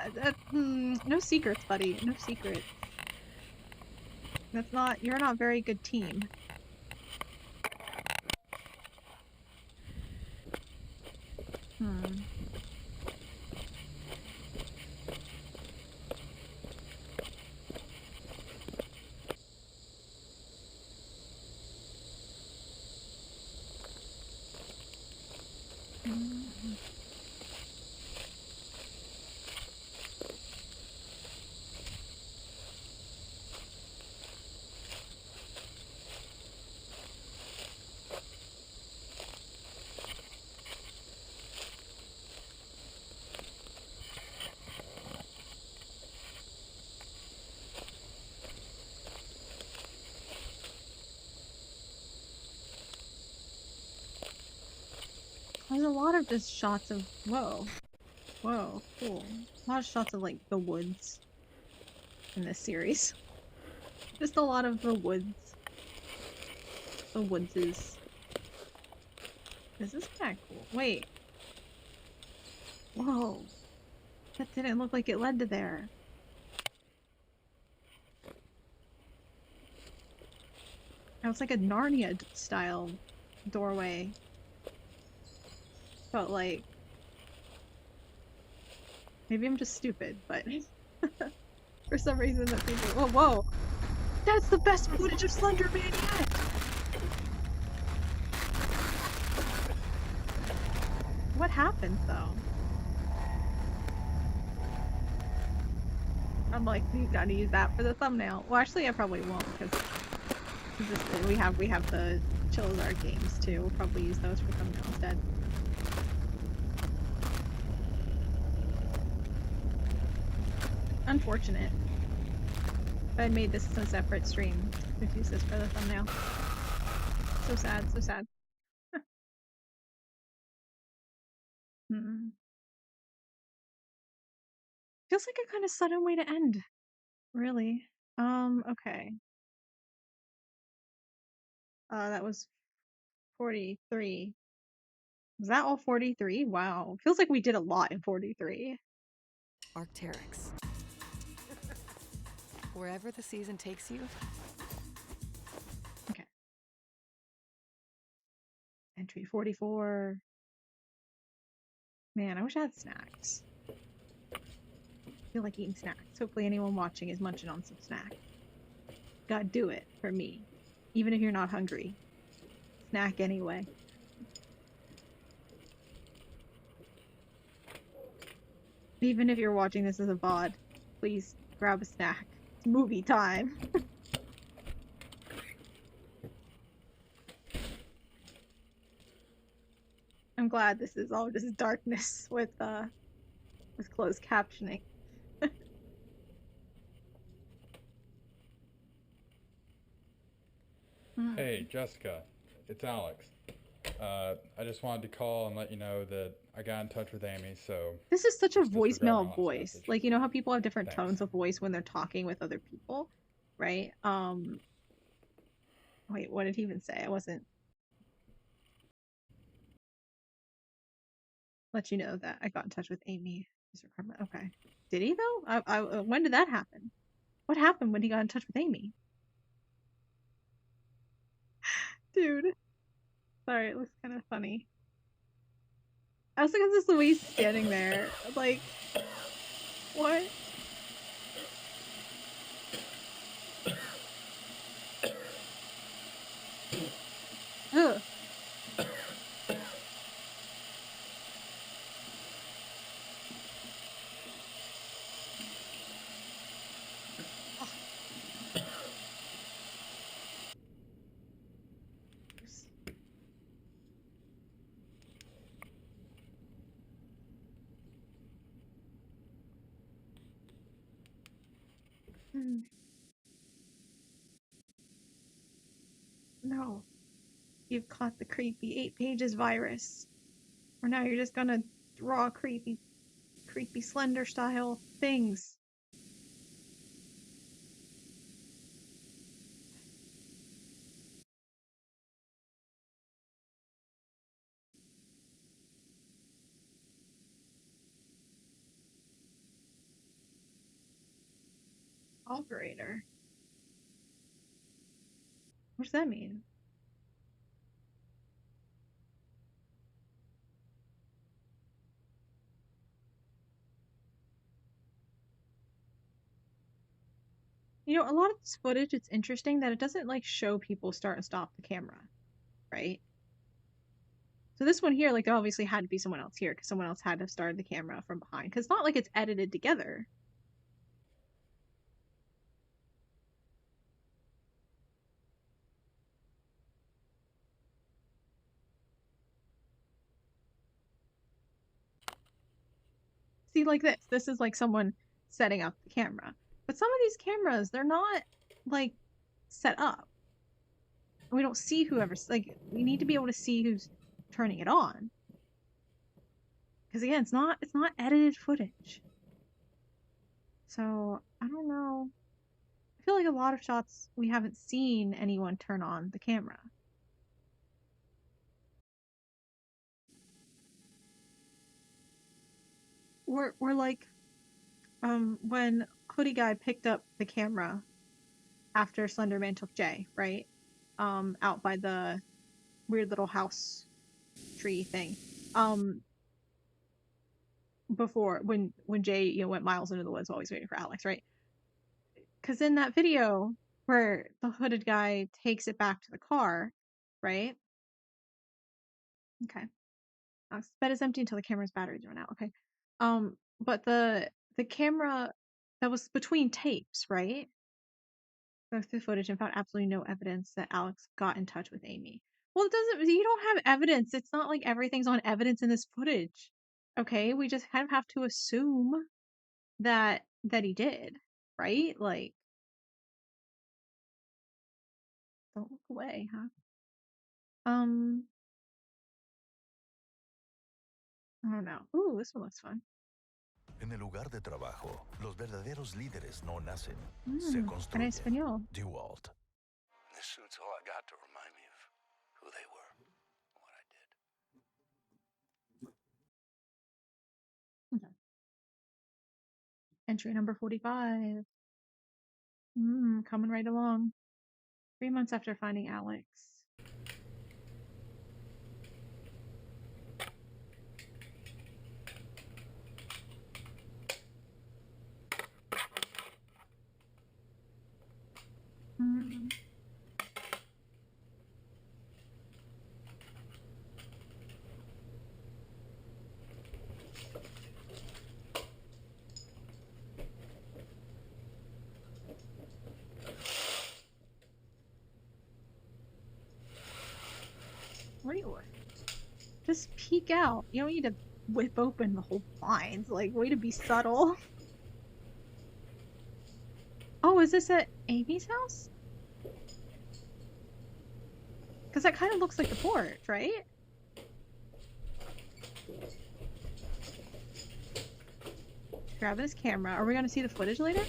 No secrets, buddy. No secrets. That's not, you're not a very good team. There's a lot of just shots of whoa, cool. A lot of shots of like the woods in this series. Just a lot of the woods. The woodses. This is kind of cool. Wait. Whoa. That didn't look like it led to there. That was like a Narnia style doorway. But like, maybe I'm just stupid, but for some reason that people, whoa, that's the best footage of Slenderman yet! What happened though? I'm like, you gotta use that for the thumbnail. Well, actually, I probably won't because we have the Chilla games too. We'll probably use those for thumbnail instead. Unfortunate. If I had made this a separate stream, I'd use this for the thumbnail. So sad, so sad. Feels like a kind of sudden way to end. Really. Okay. That was 43. Was that all 43? Wow. Feels like we did a lot in 43. Arc'teryx. Wherever the season takes you. Okay. Entry 44. Man, I wish I had snacks. I feel like eating snacks. Hopefully anyone watching is munching on some snack. Gotta do it for me. Even if you're not hungry. snack anyway. Even if you're watching this as a VOD, please grab a snack. It's movie time. I'm glad this is all just darkness with closed captioning. Hey, Jessica, it's Alex. I just wanted to call and let you know that I got in touch with Amy, so... This is such a just disregard my voicemail last voice. message. Like, you know how people have different Thanks. tones of voice when they're talking with other people? Right? Wait, what did he even say? I wasn't... Let you know that I got in touch with Amy. Okay. Did he, though? When did that happen? What happened when he got in touch with Amy? Dude. Sorry, it looks kind of funny. I was looking at this Louise standing there. Like, what? Ugh. No. You've caught the creepy 8 pages virus. Or now you're just gonna draw creepy Slender style things. Operator. What does that mean? You know, a lot of this footage, it's interesting that it doesn't like show people start and stop the camera, right? So this one here, like there obviously had to be someone else here because someone else had to have started the camera from behind. Because it's not like it's edited together. See, like this. This is like someone setting up the camera. But some of these cameras, they're not like set up. We don't see whoever's like we need to be able to see who's turning it on. Because again, it's not edited footage. So I don't know. I feel like a lot of shots we haven't seen anyone turn on the camera. We're like when Hoodie Guy picked up the camera after Slenderman took Jay, right? Out by the weird little house tree thing. Before when Jay, you know, went miles into the woods while he's waiting for Alex, right? Because in that video where the hooded guy takes it back to the car, right? Okay. Bed is empty until the camera's batteries run out. Okay. But the camera that was between tapes, right? Go through footage and found absolutely no evidence that Alex got in touch with Amy. Well, it doesn't. You don't have evidence. It's not like everything's on evidence in this footage. Okay, we just kind of have to assume that he did, right? Like, don't look away, huh? I don't know. Ooh, this one looks fun. En el lugar de trabajo, los verdaderos líderes no nacen, se Para construyen. español. DeWalt. This suit's all I got to remind me of who they were, what I did. Okay. Entry number 45. Coming right along. 3 months after finding Alex. Just peek out. You don't need to whip open the whole blinds. Like, way to be subtle. Oh, is this at Amy's house? Because that kind of looks like the porch, right? Grab this camera. Are we going to see the footage later?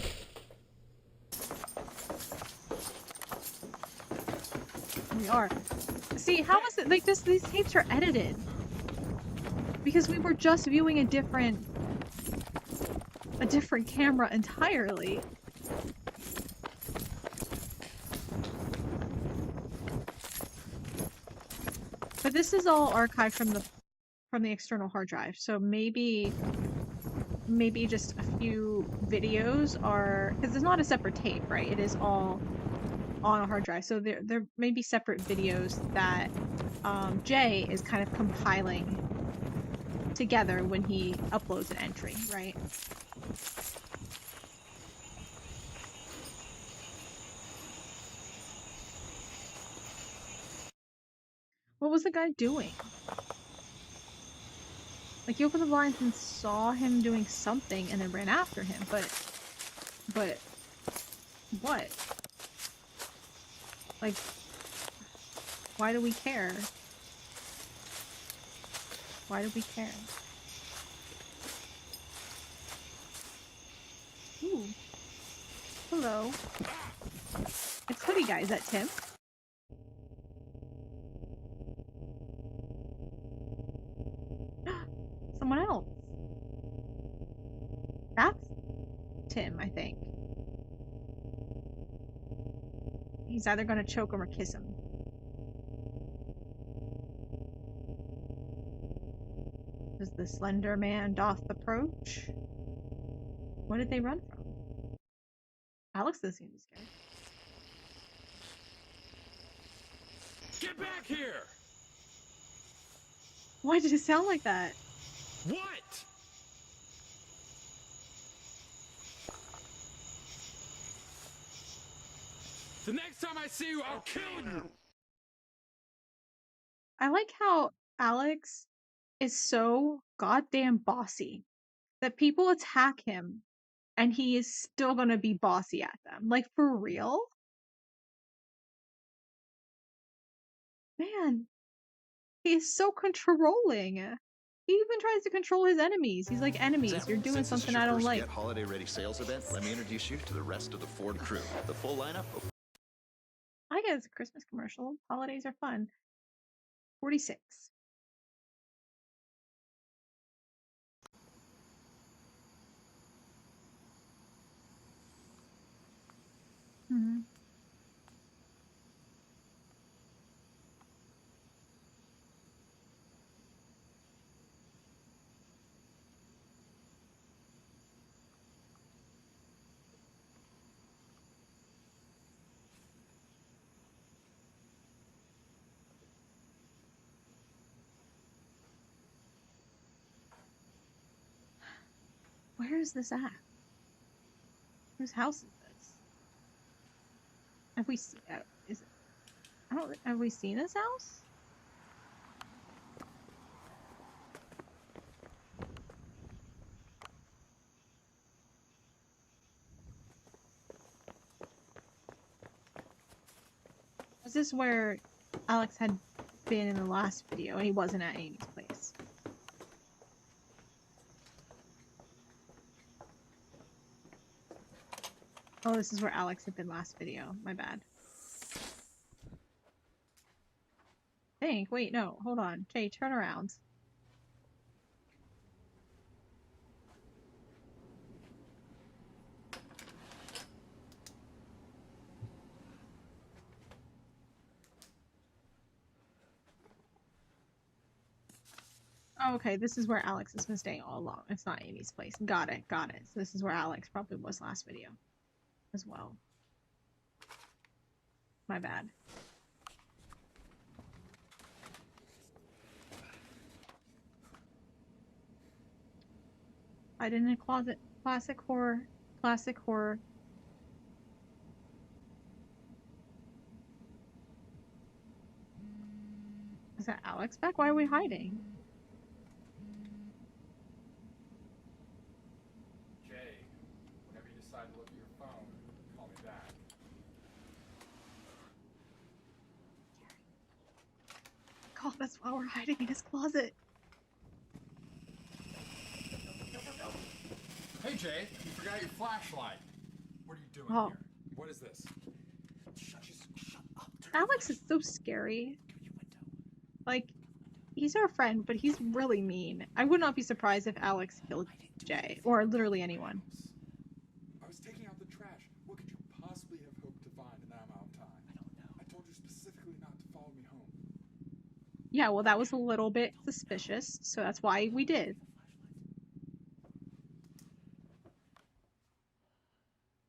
We are. See, how is it like this? These tapes are edited because we were just viewing a different camera entirely. But this is all archived from the external hard drive, so maybe just a few videos are, because it's not a separate tape, right? It is all on a hard drive, so there may be separate videos that Jay is kind of compiling together when he uploads an entry, right? What was the guy doing? Like, you opened the blinds and saw him doing something and then ran after him, but what? Like, why do we care? Why do we care? Ooh. Hello. It's Hoodie Guy. Is that Tim? Someone else. That's Tim, I think. He's either gonna choke him or kiss him. Does the slender man doth approach? What did they run from? Alex doesn't seem scared. Get back here! Why did it sound like that? What? The next time I see you, I'll kill you! I like how Alex is so goddamn bossy that people attack him and he is still gonna be bossy at them. Like, for real? Man, he is so controlling. He even tries to control his enemies. He's like, enemies, you're doing something I don't like. Get holiday ready sales event. Let me introduce you to the rest of the Ford crew. The full lineup. I guess it's a Christmas commercial. Holidays are fun. 46. Mm-hmm. Where is this at? Whose house is this? Have we seen? Is it? I don't. Have we seen this house? Is this where Alex had been in the last video and he wasn't at Amy's place? Oh, this is where Alex had been last video. My bad. Think. Wait, no. Hold on. Jay, turn around. Oh, okay, this is where Alex has been staying all along. It's not Amy's place. Got it, got it. So this is where Alex probably was last video as well. My bad. Hide in a closet. Classic horror. Classic horror. Is that Alex back? Why are we hiding? Jay, whenever you decide to look at your phone, call me back. God, that's why we're hiding in his closet. Hey Jay, you forgot your flashlight. What are you doing Oh. here? What is this? Shut up. Alex is so scary. Like, he's our friend, but he's really mean. I would not be surprised if Alex killed Jay, or literally anyone. I was taking out the trash. What could you possibly have hoped to find in that amount of time? I don't know. I told you specifically not to follow me home. Yeah, well, that was a little bit suspicious, so that's why we did.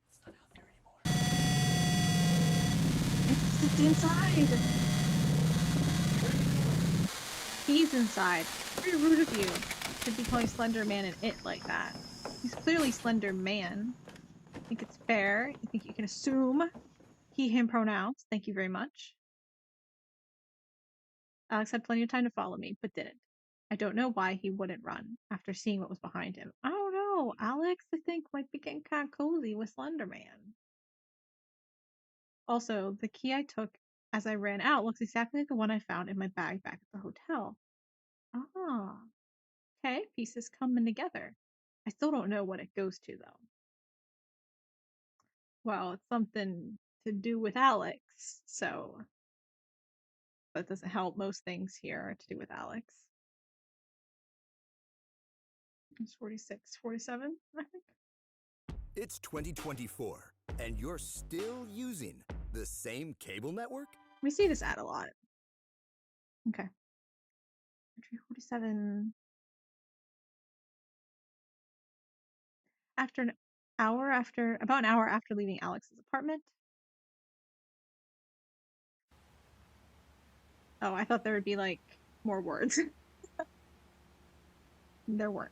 It's not out there anymore. It's inside. He's inside. Very rude of you to be calling Slenderman and it like that. He's clearly Slender Man. I think it's fair. I think you can assume he, him pronouns. Thank you very much. Alex had plenty of time to follow me, but didn't. I don't know why he wouldn't run after seeing what was behind him. I don't know. Alex, I think, might be getting kind of cozy with Slenderman. Also, the key I took as I ran out looks exactly like the one I found in my bag back at the hotel. Ah. Okay, pieces coming together. I still don't know what it goes to, though. Well, it's something to do with Alex, so that doesn't help. Most things here are to do with Alex. It's 46, 47, I think. It's 2024, and you're still using the same cable network? We see this ad a lot. Okay. 47. About an hour after leaving Alex's apartment. Oh, I thought there would be like more words. There weren't.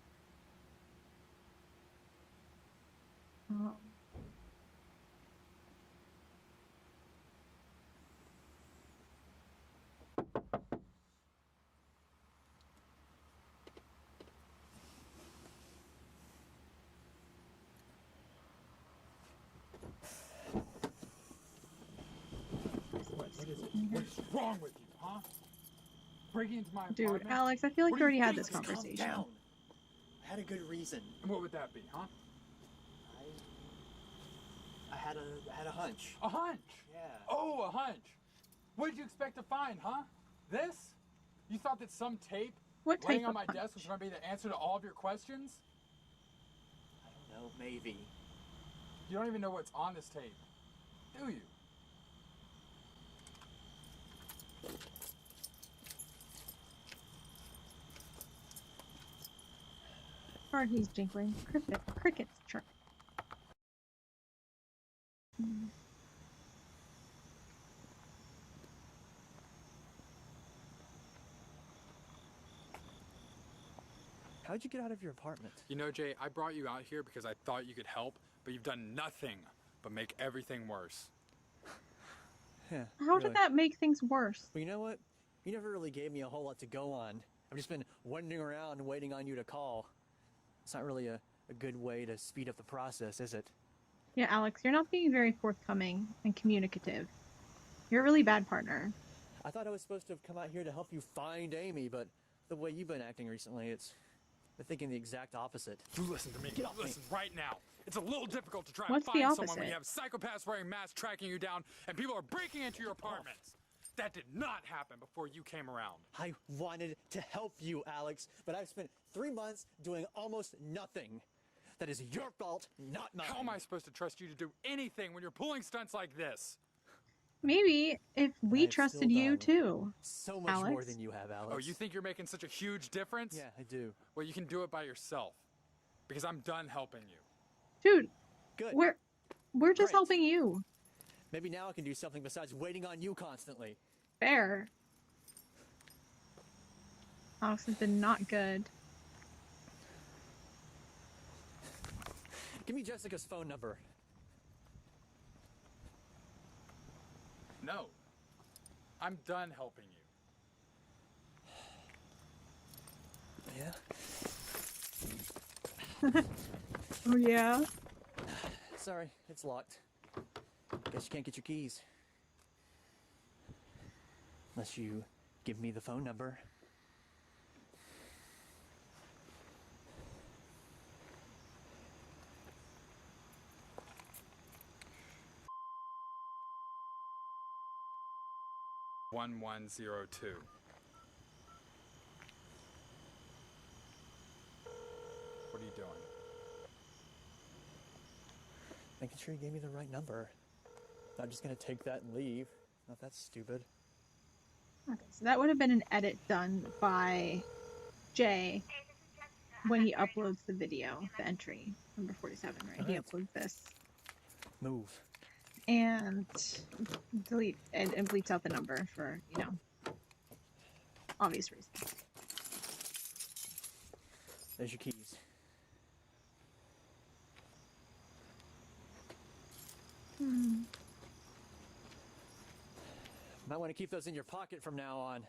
What is it? What's wrong with you, huh? Breaking into my Dude, apartment? Alex, I feel like What we do you already had think? this conversation. Calm down. I had a good reason. And what would that be, huh? I had a hunch. A hunch? Yeah. Oh, a hunch. What did you expect to find, huh? This? You thought that some tape laying on my desk was going to be the answer to all of your questions? I don't know, maybe. You don't even know what's on this tape, do you? Or he's jiggling. Crickets chirp. How'd you get out of your apartment? You know, Jay, I brought you out here because I thought you could help, but you've done nothing but make everything worse. Yeah. How did that make things worse? Well, you know what? You never really gave me a whole lot to go on. I've just been wandering around waiting on you to call. It's not really a good way to speed up the process, is it? Yeah, Alex, you're not being very forthcoming and communicative. You're a really bad partner. I thought I was supposed to have come out here to help you find Amy, but the way you've been acting recently, I'm thinking the exact opposite. You listen to me. Listen right now. It's a little difficult to try What's and the find someone opposite? when you have psychopaths wearing masks tracking you down and people are breaking into your apartments. That did not happen before you came around. I wanted to help you, Alex, but I've spent 3 months doing almost nothing. That is your fault, not mine. How am I supposed to trust you to do anything when you're pulling stunts like this? Maybe if we trusted you too. So much Alex. more than you have, Alex. Oh, you think you're making such a huge difference? Yeah, I do. Well, you can do it by yourself. Because I'm done helping you. Dude, good. We're just helping you. Maybe now I can do something besides waiting on you constantly. Fair. Alex has been not good. Give me Jessica's phone number. No. I'm done helping you. Oh yeah? Sorry, it's locked. Guess you can't get your keys. Unless you give me the phone number. One 1102. What are you doing? Making sure you gave me the right number. Not just gonna take that and leave. Not that stupid. Okay, so that would have been an edit done by Jay when he uploads the video, the entry, number 47, right? He uploads this. Move. And delete and bleeps out the number for, you know, obvious reasons. There's your keys. Might want to keep those in your pocket from now on.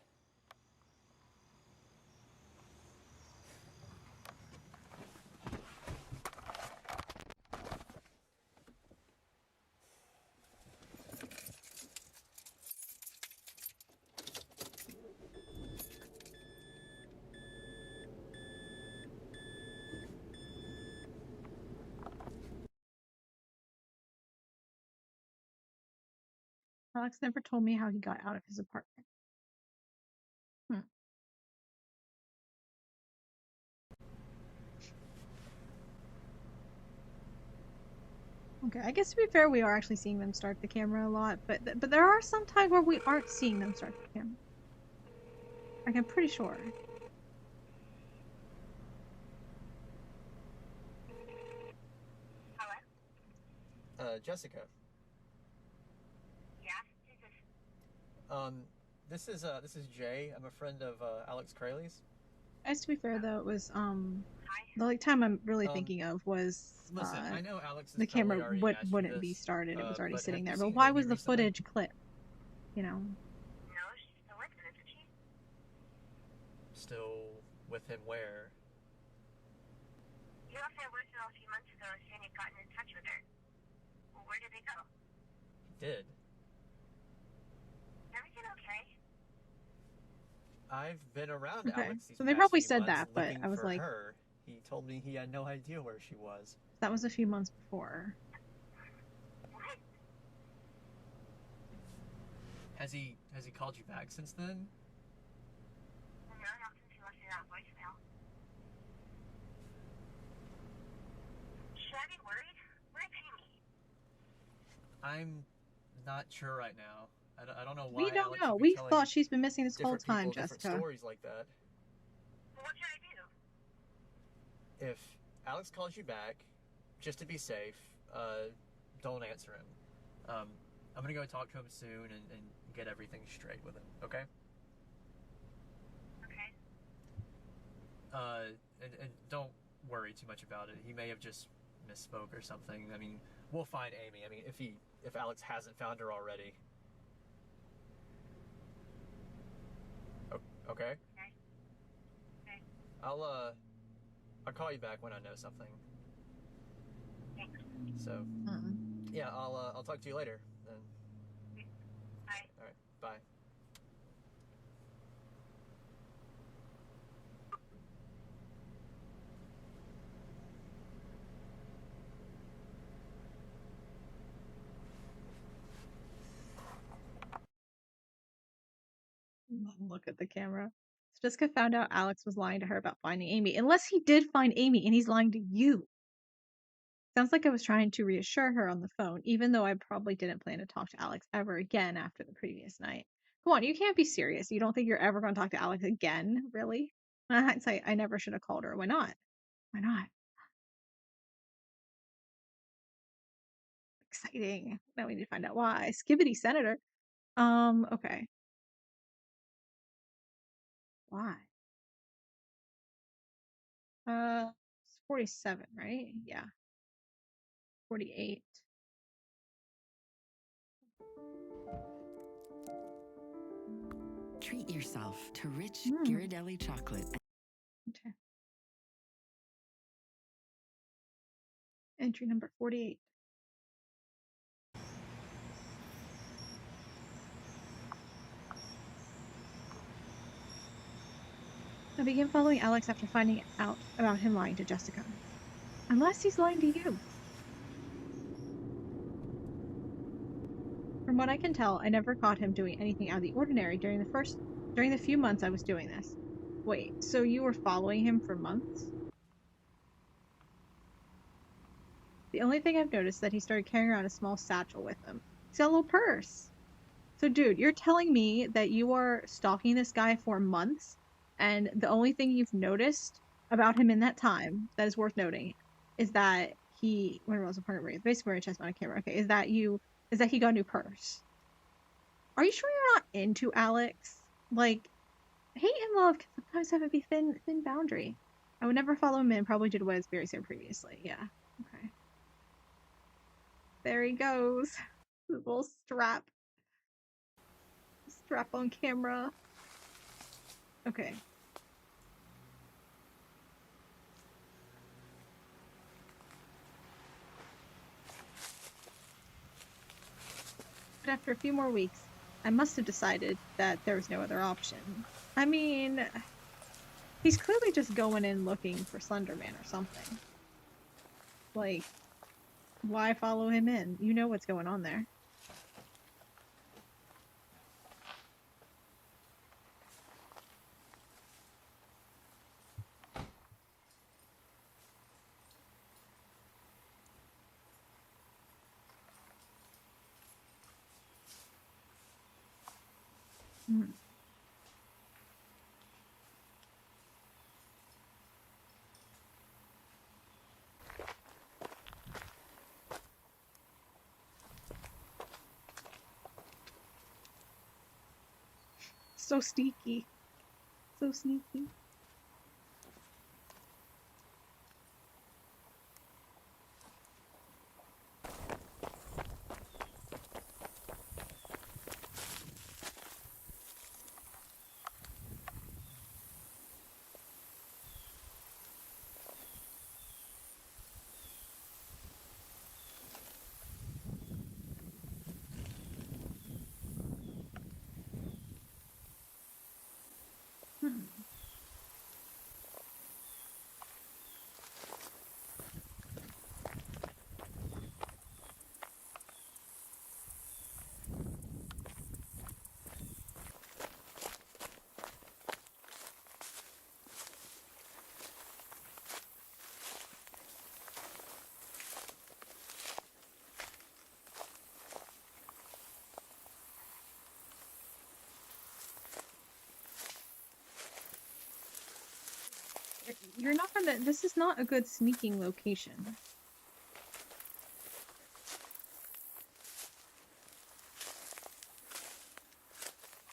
Alex never told me how he got out of his apartment. Okay, I guess to be fair, we are actually seeing them start the camera a lot, but there are some times where we aren't seeing them start the camera. Like, I'm pretty sure. Jessica. Yeah? Who's this? This is Jay. I'm a friend of Alex Crayley's. As to be fair, though, it was the like time I'm really thinking of was Listen, I know Alex the camera wouldn't be started. It was already sitting there. But why was the footage clipped? You know. No, she's still with him, isn't she? Still with him where? You left her a voicemail a few months ago saying you'd gotten in touch with her. Well, where did they go? Did. Everything okay? I've been around Okay. Alex these So they past probably few said months that, but looking I was for like, her. He told me he had no idea where she was. that was a few months before. What? Has he called you back since then? No, not since he left me that voicemail. Should I be worried? Where's Amy? I'm not sure right now. I don't know why. We don't Alex know. would be We telling thought she's been missing this whole different time, people different Jessica. stories like that. Well, what should I do? If Alex calls you back, just to be safe, don't answer him. I'm gonna go talk to him soon and get everything straight with him. Okay? Okay. And don't worry too much about it. He may have just misspoke or something. I mean, we'll find Amy. I mean, if Alex hasn't found her already. Okay. Okay. I'll call you back when I know something. Thanks. So, yeah, I'll talk to you later then. Bye. All right. Bye. Look at the camera. So Jessica found out Alex was lying to her about finding Amy. Unless he did find Amy and he's lying to you. Sounds like I was trying to reassure her on the phone, even though I probably didn't plan to talk to Alex ever again after the previous night. Come on, you can't be serious. You don't think you're ever going to talk to Alex again, really? In hindsight, I never should have called her. Why not? Why not? Exciting. Now we need to find out why. Skibbity Senator. Okay. Why? It's 47, right? Yeah. 48. Treat yourself to rich Ghirardelli chocolate. Okay. Entry number 48. I began following Alex after finding out about him lying to Jessica. Unless he's lying to you. From what I can tell, I never caught him doing anything out of the ordinary during the few months I was doing this. Wait, so you were following him for months? The only thing I've noticed is that he started carrying around a small satchel with him. He's got a little purse. So dude, you're telling me that you are stalking this guy for months, and the only thing you've noticed about him in that time that is worth noting is that he, when it was a partner rate, basically wearing a chest on a camera, okay, is that he got a new purse. Are you sure you're not into Alex? Like, hate and love can sometimes have a thin boundary. I would never follow him in, probably due to what has Barry said previously. Yeah. Okay. There he goes. The little strap on camera. Okay. But after a few more weeks, I must have decided that there was no other option. I mean, he's clearly just going in looking for Slenderman or something. Like, why follow him in? You know what's going on there. Hmm. So sneaky. So sneaky. Hmm. You're not gonna. This is not a good sneaking location.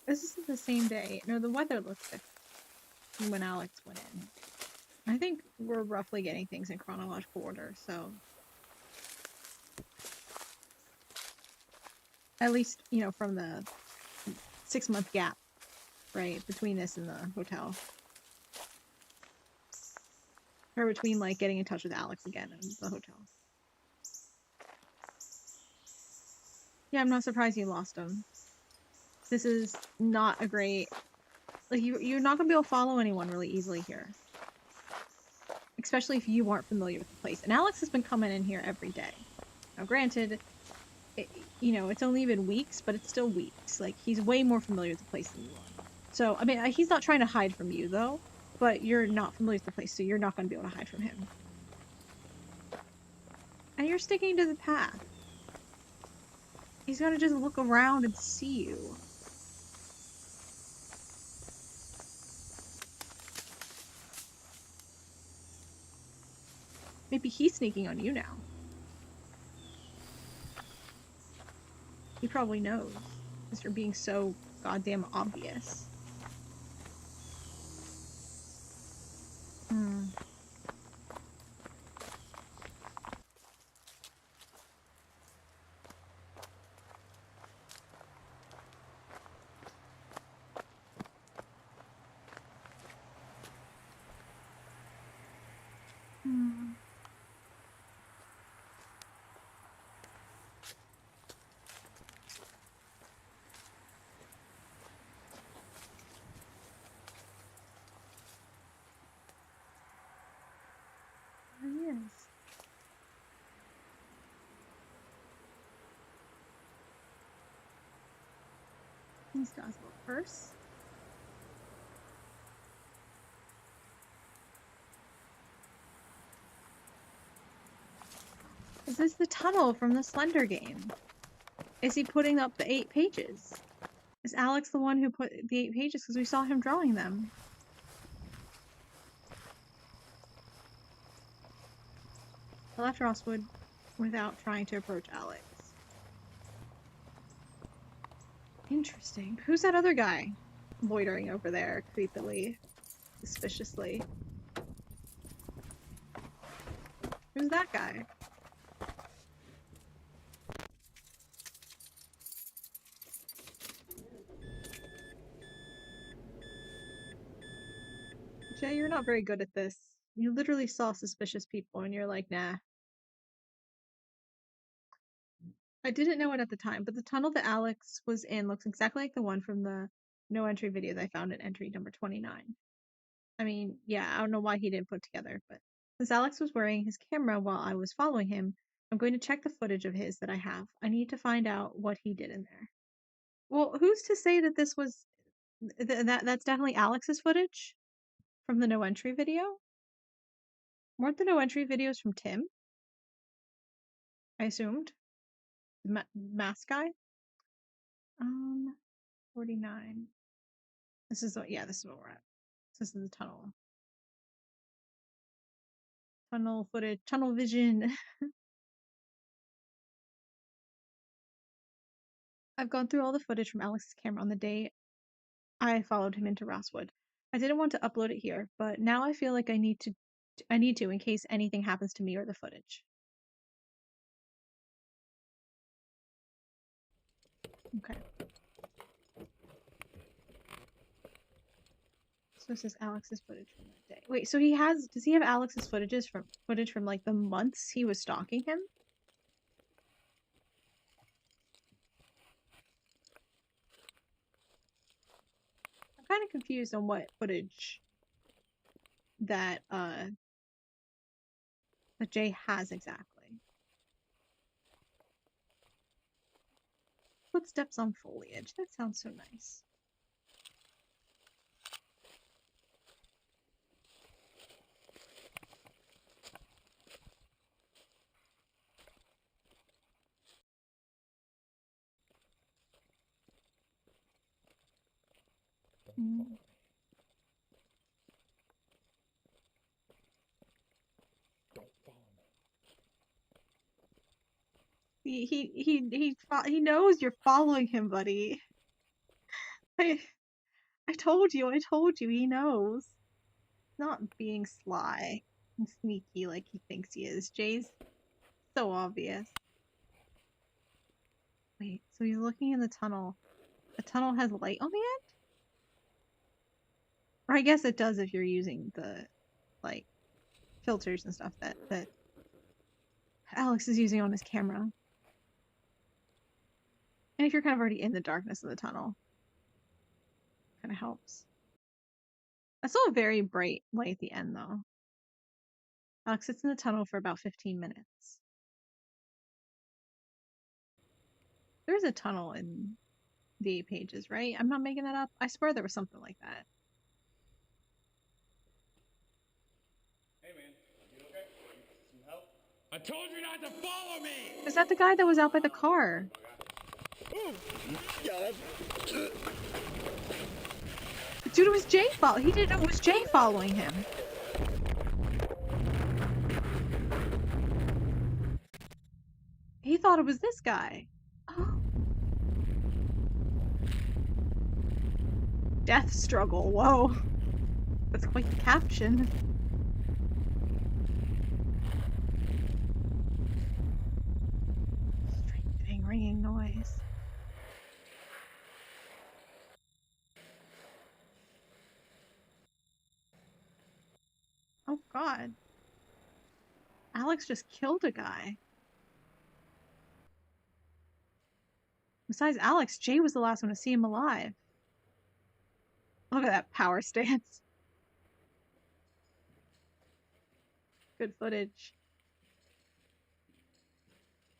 This isn't the same day. No, the weather looks different when Alex went in. I think we're roughly getting things in chronological order, so. At least, you know, from the 6-month gap, right, between this and the hotel. Or between, like, getting in touch with Alex again and the hotel. Yeah, I'm not surprised you lost him. This is not a great... Like, you're not gonna be able to follow anyone really easily here. Especially if you aren't familiar with the place. And Alex has been coming in here every day. Now, granted, you know, it's only been weeks, but it's still weeks. Like, he's way more familiar with the place than you are. So, I mean, he's not trying to hide from you, though. But you're not familiar with the place, so you're not going to be able to hide from him. And you're sticking to the path. He's going to just look around and see you. Maybe he's sneaking on you now. He probably knows. Because you're being so goddamn obvious. Hmm. He's got his little purse. Is this the tunnel from the Slender game? Is he putting up the 8 pages? Is Alex the one who put the 8 pages because we saw him drawing them? I left Rosswood without trying to approach Alex. Interesting. Who's that other guy loitering over there creepily, suspiciously? Who's that guy? Jay, you're not very good at this. You literally saw suspicious people and you're like, nah. I didn't know it at the time, but the tunnel that Alex was in looks exactly like the one from the no entry video that I found in entry number 29. I mean, yeah, I don't know why he didn't put together, but since Alex was wearing his camera while I was following him, I'm going to check the footage of his that I have. I need to find out what he did in there. Well, who's to say that this was that's definitely Alex's footage from the no entry video? Weren't the no entry videos from Tim? I assumed. Mask guy? 49. This is what, yeah, this is what we're at. This is the tunnel. Tunnel footage, tunnel vision. I've gone through all the footage from Alex's camera on the day I followed him into Rosswood. I didn't want to upload it here, but now I feel like I need to in case anything happens to me or the footage. Okay. So this is Alex's footage from that day. Wait, so does he have Alex's footage from like the months he was stalking him? I'm kind of confused on what footage that Jay has exactly. Footsteps on foliage. That sounds so nice. Mm. He knows you're following him, buddy. I told you, he knows. Not being sly and sneaky like he thinks he is. Jay's so obvious. Wait, so he's looking in the tunnel. The tunnel has light on the end? Or I guess it does if you're using the, like, filters and stuff that Alex is using on his camera. And if you're kind of already in the darkness of the tunnel, kind of helps. I saw a very bright light at the end, though. Alex sits in the tunnel for about 15 minutes. There's a tunnel in the 8 pages, right? I'm not making that up. I swear there was something like that. Hey man, you okay? Some help? I told you not to follow me! Is that the guy that was out by the car? Dude, it was Jay he didn't know it was Jay following him. He thought it was this guy. Oh. Death struggle, whoa. That's quite the caption. Strengthening ringing noise. Oh god. Alex just killed a guy. Besides Alex, Jay was the last one to see him alive. Look at that power stance. Good footage.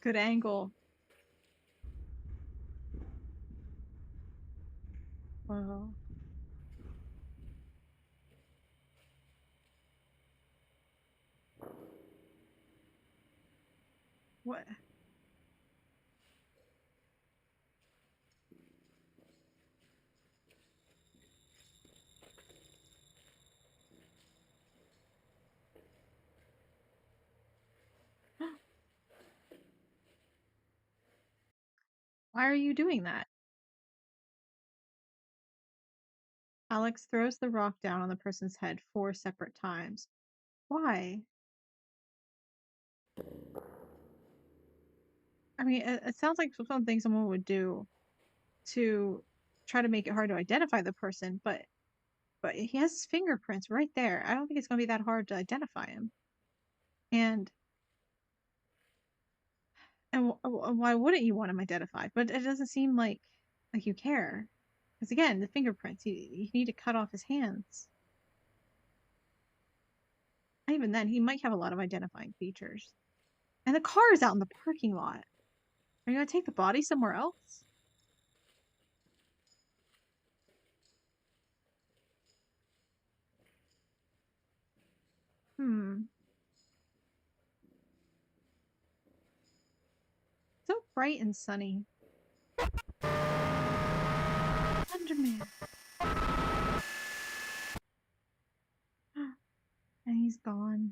Good angle. Oh. What? Why are you doing that? Alex throws the rock down on the person's head 4 separate times. Why? I mean, it sounds like something someone would do to try to make it hard to identify the person, but he has his fingerprints right there. I don't think it's going to be that hard to identify him. And why wouldn't you want him identified? But it doesn't seem like you care. Because again, the fingerprints, you need to cut off his hands. Even then, he might have a lot of identifying features. And the car is out in the parking lot. Are you going to take the body somewhere else? So bright and sunny. Slenderman. And he's gone.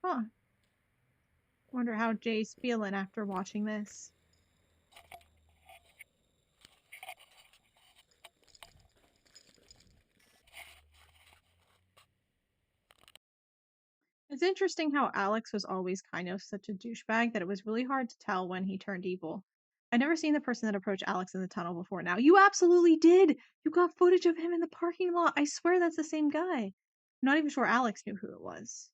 Huh. Wonder how Jay's feeling after watching this. It's interesting how Alex was always kind of such a douchebag that it was really hard to tell when he turned evil. I'd never seen the person that approached Alex in the tunnel before now. You absolutely did! You got footage of him in the parking lot! I swear that's the same guy. I'm not even sure Alex knew who it was.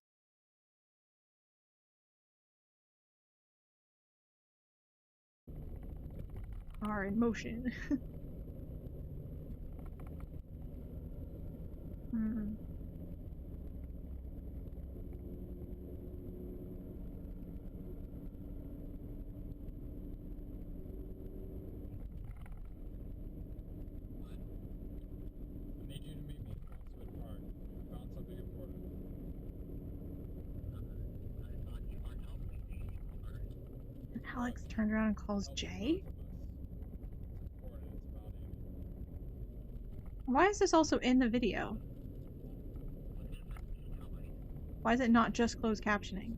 Are in motion. I need you to meet me at Westwood Park. I found something important. Alex turned around and calls Jay? Why is this also in the video? Why is it not just closed captioning?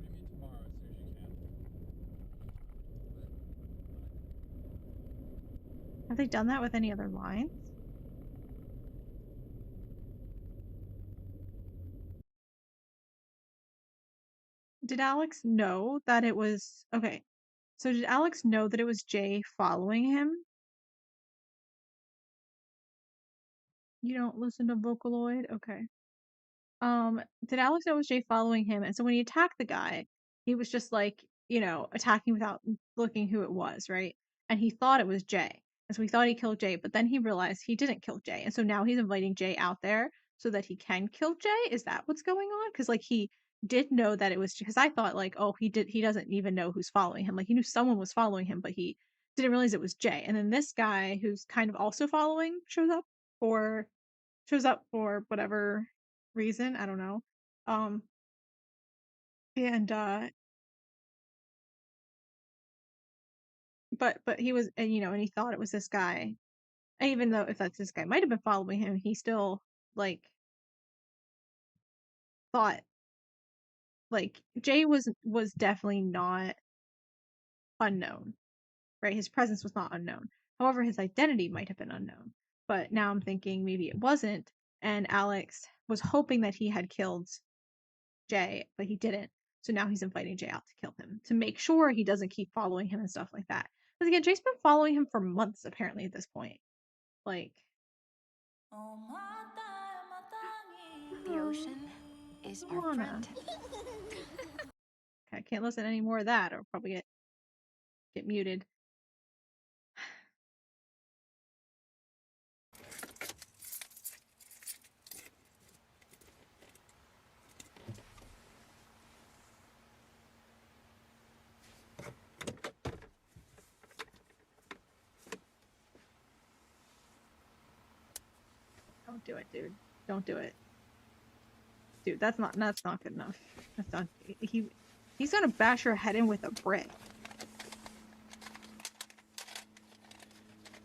Have they done that with any other lines? Did Alex know that it was... Okay, so did Alex know that it was Jay following him? You don't listen to Vocaloid? Okay. Did Alex know it was Jay following him? And so when he attacked the guy, he was just like, you know, attacking without looking who it was, right? And he thought it was Jay. And so he thought he killed Jay, but then he realized he didn't kill Jay. And so now he's inviting Jay out there so that he can kill Jay? Is that what's going on? Because like he did know that it was, because I thought like, oh, he doesn't even know who's following him. Like he knew someone was following him, but he didn't realize it was Jay. And then this guy who's kind of also following shows up for whatever reason, I don't know. And but he was, and you know, and he thought it was this guy. And even though if that's this guy might have been following him, he still like thought like Jay was definitely not unknown, right? His presence was not unknown. However, his identity might have been unknown. But now I'm thinking maybe it wasn't, and Alex was hoping that he had killed Jay, but he didn't. So now he's inviting Jay out to kill him to make sure he doesn't keep following him and stuff like that. Because again, Jay's been following him for months apparently at this point. Like, the ocean is our friend. I can't listen to any more of that, or probably get muted. do it, dude. Don't do it. Dude, that's not good enough. That's not he's gonna bash her head in with a brick.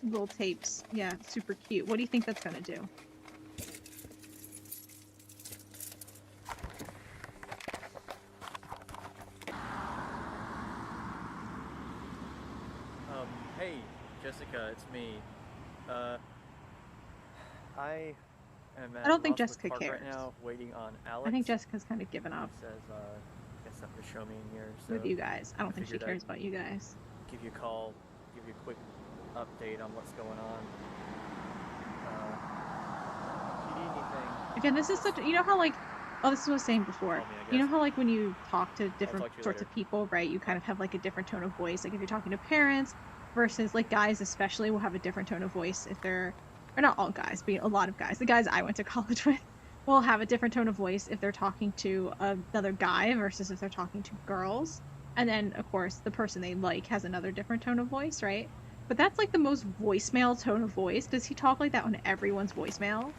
Little tapes. Yeah, super cute. What do you think that's gonna do? Hey, Jessica, it's me. I am at I don't think Roswell Jessica Park cares. right now, waiting on Alex. I think Jessica's kind of given up He says, got something to show me in here, so with you guys. I don't think she figured cares I'd about you guys. give you a call, give you a quick update on what's going on. If you need anything... Again, this is such you know how like oh this is what I was saying before. Call me, I You know guess. how like when you talk to different talk to you sorts later. of people, right? You kind of have like a different tone of voice. Like if you're talking to parents versus like guys especially will have a different tone of voice if they're or not all guys, but a lot of guys. The guys I went to college with will have a different tone of voice if they're talking to another guy versus if they're talking to girls. And then of course the person they like has another different tone of voice, right? But that's like the most voicemail tone of voice. Does he talk like that on everyone's voicemail?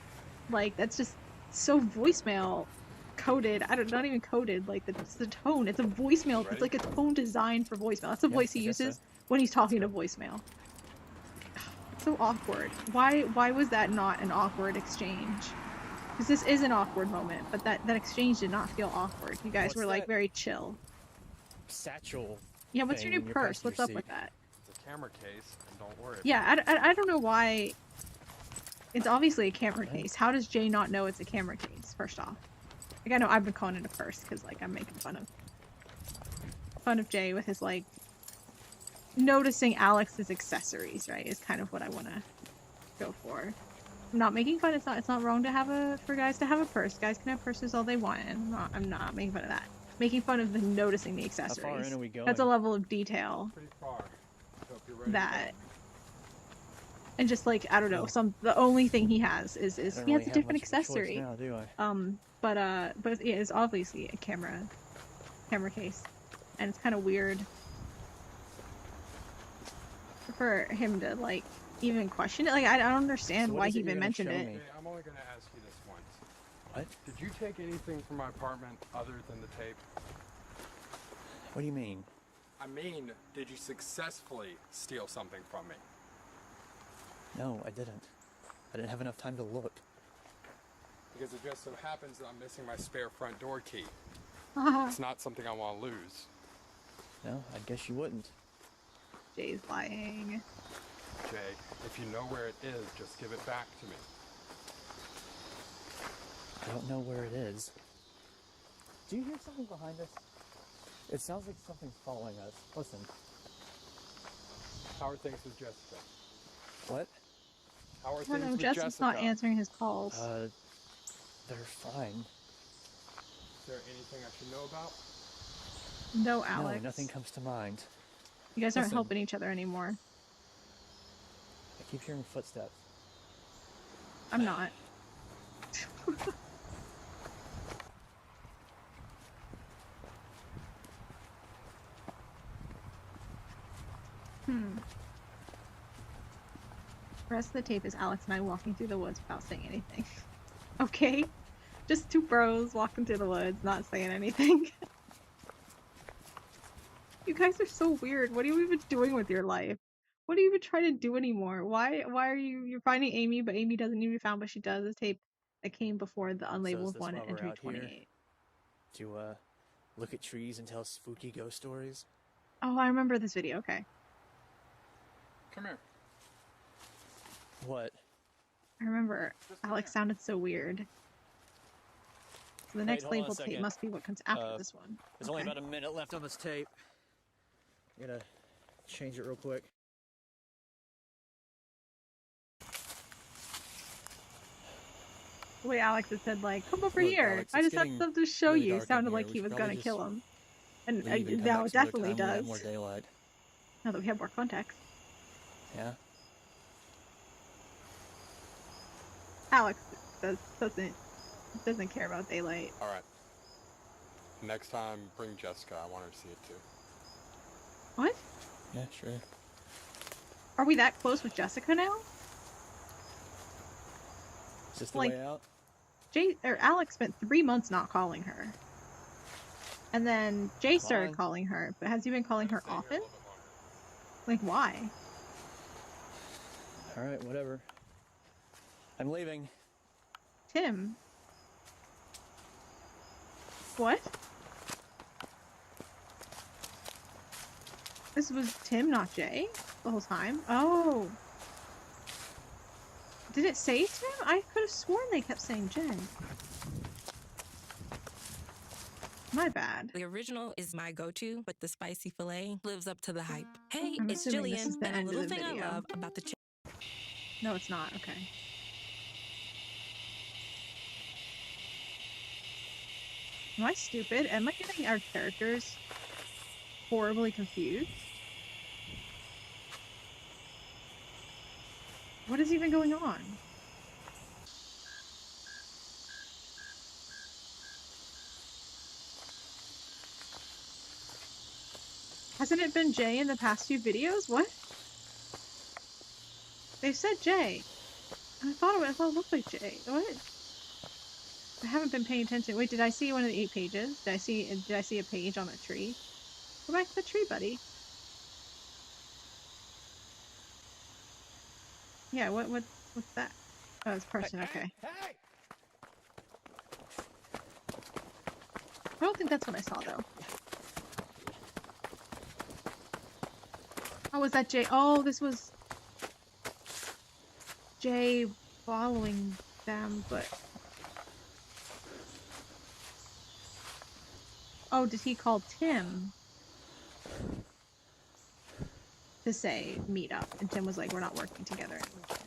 Like that's just so voicemail coded. Not even coded. Like it's the tone. It's a voicemail. It's like a tone designed for voicemail. That's the voice he uses when he's talking to voicemail. It's so awkward. Why was that not an awkward exchange? Because this is an awkward moment, but that exchange did not feel awkward. You guys were like very chill. Satchel. Yeah, what's your new purse? What's up with that? It's a camera case, and don't worry. Yeah, I don't know why. It's obviously a camera case. How does Jay not know it's a camera case? First off, like I know I've been calling it a purse because like I'm making fun of Jay with his like noticing Alex's accessories. Right, is kind of what I want to go for. I'm not making fun. It's not wrong to have for guys to have a purse. Guys can have purses all they want. And I'm not making fun of that. Making fun of the noticing the accessories. How far in are we going? That's a level of detail. Pretty far. Hope you're ready. That. And just like I don't know, the only thing he has is he has a different accessory. Now, do I? But it is obviously a camera case, and it's kind of weird for him to like even question it. Like I don't understand why he even mentioned it. Okay, I'm only gonna ask you this once. What? Did you take anything from my apartment other than the tape? What do you mean? I mean, did you successfully steal something from me? No, I didn't. I didn't have enough time to look. Because it just so happens that I'm missing my spare front door key. Uh-huh. It's not something I want to lose. No, I guess you wouldn't. Jay's lying. Jay, if you know where it is, just give it back to me. I don't know where it is. Do you hear something behind us? It sounds like something's following us. Listen. How are things with Jessica? What? How are I don't things know. with Jessica's Jessica? not answering his calls. They're fine. Is there anything I should know about? No, Alex. No, nothing comes to mind. You guys aren't Listen. helping each other anymore. I keep hearing footsteps. I'm not. The rest of the tape is Alex and I walking through the woods without saying anything. Okay? Just two bros walking through the woods, not saying anything. You guys are so weird. What are you even doing with your life? What are you even trying to do anymore? Why are you're finding Amy, but Amy doesn't need to be found, but she does. This tape that came before the So is unlabeled this one why at we're entry out here? 28. To look at trees and tell spooky ghost stories? Oh, I remember this video. Okay. Come here. What? I remember Alex sounded so weird. So the next hold on a labeled tape second. must be what comes after this one. There's only about a minute left on this tape. I'm gonna change it real quick. The way Alex had said, like, come over Look, here. Alex, I it's just have getting something to show really you. dark in Sounded here. like We he should was probably gonna kill just him. And leave and come now back it some other definitely time when we have does. more daylight. Now that we have more context. Yeah? Alex doesn't care about daylight. All right. Next time, bring Jessica. I want her to see it too. What? Yeah, sure. Are we that close with Jessica now? Is this the like, way out? Alex spent 3 months not calling her. And then Jay started Fine. calling her, but has he been calling her often? Like, why? Alright, whatever. I'm leaving. Tim? What? This was Tim, not Jay, the whole time? Oh. Did it say Tim? I could have sworn they kept saying Jay. My bad. The original is my go-to, but the spicy filet lives up to the hype. Hey, I'm it's assuming this is Jillian, the and a end of little the thing I video. love about the No, it's not. Okay. Am I stupid? Am I getting our characters horribly confused? What is even going on? Hasn't it been Jay in the past few videos? What? They said Jay. I thought it looked like Jay. What? I haven't been paying attention. Wait, did I see one of the 8 pages? Did I see a page on a tree? Go back to the tree, buddy. Yeah, what's that? Oh, it's person, okay. Hey! I don't think that's what I saw, though. Oh, was that Jay? Oh, this was Jay following them, but... Oh, did he call Tim to say meet up? And Tim was like, we're not working together anymore.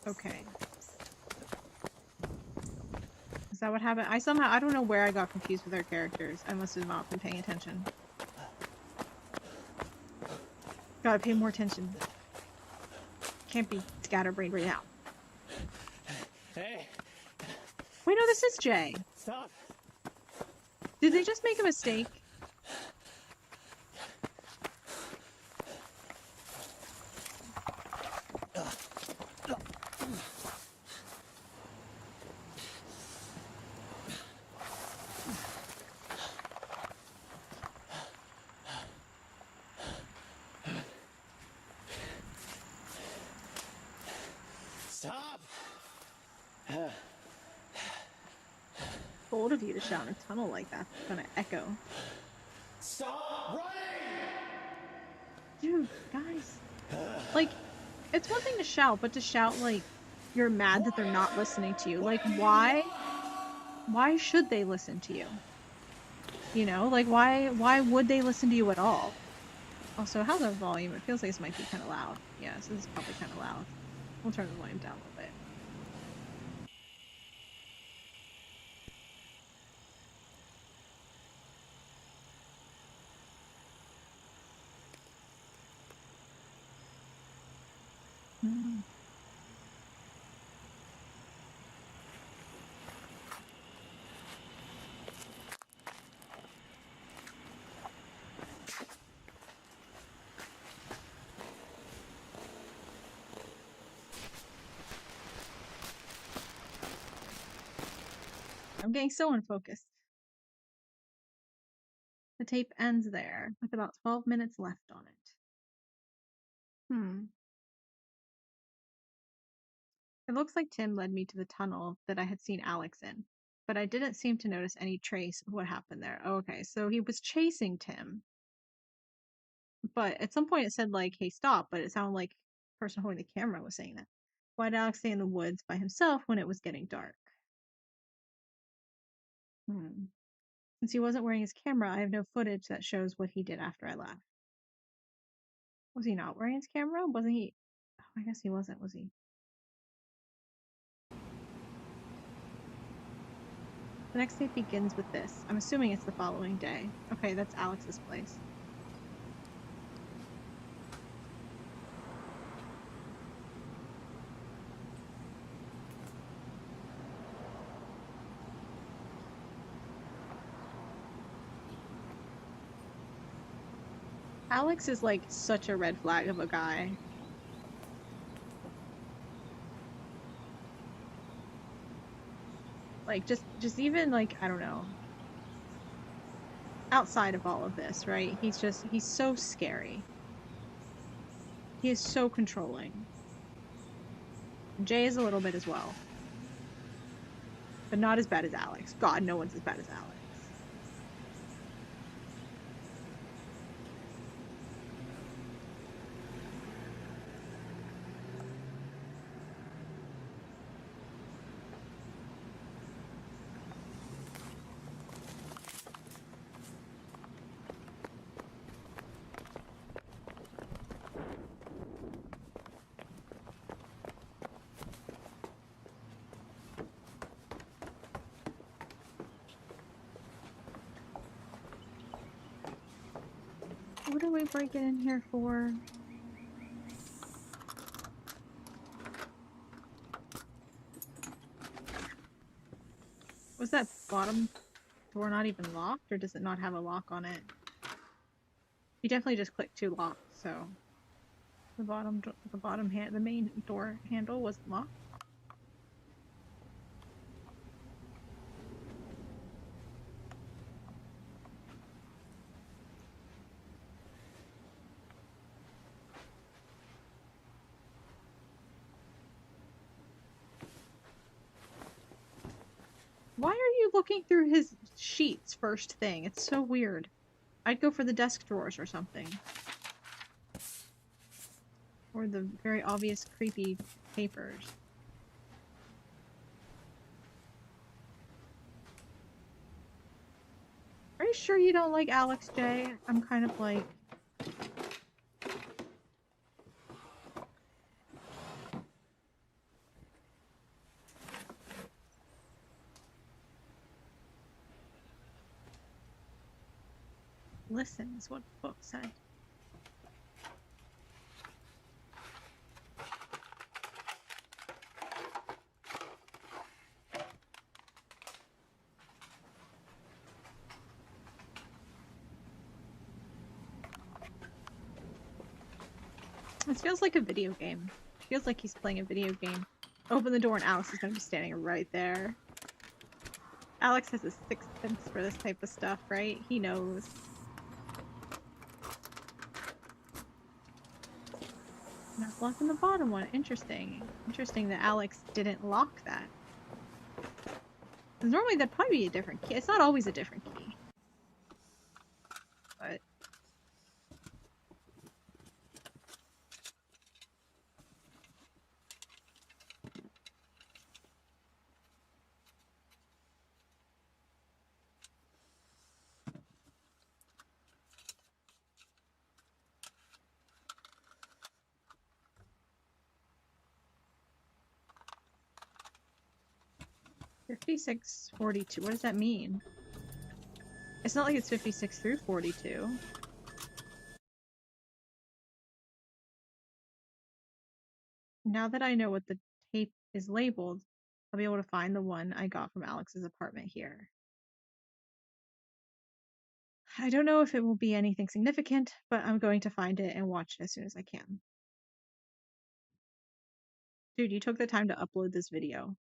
Oh. Okay. Is that what happened? I don't know where I got confused with our characters. I must have not been paying attention. Gotta pay more attention. Can't be scatterbrained right now. Hey! Wait, no, this is Jay. Stop! Did they just make a mistake? Stop! Bold of you to shout in a tunnel like that. It's gonna echo. Stop running! Dude, guys. Like, it's one thing to shout, but to shout like you're mad that they're not listening to you. Like, why should they listen to you? You know, like why would they listen to you at all? Also, how's our volume? It feels like this might be kind of loud. Yeah, so this is probably kind of loud. We'll turn the volume down a little bit. I'm getting so unfocused. The tape ends there, with about 12 minutes left on it. It looks like Tim led me to the tunnel that I had seen Alex in, but I didn't seem to notice any trace of what happened there. Oh, okay, so he was chasing Tim. But at some point it said, like, hey, stop, but it sounded like the person holding the camera was saying that. Why did Alex stay in the woods by himself when it was getting dark? Since he wasn't wearing his camera, I have no footage that shows what he did after I left. Was he not wearing his camera? Wasn't he? Oh, I guess he wasn't, was he? The next tape begins with this. I'm assuming it's the following day. Okay, that's Alex's place. Alex is like such a red flag of a guy. Like, just even, like, I don't know. Outside of all of this, right? He's so scary. He is so controlling. Jay is a little bit as well. But not as bad as Alex. God, no one's as bad as Alex. What are we breaking in here for? Was that bottom door not even locked, or does it not have a lock on it? You definitely just clicked to lock, so the main door handle wasn't locked. Why are you looking through his sheets first thing? It's so weird. I'd go for the desk drawers or something. Or the very obvious creepy papers. Are you sure you don't like Alex J? I'm kind of like... Listen is what the book said. This feels like a video game. It feels like he's playing a video game. Open the door and Alex is gonna be standing right there. Alex has a sixth sense for this type of stuff, right? He knows. Not locking the bottom one. Interesting. Interesting that Alex didn't lock that. Normally that'd probably be a different key. It's not always a different key. But... $56.42. What does that mean? It's not like it's 56 through 42. Now that I know what the tape is labeled, I'll be able to find the one I got from Alex's apartment here. I don't know if it will be anything significant, but I'm going to find it and watch it as soon as I can. Dude, you took the time to upload this video.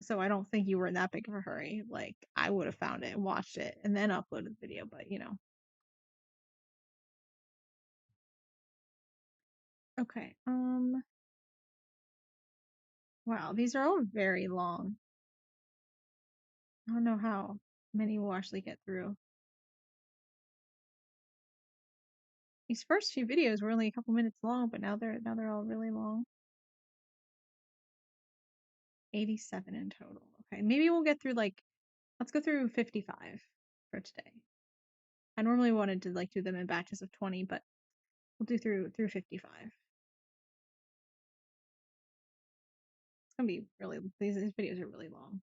So I don't think you were in that big of a hurry. Like, I would have found it and watched it and then uploaded the video, but you know. Okay, wow, these are all very long. I don't know how many we'll actually get through. These first few videos were only a couple minutes long, but now they're all really long. 87 in total. Okay, maybe we'll get through like, let's go through 55 for today. I normally wanted to like do them in batches of 20, but we'll do through 55. It's gonna be really, these videos are really long.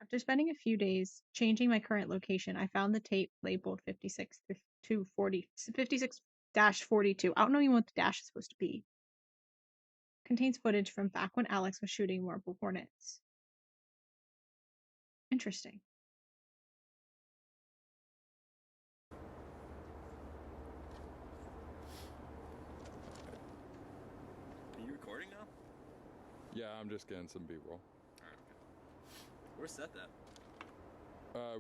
After spending a few days changing my current location, I found the tape labeled 56 to 40, 56-42. I don't know even what the dash is supposed to be. Contains footage from back when Alex was shooting Marble Hornets. Interesting. Yeah, I'm just getting some B-roll. Where's Seth at?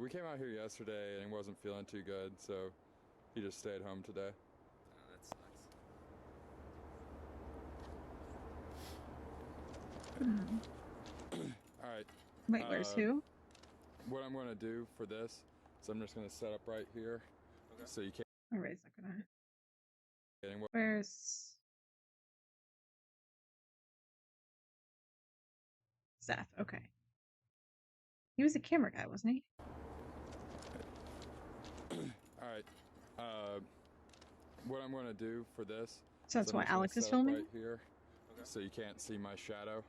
We came out here yesterday and he wasn't feeling too good, so he just stayed home today. Oh, that sucks. All right. Wait, where's who? What I'm going to do for this is I'm just going to set up right here, so you can't. Oh, wait a second. Where's Seth? Okay. He was a camera guy, wasn't he? All right. What I'm going to do for this. So that's I'm why just gonna Alex is set up filming? right here, so you can't see my shadow.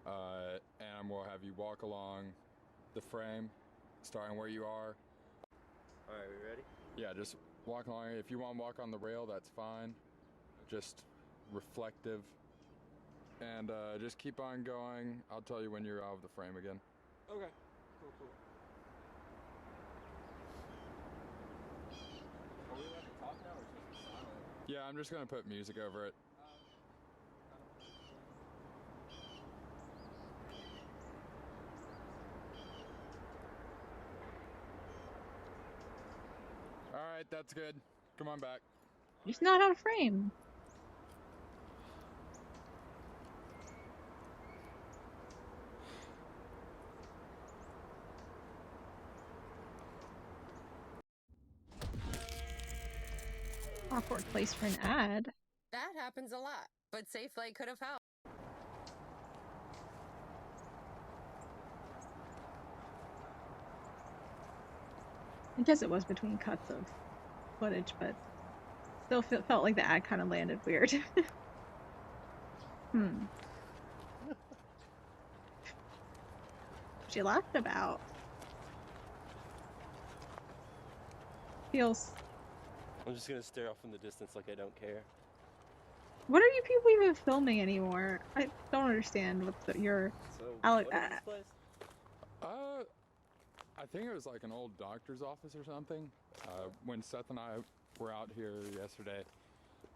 And we'll have you walk along the frame, starting where you are. All right, we ready? Yeah, just walk along. If you want to walk on the rail, that's fine. Just reflective. And just keep on going. I'll tell you when you're out of the frame again. Okay. Cool. Are we allowed to talk now or just silent? Yeah, I'm just going to put music over it. All right, that's good. Come on back. He's not out of frame. Awkward place for an ad. That happens a lot, but Safelight could have helped. I guess it was between cuts of footage, but still felt like the ad kind of landed weird. She laughed about. Feels. I'm just gonna stare off in the distance like I don't care. What are you people even filming anymore? I don't understand what your. So, Alex. what is this place? I think it was like an old doctor's office or something. When Seth and I were out here yesterday,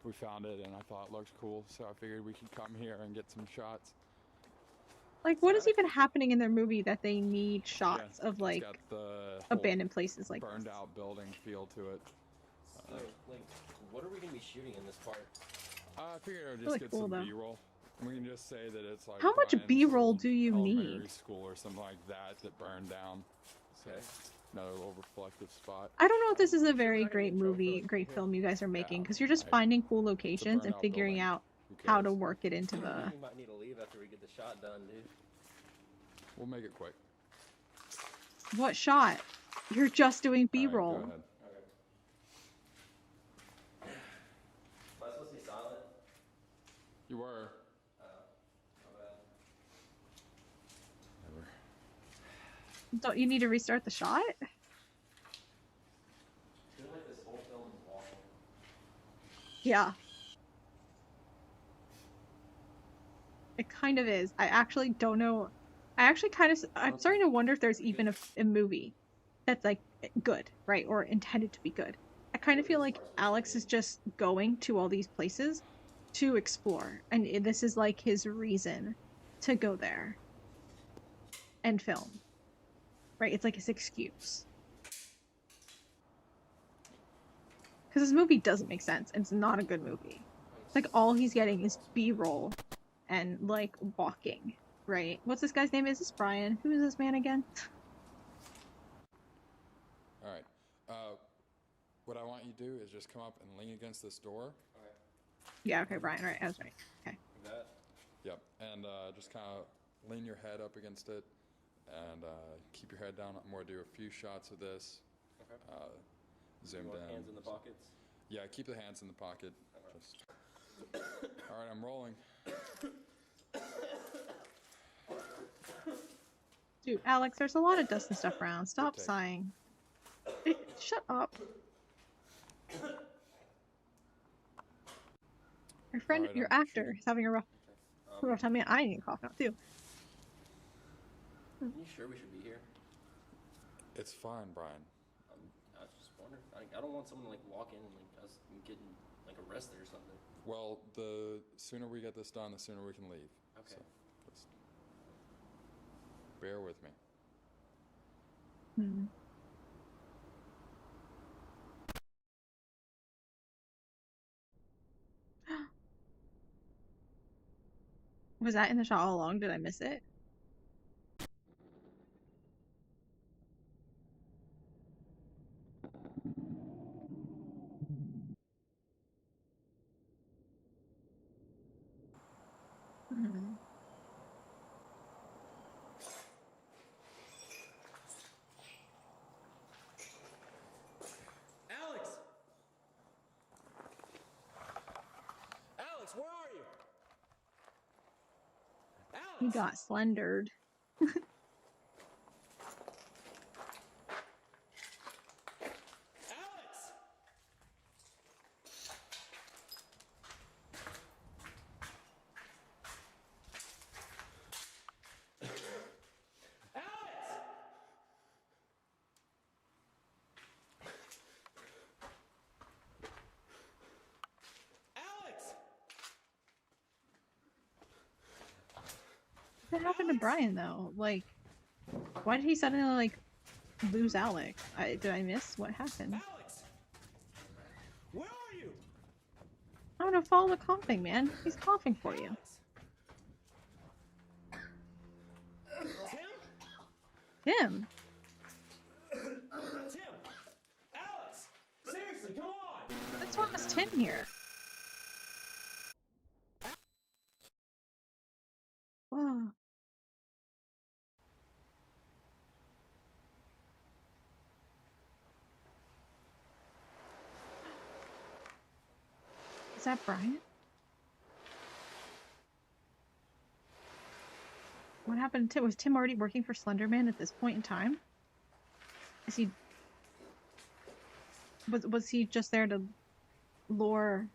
we found it and I thought it looked cool, so I figured we could come here and get some shots. Like, what is even happening in their movie that they need shots of, like, It's got the abandoned places like burned this? out building feel to it. So, like, what are we gonna be shooting in this part? I figured I would just Really get cool, some though. B-roll. We can just say that it's like How much Brian's B-roll old do you elementary need? school or something like that burned down. So another little reflective spot. I don't know if this is a very great film you guys are making, because you're just finding cool locations and figuring out how to work it into the. We might need to leave after we get the shot done, dude. We'll make it quick. What shot? You're just doing B-roll. Go ahead. Am I supposed to be silent? You were. My bad. Never. Don't you need to restart the shot? I feel like this whole film is walking. Yeah. It kind of is. I actually don't know. I'm starting to wonder if there's even a movie that's like good, right? Or intended to be good. I kind of feel like Alex is just going to all these places to explore. And this is like his reason to go there and film. Right? It's like his excuse. Because this movie doesn't make sense. And it's not a good movie. Like, all he's getting is B-roll and, like, walking. Right? What's this guy's name? Is this Brian? Who is this man again? All right. What I want you to do is just come up and lean against this door. Yeah, okay, Brian, right. I was right. Okay. That? Yep. And just kind of lean your head up against it and keep your head down. I'm going to do a few shots of this. Okay. Zoomed in. Hands in the pockets? Yeah, keep the hands in the pocket. Just... All right, I'm rolling. Dude, Alex, there's a lot of dust and stuff around. Stop sighing. Shut up. Your friend, your actor, is having a rough time. I need to cough now, too. Are you sure we should be here? It's fine, Brian. I was just wondering. I don't want someone to, like, walk in and, like, us getting, like, arrested or something. Well, the sooner we get this done, the sooner we can leave. Okay. So, Bear with me. Hmm. Was that in the shot all along? Did I miss it? Hmm. Alex! Alex, where are you? Alex! He got slendered. Alex! What happened to Brian though? Like, why did he suddenly like lose Alex? Did I miss what happened? Alex! Where are you? I'm gonna follow the coughing, man. He's coughing for you. Tim? Tim! Alex! Seriously, come on! What's wrong with Tim here? Whoa. Is that Brian? What happened to Tim? Was Tim already working for Slenderman at this point in time? Is he... Was he just there to lure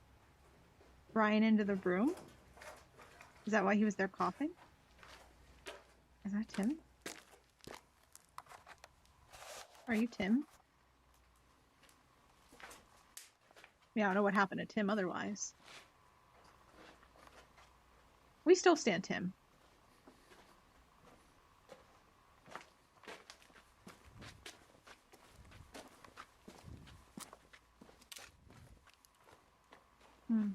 Brian into the room? Is that why he was there coughing? Is that Tim? Are you Tim? Yeah, I don't know what happened to Tim otherwise. We still stand Tim. Hmm.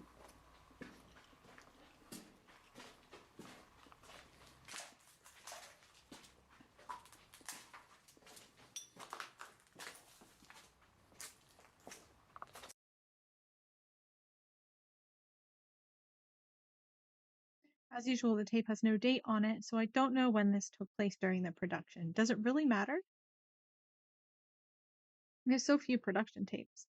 As usual, the tape has no date on it, so I don't know when this took place during the production. Does it really matter? There's so few production tapes.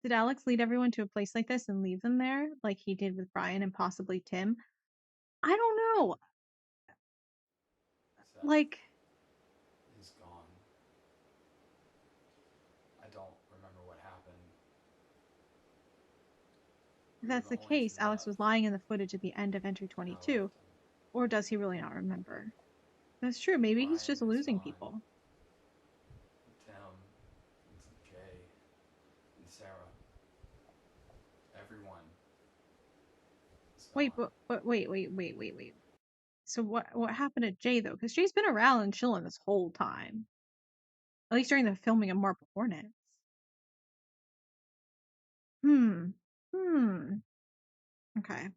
Did Alex lead everyone to a place like this and leave them there, like he did with Brian and possibly Tim? I don't know. Like, He's gone. I don't remember what happened. if that's the case, Alex was lying in the footage at the end of Entry 22. Or does he really not remember? That's true. Maybe he's just losing people. Tim, and Jay, and Sarah. Everyone. Wait, but wait. So what happened to Jay though? Because Jay's been around and chilling this whole time. At least during the filming of Marble Hornets. Hmm. Okay.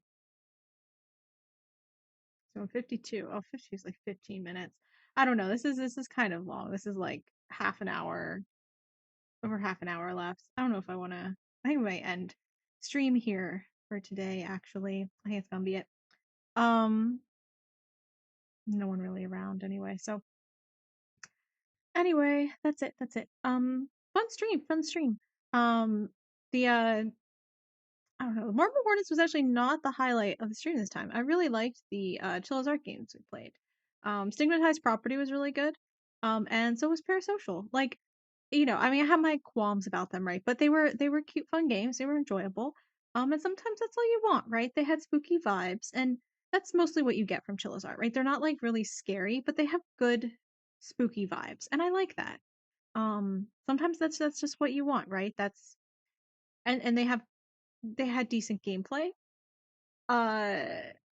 So 52. Oh, 50 is like 15 minutes. I don't know. This is kind of long. This is like half an hour. Over half an hour left. I don't know if I want to. I think we might end stream here for today. Actually, I think it's gonna be it. No one really around anyway. So anyway, that's it. Fun stream. The I don't know. Marble Hornets was actually not the highlight of the stream this time. I really liked the Chilla's Art games we played. Stigmatized Property was really good. And so was Parasocial. Like, I mean, I have my qualms about them, right? But they were cute, fun games. They were enjoyable. And sometimes that's all you want, right? They had spooky vibes, and that's mostly what you get from Chilla's Art, right? They're not like really scary, but they have good spooky vibes, and I like that. Sometimes that's just what you want, right? That's and they had decent gameplay. Uh,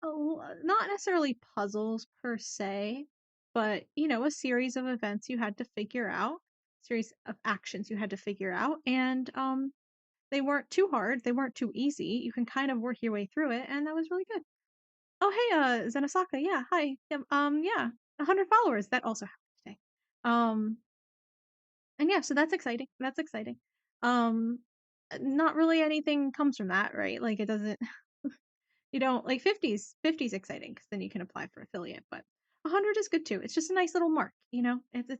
not necessarily puzzles per se. but you know, a series of events you had to figure out, series of actions you had to figure out, and they weren't too hard, they weren't too easy. You can kind of work your way through it, and that was really good. Oh, hey, Zenosaka, yeah, hi. Yeah, 100 followers. That also happened today. And yeah, so that's exciting. That's exciting. Not really anything comes from that, right? Like it doesn't. You don't like 50's exciting because then you can apply for affiliate, but 100 is good too. It's just a nice little mark, you know. It's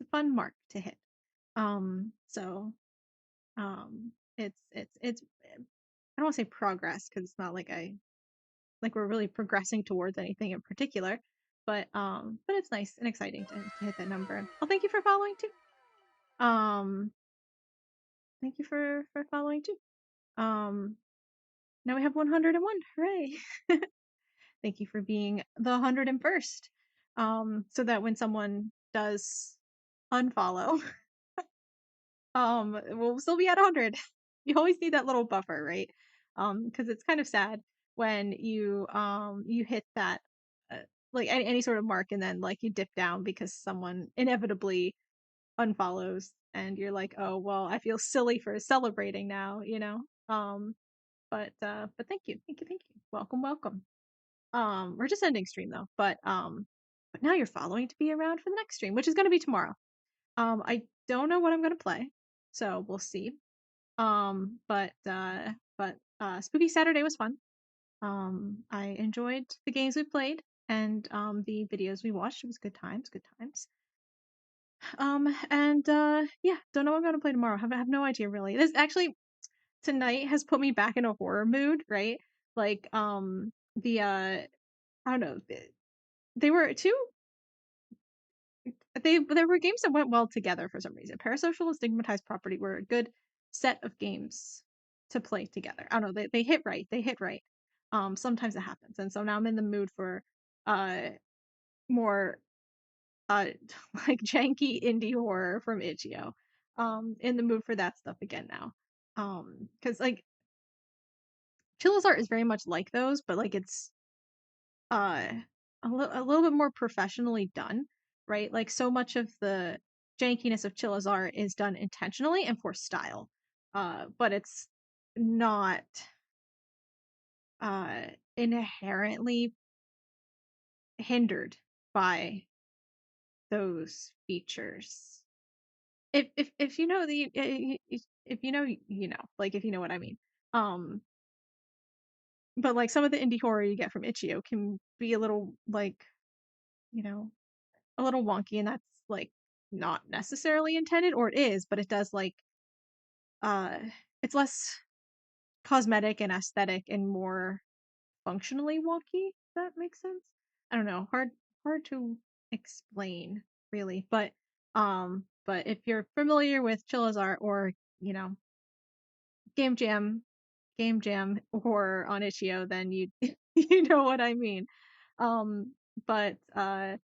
a fun mark to hit. So it's I don't want to say progress because it's not like we're really progressing towards anything in particular, but it's nice and exciting to hit that number. Oh, thank you for following too. Thank you for following too. Now we have 101. Hooray! Thank you for being the 101st. So that when someone does unfollow, we'll still be at 100. You always need that little buffer, right? Because it's kind of sad when you hit that like any sort of mark and then like you dip down because someone inevitably unfollows and you're like, oh well, I feel silly for celebrating now, you know. But thank you, thank you. Welcome. We're just ending stream though, but now you're following to be around for the next stream, which is going to be tomorrow. I don't know what I'm going to play, so we'll see. But Spooky Saturday was fun. I enjoyed the games we played and the videos we watched. It was good times. And yeah, don't know what I'm gonna play tomorrow. Have no idea really. This actually tonight has put me back in a horror mood, right? Like the I don't know. They were two there were games that went well together for some reason. Parasocial and Stigmatized Property were a good set of games to play together. I don't know, they hit right. They hit right. Sometimes it happens. And so now I'm in the mood for uh more uh like janky indie horror from Itch.io. In the mood for that stuff again now. Cuz like Chilla's art is very much like those, but like it's uh a little bit more professionally done, right? Like so much of the jankiness of Chilla's art is done intentionally and for style. But it's not uh inherently hindered by those features. If you know the if you know you know, like if you know what I mean. Um but like some of the indie horror you get from Itch.io can be a little like, you know, a little wonky, and that's like not necessarily intended, or it is, but it does like uh it's less cosmetic and aesthetic and more functionally wonky, if that makes sense. I don't know, hard to explain really, but if you're familiar with Chilla's art or, you know, game jam game jam horror on Itch.io, then you you know what I mean. um but uh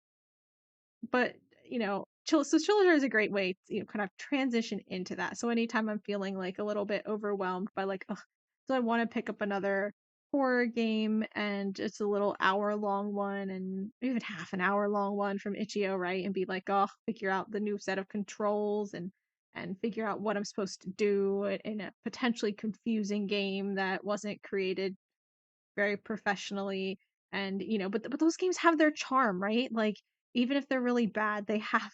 but you know, Chiller is a great way to, you know, kind of transition into that. So anytime I'm feeling like a little bit overwhelmed by like, ugh, do I want to pick up another horror game and it's a little hour long one and even half an hour long one from Itch.io, right? And be like, oh, figure out the new set of controls and figure out what I'm supposed to do in a potentially confusing game that wasn't created very professionally. And you know, but those games have their charm, right? Like even if they're really bad, they have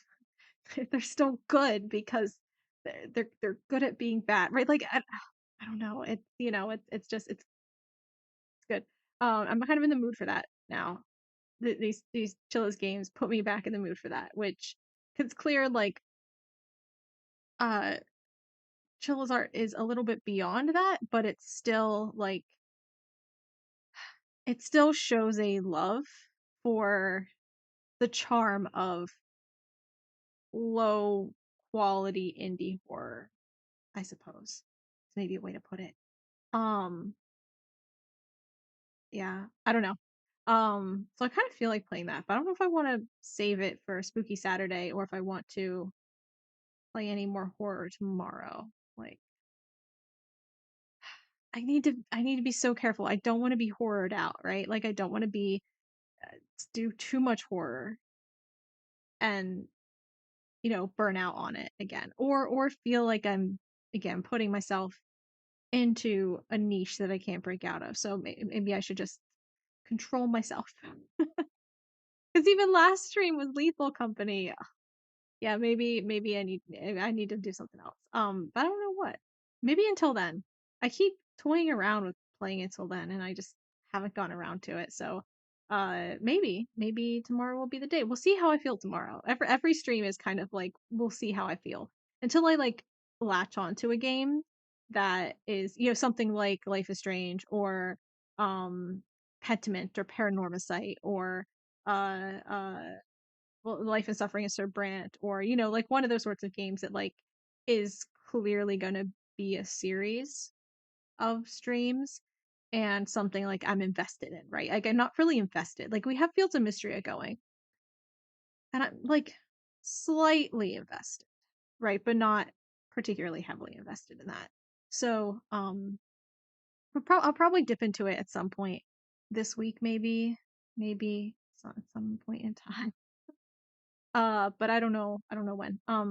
they're still good because they're good at being bad, right? Like I don't know, it's, you know, it's just it's good. I'm kind of in the mood for that now. These Chilla's games put me back in the mood for that, which, 'cause it's clear like uh Chilla's art is a little bit beyond that, but it's still like it still shows a love for the charm of low quality indie horror, I suppose. It's maybe a way to put it. Um, yeah, I don't know. So I kind of feel like playing that, but I don't know if I want to save it for Spooky Saturday or if I want to play any more horror tomorrow. Like I need to be so careful. I don't want to be horrored out, right? Like I don't want to be do too much horror and, you know, burn out on it again, or feel like I'm again putting myself into a niche that I can't break out of. So maybe I should just control myself. Because even last stream was Lethal Company. Yeah, maybe I need to do something else. But I don't know what. Maybe until then. I keep toying around with playing until then, and I just haven't gotten around to it. So, maybe tomorrow will be the day. We'll see how I feel tomorrow. Every stream is kind of like we'll see how I feel until I like latch onto a game that is, you know, something like Life is Strange or Pentiment or Paranormasight or well, Life and Suffering of Sir Brant, or you know, like one of those sorts of games that like is clearly going to be a series of streams and something like I'm invested in, right? Like I'm not really invested. Like we have Fields of Mystery going, and I'm like slightly invested, right? But not particularly heavily invested in that. So, I'll probably dip into it at some point this week, maybe at some point in time. But I don't know. I don't know when. I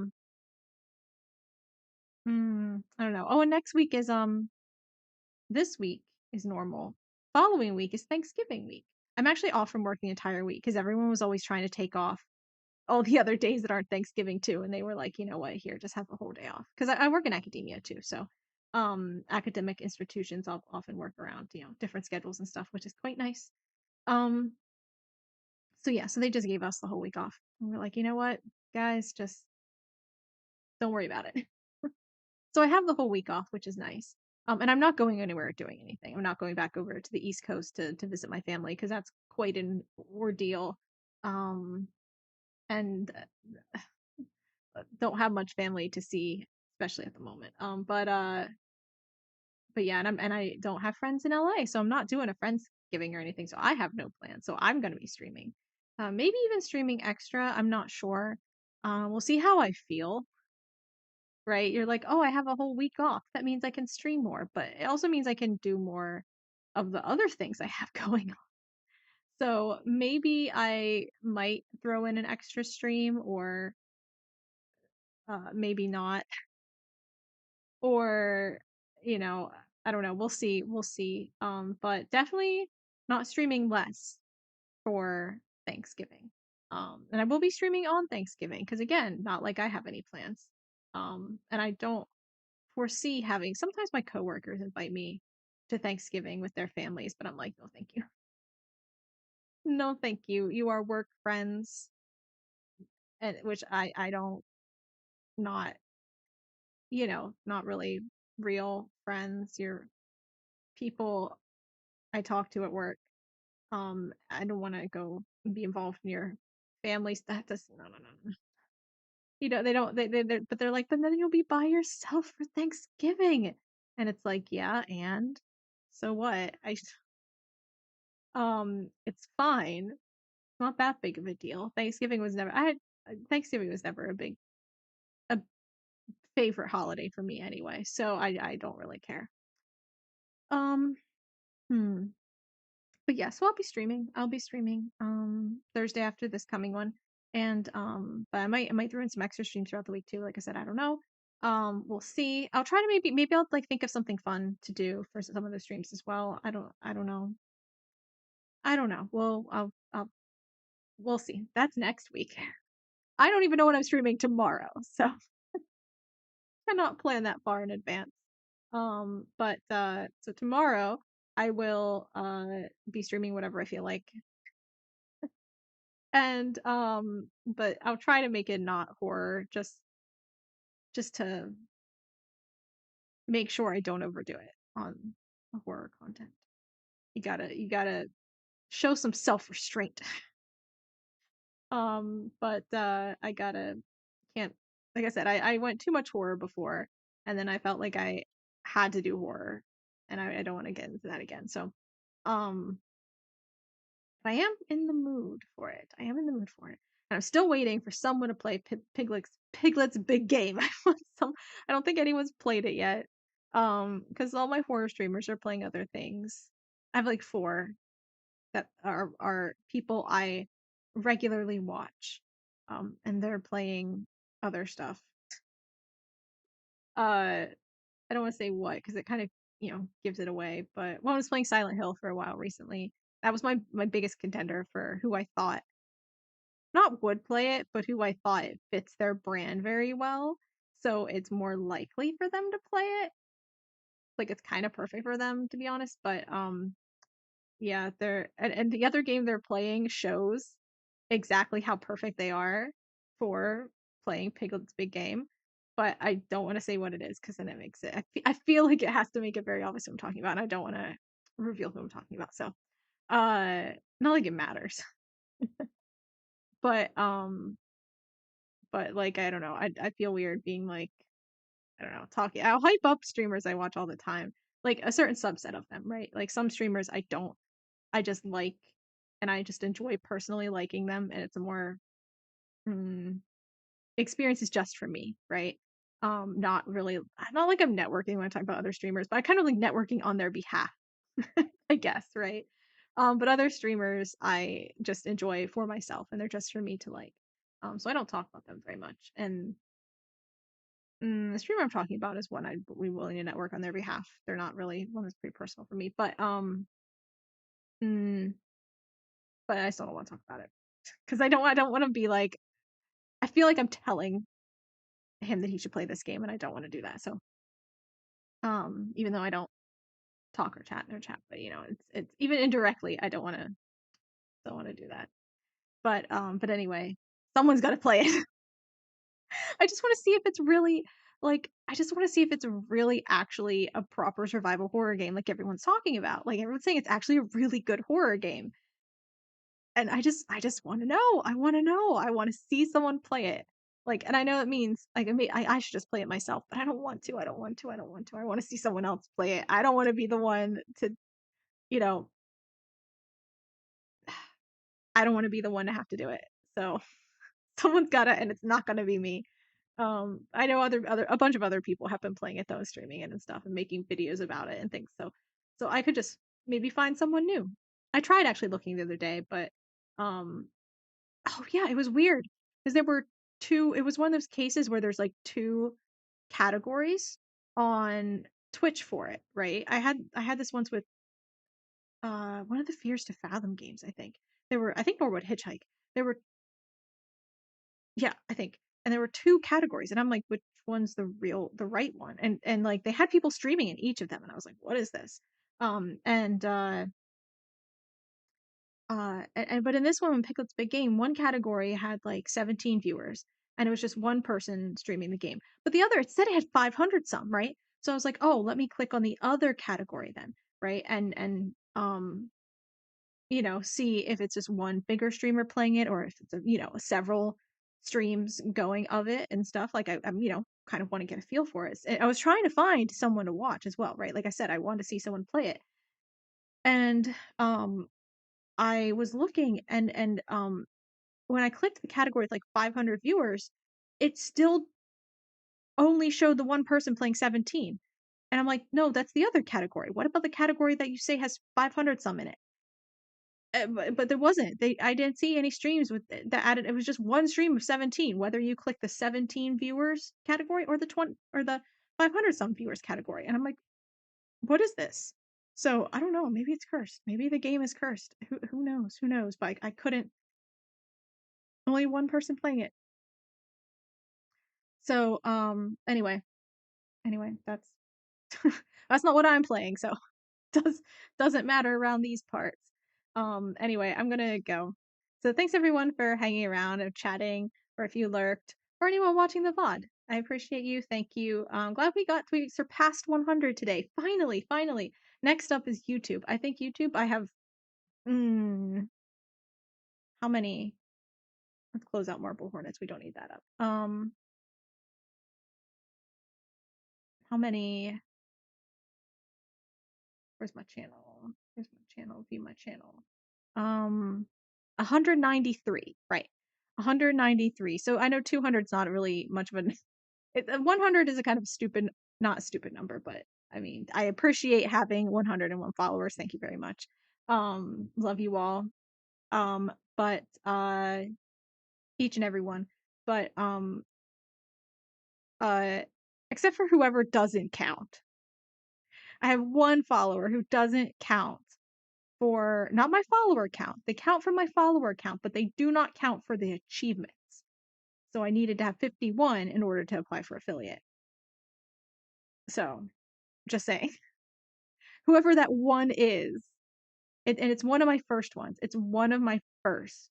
don't know. Oh, and next week is this week is normal. Following week is Thanksgiving week. I'm actually off from work the entire week because everyone was always trying to take off all the other days that aren't Thanksgiving too, and they were like, you know what, here, just have a whole day off. Because I work in academia too, so academic institutions I'll often work around, you know, different schedules and stuff, which is quite nice. Um, so yeah, so they just gave us the whole week off. And we're like, you know what, guys, just don't worry about it. So I have the whole week off, which is nice. And I'm not going anywhere or doing anything. I'm not going back over to the East Coast to visit my family because that's quite an ordeal. And don't have much family to see, especially at the moment. But yeah, and I don't have friends in LA, so I'm not doing a Friendsgiving or anything. So I have no plans. So I'm gonna be streaming. Maybe even streaming extra. I'm not sure. We'll see how I feel. Right? You're like, oh, I have a whole week off. That means I can stream more, but it also means I can do more of the other things I have going on. So maybe I might throw in an extra stream or maybe not. Or, you know, I don't know. We'll see. We'll see. But definitely not streaming less for Thanksgiving. And I will be streaming on Thanksgiving because again, not like I have any plans. And I don't foresee having sometimes my coworkers invite me to Thanksgiving with their families, but I'm like, no, thank you. No, thank you. You are work friends, and which I don't not you know not really real friends. You're people I talk to at work. I don't want to go and be involved in your family stuff. That's no. You know, they don't but they're like, but then you'll be by yourself for Thanksgiving. And it's like, yeah, and so what? It's fine. It's not that big of a deal. Thanksgiving was never a favorite holiday for me anyway, so I don't really care. Um, hmm. But yeah, so I'll be streaming. I'll be streaming Thursday after this coming one. And but I might throw in some extra streams throughout the week too. Like I said, I don't know. We'll see. I'll try to maybe I'll like think of something fun to do for some of the streams as well. I don't know. I don't know. We'll see. That's next week. I don't even know what I'm streaming tomorrow, so cannot plan that far in advance. But so tomorrow I will be streaming whatever I feel like. And but I'll try to make it not horror, just to make sure I don't overdo it on horror content. You gotta show some self-restraint. But I can't, like I said, I went too much horror before, and then I felt like I had to do horror, and I don't want to get into that again. So, um, but I am in the mood for it. I am in the mood for it. And I'm still waiting for someone to play Piglet's Big Game. I don't think anyone's played it yet. Because all my horror streamers are playing other things. I have like 4 that are people I regularly watch. and they're playing other stuff. I don't want to say what because it kind of gives it away. But I was playing Silent Hill for a while recently. That was my biggest contender for who I thought not would play it, but who I thought it fits their brand very well. So it's more likely for them to play it. Like it's kind of perfect for them to be honest. But yeah, they're and the other game they're playing shows exactly how perfect they are for playing Piglet's Big Game. But I don't want to say what it is because then it makes it. I feel like it has to make it very obvious what I'm talking about. And I don't want to reveal who I'm talking about. So, not like it matters. But like I don't know. I feel weird being like I don't know talking. I'll hype up streamers I watch all the time, like a certain subset of them, right? Like some streamers I don't. I just like, and I just enjoy personally liking them, and it's a more experience is just for me, right? Not really, not like I'm networking when I talk about other streamers, but I kind of like networking on their behalf, I guess, right? But other streamers I just enjoy for myself, and they're just for me to like. So I don't talk about them very much. And the streamer I'm talking about is one I'd be willing to network on their behalf. They're not really one that's pretty personal for me, but but I still don't want to talk about it because I don't want to be like. I feel like I'm telling him that he should play this game, and I don't want to do that. So, even though I don't talk or chat in their chat, but it's even indirectly, I don't want to do that. But anyway, someone's got to play it. I just want to see if it's really like I just want to see if it's really actually a proper survival horror game, like everyone's talking about. Like everyone's saying, it's actually a really good horror game, and I just want to know. I want to know. I want to see someone play it. Like, and I know it means like I should just play it myself, but I don't want to. I don't want to. I don't want to. I want to see someone else play it. I don't want to be the one to, you know, I don't want to be the one to have to do it. So someone's got to, and it's not going to be me. I know a bunch of other people have been playing it though, streaming it and stuff, and making videos about it and things. So I could just maybe find someone new. I tried actually looking the other day, but oh yeah, it was weird because there were two. It was one of those cases where there's like two categories on Twitch for it, right? I had this once with one of the Fears to Fathom games, I think. I think Norwood Hitchhike. There were yeah, I think. And there were two categories and I'm like, which one's the right one? And like they had people streaming in each of them and I was like, what is this? But in this one, Piglet's Big Game, one category had like 17 viewers, and it was just one person streaming the game. But the other, it said it had 500 some, right? So I was like, oh, let me click on the other category then, right? And see if it's just one bigger streamer playing it, or if it's several streams going of it and stuff. Like I'm kind of want to get a feel for it. I was trying to find someone to watch as well, right? Like I said, I wanted to see someone play it, and I was looking and when I clicked the category with like 500 viewers, it still only showed the one person playing 17. And I'm like, no, that's the other category. What about the category that you say has 500 some in it? But there wasn't. I didn't see any streams with that added. It was just one stream of 17. Whether you click the 17 viewers category or the 20 or the 500 some viewers category, and I'm like, what is this? So I don't know. Maybe it's cursed. Maybe the game is cursed. Who knows? Who knows? But I couldn't. Only one person playing it. So anyway, that's that's not what I'm playing. So doesn't matter around these parts. Anyway, I'm gonna go. So thanks everyone for hanging around and chatting, or if you lurked, or anyone watching the VOD. I appreciate you. Thank you. Glad we surpassed 100 today. Finally. Next up is YouTube. I think YouTube. I have how many? Let's close out Marble Hornets. We don't need that up. How many? Where's my channel? View my channel. 193. Right. 193. So I know 200 is not really much of an 100 is a kind of not a stupid number, but I mean, I appreciate having 101 followers. Thank you very much. Love you all. But each and every one, but except for whoever doesn't count. I have one follower who doesn't count for not my follower count. They count for my follower count, but they do not count for the achievements. So I needed to have 51 in order to apply for affiliate. So, just saying. Whoever that one is, and it's one of my first ones. It's one of my first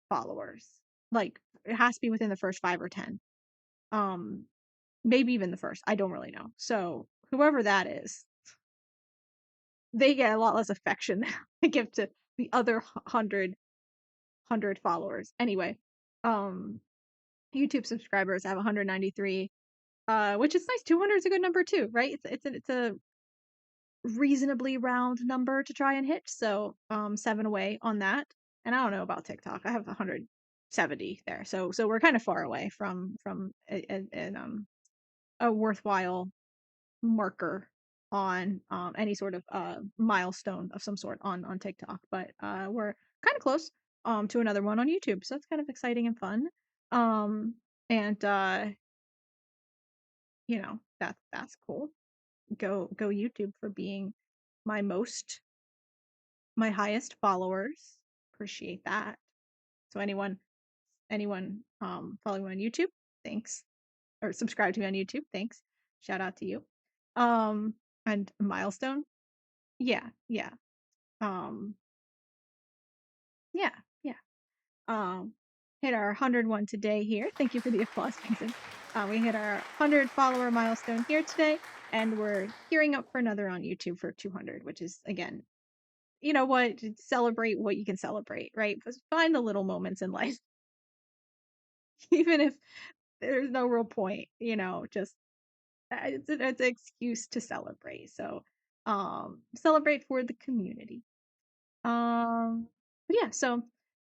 followers. Like, it has to be within the first 5 or 10. Maybe even the first. I don't really know. So, whoever that is, they get a lot less affection than I give to the other 100 followers. Anyway, YouTube subscribers, I have 193, which is nice. 200 is a good number too, right? It's a reasonably round number to try and hit. So 7 away on that. And I don't know about TikTok. I have 170 there. So we're kind of far away from a worthwhile marker on any sort of milestone of some sort on TikTok. But we're kind of close to another one on YouTube. So that's kind of exciting and fun. And you know, that's cool. Go YouTube for being my highest followers. Appreciate that. So anyone following me on YouTube, thanks. Or subscribe to me on YouTube, thanks. Shout out to you. And milestone, yeah. Yeah. Hit our 101 today here. Thank you for the applause, Mason. We hit our 100 follower milestone here today, and we're gearing up for another on YouTube for 200, which is, again, you know what? Celebrate what you can celebrate, right? Just find the little moments in life. Even if there's no real point, you know, just it's an excuse to celebrate. So, celebrate for the community. But yeah, so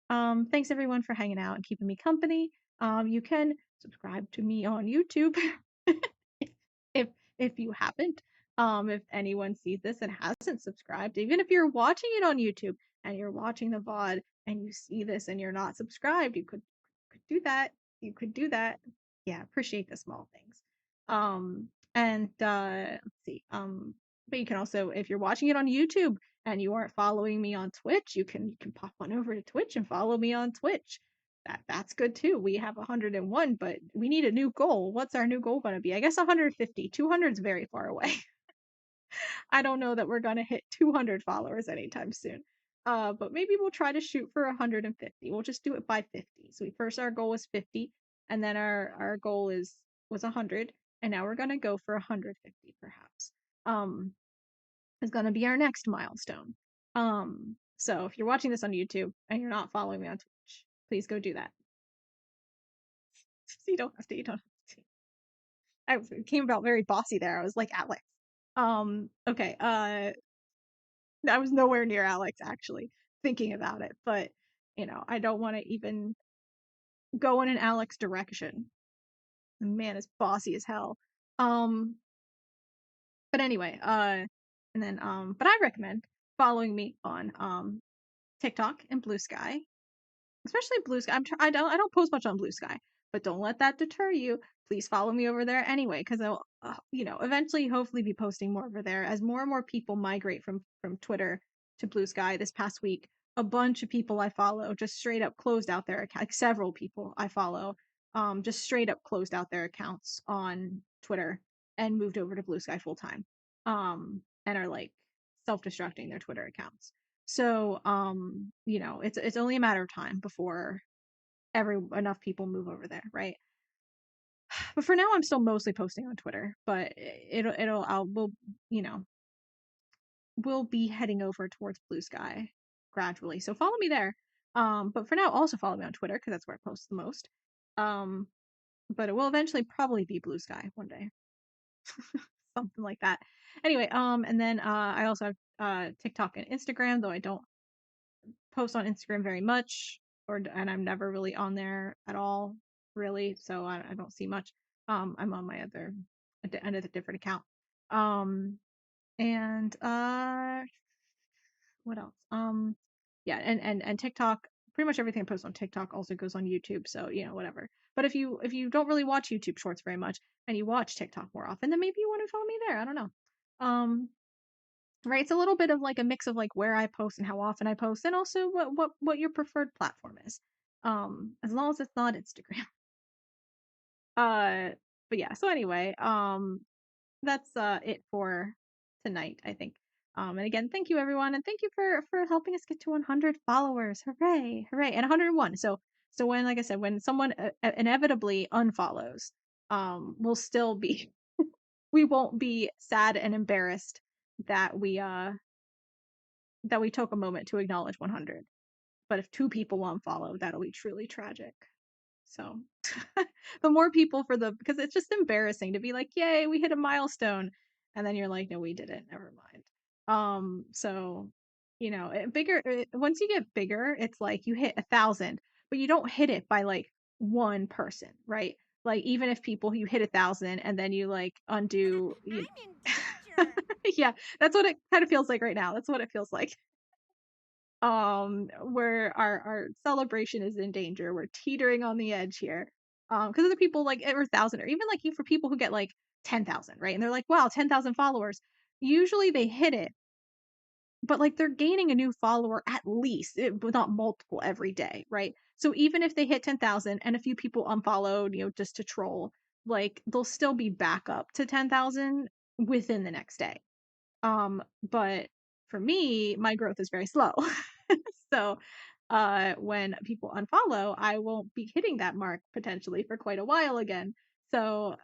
thanks everyone for hanging out and keeping me company. You can subscribe to me on YouTube if you haven't. If anyone sees this and hasn't subscribed, even if you're watching it on YouTube and you're watching the VOD and you see this and you're not subscribed, you could do that. You could do that. Yeah, appreciate the small things. And let's see. But you can also, if you're watching it on YouTube and you aren't following me on Twitch, you can pop on over to Twitch and follow me on Twitch. That's good too. We have 101, but we need a new goal. What's our new goal going to be? I guess 150. 200 is very far away. I don't know that we're going to hit 200 followers anytime soon. But maybe we'll try to shoot for 150. We'll just do it by 50. So our goal was 50, and then our goal was 100, and now we're going to go for 150 perhaps. Is going to be our next milestone. So if you're watching this on YouTube and you're not following me on Twitch, please go do that. You don't have to. I came about very bossy there. I was like Alex. Okay. I was nowhere near Alex actually thinking about it, but you know, I don't want to even go in an Alex direction. The man is bossy as hell. But anyway, and then but I recommend following me on TikTok and Blue Sky, especially Blue Sky. I don't post much on Blue Sky, but don't let that deter you. Please follow me over there anyway, because I'll you know, eventually hopefully be posting more over there as more and more people migrate from Twitter to Blue Sky. This past week, a bunch of people I follow just straight up closed out their account. Like several people I follow just straight up closed out their accounts on Twitter and moved over to Blue Sky full time. And are like self-destructing their Twitter accounts. So, you know, it's only a matter of time before enough people move over there, right? But for now, I'm still mostly posting on Twitter. But we'll be heading over towards Blue Sky gradually. So follow me there. But for now, also follow me on Twitter because that's where I post the most. But it will eventually probably be Blue Sky one day. Something like that. Anyway, and then I also have TikTok and Instagram, though I don't post on Instagram very much, and I'm never really on there at all, really. So I don't see much. I'm on my other different account. And what else? Yeah, and TikTok pretty much everything I post on TikTok also goes on YouTube, so you know, whatever. But if you don't really watch YouTube Shorts very much and you watch TikTok more often, then maybe you want to follow me there. I don't know. Right? It's a little bit of like a mix of like where I post and how often I post, and also what your preferred platform is. As long as it's not Instagram. But yeah. So anyway, that's it for tonight, I think. And again, thank you everyone, and thank you for helping us get to 100 followers. Hooray, hooray, and 101. So when, like I said, when someone inevitably unfollows, we'll still be we won't be sad and embarrassed that we took a moment to acknowledge 100. But if 2 people unfollow, that'll be truly tragic. So the more people because it's just embarrassing to be like, yay, we hit a milestone. And then you're like, no, we didn't. Never mind. So, you know, once you get bigger, it's like you hit 1,000, but you don't hit it by like one person, right? Like even if you hit 1,000 and then you like undo, yeah, that's what it kind of feels like right now. That's what it feels like. Where our celebration is in danger. We're teetering on the edge here. Because of the people like over 1,000, or even like for people who get like 10,000, right? And they're like, wow, 10,000 followers. Usually they hit it, but like they're gaining a new follower at least, but not multiple every day, right? So even if they hit 10,000 and a few people unfollowed, you know, just to troll, like they'll still be back up to 10,000 within the next day. But for me, my growth is very slow. So, when people unfollow, I won't be hitting that mark potentially for quite a while again. So,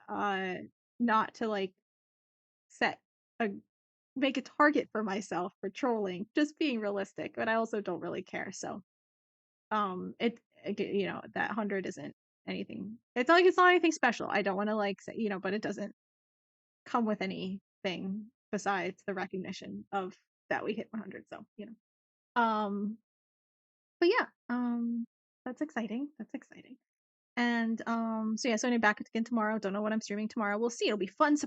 not to like set a make a target for myself for trolling, just being realistic, but I also don't really care. So, you know, that 100 isn't anything. It's like it's not anything special. I don't want to like say, you know, but it doesn't come with anything besides the recognition of that we hit 100. So, you know, but yeah, that's exciting. That's exciting. And so yeah, so anyway, back again tomorrow. Don't know what I'm streaming tomorrow. We'll see. It'll be fun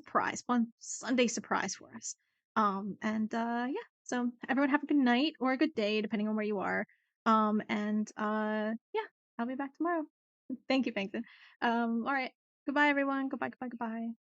Sunday surprise for us. And yeah, so everyone have a good night or a good day, depending on where you are. And yeah, I'll be back tomorrow. Thank you, Pankton. All right. Goodbye, everyone. Goodbye, goodbye, goodbye.